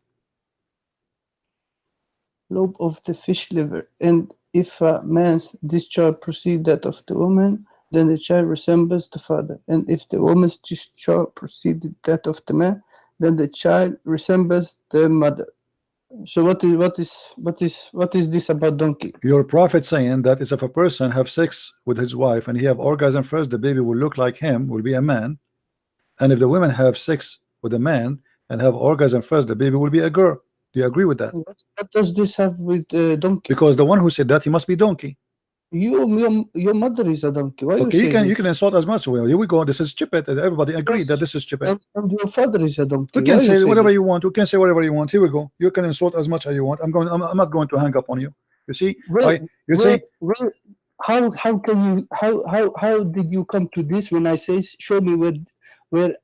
lobe of the fish liver. And if a man's discharge proceed that of the woman, then the child resembles the father. And if the woman's discharge proceeded that of the man, then the child resembles the mother. So what is this about donkey? Your prophet saying that is if a person have sex with his wife and he have orgasm first, the baby will look like him, will be a man. And if the women have sex with a man and have orgasm first, the baby will be a girl. Do you agree with that? What does this have with donkey? Because the one who said that, he must be donkey. Your mother is a donkey. Why okay, you can insult as much. Well, here we go. This is stupid. Everybody agree that this is stupid. And your father is a donkey. You can say whatever you want. You can say whatever you want. Here we go. You can insult as much as you want. I'm not going to hang up on you. You see? How did you come to this when I say show me where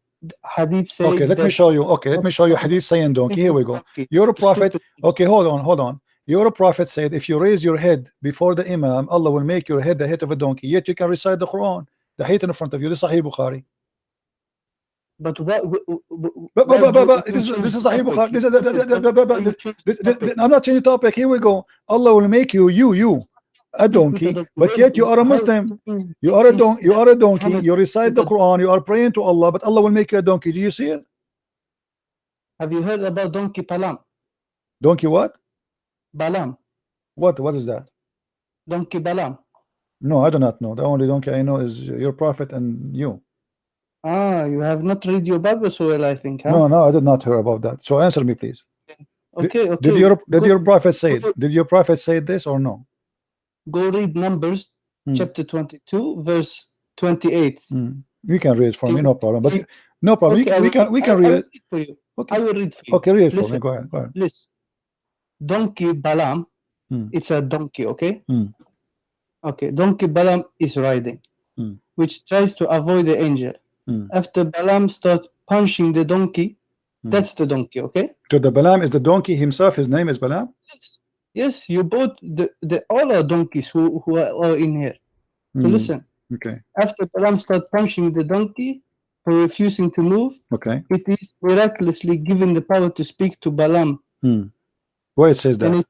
hadith say? Okay, let me show you. Okay, let me show you hadith saying donkey. Here we go. You're a prophet. Okay, hold on. Your prophet said, if you raise your head before the Imam, Allah will make your head the head of a donkey. Yet you can recite the Quran, the hadith in front of you. This is Sahih Bukhari. But this is Sahih Bukhari. I'm not changing topic. Here we go. Allah will make you a donkey, but yet you are a Muslim. You are a donkey. You recite the Quran. You are praying to Allah, but Allah will make you a donkey. Do you see it? Have you heard about donkey Palam? Donkey what? Balam. What is that? Donkey Balam. No, I do not know. The only donkey I know is your prophet and you. Ah, you have not read your Bible so well, I think. Huh? No, I did not hear about that. So answer me, please. Okay. Did your prophet say it? Did your prophet say this or no? Go read Numbers chapter 22, verse 28. You can read it for me, no problem. But no problem. Okay, we can read it. For you. Okay. I will read for you. Okay, read it for me. Go ahead. Listen. Donkey Balaam, it's a donkey, okay? Okay, donkey Balaam is riding, which tries to avoid the angel. After Balaam starts punching the donkey, that's the donkey, okay? So the Balaam is the donkey himself, his name is Balaam? Yes, you both, all are donkeys who are in here. So listen, Okay. After Balaam started punching the donkey for refusing to move, okay, it is miraculously given the power to speak to Balaam. Where it says that?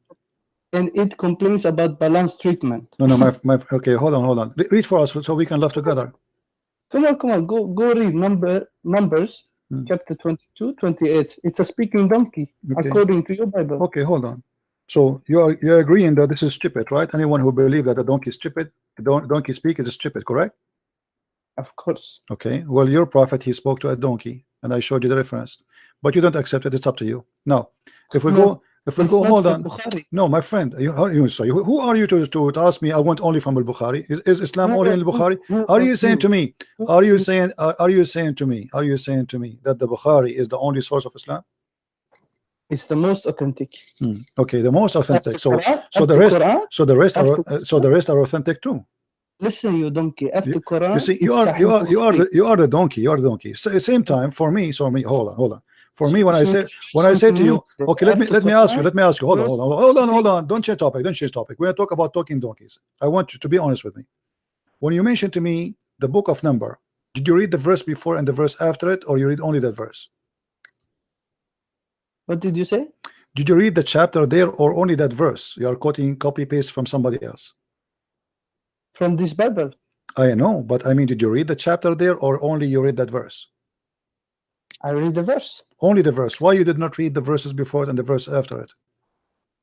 And it complains about Balaam's treatment. No, my okay, hold on. Read for us so we can laugh together. Come on, go read Numbers, chapter 22, 28. It's a speaking donkey, according to your Bible. Okay, hold on. So you're agreeing that this is stupid, right? Anyone who believes that a donkey is stupid, the donkey speak is stupid, correct? Of course. Okay, well, your prophet, he spoke to a donkey, and I showed you the reference, but you don't accept it. It's up to you. Now, if we go, hold on. Bukhari. No, my friend, sorry, who are you to ask me? I want only from Al Bukhari. Is Islam only in Al Bukhari? Are you saying to me? Are you saying to me that the Bukhari is the only source of Islam? It's the most authentic. Okay, the most authentic. So the rest are authentic too. Listen, you donkey. After Quran, you see, you are the donkey. You are the donkey. Same time for me. So hold on. For me, when I say to you, okay, let me ask you. Hold on. Don't change topic. We're gonna talk about talking donkeys. I want you to be honest with me. When you mentioned to me the book of Number, did you read the verse before and the verse after it, or you read only that verse? What did you say? Did you read the chapter there or only that verse? You are quoting copy paste from somebody else. From this Bible. I know, but I mean, did you read the chapter there or only you read that verse? I read the verse. Only the verse. Why you did not read the verses before it and the verse after it?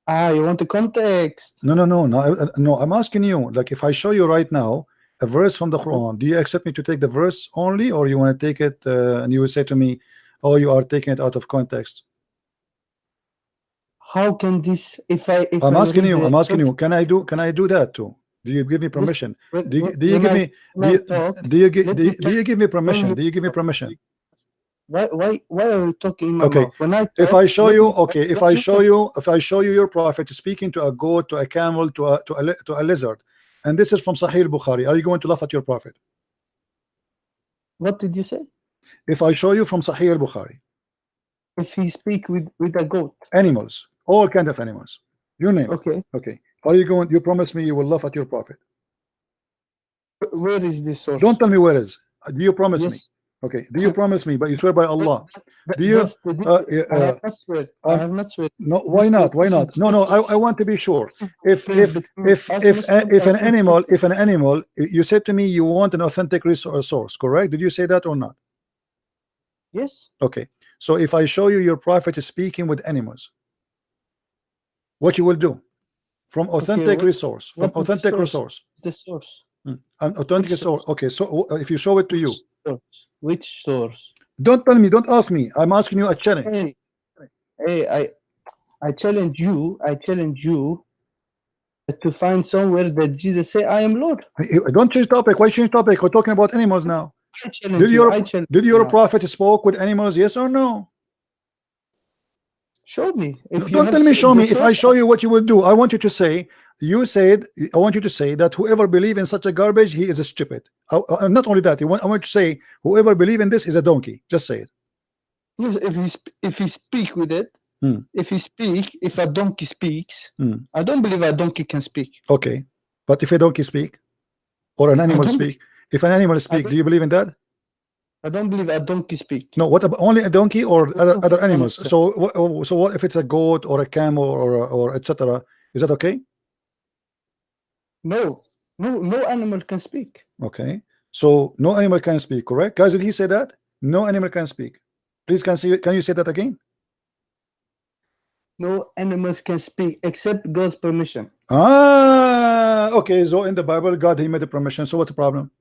You want the context? No. I'm asking you, like, if I show you right now a verse from the Quran, do you accept me to take the verse only, or you want to take it and you will say to me, oh, you are taking it out of context? How can this? I'm asking you. Can I do that too? Do you give me permission? Do you give me permission? Why are you talking in my okay. mouth? When I talk, if I show you your prophet speaking to a goat, to a camel, to a lizard, and this is from Sahih Bukhari, are you going to laugh at your prophet? What did you say? If I show you from Sahih Bukhari, if he speak with a goat, animals, all kind of animals, you name it. Okay. Are you going? You promise me you will laugh at your prophet. Where is this source? Don't tell me where it is. Do you promise me? Okay. Do you promise me? But you swear by Allah. Do you? I have not swear. I have not swear. No. Why not? No. I want to be sure. If an animal, you said to me you want an authentic source, correct? Did you say that or not? Yes. Okay. So if I show you your prophet is speaking with animals, what you will do? From authentic resource. From authentic resource. The source. An authentic source. Okay. So if you show it to you. Which source? Don't tell me. Don't ask me. I'm asking you a challenge. Hey, I challenge you. To find somewhere that Jesus say, "I am Lord." Don't change topic. Why change topic? We're talking about animals now. Did your prophet spoke with animals? Yes or no? Show me. Don't tell me show me. If I show you what you will do, I want you to say. I want you to say that whoever believe in such a garbage, he is a stupid. Not only that, I want you to say whoever believe in this is a donkey. Just say it. If he speak with it, if a donkey speaks, I don't believe a donkey can speak. Okay, but if a donkey speak, or an animal speak, if an animal speak, do you believe in that? I don't believe a donkey speak. No, what about only a donkey or other animals? So what if it's a goat or a camel or etc.? Is that okay? No animal can speak. Okay, so no animal can speak, correct? Guys, did he say that? No animal can speak. Please, can you say that again? No animals can speak except God's permission. Okay, so in the Bible, God, he made the permission. So what's the problem?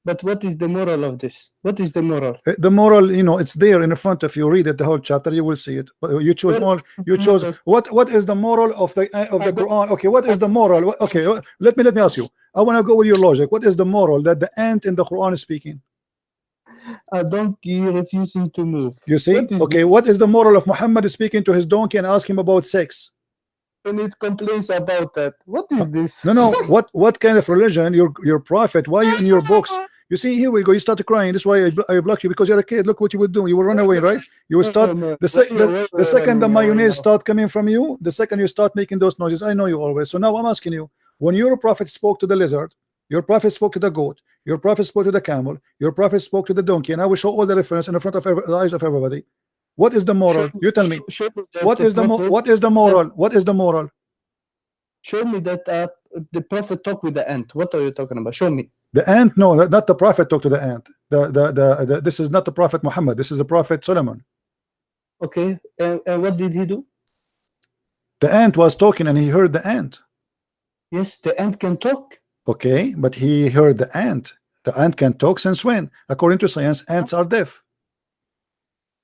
But what is the moral of this? What is the moral? The moral, it's there in the front of you. Read it, the whole chapter, you will see it. But you chose what is the moral of the Quran? Okay, what is the moral? Okay, let me ask you. I want to go with your logic. What is the moral that the ant in the Quran is speaking? A donkey refusing to move. You see? Okay, what is the moral of Muhammad speaking to his donkey and asking him about sex? And it complains about that. What is this? No. What kind of religion? Your prophet? Why are you in your books? You see, here we go. You start crying. That's why I block you, because you're a kid. Look what you would do. You will run away, right? You will start the second the mayonnaise start coming from you. The second you start making those noises, I know you always. So now I'm asking you: when your prophet spoke to the lizard, Your prophet spoke to the goat. Your prophet spoke to the camel. Your prophet spoke to the donkey. And I will show all the reference in the front of the eyes of everybody. What is the moral? You tell me. What is the moral? What is the moral? What is the moral? Show me that the prophet talked with the ant. What are you talking about? Show me. The ant? No, not the prophet talked to the ant. This is not the prophet Muhammad. This is the prophet Solomon. Okay, and what did he do? The ant was talking and he heard the ant. Yes, the ant can talk. Okay, but he heard the ant. The ant can talk since when? According to science, ants are deaf.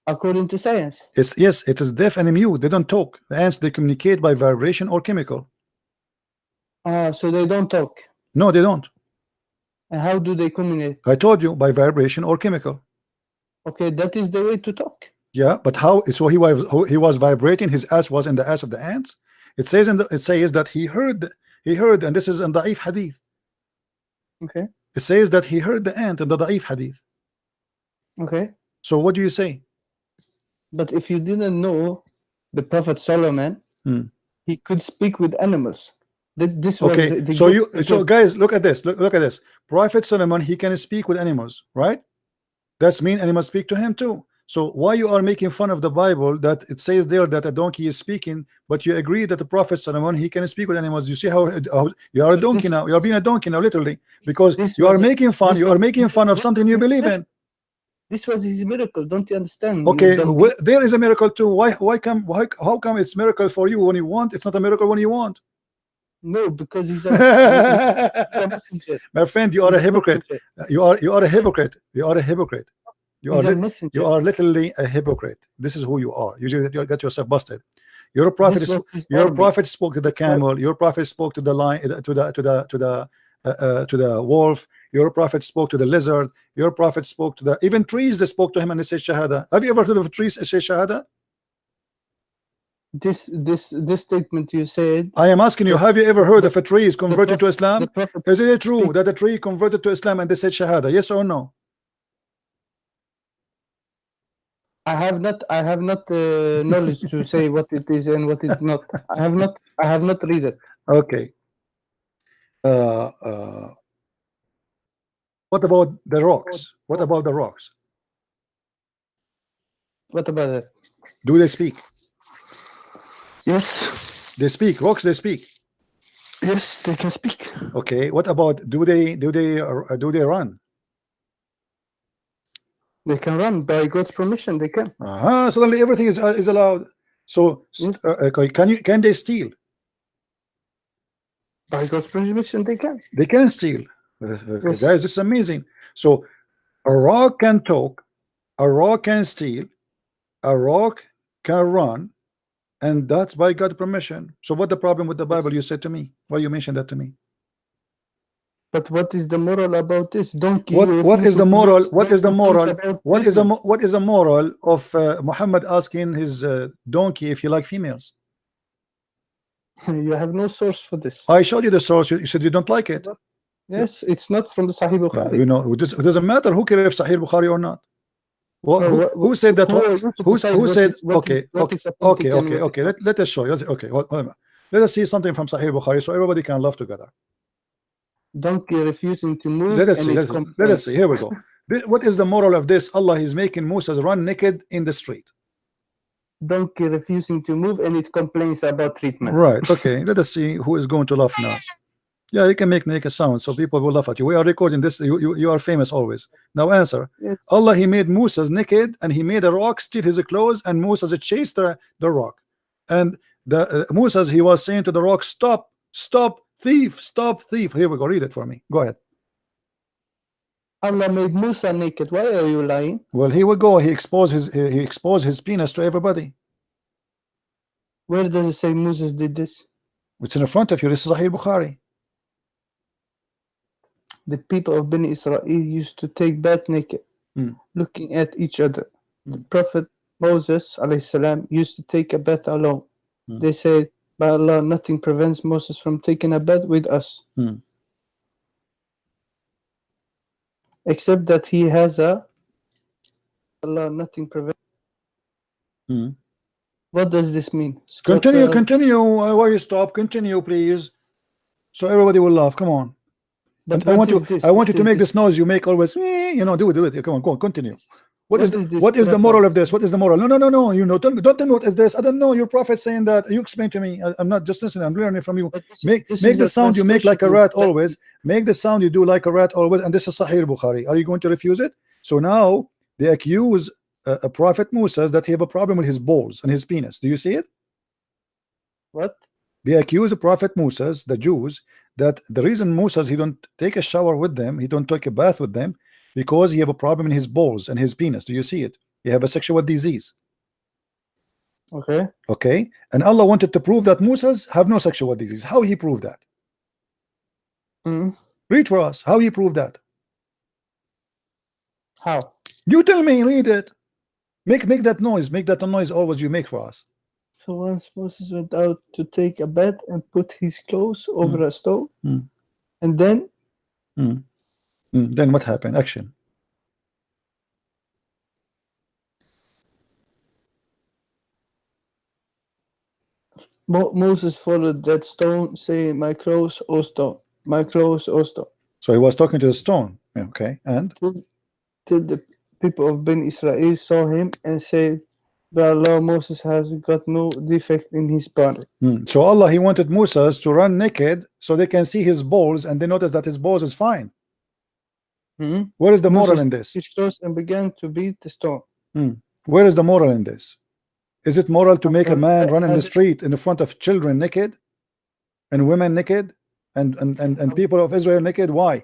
According to science? Yes, it is deaf and mute. They don't talk. The ants, they communicate by vibration or chemical. So they don't talk? No, they don't. And how do they communicate? I told you, by vibration or chemical. Okay, that is the way to talk. Yeah, but how? So he was vibrating. His ass was in the ass of the ants. It says that he heard, and this is in the Da'if hadith. Okay. It says that he heard the ant in the Da'if hadith. Okay. So what do you say? But if you didn't know the Prophet Solomon, he could speak with animals. This was okay. So guys, look at this. Look at this. Prophet Solomon, he can speak with animals, right? That's mean animals speak to him too. So why you are making fun of the Bible that it says there that a donkey is speaking, but you agree that the Prophet Solomon, he can speak with animals? You see how you are a donkey now. You are being a donkey now, literally, because you are making fun. You are making fun of something you believe in. This was his miracle. Don't you understand? Okay, there is a miracle too. How come it's miracle for you when you want? It's not a miracle when you want. No, because he's a messenger. My friend, you are a hypocrite. You are a hypocrite. You are a hypocrite. You are literally a hypocrite. This is who you are. You got yourself busted. Your prophet spoke to the camel. Your prophet spoke to the lion, to the wolf. Your prophet spoke to the lizard. Your prophet spoke to the even trees. They spoke to him and they said shahada. Have you ever heard of trees that say shahada? This statement you said. I am asking you, have you ever heard of a tree is converted to Islam? Is it true that a tree converted to Islam and they said shahada? Yes or no? I have not knowledge to say what it is and what it's not. I have not read it. Okay. What about the rocks? What about the rocks? What about it? Do they speak? Yes. They speak. Rocks, they speak. Yes, they can speak. Okay. What about do they run? They can run by God's permission. They can. Suddenly everything is allowed. So can they steal? By God's permission, they can. They can steal. Yes. Guys, this is amazing. So a rock can talk, a rock can steal, a rock can run, and that's by God's permission. So what the problem with the Bible? You said to me. Why you mentioned that to me? But what is the moral about this? Donkey. What is the moral? What is the moral? What is the moral of Muhammad asking his donkey if he like females? You have no source for this. I showed you the source. You said you don't like it. Yes, it's not from the Sahih Bukhari. You know, it doesn't matter who cares if Sahih Bukhari or not. Who said that? Who said? Okay. Let us show you. Okay, let us see something from Sahih Bukhari so everybody can laugh together. Donkey refusing to move. Let us see. Here we go. What is the moral of this? Allah is making Moses run naked in the street. Donkey refusing to move, and it complains about treatment. Right. Okay. Let us see who is going to laugh now. Yeah, you can make naked sound so people will laugh at you. We are recording this. You are famous always. Now answer. Yes. Allah, he made Moses naked, and he made a rock steal his clothes, and Moses chased the rock. And the Moses, he was saying to the rock, stop, thief, stop, thief. Here we go. Read it for me. Go ahead. Allah made Musa naked. Why are you lying? Well, here we go. He exposed his penis to everybody. Where does it say Moses did this? It's in front of you. This is Sahih Bukhari. The people of Bani Israel used to take bath naked, looking at each other. The Prophet Moses ﷺ used to take a bath alone. They said, by Allah, nothing prevents Moses from taking a bath with us. Except that he has a Allah, nothing prevents. What does this mean? Continue. Why you stop? Continue, please. So everybody will laugh. Come on. But I want what you is this? I want you What to is make this? this noise you make always, you know, do it. Come on, go on, continue. What is this what is the trap moral dance? of this? What is the moral? No. You know, don't tell me what is this. I don't know. Your prophet saying that. You explain to me. I'm not just listening. I'm learning from you. But this Make is the a sound you make like a translation rat of that. always. Make the sound you do like a rat always. And this is Sahih Bukhari. Are you going to refuse it? So now they accuse a prophet Musa that he have a problem with his balls and his penis. Do you see it? What? They accuse the prophet Musa, the Jews, that the reason Musa he don't take a shower with them, he don't take a bath with them, because he have a problem in his balls and his penis. Do you see it? He have a sexual disease. Okay. Okay, and Allah wanted to prove that Musa's have no sexual disease. How he proved that? Read for us. How he proved that? How? You tell me. Read it. Make that noise. Make that a noise always you make for us. So once Moses went out to take a bath and put his clothes over a stone, and then then what happened? Action. Moses followed that stone, saying, "My clothes, O stone, my clothes, O stone." So he was talking to the stone. Okay, and till the people of Ben Israel saw him and said, "By Allah, Moses has got no defect in his body." So Allah he wanted Musa to run naked so they can see his balls and they notice that his balls is fine. Where is the Moses moral in this? took his clothes and began to beat the stone. Where is the moral in this? Is it moral to make a man run in the street in the front of children naked and women naked and people of Israel naked? Why?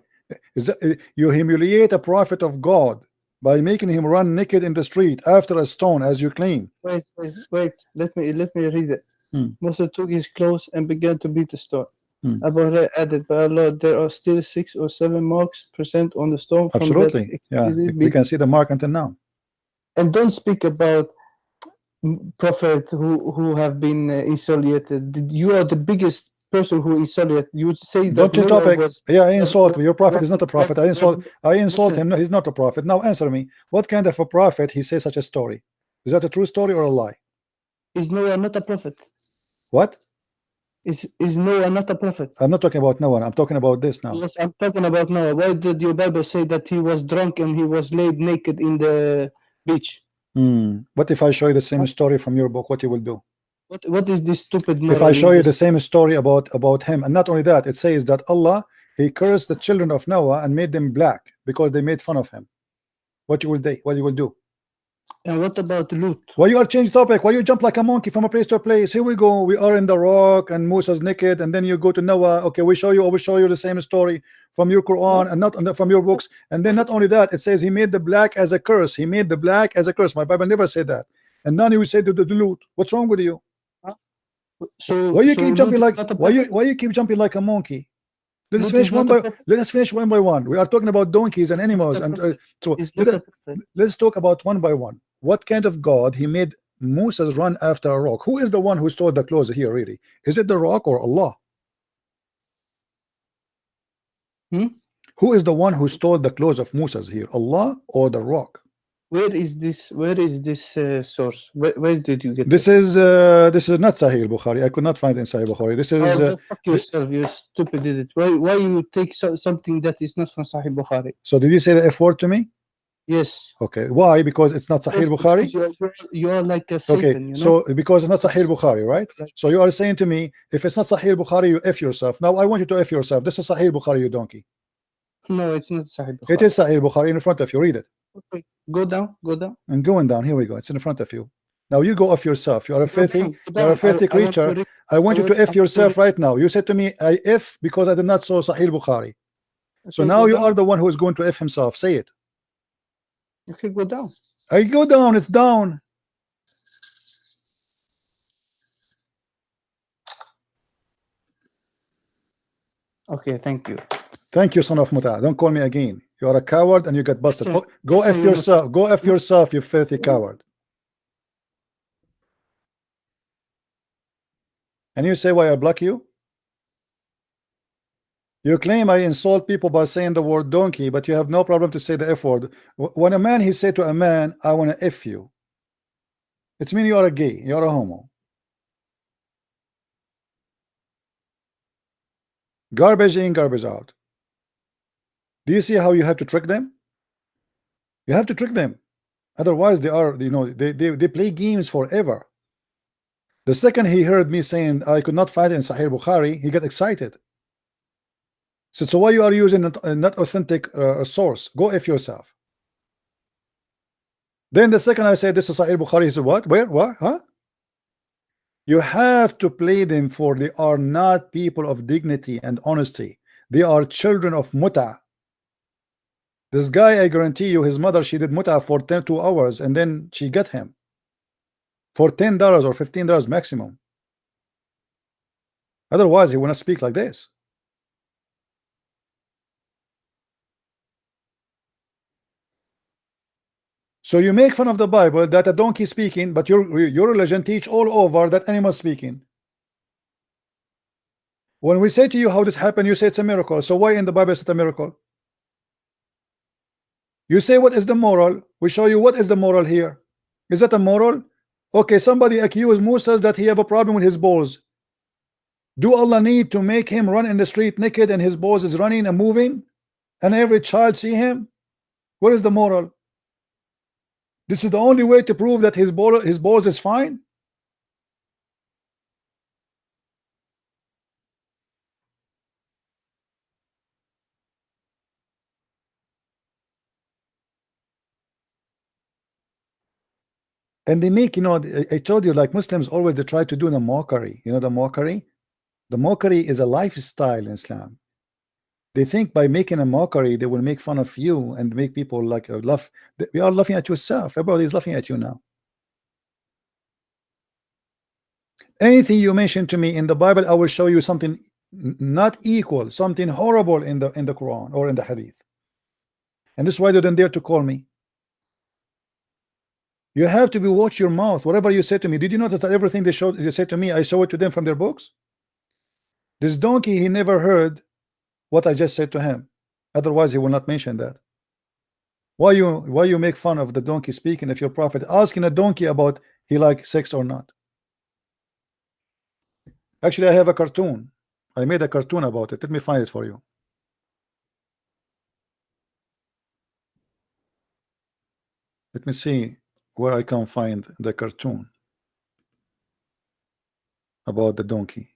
Is that, you humiliate a prophet of God by making him run naked in the street after a stone, as you claim. Wait. Let me read it. Moses took his clothes and began to beat the stone. Abu Hurairah added, "By Allah, there are still 6 or 7 marks present on the stone from Absolutely, that yeah. We can see the mark until now. And don't speak about prophet who have been insulated. You are the biggest person who insulated. You would say that Don't change Noah topic. was. Yeah, I insult your prophet is not a prophet. I insult listen. him. No, he's not a prophet. Now answer me. What kind of a prophet he says such a story? Is that a true story or a lie? Is Noah not a prophet? What? Is Noah not a prophet? I'm not talking about Noah. I'm talking about this now. Yes, I'm talking about Noah. Why did your Bible say that he was drunk and he was laid naked in the beach? What if I show you the same story from your book? What you will do? What is this stupid moral? If I show you the same story about him, and not only that, it says that Allah he cursed the children of Noah and made them black because they made fun of him. What you will do? And what about Lut? Why you are changing topic? Why you jump like a monkey from a place to a place? Here we go. We are in the rock and Musa's naked, and then you go to Noah. Okay, we show you the same story from your Quran and not from your books. And then not only that, it says he made the black as a curse. He made the black as a curse. My Bible never said that. And now you say to the Lut. What's wrong with you? So why you keep jumping like why you keep jumping like a monkey? Let us finish one by one. We are talking about donkeys and animals, and so let's talk about one by one. What kind of God he made Moses run after a rock? Who is the one who stole the clothes here? Really, is it the rock or Allah? Who is the one who stole the clothes of Moses here? Allah or the rock? Where is this source? Where did you get this? Is not Sahih Bukhari. I could not find it in Sahih Bukhari. This is fuck yourself, you stupid idiot. Why you take something that is not from Sahih Bukhari? So did you say the F word to me? Yes. Okay. Why? Because it's not Sahih Bukhari? You are like a Satan, okay, you know? so because it's not Sahih Bukhari, right? So you are saying to me, if it's not Sahih Bukhari, you F yourself. Now I want you to F yourself. This is Sahih Bukhari, you donkey. No, it's not Sahih Bukhari. It is Sahih Bukhari in front of you. Read it. Okay. Go down. I'm going down. Here we go. It's in front of you. Now you go off yourself. You are a filthy creature. I want you to F yourself right now. You said to me, I F because I did not saw Sahih Bukhari. So now you are the one who is going to F himself. Say it. Okay, go down. I go down. It's down. Okay, thank you. Thank you, son of Muta. Don't call me again. You are a coward and you get busted. Go F yourself. Go F yourself, you filthy coward. And you say why I block you? You claim I insult people by saying the word donkey, but you have no problem to say the F word. When a man he say to a man, I want to F you, it's mean you are a gay, you are a homo. Garbage in, garbage out. Do you see how you have to trick them? You have to trick them. Otherwise, they are, you know, they play games forever. The second he heard me saying I could not find it in Sahih Bukhari, he got excited. So why you are using a not authentic source? Go F yourself. Then the second I said this is Sahih Bukhari, he said what? Where? What? Huh? You have to play them, for they are not people of dignity and honesty. They are children of muta. This guy, I guarantee you, his mother, she did muta for 2 hours, and then she got him for $10 or $15 maximum. Otherwise, he will not speak like this. So you make fun of the Bible that a donkey speaking, but your religion teach all over that animal speaking. When we say to you how this happened, you say it's a miracle. So why in the Bible is it a miracle? You say what is the moral? We show you what is the moral here. Is that a moral? Okay, somebody accused Moses that he have a problem with his balls. Do Allah need to make him run in the street naked and his balls is running and moving and every child see him? What is the moral? This is the only way to prove that his balls is fine? And they make, you know, I told you, like Muslims always, they try to do the mockery. You know the mockery? The mockery is a lifestyle in Islam. They think by making a mockery, they will make fun of you and make people like laugh. We are laughing at yourself. Everybody is laughing at you now. Anything you mention to me in the Bible, I will show you something not equal, something horrible in the Quran or in the Hadith. And this is why they didn't dare to call me. You have to watch your mouth. Whatever you say to me, did you notice that everything they said to me, I show it to them from their books? This donkey, he never heard what I just said to him. Otherwise, he will not mention that. Why you make fun of the donkey speaking if your prophet asking a donkey about he like sex or not? Actually, I have a cartoon. I made a cartoon about it. Let me find it for you. Let me see where I can find the cartoon about the donkey.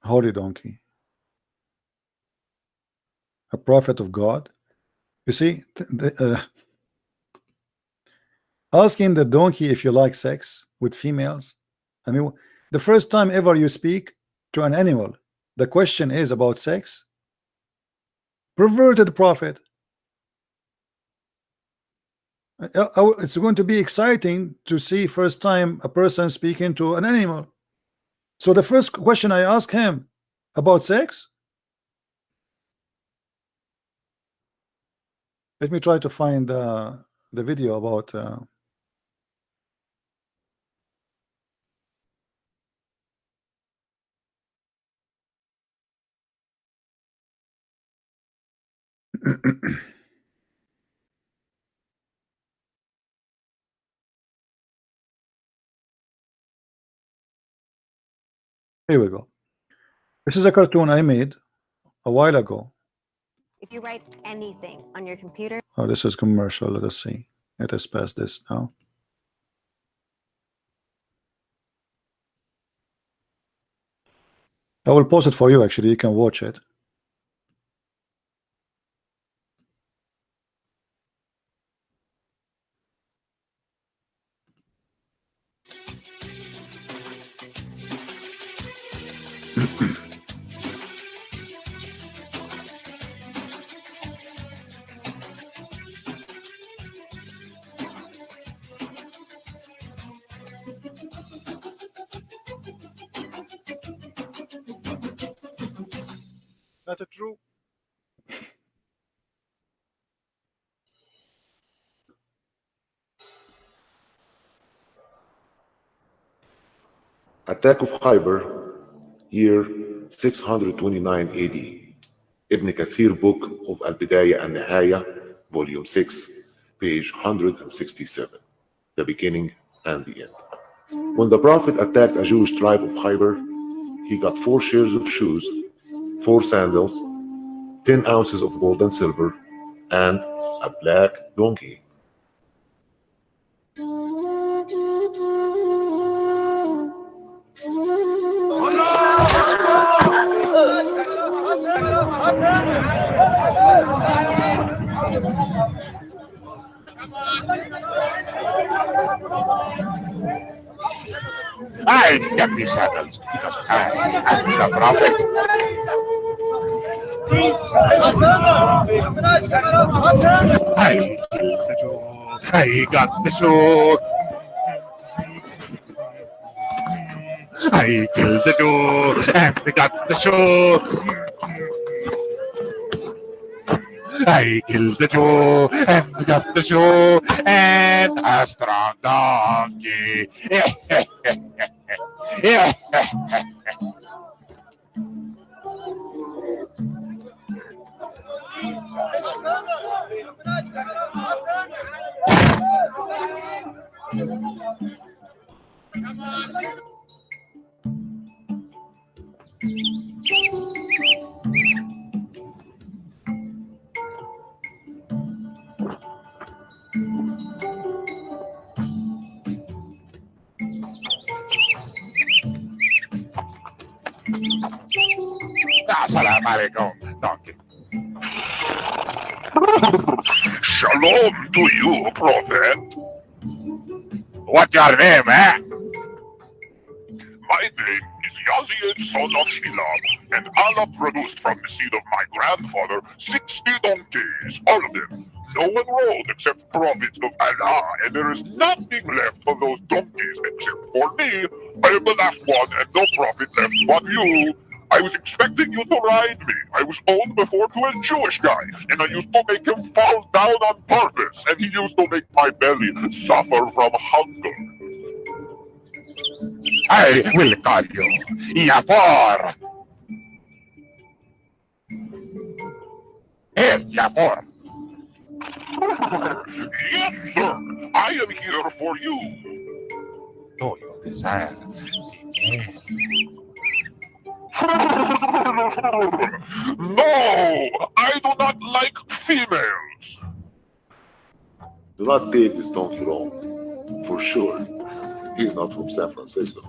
Holy donkey, a prophet of God. You see, asking the donkey if you like sex with females. I mean, the first time ever you speak to an animal, the question is about sex. Perverted prophet. It's going to be exciting to see first time a person speaking to an animal. So the first question I ask him about sex. Let me try to find the video about here we go. This is a cartoon I made a while ago. If you write anything on your computer. Oh, this is commercial. Let us see. Let us pass this now. I will post it for you. Actually, you can watch it. Not true. Attack of Khyber, year 629 AD. Ibn Kathir book of Al-Bidayah and Nihaya, volume 6, page 167. The beginning and the end. When the Prophet attacked a Jewish tribe of Khyber, he got 4 shares of shoes, 4 sandals, 10 ounces of gold and silver, and a black donkey. I get these sandals because I am the Prophet. I killed the Jew. I got the sword. I killed the Jew and I got the sword. I killed the Jew and I got the sword and a strong donkey. Assalamu alaikum, donkey. Shalom to you, Prophet. What's your name, eh? My name is Yazid, son of Shilam, and Allah produced from the seed of my grandfather 60 donkeys, all of them. No one rode except prophets of Allah, and there is nothing left of those donkeys except for me. I am the last one, and no prophet left but you. I was expecting you to ride me. I was owned before to a Jewish guy, and I used to make him fall down on purpose, and he used to make my belly suffer from hunger. I will call you Yafor. Here, Yafor. Yes, sir. I am here for you. Do you desire No, I do not like females. Do not take this donkey wrong. For sure, he's not from San Francisco.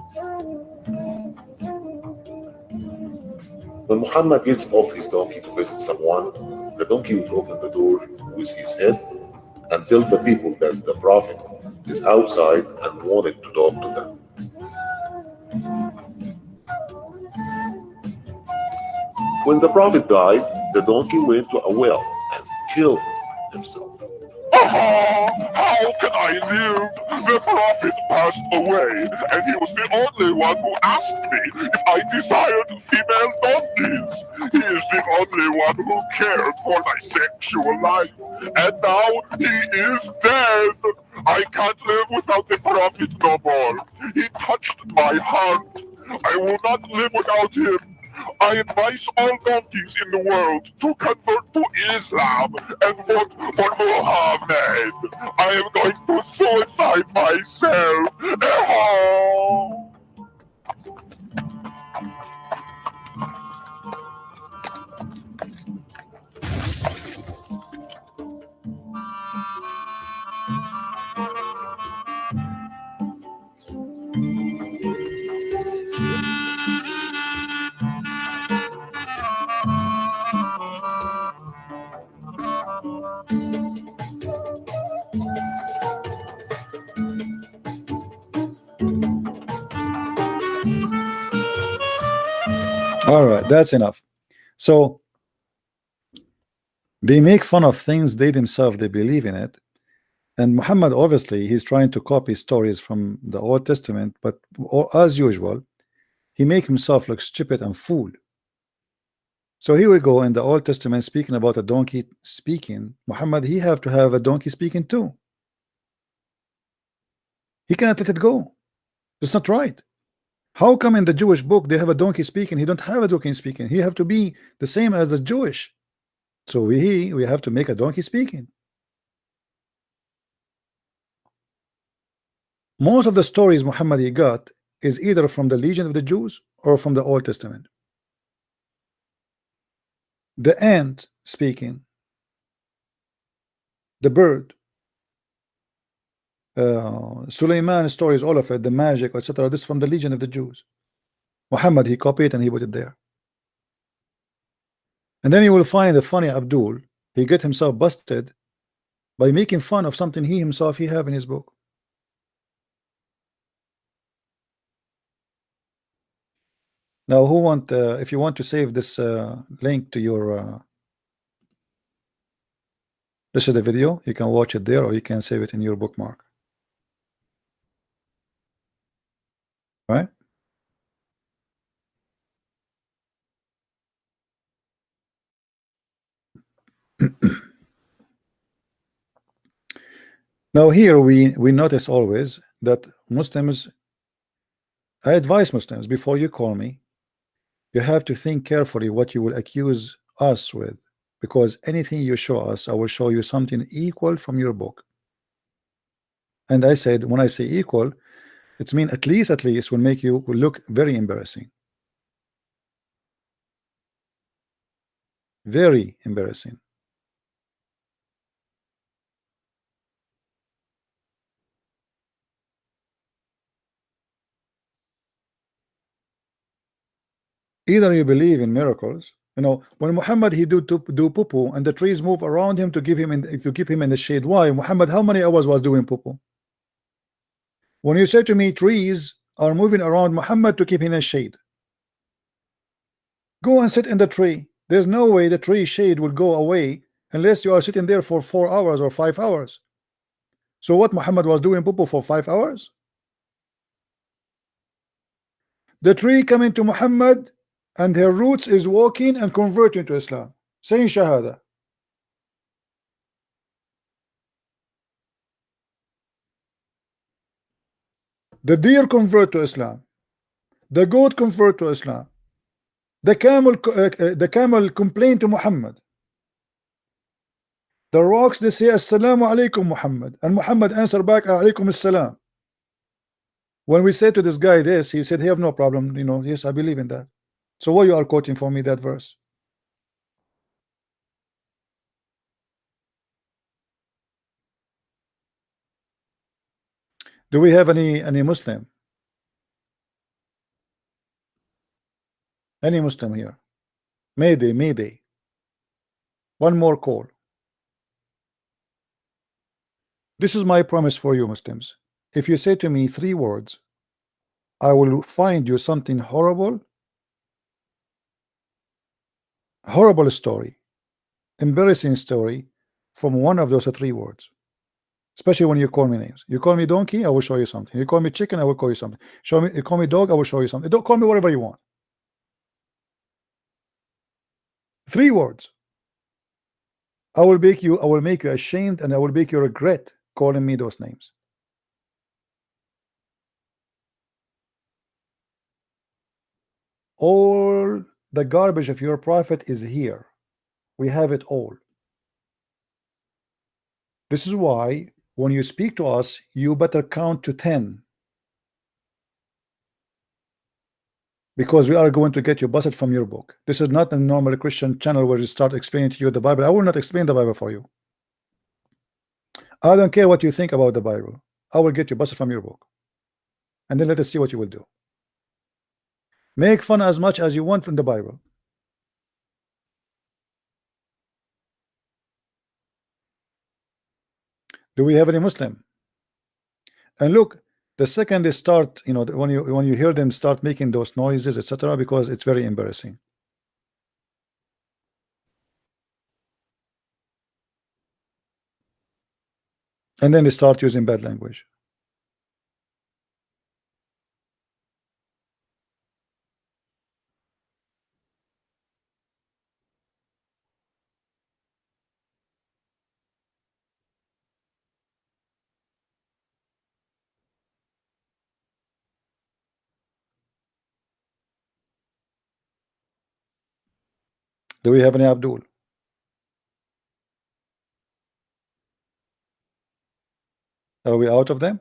When Muhammad gets off his donkey to visit someone, the donkey would open the door with his head and tell the people that the Prophet is outside and wanted to talk to them. When the Prophet died, the donkey went to a well and killed himself. How can I live? The Prophet passed away, and he was the only one who asked me if I desired female donkeys. He is the only one who cared for my sexual life, and now he is dead. I can't live without the Prophet no more. He touched my heart. I will not live without him. I advise all donkeys in the world to convert to Islam and vote for Muhammad. I am going to suicide myself. All right, that's enough. So they make fun of things they themselves they believe in it, and Muhammad obviously he's trying to copy stories from the Old Testament, but as usual he make himself look stupid and fool. So here we go in the Old Testament speaking about a donkey speaking. Muhammad he have to have a donkey speaking too. He cannot let it go. That's not right. How come in the Jewish book they have a donkey speaking? He don't have a donkey speaking. He have to be the same as the Jewish. So we have to make a donkey speaking. Most of the stories Muhammad he got is either from the Legion of the Jews or from the Old Testament. The ant speaking, the bird, Suleiman stories, all of it, the magic, etc. This is from the Legion of the Jews. Muhammad he copied it and he put it there. And then you will find the funny Abdul, he get himself busted by making fun of something he himself he have in his book. Now who want if you want to save this link to your this is the video, you can watch it there or you can save it in your bookmark, right? Now here we notice always that Muslims, I advise Muslims, before you call me, you have to think carefully what you will accuse us with, because anything you show us, I will show you something equal from your book. And I said, when I say equal, it's mean at least will make you look very embarrassing. Very embarrassing. Either you believe in miracles, you know, when Muhammad he do poo-poo and the trees move around him to give him to keep him in the shade. Why? Muhammad how many hours was doing poo-poo? When you say to me trees are moving around Muhammad to keep him in the shade, go and sit in the tree. There's no way the tree shade will go away unless you are sitting there for 4 hours or 5 hours. So what Muhammad was doing poo-poo for 5 hours? The tree coming to Muhammad and her roots is walking and converting to Islam, saying Shahada. The deer convert to Islam. The goat convert to Islam. The camel complained to Muhammad. The rocks they say Assalamu alaikum Muhammad, and Muhammad answered back alaikum assalam. When we say to this guy this, he said he have no problem, you know, yes I believe in that. So why you are quoting for me that verse? Do we have any Muslim? Any Muslim here? Mayday, Mayday. One more call. This is my promise for you Muslims. If you say to me 3 words, I will find you something horrible story, embarrassing story from one of those 3 words. Especially when you call me names. You call me donkey, I will show you something. You call me chicken, I will call you something. You call me dog, I will show you something. Don't call me whatever you want. 3 words. I will make you ashamed, and I will make you regret calling me those names. All the garbage of your prophet is here. We have it all. This is why when you speak to us, you better count to 10, because we are going to get you busted from your book. This is not a normal Christian channel where you start explaining to you the Bible. I will not explain the Bible for you. I don't care what you think about the Bible. I will get you busted from your book, and then let us see what you will do. Make fun as much as you want from the Bible. Do we have any Muslim? And look, the second they start, you know, when you hear them start making those noises, etc., because it's very embarrassing. And then they start using bad language. Do we have any Abdul? Are we out of them?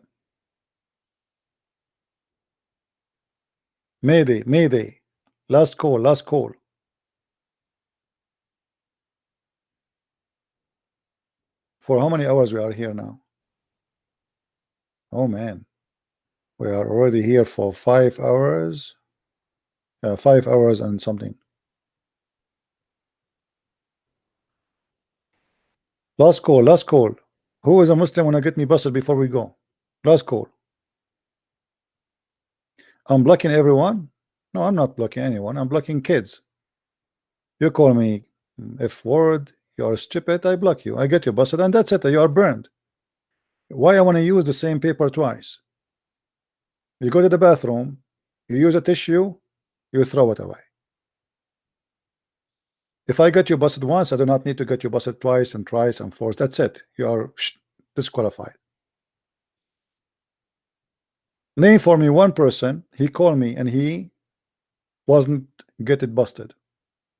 Mayday, Mayday. Last call, last call. For how many hours we are here now? Oh man, we are already here for 5 hours. 5 hours and something. Last call, last call. Who is a Muslim wanna get me busted before we go? Last call. I'm blocking everyone. No, I'm not blocking anyone. I'm blocking kids. You call me F word, you are stupid, I block you. I get you busted, and that's it. You are burned. Why I want to use the same paper twice? You go to the bathroom, you use a tissue, you throw it away. If I get you busted once, I do not need to get you busted twice and thrice and fourth. That's it. You are disqualified. Name for me one person, he called me and he wasn't get it busted.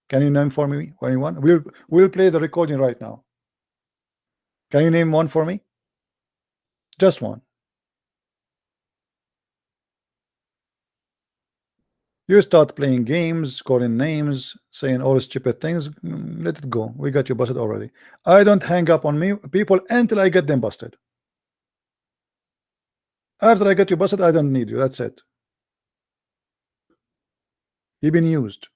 Can you name for me anyone? We'll play the recording right now. Can you name one for me? Just one. You start playing games, calling names, saying all stupid things. Let it go. We got you busted already. I don't hang up on me people until I get them busted. After I get you busted, I don't need you. That's it. You've been used.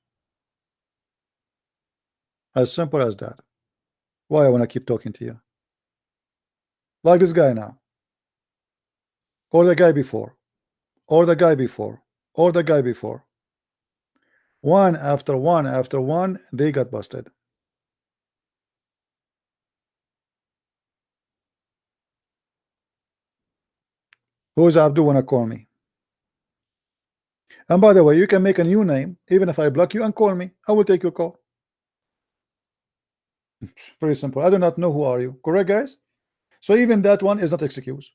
As simple as that. Why I want to keep talking to you? Like this guy now. Or the guy before. Or the guy before. Or the guy before. One after one after one, they got busted. Who's Abdul wanna call me? And by the way, you can make a new name, even if I block you, and call me. I will take your call. Very simple. I do not know who are you. Correct, guys? So even that one is not excuse.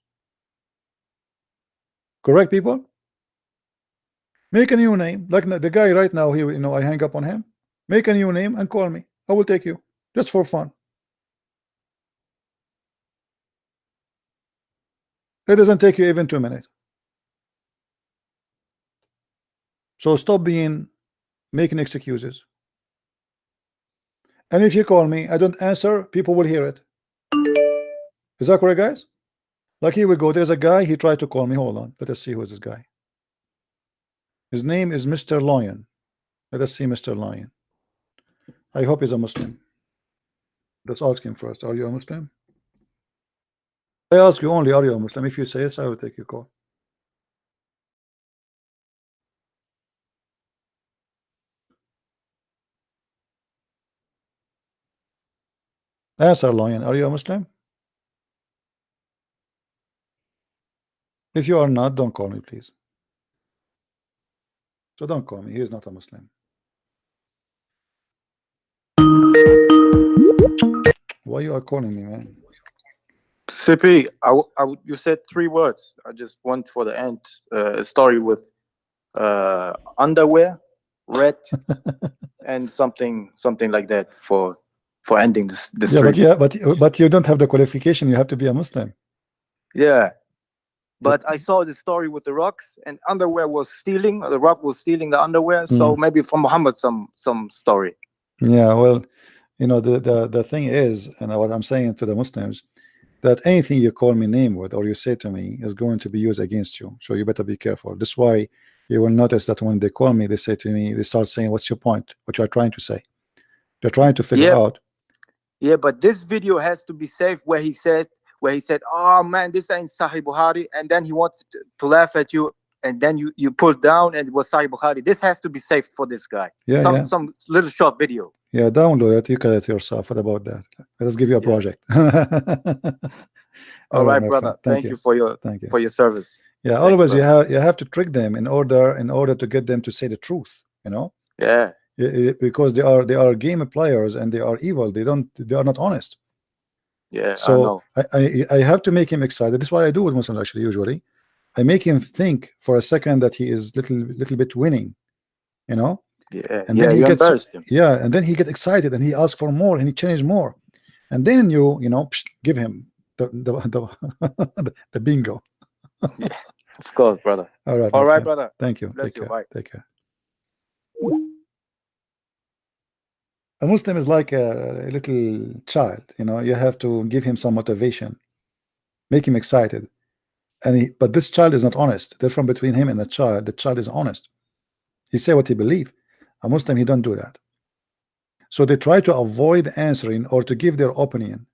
Correct, people? Make a new name. Like the guy right now here, I hang up on him. Make a new name and call me. I will take you. Just for fun. It doesn't take you even 2 minutes. So stop making excuses. And if you call me, I don't answer, people will hear it. Is that correct, guys? Like here we go. There's a guy, he tried to call me. Hold on. Let us see who is this guy. His name is Mr. Lion. Let us see Mr. Lion. I hope he's a Muslim. Let's ask him first. Are you a Muslim? I ask you only, are you a Muslim? If you say yes, I will take your call. Answer, Lion. Are you a Muslim? If you are not, don't call me, please. So don't call me. He is not a Muslim. Why you are calling me, man? CP, you said 3 words. I just want for the end a story with underwear, red, and something like that for ending this stream. But you don't have the qualification. You have to be a Muslim. Yeah, but I saw the story with the rocks, and underwear was stealing. The rock was stealing the underwear. So maybe from Muhammad some story. Yeah, well, the thing is, and what I'm saying to the Muslims, that anything you call me name with or you say to me is going to be used against you. So you better be careful. That's why you will notice that when they call me, they say to me, they start saying, "What's your point? What you are trying to say?" They're trying to figure out. Yeah, but this video has to be saved where he said, "Oh man, this ain't Sahih Bukhari," and then he wanted to laugh at you, and then you pulled down, and it was Sahih Bukhari. This has to be saved for this guy. Yeah, some little short video. Yeah, download it. You can it yourself. What about that? Let us give you a project. All right, brother. Thank you for your service. Yeah, always you have to trick them in order to get them to say the truth. Yeah. Because they are game players and they are evil. They are not honest. Yeah. So I have to make him excited. That's why I do with Muslims actually. Usually, I make him think for a second that he is little bit winning. Yeah, and then you embarrassed him. Yeah, and then he gets excited and he asks for more and he changes more, and then you give him the the bingo. Yeah. Of course, brother. All right, All my right, friend. brother. Thank you. Bless Take you. care. Bye. Take care. A Muslim is like a little child, you know. You have to give him some motivation, make him excited, but this child is not honest. Therefore, between him and the child is honest. He say what he believe. A Muslim, he don't do that. So they try to avoid answering or to give their opinion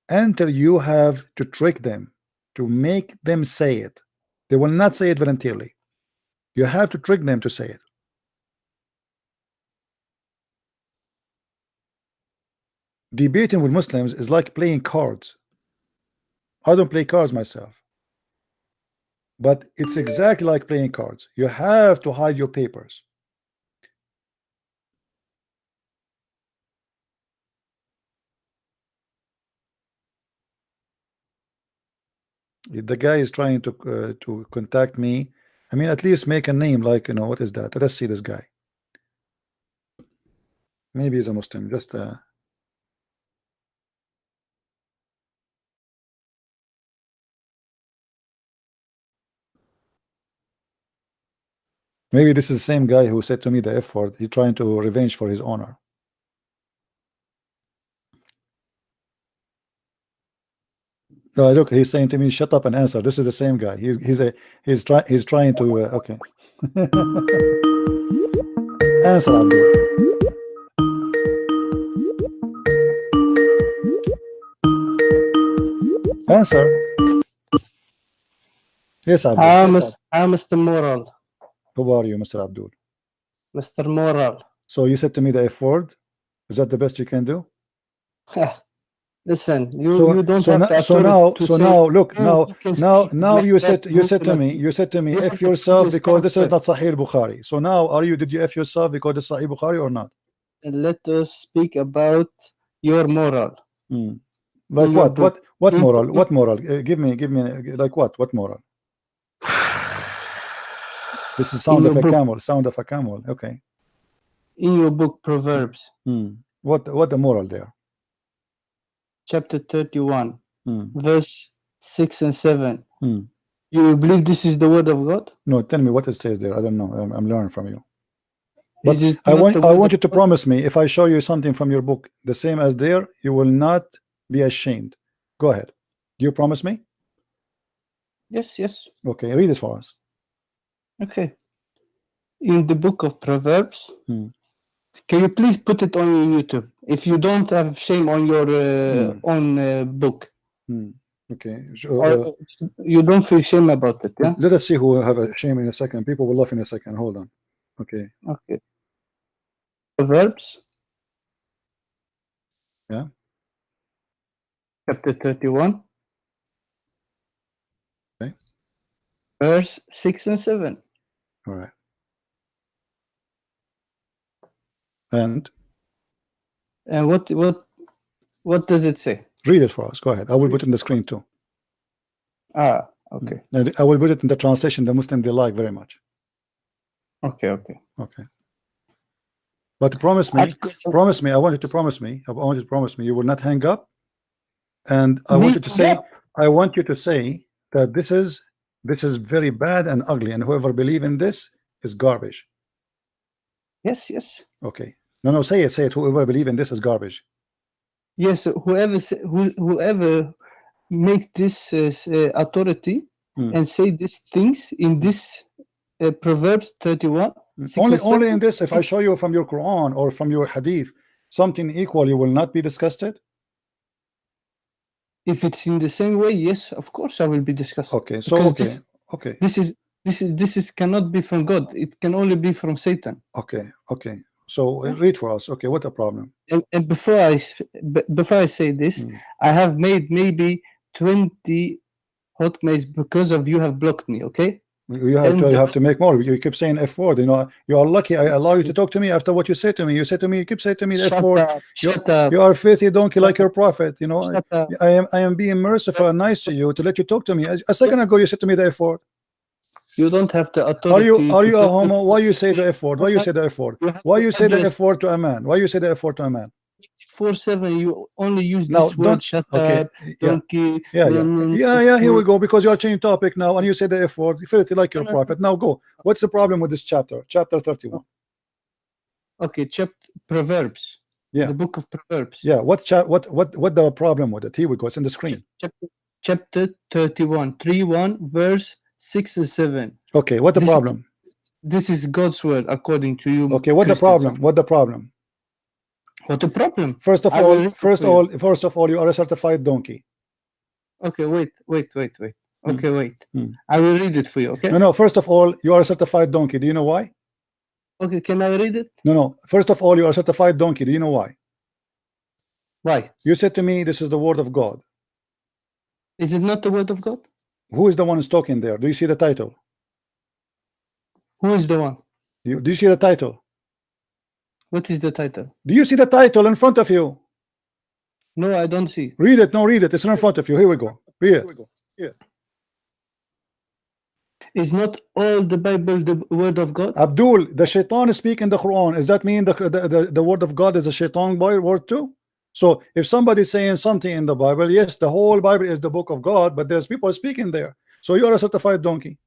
until you have to trick them, to make them say it. They will not say it voluntarily. You have to trick them to say it. Debating with Muslims is like playing cards. I don't play cards myself, but it's exactly like playing cards. You have to hide your papers. The guy is trying to contact me. I mean, at least make a name, like, you know, what is that? Let's see this guy. Maybe he's a Muslim. Just maybe this is the same guy who said to me the F word. He's trying to revenge for his honor. Look, he's saying to me, "Shut up and answer." This is the same guy. He's trying to. Okay. Answer, Abdul. Answer. Yes, Abdul. I'm Mr. Moral. Who are you, Mr. Abdul? Mr. Moral. So you said to me the F word. Is that the best you can do? Listen, you don't have the so say, now look, now you said to me You F have to yourself use because this is concept. not Sahih Bukhari. So now did you F yourself because it's Sahih Bukhari or not? Let us speak about your moral. Like In your what? book. What In- moral? What moral? Give me like what? What moral? This is sound In of your a book. camel. Sound of a camel. Okay. In your book, Proverbs, What the moral there? chapter 31, verse 6 and 7. You believe this is the word of God? No, tell me what it says there. I don't know. I'm learning from you. But Is it I not the word want you of to God? promise me, if I show you something from your book the same as there, you will not be ashamed. Go ahead. Do you promise me? Yes, yes. Okay, read it for us. Okay. In the book of Proverbs, can you please put it on your YouTube? If you don't have shame on your own book, Okay. or you don't feel shame about it, yeah? Let us see who will have a shame in a second. People will laugh in a second. Hold on. Okay. Okay. Proverbs. Yeah. Chapter 31. Okay. Verse 6 and 7. All right. And what does it say? read it for us. Go ahead. I will put it in the screen too. Okay. And I will put it in the translation the Muslim they like very much. Okay. Okay. But promise me. I want you to promise me you will not hang up. And I want you to say that this is very bad and ugly, and whoever believe in this is garbage. Yes. Okay. No, say it. Whoever believe in this is garbage. Yes, whoever make this authority and say these things in this Proverbs 31. Only in this. If I show you from your Quran or from your Hadith something equal, you will not be disgusted. If it's in the same way, yes, of course I will be disgusted. Okay, so this is cannot be from God. It can only be from Satan. Okay. So read for us. Okay, what a problem. And before I say this, I have made maybe 20 hot mails because of you have blocked me. Okay. You have to make more. You keep saying F word. You know, you are lucky I allow you to talk to me after what you say to me. You keep saying to me the F word. Shut up. You are a filthy donkey like your prophet. You know, I am being merciful and nice to you to let you talk to me. A second ago you said to me the F word. You don't have the authority. Are you a homo? Why you say the F word? Why you say the F word? Why you say the F word to a man? Why you say the F word to a man? 4:7, you only use Now, this word, shut up, donkey. Yeah, here we go, because you are changing topic now, and you say the F word, filthy like your prophet. Now go. What's the problem with this chapter? Chapter 31. Okay, chapter Proverbs. Yeah. The book of Proverbs. Yeah, what the problem with it? Here we go. It's in the screen. Chapter 31, 3:1, verse 6 and 7. Okay, what the problem? This is God's word according to you. Okay, what the problem? What the problem? What the problem? First of all, you are a certified donkey. Okay, wait. Okay, wait. I will read it for you, okay? No, first of all, you are a certified donkey. Do you know why? Okay, can I read it? No. First of all, you are a certified donkey. Do you know why? Why? You said to me, this is the word of God. Is it not the word of God? Who is the one who's talking there? Do you see the title? Who is the one? Do you see the title? What is the title? Do you see the title in front of you? No, I don't see. Read it. No, read it. It's in front of you. Here we go. Read it. Is not all the Bible the word of God? Abdul, the shaitan is speaking the Quran. Does that mean the word of God is a shaitan word too? So if somebody's saying something in the Bible, yes, the whole Bible is the book of God, but there's people speaking there. So you are a certified donkey.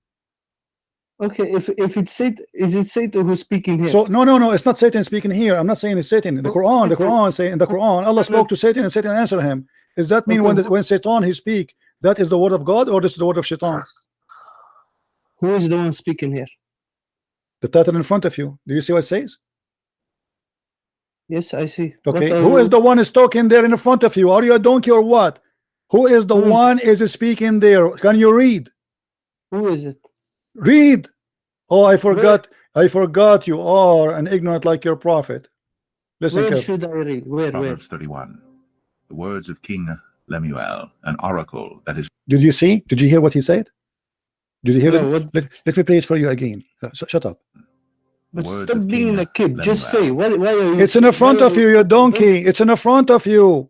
Okay, if it's Satan, is it Satan who's speaking here? So no, it's not Satan speaking here. I'm not saying it's Satan. The Quran saying in the Quran, Allah spoke to Satan and Satan answered him. Does that mean when Satan he speak, that is the word of God, or this is the word of shaitan? Who is the one speaking here? The title in front of you. Do you see what it says? Yes, I see. Okay, who is the one is talking there in the front of you? Are you a donkey or what? Who is the one is speaking there? Can you read? Who is it? Read. Oh, I forgot. I forgot you are an ignorant like your prophet. Listen Where carefully. should I read? Where? Proverbs 31. The words of King Lemuel, an oracle that is. Did you see? Did you hear what he said? Did you hear No, it? Let me play it for you again. Shut up. But stop being a kid. Just say. Why are you? It's in the front of you, you donkey. It's in the front of you.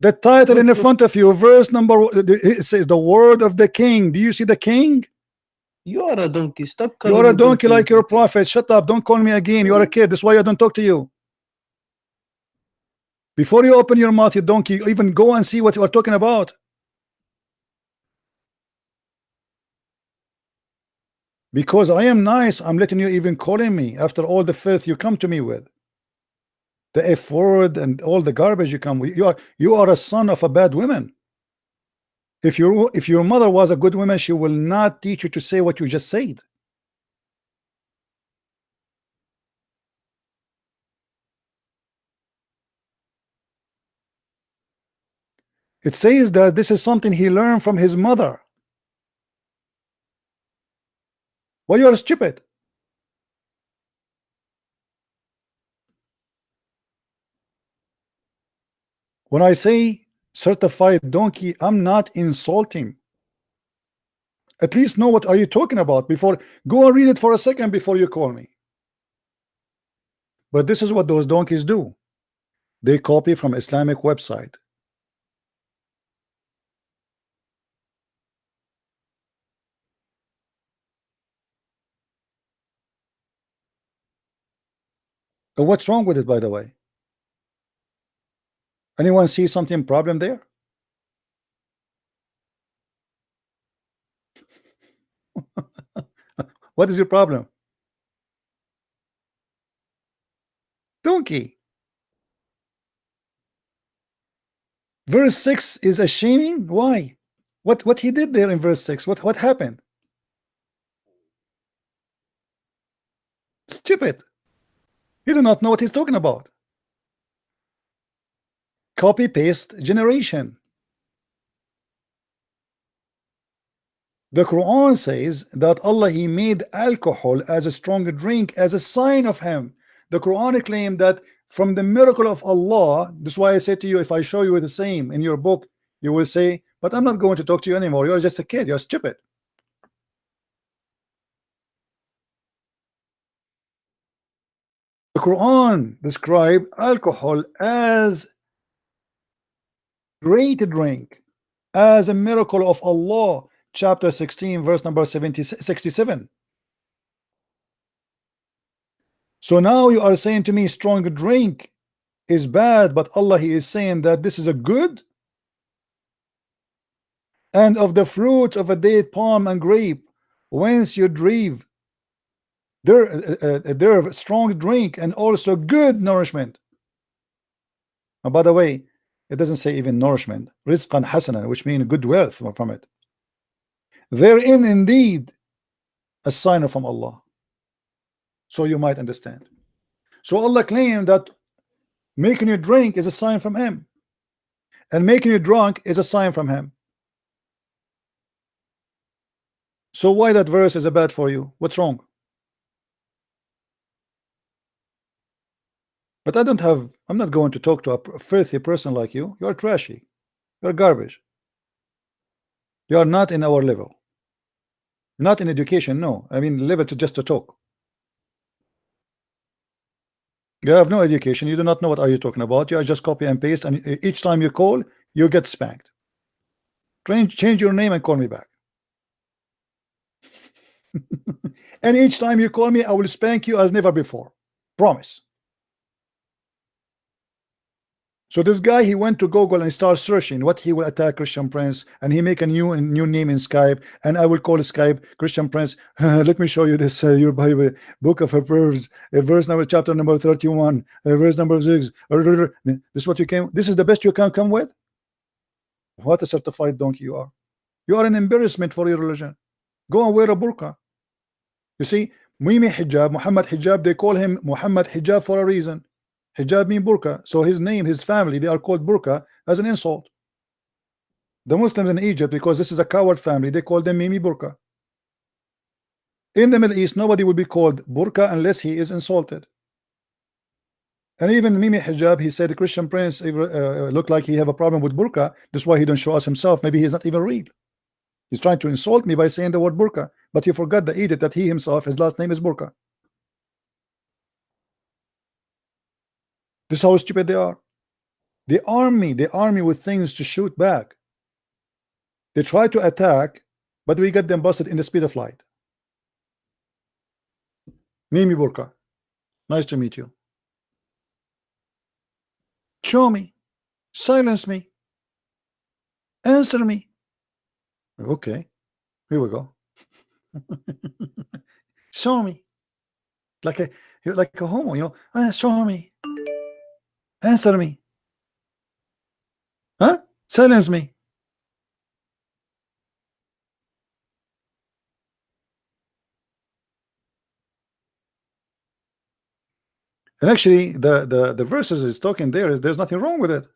The title in the front of you. Verse number. It says the word of the king. Do you see the king? You are a donkey. Stop You calling are a me donkey like your prophet. Shut up. Don't call me again. You are a kid. That's why I don't talk to you. Before you open your mouth, you donkey, even go and see what you are talking about. Because I am nice, I'm letting you even calling me after all the filth you come to me with. The F word and all the garbage you come with. You are a son of a bad woman. If your mother was a good woman, she will not teach you to say what you just said. It says that this is something he learned from his mother. Why you are stupid? When I say certified donkey, I'm not insulting. At least know what are you talking about before. Go and read it for a second before you call me. But this is what those donkeys do. They copy from Islamic website. What's wrong with it, by the way? Anyone see something problem there? What is your problem? Donkey. Verse 6 is a shaming. Why? What he did there in verse 6? What happened? Stupid. He do not know what he's talking about. Copy paste generation. The Quran says that Allah he made alcohol as a strong drink as a sign of him. The Quran claimed that from the miracle of Allah. That's why I said to you, if I show you the same in your book, you will say, but I'm not going to talk to you anymore. You're just a kid. You're stupid. The Quran described alcohol as great drink, as a miracle of Allah. Chapter 16, verse number 67. So now you are saying to me strong drink. is bad, but Allah, He is saying that this is a good. And of the fruit of a date, palm, and grape, whence you derive their strong drink and also good nourishment. And by the way, it doesn't say even nourishment, rizqan hasanan, which means good wealth from it. Therein indeed a sign from Allah. So you might understand. So Allah claimed that making you drink is a sign from Him, and making you drunk is a sign from Him. So why that verse is bad for you? What's wrong? But I'm not going to talk to a filthy person like you. You're trashy. You're garbage. You are not in our level. Not in education, no. I mean level to just to talk. You have no education. You do not know what are you talking about. You are just copy and paste, and each time you call, you get spanked. Change your name and call me back. And each time you call me, I will spank you as never before. Promise. So this guy, he went to Google and started searching what he will attack Christian Prince, and he make a new name in Skype, and I will call Skype Christian Prince. Let me show you this your Bible, book of Proverbs, verse number, chapter number 31, verse number 6. This is what you came. This is the best you can come with. What a certified donkey you are. You are an embarrassment for your religion. Go and wear a burqa. You see, Mimi Hijab, Muhammad Hijab, they call him Muhammad Hijab for a reason. Hijab means burqa, so his name, his family, they are called burqa as an insult. The Muslims in Egypt, because this is a coward family, they call them Mimi burqa. In the Middle East, nobody will be called burqa unless he is insulted. And even Mimi Hijab, he said the Christian Prince looked like he have a problem with burqa. That's why he don't show us himself. Maybe he's not even real. He's trying to insult me by saying the word burqa, but he forgot the edit that he himself, his last name is burqa. This is how stupid they are. They arm me with things to shoot back. They try to attack, but we get them busted in the speed of light. Mimi burqa, nice to meet you. Show me, silence me, answer me. Okay, here we go. Show me, you're like a homo, you know. Show me, answer me, huh? Silence me. And actually, the verses is talking there's nothing wrong with it.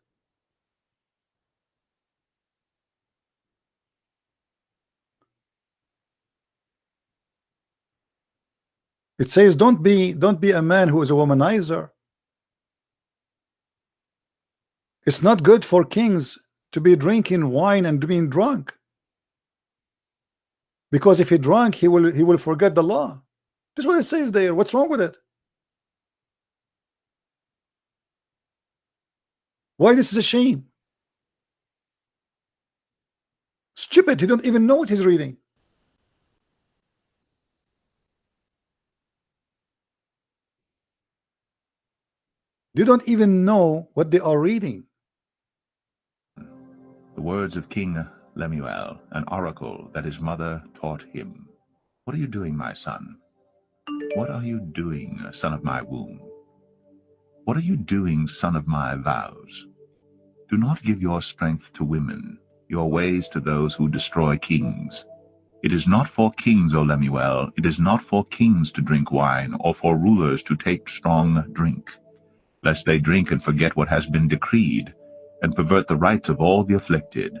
It says, don't be a man who is a womanizer. It's not good for kings to be drinking wine and being drunk, because if he drunk, he will forget the law. This is what it says there. What's wrong with it? Why this is a shame? Stupid. He don't even know what he's reading. They don't even know what they are reading. The words of King Lemuel, an oracle that his mother taught him. What are you doing, my son? What are you doing, son of my womb? What are you doing, son of my vows? Do not give your strength to women, your ways to those who destroy kings. It is not for kings, O Lemuel, it is not for kings to drink wine, or for rulers to take strong drink, lest they drink and forget what has been decreed, and pervert the rights of all the afflicted.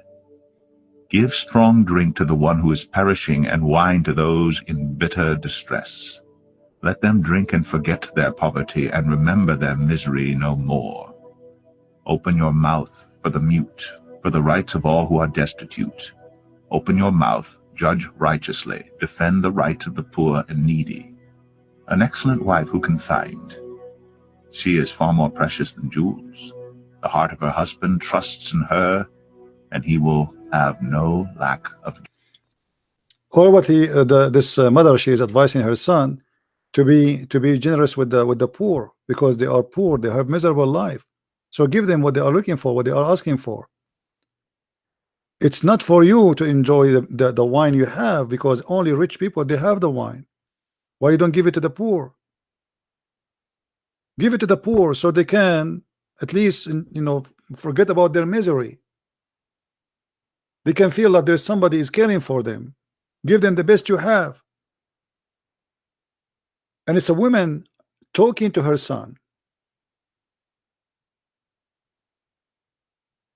Give strong drink to the one who is perishing, and wine to those in bitter distress. Let them drink and forget their poverty, and remember their misery no more. Open your mouth for the mute, for the rights of all who are destitute. Open your mouth, judge righteously, defend the rights of the poor and needy. An excellent wife who can find? She is far more precious than jewels. The heart of her husband trusts in her, and he will have no lack of. Or what this mother, she is advising her son to be generous with the poor, because they are poor, they have miserable life. So give them what they are looking for, what they are asking for. It's not for you to enjoy the wine you have, because only rich people, they have the wine. Why you don't give it to the poor? Give it to the poor so they can at least, forget about their misery. They can feel that there's somebody is caring for them. Give them the best you have. And it's a woman talking to her son.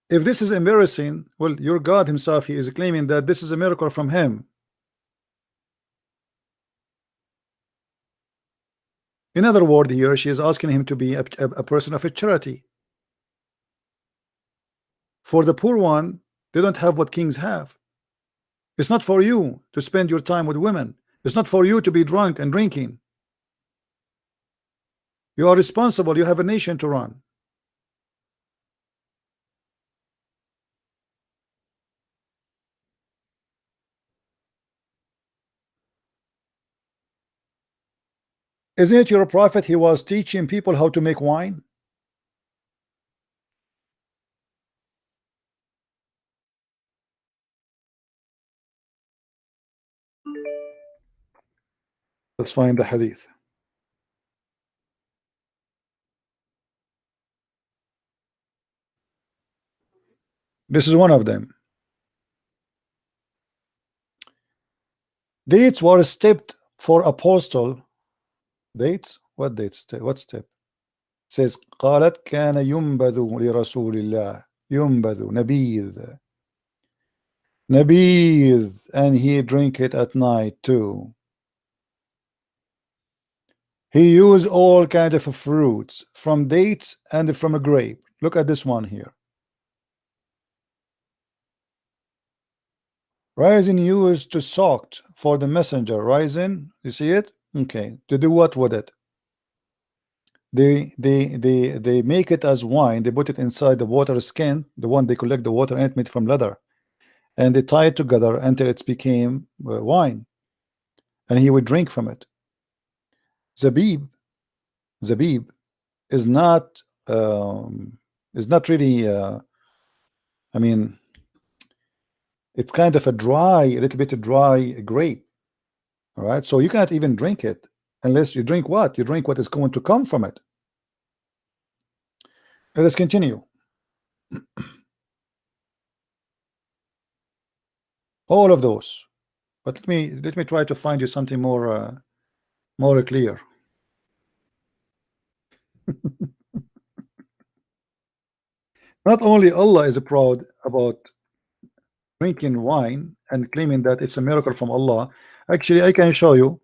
If this is embarrassing, well, your God himself, he is claiming that this is a miracle from him. In other words, here she is asking him to be a person of a charity. For the poor one, they don't have what kings have. It's not for you to spend your time with women. It's not for you to be drunk and drinking. You are responsible. You have a nation to run. Isn't it your prophet? He was teaching people how to make wine. Let's find the hadith. This is one of them. Dates were stepped for apostle. Dates? What dates? What step? Says قالت كان ينبذ لرسول الله ينبذ نبيذ, and he drink it at night too. He used all kind of fruits from dates and from a grape. Look at this one here. Raisin used to soaked for the messenger. Raisin, you see it? Okay. To do what with it? They make it as wine. They put it inside the water skin, the one they collect the water, and it made from leather, and they tie it together until it became wine, and he would drink from it. Zabib is not really. I mean, it's kind of a little bit dry grape. All right, so you cannot even drink it unless you drink what? You drink what is going to come from it. Let's continue. All of those, but let me try to find you something more clear. Not only Allah is proud about drinking wine and claiming that it's a miracle from Allah. Actually, I can show you.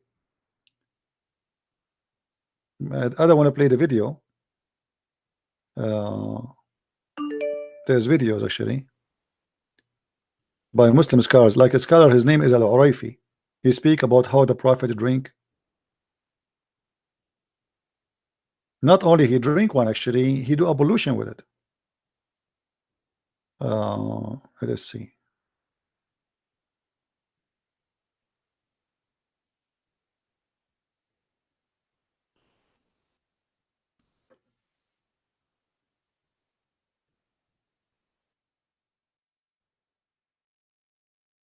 I don't want to play the video. There's videos actually by Muslim scholars, like a scholar, his name is Al-Uraifi. He speak about how the Prophet drink. Not only he drink one, actually he do ablution with it. Let's see.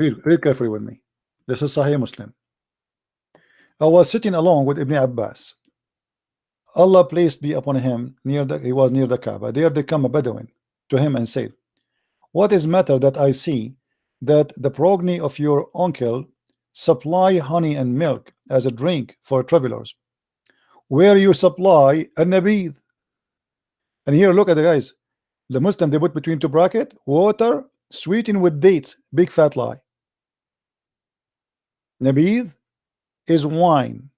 Read carefully with me. This is Sahih Muslim. I was sitting along with Ibn Abbas. Allah placed be upon him he was near the Kaaba. There they come a Bedouin to him and said, what is matter that I see that the progeny of your uncle supply honey and milk as a drink for travelers, where you supply a nabid? And here look at the guys, the Muslim, they put between two bracket water sweetened with dates, big fat lie. Nabid is wine.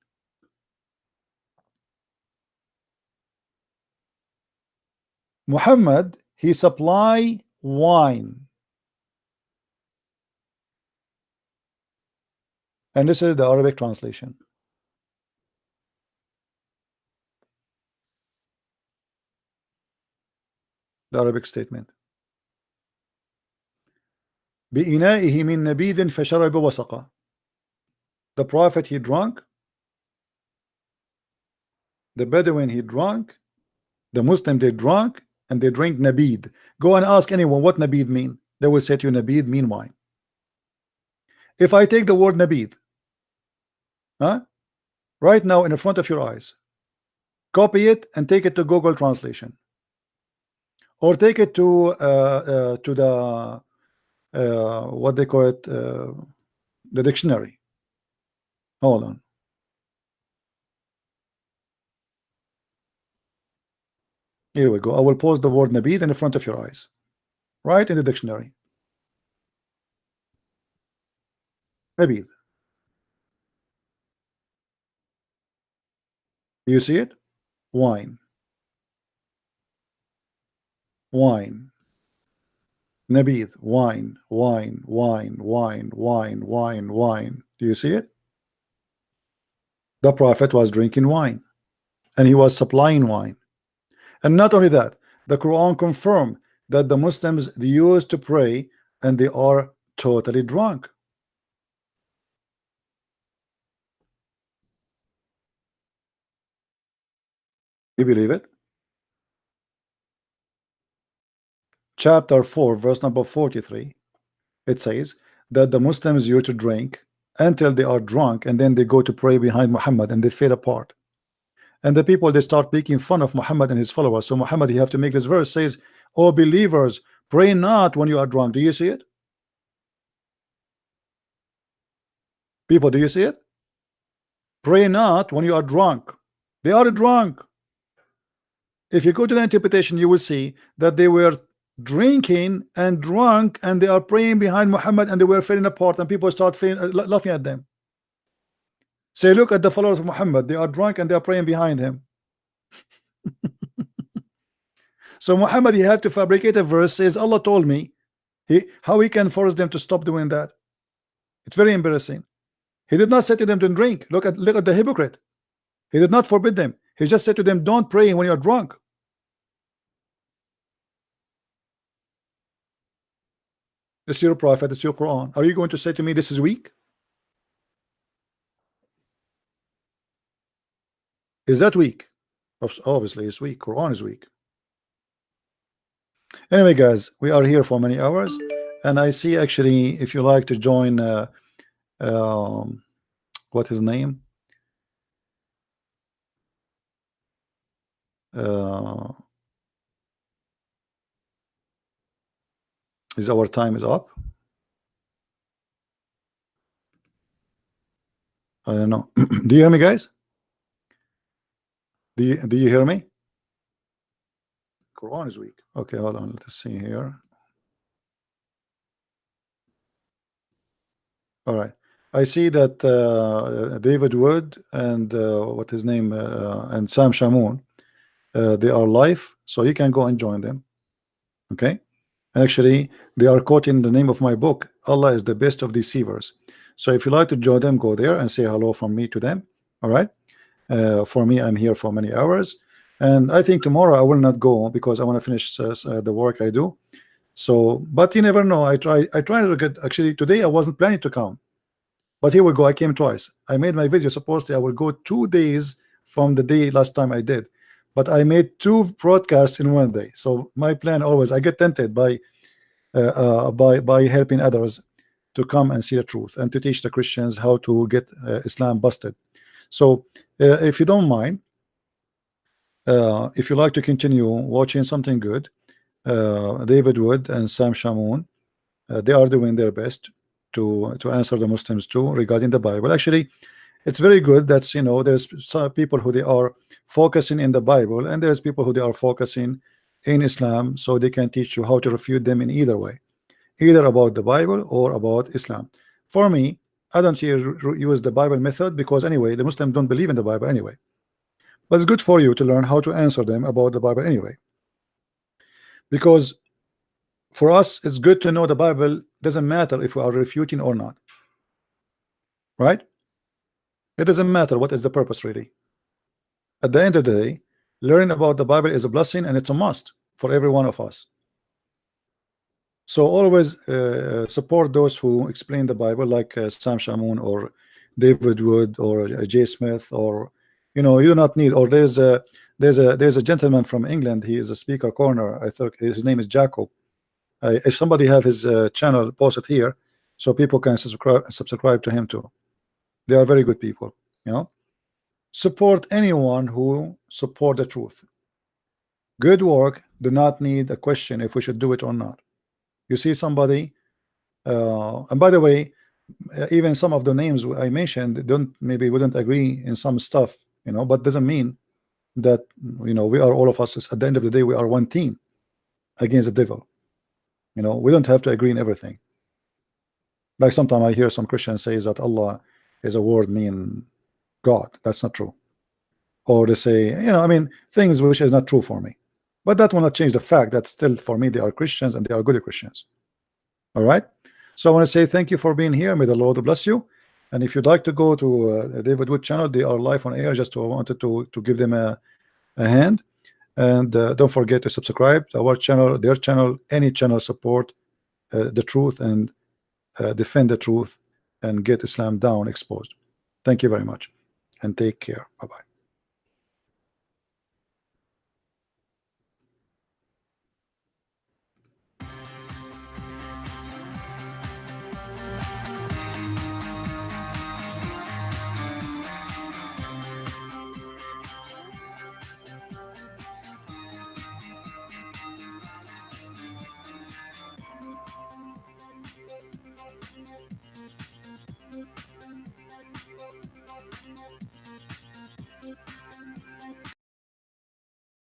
Muhammad, he supply wine. And this is the Arabic translation. The Arabic statement. بإنائه من نبيذ فشرب وسقى. The Prophet, he drunk. The Bedouin, he drunk. The Muslim, they drunk, and they drink nabid. Go and ask anyone what nabid mean. They will say to you, nabid mean wine. If I take the word nabid, right now in the front of your eyes, copy it and take it to Google Translation, or take it to the what they call it, the dictionary. Hold on. Here we go. I will post the word nabid in the front of your eyes, right in the dictionary. Nabid. Do you see it? Wine. Wine. Nabid. Wine. Wine. Wine. Wine. Wine. Wine. Wine. Do you see it? The Prophet was drinking wine, and he was supplying wine. And not only that, the Quran confirmed that the Muslims, they used to pray and they are totally drunk. You believe it? Chapter 4, verse number 43, it says that the Muslims used to drink until they are drunk, and then they go to pray behind Muhammad and they fade apart. And the people, they start making fun of Muhammad and his followers. So Muhammad, you have to make this verse, says, "Oh believers, pray not when you are drunk." Do you see it? People, do you see it? Pray not when you are drunk. They are drunk. If you go to the interpretation, you will see that they were drinking and drunk, and they are praying behind Muhammad, and they were falling apart, and people start laughing at them. Say, look at the followers of Muhammad, they are drunk and they are praying behind him. So Muhammad, he had to fabricate a verse, says Allah told me. How he can force them to stop doing that? It's very embarrassing. He did not say to them to drink. Look at the hypocrite. He did not forbid them. He just said to them, don't pray when you are drunk. It's your prophet, it's your Quran. Are you going to say to me this is weak? Is that weak? Obviously it's weak. Quran is weak. Anyway, guys, we are here for many hours, and I see, actually, if you like to join what his name, is our time is up. I don't know. Do you hear me, guys? Do you hear me? Quran is weak. Okay, hold on. Let's see here. All right. I see that David Wood and what his name and Sam Shamoun, they are live, so you can go and join them. Okay. Actually, they are quoting the name of my book, Allah is the best of deceivers. So if you like to join them, go there and say hello from me to them. All right. For me, I'm here for many hours, and I think tomorrow I will not go because I want to finish the work I do. So, but you never know. I try to get, actually today I wasn't planning to come, but here we go. I came twice. I made my video, supposedly I will go 2 days from the day last time I did, but I made 2 broadcasts in 1 day. So my plan always, I get tempted by helping others to come and see the truth and to teach the Christians how to get Islam busted. So if you don't mind, if you like to continue watching something good, David Wood and Sam Shamoun, they are doing their best to answer the Muslims too regarding the Bible. Actually, it's very good that, you know, there's some people who they are focusing in the Bible, and there's people who they are focusing in Islam, so they can teach you how to refute them in either way, either about the Bible or about Islam. For me, I don't use the Bible method because anyway the Muslims don't believe in the Bible anyway, but it's good for you to learn how to answer them about the Bible anyway, because for us it's good to know the Bible. Doesn't matter if we are refuting or not, right? It doesn't matter what is the purpose really. At the end of the day, learning about the Bible is a blessing, and it's a must for every one of us. So always support those who explain the Bible, like Sam Shamoun or David Wood or Jay Smith or You know, you do not need. Or there's a gentleman from England. He is a speaker corner. I thought his name is Jacob. If somebody have his channel, post it here so people can subscribe to him too. They are very good people. You know, support anyone who support the truth. Good work do not need a question if we should do it or not. You see somebody, and by the way, even some of the names I mentioned don't maybe wouldn't agree in some stuff, you know, but doesn't mean that, you know, we are all of us at the end of the day we are one team against the devil. You know, we don't have to agree in everything. Like sometimes I hear some Christians say that Allah is a word mean God. That's not true. Or they say, you know, I mean, things which is not true for me. But that will not change the fact that still for me they are Christians and they are good Christians. All right. So I want to say thank you for being here. May the Lord bless you. And if you'd like to go to David Wood channel, they are live on air. Just wanted to give them a hand. And don't forget to subscribe to our channel, their channel, any channel. Support the truth and defend the truth and get Islam down exposed. Thank you very much and take care. Bye-bye.